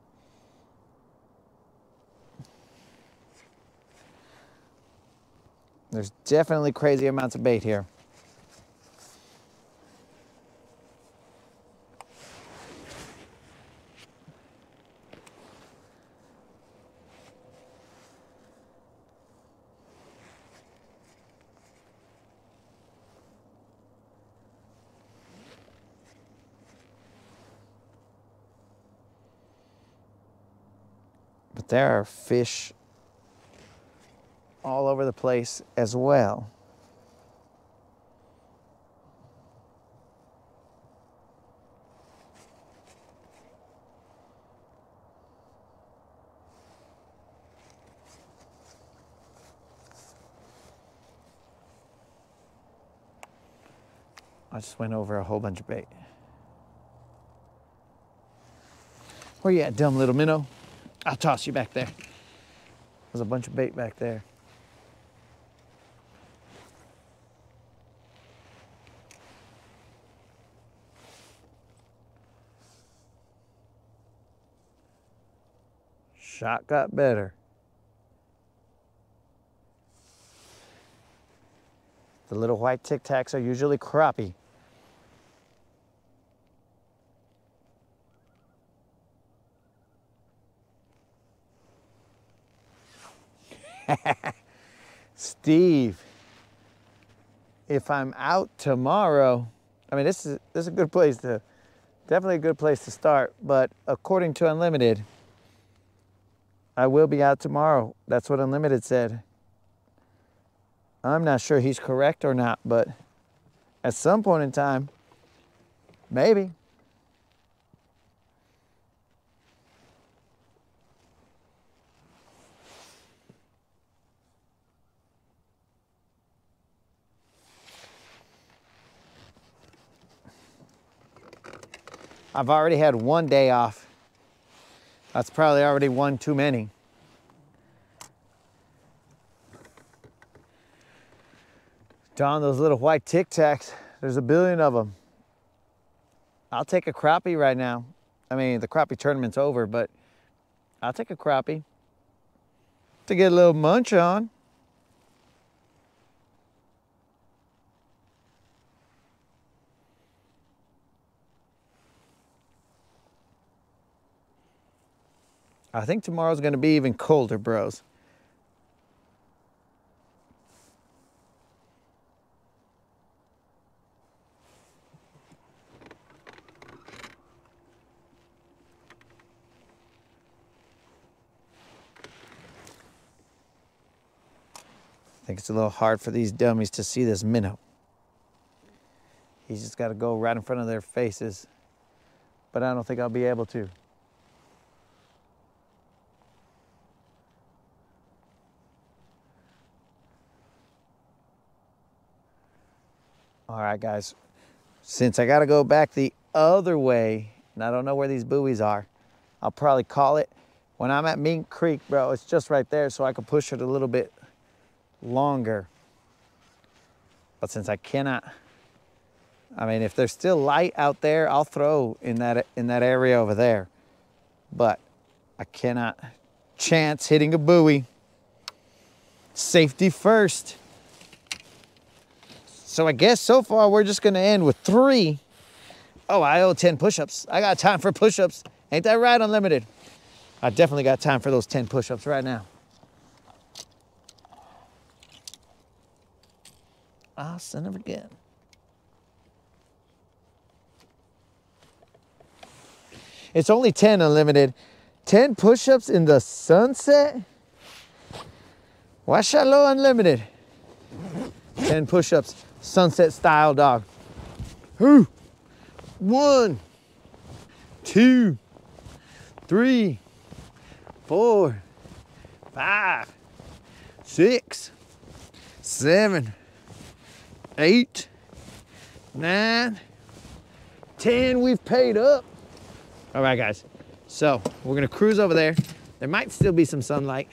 Speaker 3: There's definitely crazy amounts of bait here. But there are fish all over the place as well. I just went over a whole bunch of bait. Where you at, dumb little minnow? I'll toss you back there. There's a bunch of bait back there. Shot got better. The little white Tic Tacs are usually crappie. Steve, if I'm out tomorrow, I mean, this is a good place to, definitely a good place to start, but according to Unlimited, I will be out tomorrow. That's what Unlimited said. I'm not sure he's correct or not, but at some point in time, maybe. I've already had one day off. That's probably already one too many. Don, those little white Tic Tacs, there's a billion of them. I'll take a crappie right now. I mean, the crappie tournament's over, but I'll take a crappie to get a little munch on. I think tomorrow's gonna be even colder, bros. I think it's a little hard for these dummies to see this minnow. He's just got to go right in front of their faces, but I don't think I'll be able to. All right, guys, since I got to go back the other way, and I don't know where these buoys are, I'll probably call it. When I'm at Mink Creek, bro, it's just right there, so I can push it a little bit longer. But since I cannot, I mean, if there's still light out there, I'll throw in that area over there. But I cannot chance hitting a buoy. Safety first. So I guess so far we're just gonna end with 3. Oh, I owe 10 push-ups. I got time for push-ups. Ain't that right, Unlimited? I definitely got time for those 10 push-ups right now. Ah, son of a gun. It's only 10, Unlimited. 10 push-ups in the sunset? Why shallow, Unlimited? 10 push-ups, sunset style, dog. 1, 2, 3, 4, 5, 6, 7, 8, 9, 10. We've paid up. All right, guys. So we're gonna cruise over there. There might still be some sunlight.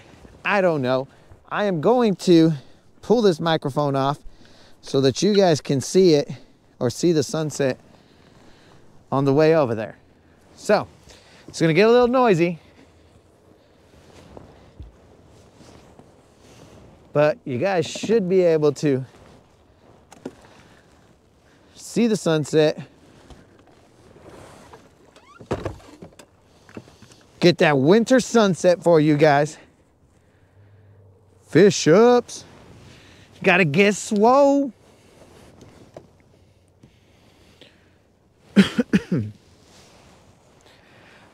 Speaker 3: I don't know. I am going to pull this microphone off so that you guys can see it or see the sunset on the way over there. So it's gonna get a little noisy, but you guys should be able to see the sunset, get that winter sunset for you guys. Fish ups, gotta get swole.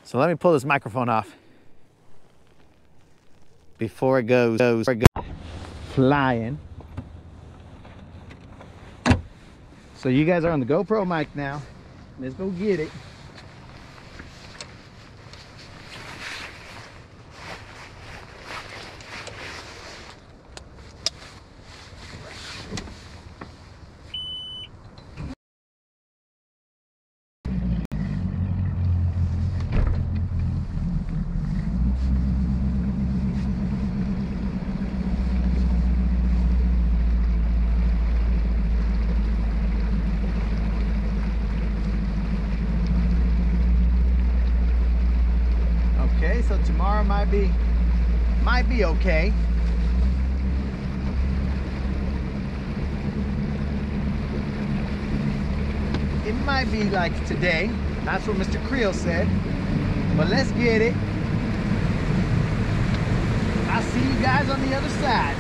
Speaker 3: So let me pull this microphone off before it goes flying. So you guys are on the GoPro mic now. Let's go get it. Okay, so tomorrow might be okay. It might be like today. That's what Mr. Creel said. But let's get it. I'll see you guys on the other side.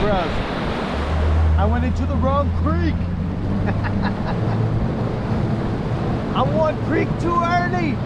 Speaker 3: Bros, I went into the wrong creek. I'm one creek too early.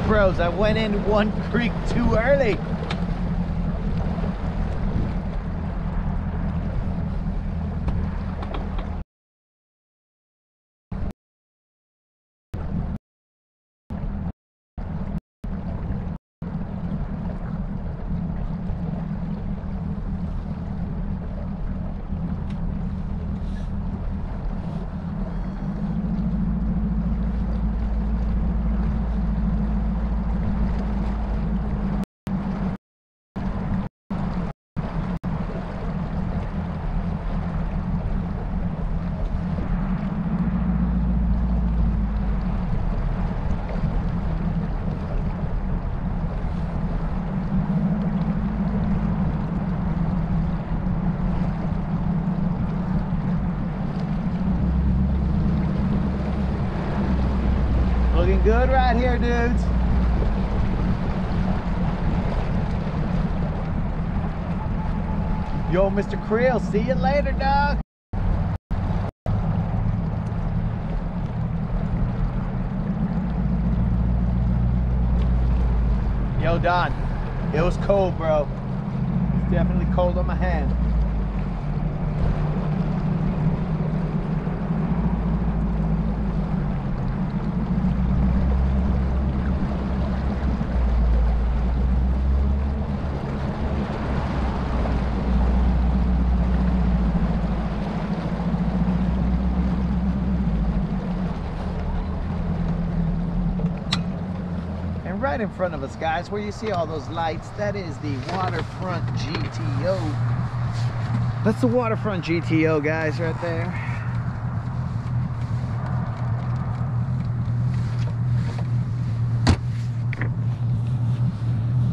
Speaker 3: Bros, I went in one creek too early. Looking good right here, dudes. Yo, Mr. Krill, see you later, dog. Yo, Don, it was cold, bro. It's definitely cold on my hand. Right in front of us, guys, where you see all those lights, that is the Waterfront GTO. That's the Waterfront GTO, guys, right there.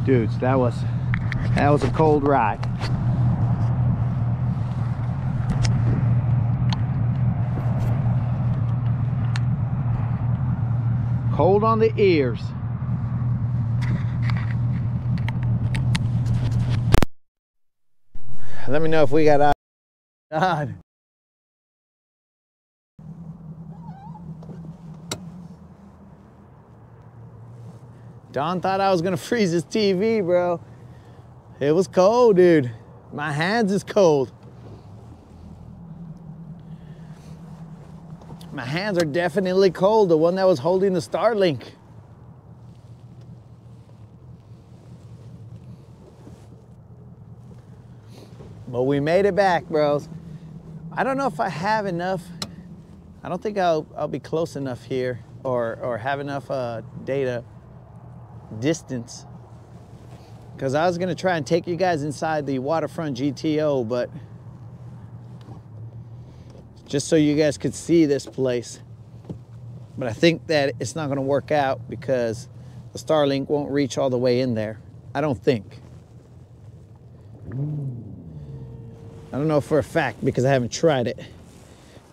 Speaker 3: Dudes, that was a cold ride. Cold on the ears. Let me know if we got out. God. Don thought I was gonna freeze his TV, bro. It was cold, dude. My hands is cold. My hands are definitely cold. The one that was holding the Starlink. But we made it back, bros. I don't know if I have enough. I don't think I'll be close enough here or have enough data distance. Because I was gonna try and take you guys inside the waterfront GTO, but just so you guys could see this place. But I think that it's not gonna work out because the Starlink won't reach all the way in there. I don't think. I don't know for a fact because I haven't tried it,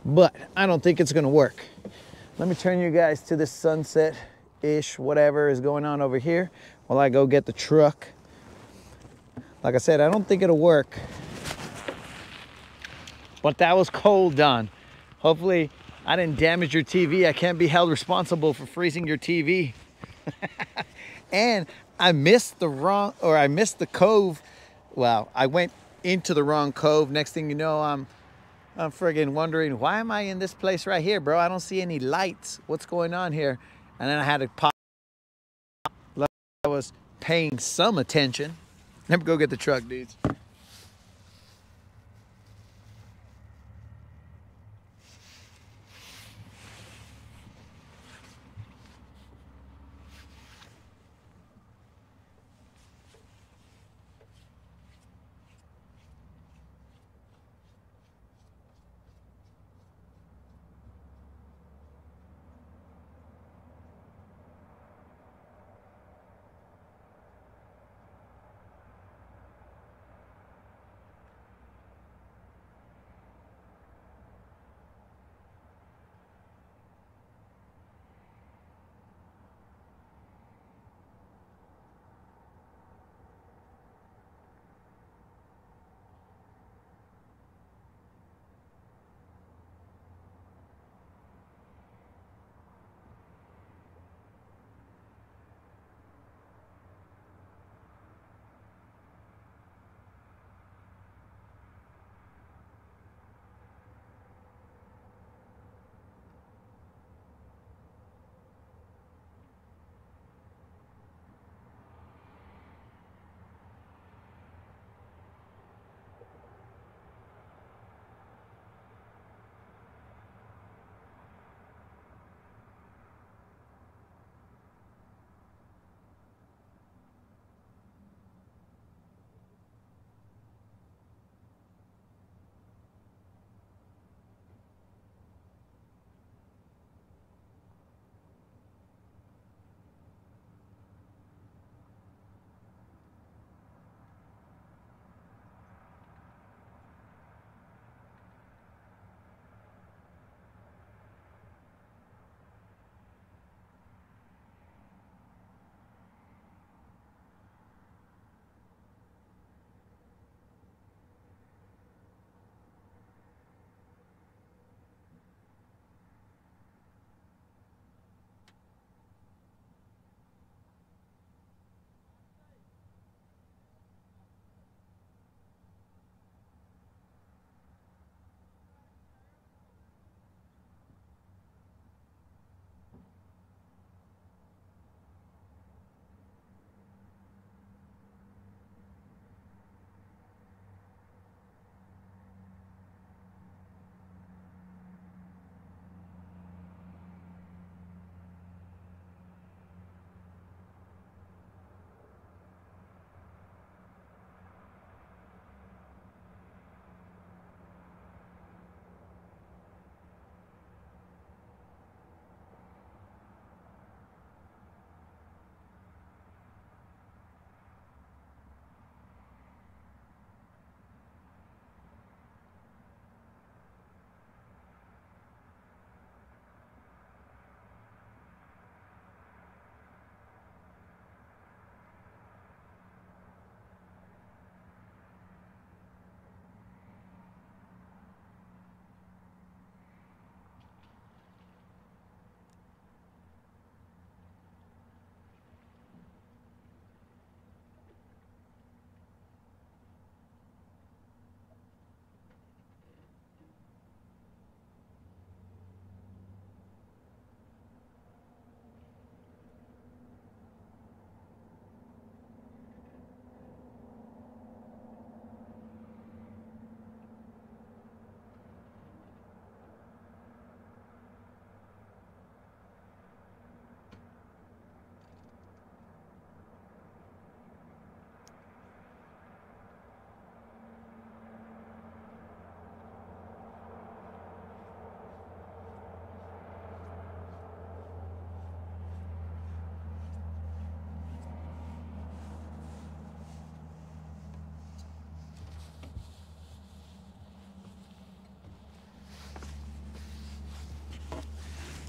Speaker 3: but I don't think it's gonna work. Let me turn you guys to this sunset-ish, whatever is going on over here while I go get the truck. Like I said, I don't think it'll work, but that was cold, Don. Hopefully I didn't damage your TV. I can't be held responsible for freezing your TV. And I missed the cove. Well, I went into the wrong cove. Next thing you know, I'm friggin' wondering, why am I in this place right here, bro? I don't see any lights. What's going on here? And then I had to pop. Like I was paying some attention. Let me go get the truck, dudes.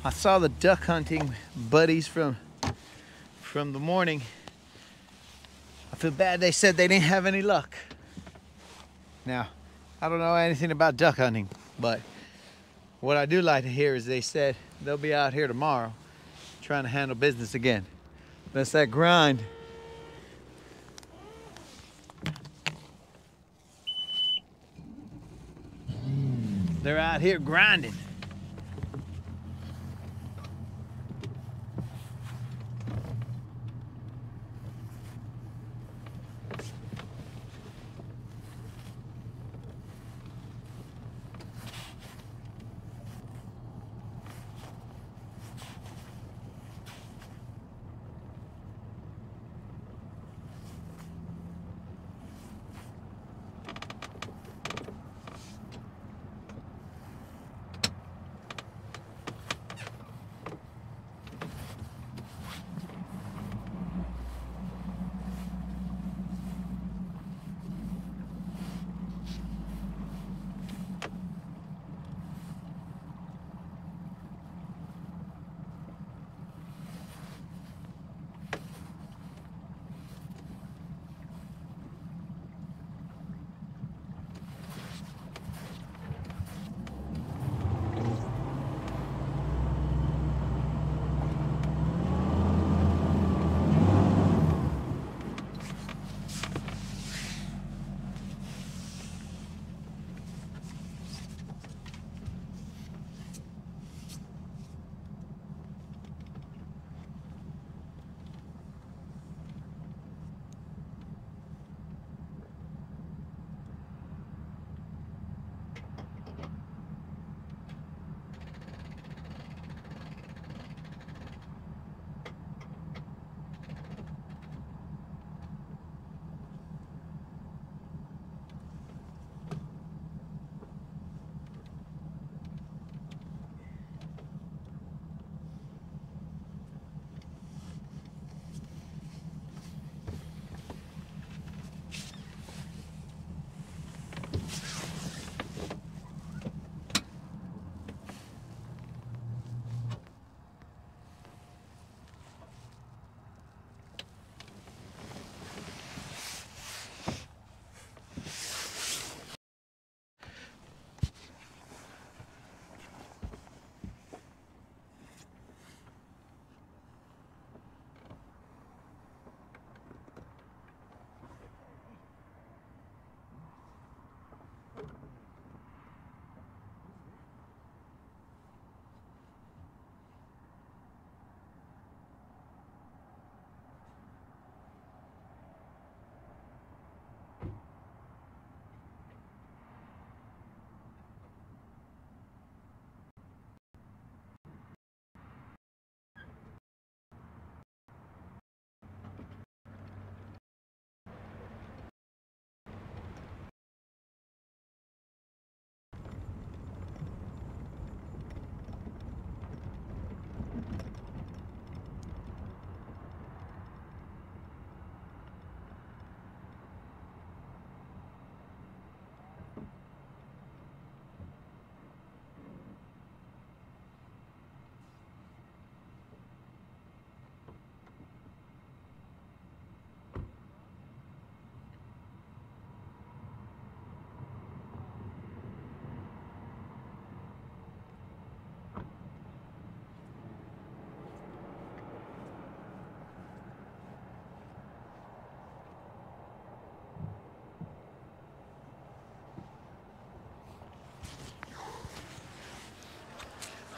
Speaker 3: I saw the duck hunting buddies from the morning. I feel bad they said they didn't have any luck. Now, I don't know anything about duck hunting, but what I do like to hear is they said they'll be out here tomorrow trying to handle business again. That's that grind. They're out here grinding.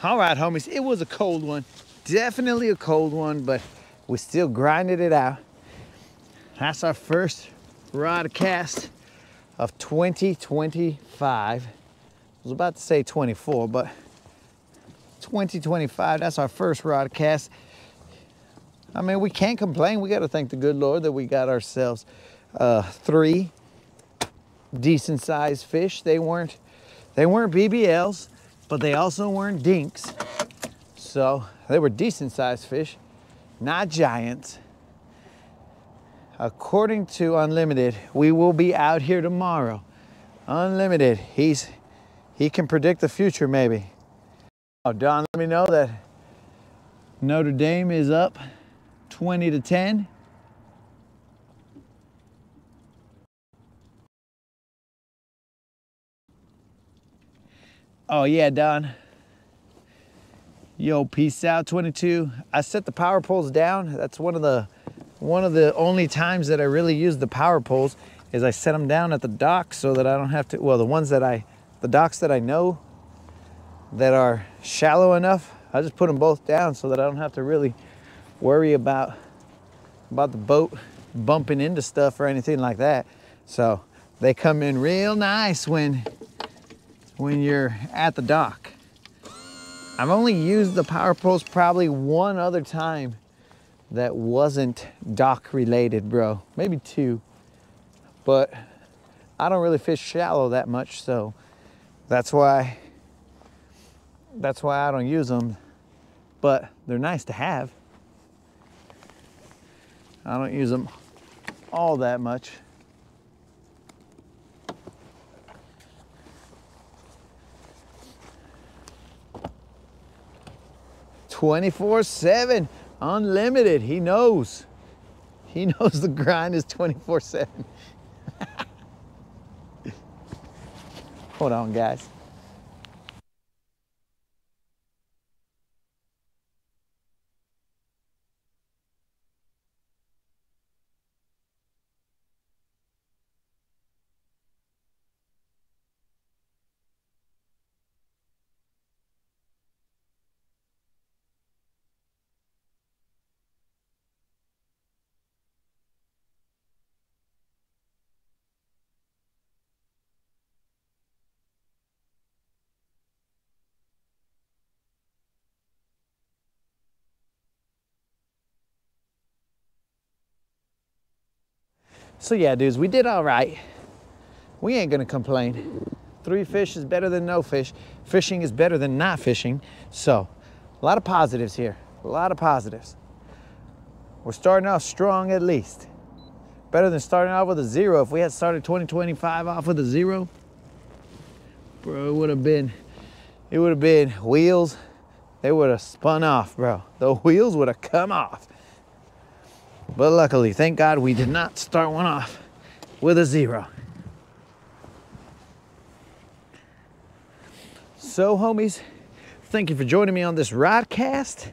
Speaker 3: All right, homies, it was a cold one. Definitely a cold one, but we still grinded it out. That's our first Rodcast of 2025. I was about to say 24, but 2025, that's our first Rodcast. I mean, we can't complain. We got to thank the good Lord that we got ourselves 3 decent sized fish. They weren't BBLs, but they also weren't dinks. So they were decent sized fish, not giants. According to Unlimited, we will be out here tomorrow. Unlimited, he can predict the future maybe. Oh, Don, let me know that Notre Dame is up 20-10. Oh yeah, Don. Yo, peace out, 22. I set the power poles down. That's one of the only times that I really use the power poles is I set them down at the dock so that I don't have to, well, the docks that I know that are shallow enough, I just put them both down so that I don't have to really worry about the boat bumping into stuff or anything like that. So they come in real nice when you're at the dock. I've only used the power poles probably one other time that wasn't dock related, bro. Maybe two, but I don't really fish shallow that much, so that's why I don't use them, but they're nice to have. I don't use them all that much. "24/7, unlimited." He knows. He knows the grind is 24/7. Hold on, guys. So yeah, dudes, we did all right. We ain't gonna complain. 3 fish is better than no fish. Fishing is better than not fishing. So, a lot of positives here. A lot of positives. We're starting off strong at least. Better than starting off with a 0. If we had started 2025 off with a 0, bro, it would have been wheels. They would have spun off, bro. The wheels would have come off. But luckily, thank God, we did not start one off with a 0. So, homies, thank you for joining me on this Rodcast.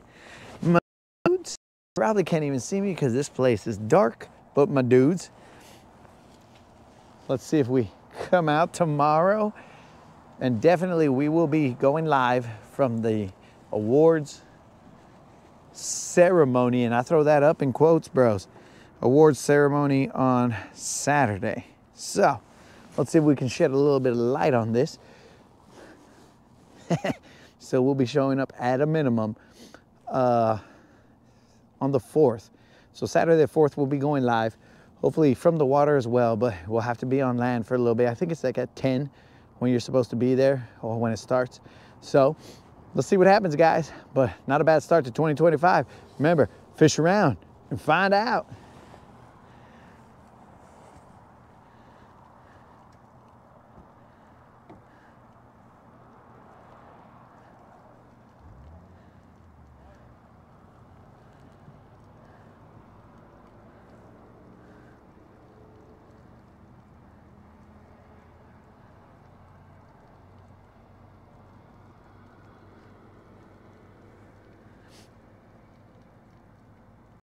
Speaker 3: My dudes probably can't even see me because this place is dark, but my dudes, let's see if we come out tomorrow. And definitely we will be going live from the awards ceremony, and I throw that up in quotes, bros. Awards ceremony on Saturday. So let's see if we can shed a little bit of light on this. So we'll be showing up at a minimum on the 4th. So Saturday the 4th we'll be going live, hopefully from the water as well, but we'll have to be on land for a little bit. I think it's like at 10 when you're supposed to be there, or when it starts. So let's see what happens, guys. But not a bad start to 2025. Remember, fish around and find out.